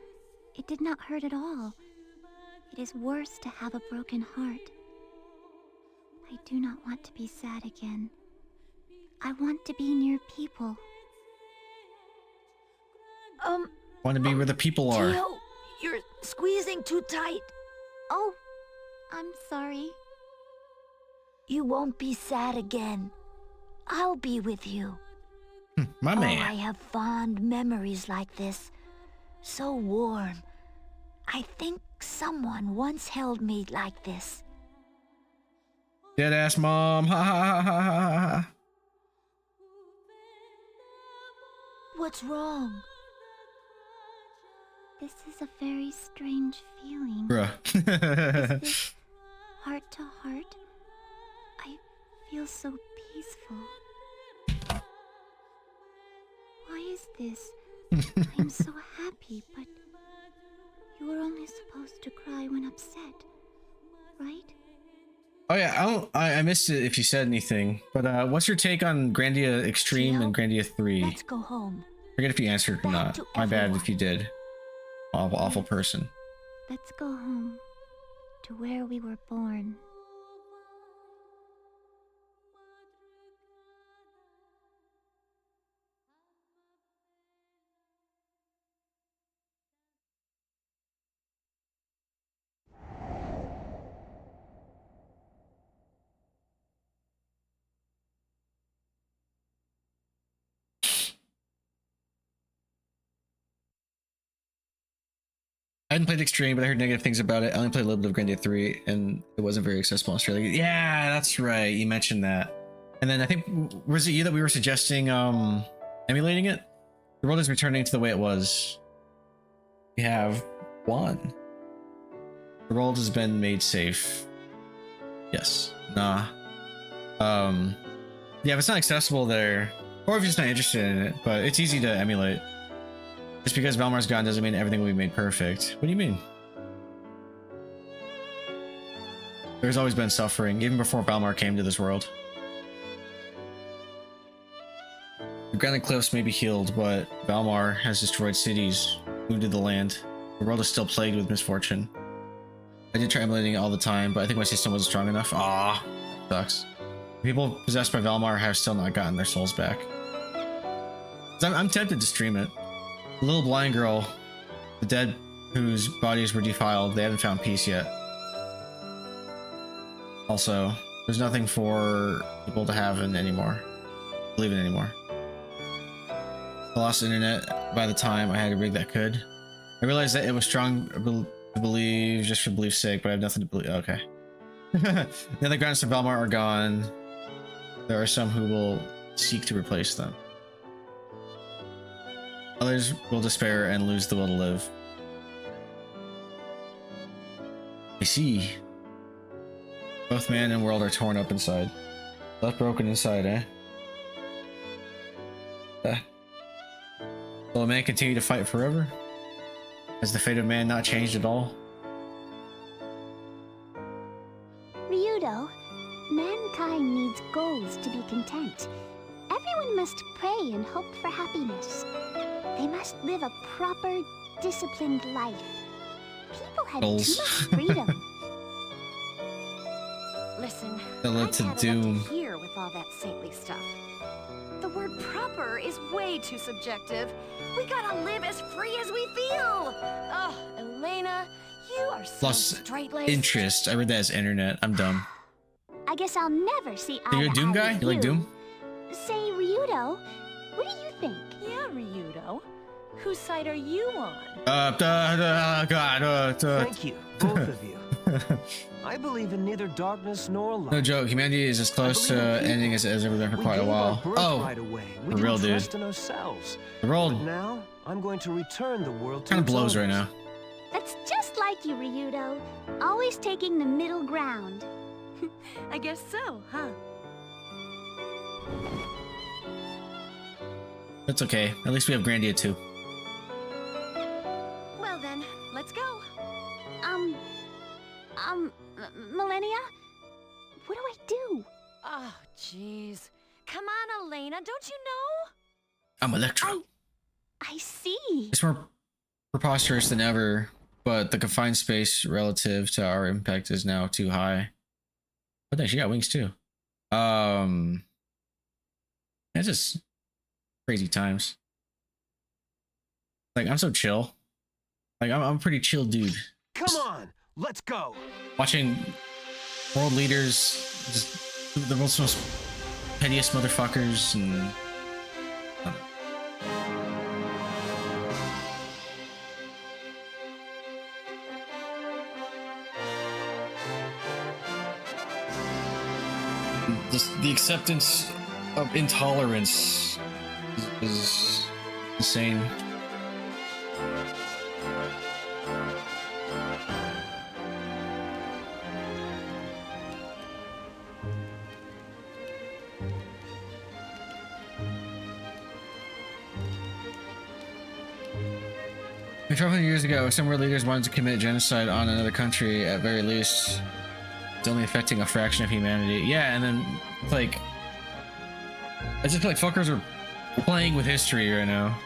it did not hurt at all. It is worse to have a broken heart. I do not want to be sad again. I want to be near people. Want to be where the people are. Tio, you're squeezing too tight. Oh, I'm sorry. You won't be sad again. I'll be with you. My Oh, man. I have fond memories like this. So warm. I think someone once held me like this. Dead ass mom. Ha ha ha ha ha ha. What's wrong? This is a very strange feeling. Bruh. Is this heart to heart? I feel so peaceful. Why is this? I'm so happy, but you were only supposed to cry when upset, right? Oh yeah, I missed it if you said anything. But what's your take on Grandia Extreme and Grandia 3? Let's go home. Forget if you answered or Back not. to My bad everyone. if you did. Awful person. Let's go home to where we were born. I hadn't played Extreme, but I heard negative things about it. I only played a little bit of Grandia 3, and it wasn't very accessible in Australia. Yeah, that's right. You mentioned that. And then I think, was it you that we were suggesting emulating it? The world is returning to the way it was. We have won. The world has been made safe. Yes. Nah. Yeah, if it's not accessible there, or if you're just not interested in it, but it's easy to emulate. Just because Valmar's gone doesn't mean everything will be made perfect. What do you mean? There's always been suffering, even before Valmar came to this world. The granite cliffs may be healed, but Valmar has destroyed cities, wounded the land. The world is still plagued with misfortune. I did try emulating it all the time, but I think my system wasn't strong enough. Ah, sucks. People possessed by Valmar have still not gotten their souls back. I'm tempted to stream it. The little blind girl, the dead whose bodies were defiled, they haven't found peace yet. Also, there's nothing for people to have in anymore. Believe in anymore. I lost the internet by the time I had a rig that could. I realized that it was strong to believe just for belief's sake, but I have nothing to believe. Okay. The other grants of Valmar are gone. There are some who will seek to replace them. Others will despair and lose the will to live. I see. Both man and world are torn up inside. Left broken inside, eh? Will a man continue to fight forever? Has the fate of man not changed at all? Ryudo, mankind needs goals to be content. Everyone must pray and hope for happiness. They must live a proper, disciplined life. People had Goals. too much freedom. Listen, That led I'd to have it doom. up to here with all that saintly stuff. The word proper is way too subjective. We gotta live as free as we feel. Oh, Elena, you are so Lost straight-laced. interest. I read that as internet. I'm dumb. I guess I'll never see eye You're a to Doom eye guy? with You like Doom? Say, Ryudo, what do you think? Yeah, Ryudo. Whose side are you on? Thank you, both of you. I believe in neither darkness nor light. No joke. Humanity is as close to ending as it has ever been for quite a while. Oh, Right away. We for real, didn't dude. trust in ourselves. the But world now I'm going to return the world to kind of its blows right owners. now. That's just like you, Ryudo. Always taking the middle ground. I guess so, huh? That's okay. At least we have Grandia too. Well then, let's go. Millennia? What do I do? Oh, jeez. Come on, Elena, don't you know? I'm Electro. I see. It's more preposterous than ever, but the confined space relative to our impact is now too high. But then she got wings too. It's just crazy times. Like, I'm so chill. Like, I'm a pretty chill dude. Come on, let's go. Watching world leaders, just the world's most pettiest motherfuckers, and just the acceptance of intolerance is insane. A couple of years ago, some world leaders wanted to commit genocide on another country at very least. It's only affecting a fraction of humanity. Yeah, and then, like, I just feel like fuckers are playing with history right now.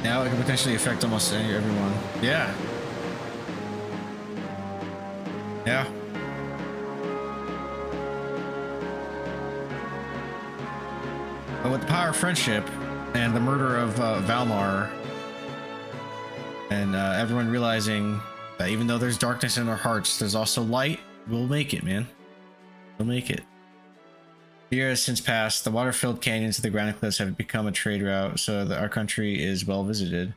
Now it could potentially affect almost everyone. Yeah. Yeah. But with the power of friendship and the murder of Valmar, and everyone realizing that even though there's darkness in our hearts, there's also light, we'll make it, man. We'll make it. The year has since passed. The water-filled canyons of the granite cliffs have become a trade route, so that our country is well visited.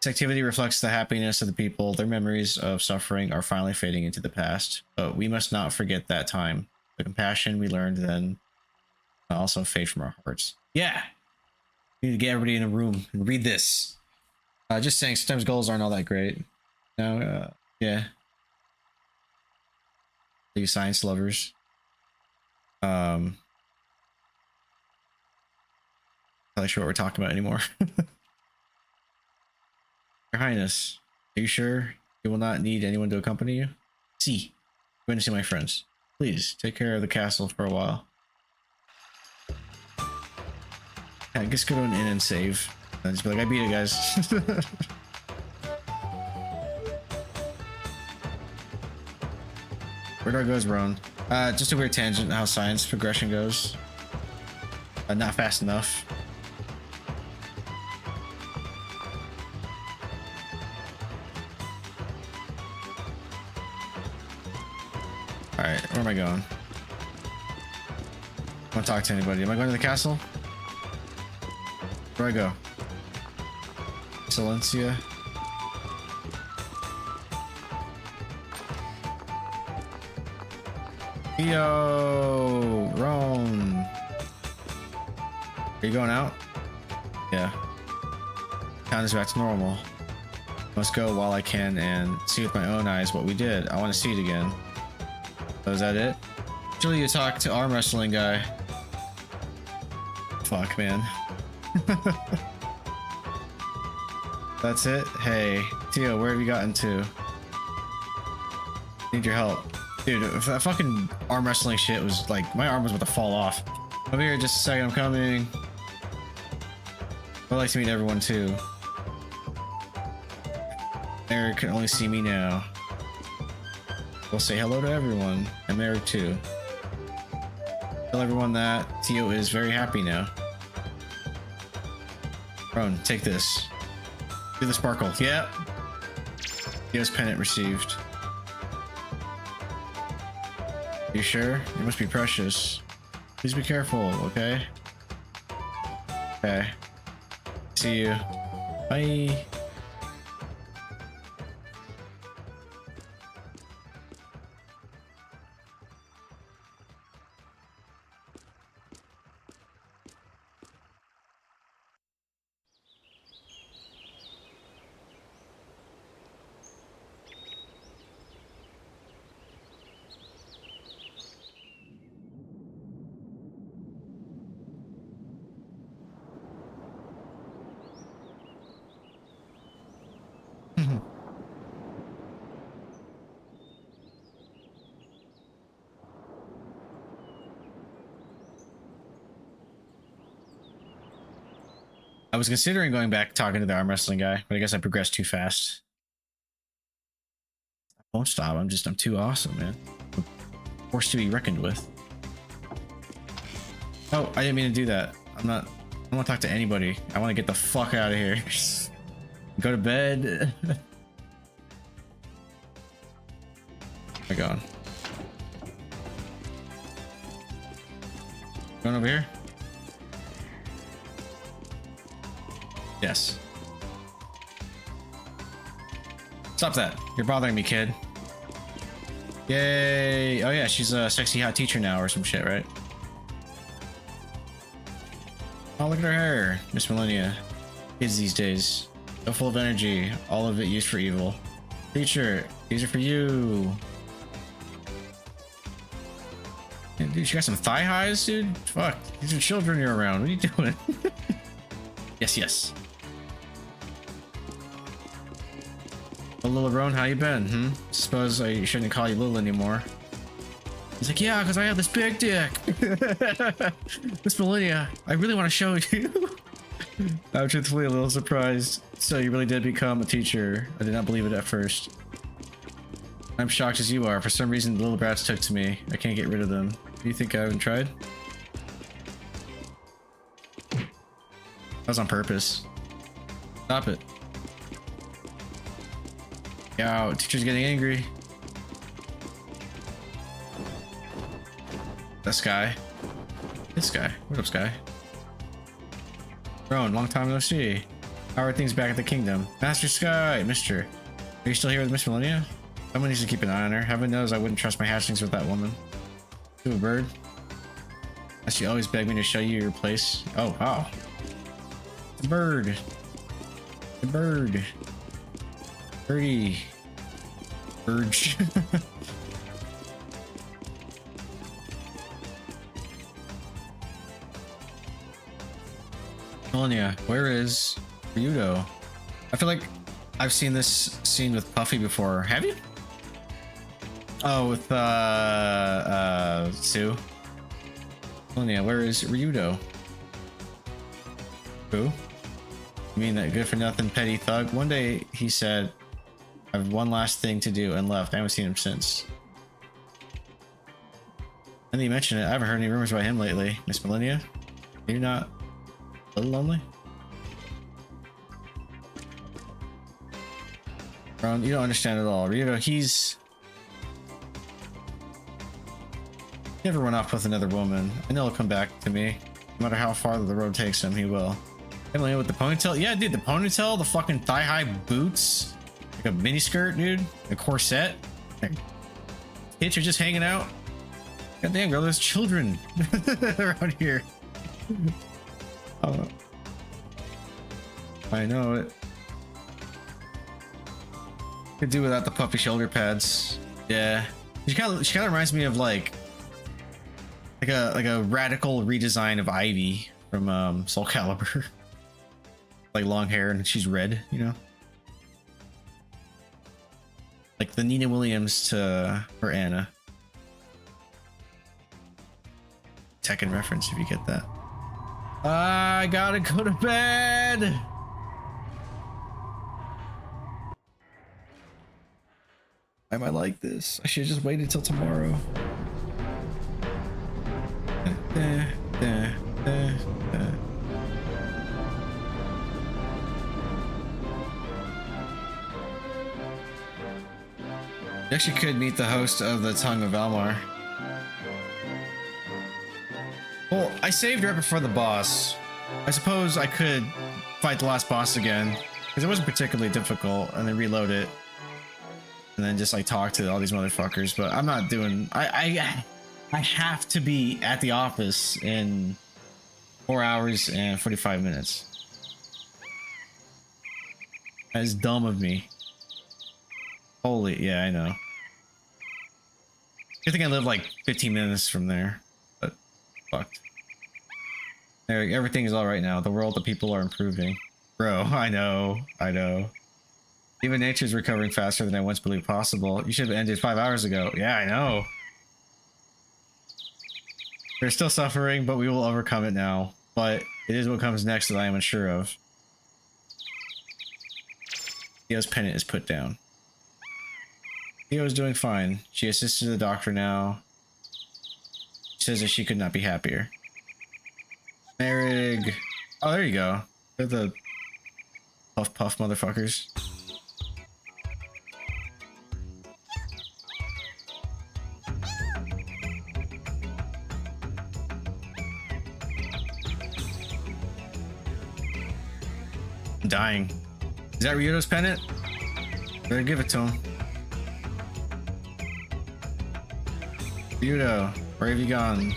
This activity reflects the happiness of the people. Their memories of suffering are finally fading into the past, but we must not forget that time. The compassion we learned then also fade from our hearts. Yeah, we need to get everybody in a room and read this. Just saying, sometimes goals aren't all that great. No, yeah. You science lovers. Not sure what we're talking about anymore. Your Highness, are you sure you will not need anyone to accompany you? See, I'm going to see my friends. Please take care of the castle for a while. Yeah, I guess go to an inn and save. And just be like, I beat it, guys. Where do I go as Roan? Just a weird tangent how science progression goes. Not fast enough. Alright, where am I going? I want to talk to anybody. Am I going to the castle? Where do I go? Silencia. Yo, Rome. Are you going out? Yeah. Town is back to normal. Must go while I can and see with my own eyes what we did. I want to see it again. So is that it? Usually you talk to arm wrestling guy. Fuck, man. That's it? Hey, Tio, where have you gotten to? Need your help. Dude, if that fucking arm wrestling shit was like, my arm was about to fall off. Over here, just a second, I'm coming. I'd like to meet everyone too. Eric can only see me now. We'll say hello to everyone. I'm Eric too. Tell everyone that Tio is very happy now. Ron, take this. Do the sparkle. Yeah. Tio's pennant received. You sure? It must be precious. Please be careful, okay? Okay. See you. Bye. I was considering going back talking to the arm wrestling guy, but I guess I progressed too fast. I won't stop. I'm too awesome, man. I'm forced to be reckoned with. Oh, I didn't mean to do that. I don't want to talk to anybody. I want to get the fuck out of here. Go to bed. My God. Going over here? Yes. Stop that. You're bothering me, kid. Yay. Oh yeah, she's a sexy hot teacher now or some shit, right? Oh, look at her hair. Miss Millennia. Kids these days. So full of energy. All of it used for evil. Teacher, these are for you. Man, dude, she got some thigh highs, dude? Fuck. These are children you're around. What are you doing? Yes, yes. Oh, Lil Roan, how you been? Suppose I shouldn't call you Lil anymore. He's like, yeah, because I have this big dick. Miss Millennia, I really want to show you. I'm truthfully a little surprised. So you really did become a teacher. I did not believe it at first. I'm shocked as you are. For some reason, the little brats took to me. I can't get rid of them. Do you think I haven't tried? That was on purpose. Stop it. Yo, teacher's getting angry. That Sky. This guy. What up, Sky? Roan, long time no see. How are things back at the kingdom? Master Sky, Mister. Are you still here with Miss Millennia? Someone needs to keep an eye on her. Heaven knows I wouldn't trust my hatchlings with that woman. To a bird. She always begged me to show you your place. Oh, wow. The bird. The bird. Birdie. Urge. Millennia, where is Ryudo? I feel like I've seen this scene with Puffy before. Have you? Oh, with Sue. Millennia, where is Ryudo? Who? You mean that good for nothing petty thug? One day he said, I have one last thing to do and left. I haven't seen him since. And you mentioned it. I haven't heard any rumors about him lately. Miss Millennia? Are you not a little lonely? Ron, you don't understand at all. Ryudo, he's never went off with another woman. I know he'll come back to me. No matter how far the road takes him, he will. Emily with the ponytail? Yeah, dude, the ponytail, the fucking thigh-high boots. Like a mini skirt, dude. A corset. Kids are just hanging out. God damn, girl, there's children around here. I know it. Could do without the puffy shoulder pads. Yeah. She kind of reminds me of like a radical redesign of Ivy from Soul Calibur. Like long hair and she's red, you know? Like the Nina Williams to her Anna. Tekken reference if you get that. I gotta go to bed. Why am I like this? I should have just waited till tomorrow. You actually could meet the host of the Tongue of Valmar. Well, I saved right before the boss. I suppose I could fight the last boss again, because it wasn't particularly difficult, and then reload it. And then just like talk to all these motherfuckers, but I'm not doing... I have to be at the office in 4 hours and 45 minutes. That is dumb of me. Holy, yeah, I know. I think I live like 15 minutes from there, but fucked. Everything is all right now. The world, the people are improving. Bro, I know. Even nature's recovering faster than I once believed possible. You should have ended 5 hours ago. Yeah, I know. We're still suffering, but we will overcome it now. But it is what comes next that I am unsure of. Theo's pennant is put down. Theo is doing fine. She assisted the doctor now. She says that she could not be happier. Merrig. Oh, there you go. They're the puff motherfuckers. I'm dying. Is that Ryuto's pennant? Better give it to him. Ryuto, where have you gone?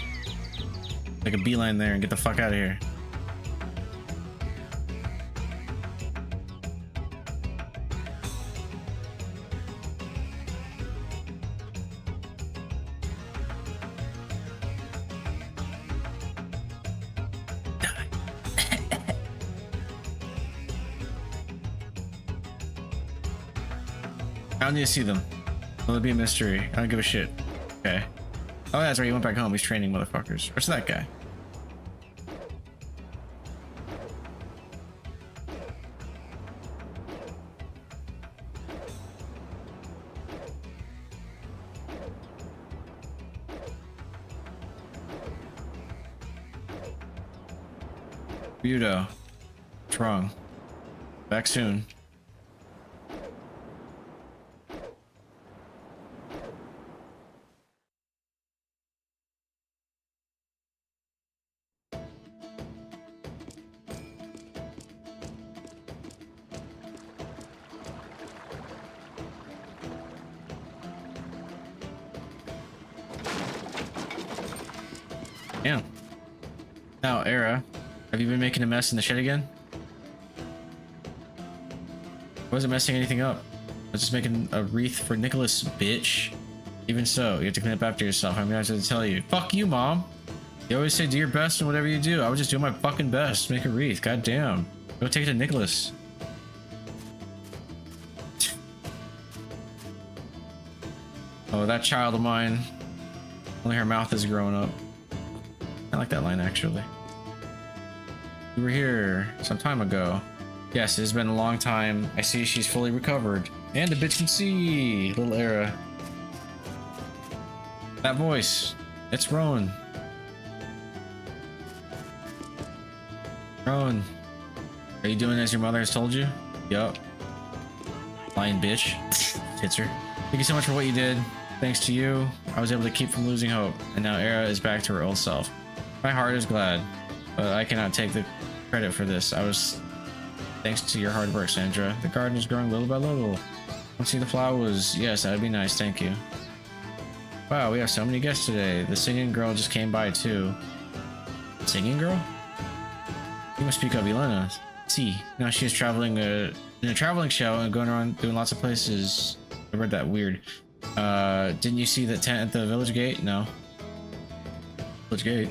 Make a beeline there and get the fuck out of here. I don't need to see them. It'll be a mystery. I don't give a shit. Okay. Oh, that's right. He went back home. He's training motherfuckers. Where's that guy? Ryuto. What's wrong? Back soon. Yeah. Now, Era, have you been making a mess in the shed again? I wasn't messing anything up. I was just making a wreath for Nicholas, bitch. Even so, you have to clean up after yourself. I'm gonna have to tell you. Fuck you, Mom. You always say do your best in whatever you do. I was just doing my fucking best. Make a wreath. God damn. Go take it to Nicholas. Oh, that child of mine. Only her mouth is growing up. I like that line, actually. You were here some time ago. Yes, it has been a long time. I see she's fully recovered. And the bitch can see. Little Era. That voice. It's Rowan. Rowan. Are you doing as your mother has told you? Yup. Lying bitch. Hits her. Thank you so much for what you did. Thanks to you, I was able to keep from losing hope. And now Era is back to her old self. My heart is glad, but I cannot take the credit for this. Thanks to your hard work, Sandra. The garden is growing little by little. Want to see the flowers? Yes, that would be nice, thank you. Wow, we have so many guests today. The singing girl just came by too. Singing girl? You must speak of Elena. See, now she's traveling in a traveling show and going around doing lots of places. I read that weird. Didn't you see the tent at the village gate? No. Village gate.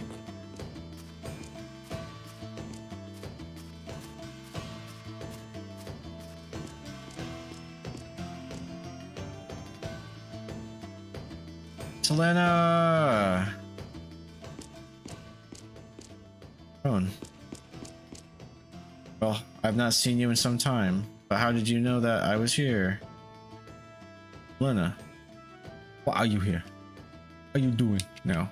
Selena! Well, I've not seen you in some time, but how did you know that I was here? Selena, why are you here? What are you doing now?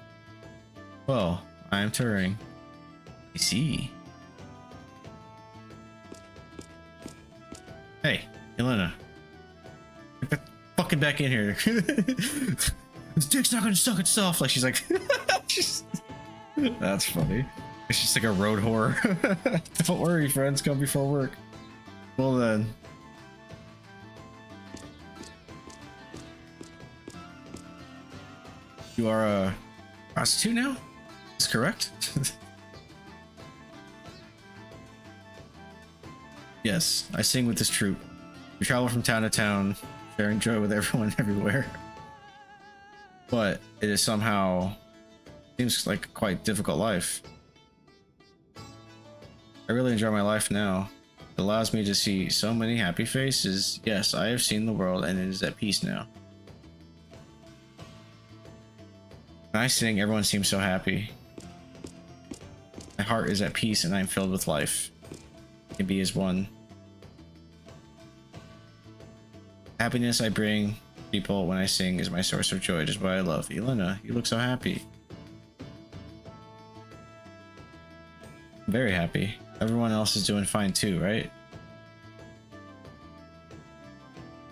Well, I am touring. I see. Hey, Elena. Get fucking back in here. This dick's not gonna suck itself. Like she's like, that's funny. It's just like a road whore. Don't worry, friends, come before work. Well then. You are a prostitute now? Is correct? Yes, I sing with this troupe. We travel from town to town, sharing joy with everyone everywhere. But it is somehow seems like a quite difficult life. I really enjoy my life now. It allows me to see so many happy faces. Yes, I have seen the world and it is at peace now. When I sing, everyone seems so happy. My heart is at peace and I am filled with life. I can be as one. Happiness I bring people when I sing is my source of joy, just what I love. Elena, you look so happy. I'm very happy. Everyone else is doing fine too, right?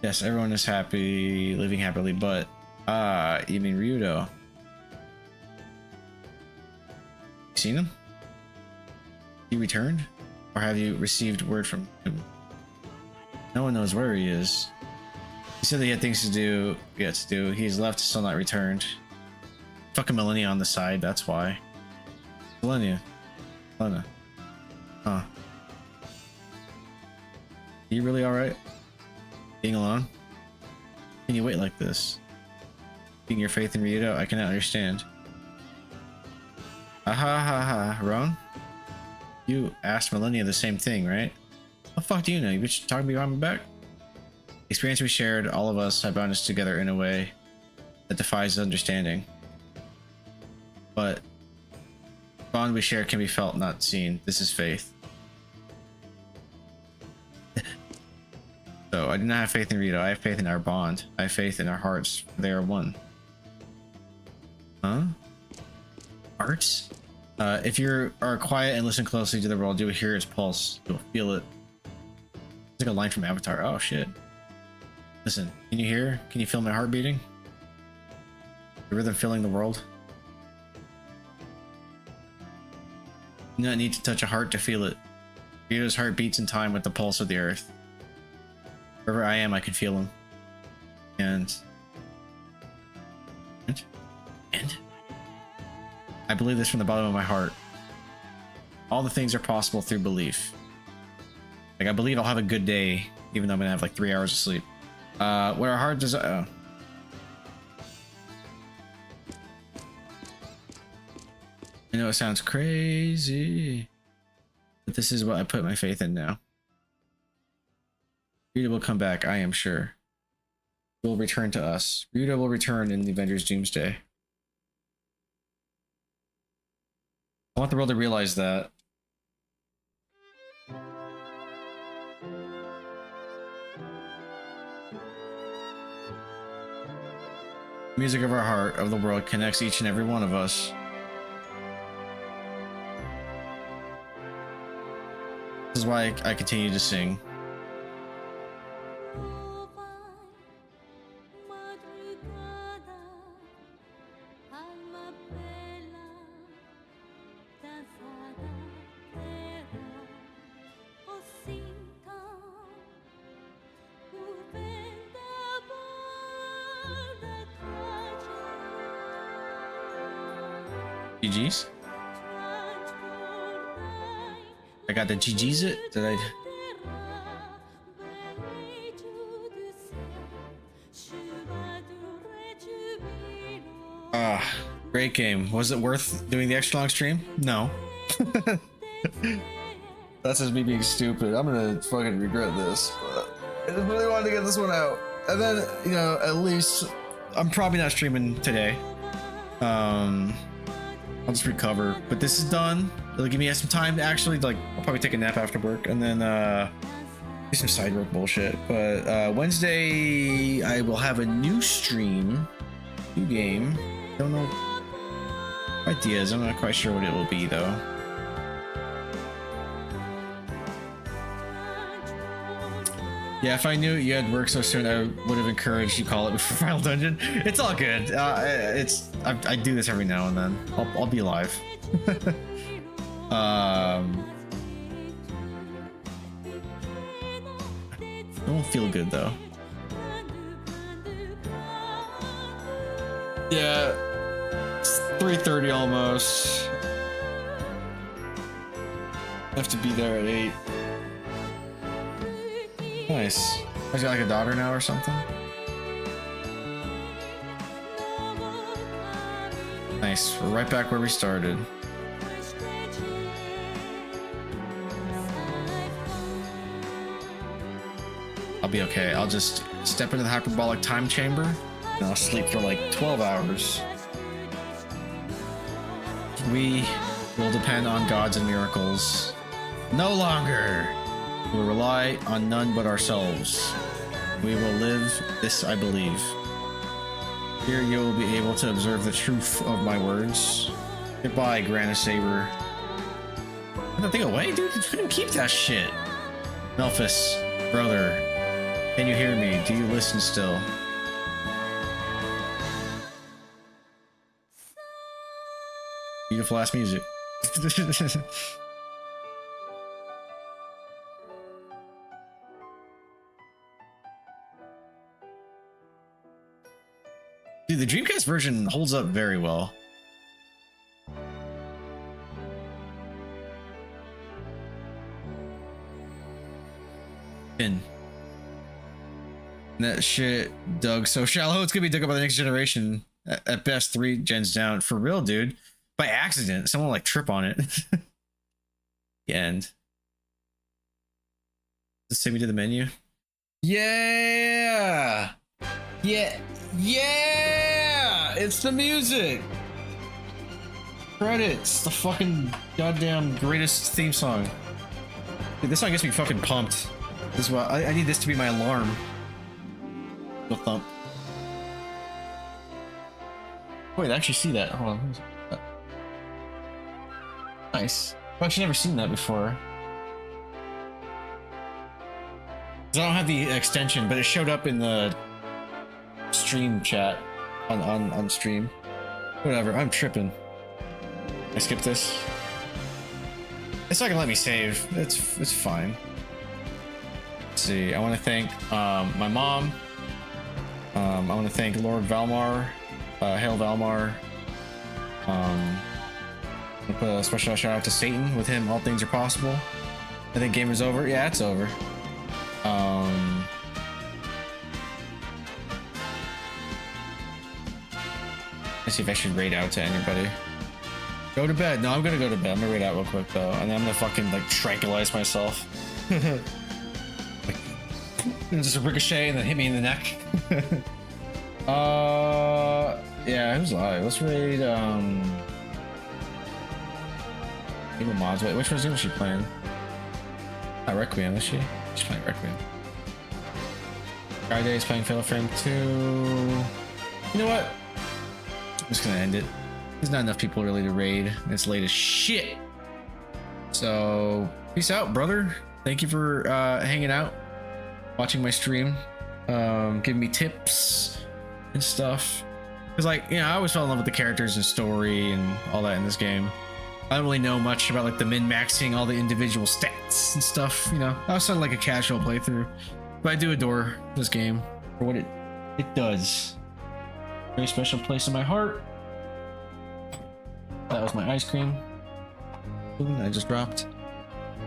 Yes, everyone is happy, living happily, but... you mean Ryudo? You seen him? He returned? Or have you received word from him? No one knows where he is. He said that he had things to do. He's left, still not returned. Fucking Millennia on the side, that's why. Millennia. Helena. Huh. Are you really alright? Being alone? Can you wait like this? Keeping your faith in Ryudo, I cannot understand. Ron? You asked Millennia the same thing, right? What the fuck do you know? You bitch talking behind my back? The experience we shared, all of us, have bound us together in a way that defies understanding. But the bond we share can be felt, not seen. This is faith. So I do not have faith in Rito. I have faith in our bond. I have faith in our hearts. They are one. Huh? Hearts? If you are quiet and listen closely to the world, you will hear its pulse. You'll feel it. It's like a line from Avatar. Oh shit. Listen, can you hear? Can you feel my heart beating? The rhythm filling the world? You do not need to touch a heart to feel it. Rito's heart beats in time with the pulse of the earth. Wherever I am, I can feel him. And I believe this from the bottom of my heart. All the things are possible through belief. Like, I believe I'll have a good day, even though I'm gonna have like 3 hours of sleep. What our heart desire. I know it sounds crazy, but this is what I put my faith in now. Ryudo will come back, I am sure. He will return to us. Ryudo will return in the Avengers Doomsday. I want the world to realize that. The music of our heart, of the world, connects each and every one of us. This is why I continue to sing. GG's. I got the GG's it. Did I? Great game. Was it worth doing the extra long stream? No. That's just me being stupid. I'm gonna fucking regret this, but I just really wanted to get this one out. And then, you know, at least I'm probably not streaming today. I'll just recover. But this is done. It'll give me some time to actually, like, I'll probably take a nap after work and then do some side work bullshit. But Wednesday I will have a new stream, new game. Don't know ideas. I'm not quite sure what it will be though. Yeah, if I knew you had work so soon, I would have encouraged you to call it before Final Dungeon. It's all good. I do this every now and then. I'll be alive. It won't feel good though. Yeah, it's 3:30 almost. I have to be there at 8. Nice. Has he got like a daughter now or something? Nice. We're right back where we started. I'll be okay. I'll just step into the hyperbolic time chamber and I'll sleep for like 12 hours. We will depend on gods and miracles. No longer. We will rely on none but ourselves. We will live this, I believe. Here you will be able to observe the truth of my words. Goodbye, Grandia Saber. Put that thing away, dude. Fucking keep that shit. Melphis, brother, can you hear me? Do you listen still? Beautiful ass music. Dude, the Dreamcast version holds up very well. And that shit dug so shallow, it's gonna be dug up by the next generation. At best, 3 gens down. For real, dude. By accident. Someone like trip on it. The end. Just take me to the menu. Yeah! Yeah! Yeah! It's the music! Credits! The fucking goddamn greatest theme song. Dude, this song gets me fucking pumped. This is why I need this to be my alarm. Go thump. Wait, I actually see that. Hold on. Nice. I've actually never seen that before. I don't have the extension, but it showed up in the stream chat on stream. Whatever, I'm tripping. I skip this. It's not gonna let me save. It's fine. Let's see. I want to thank my mom. I want to thank Lord Valmar. Hail Valmar. I'll put a special shout out to Satan. With him, all things are possible. I think game is over. Yeah, it's over. Let's see if I should raid out to anybody. Go to bed. No, I'm gonna go to bed. I'm gonna raid out real quick though, and then I'm gonna fucking like tranquilize myself. Like, just a ricochet and then hit me in the neck. Yeah, who's live? Let's raid. Evil mods. Wait, which one's she playing? Not Requiem, is she? She's playing Requiem. Friday is playing Fatal Frame 2. You know what? I'm just gonna end it. There's not enough people really to raid. It's late as shit. So, peace out, brother. Thank you for hanging out, watching my stream, giving me tips and stuff. Cause like, you know, I always fell in love with the characters and story and all that in this game. I don't really know much about like the min-maxing all the individual stats and stuff, you know. I was sort of like a casual playthrough, but I do adore this game for what it does. Very special place in my heart. That was my ice cream. Ooh, I just dropped.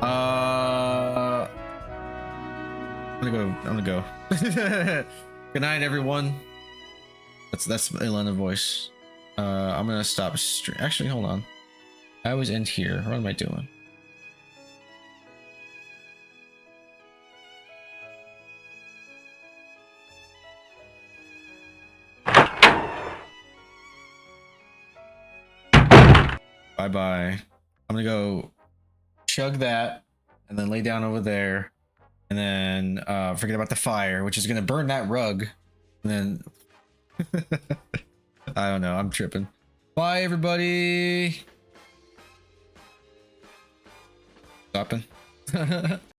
I'm gonna go. Good night, everyone. That's Elena voice. I'm gonna stop stream. Actually, hold on. I always end here. What am I doing? Bye bye. I'm gonna go chug that and then lay down over there and then forget about the fire, which is gonna burn that rug. And then I don't know, I'm tripping. Bye everybody. Stopping.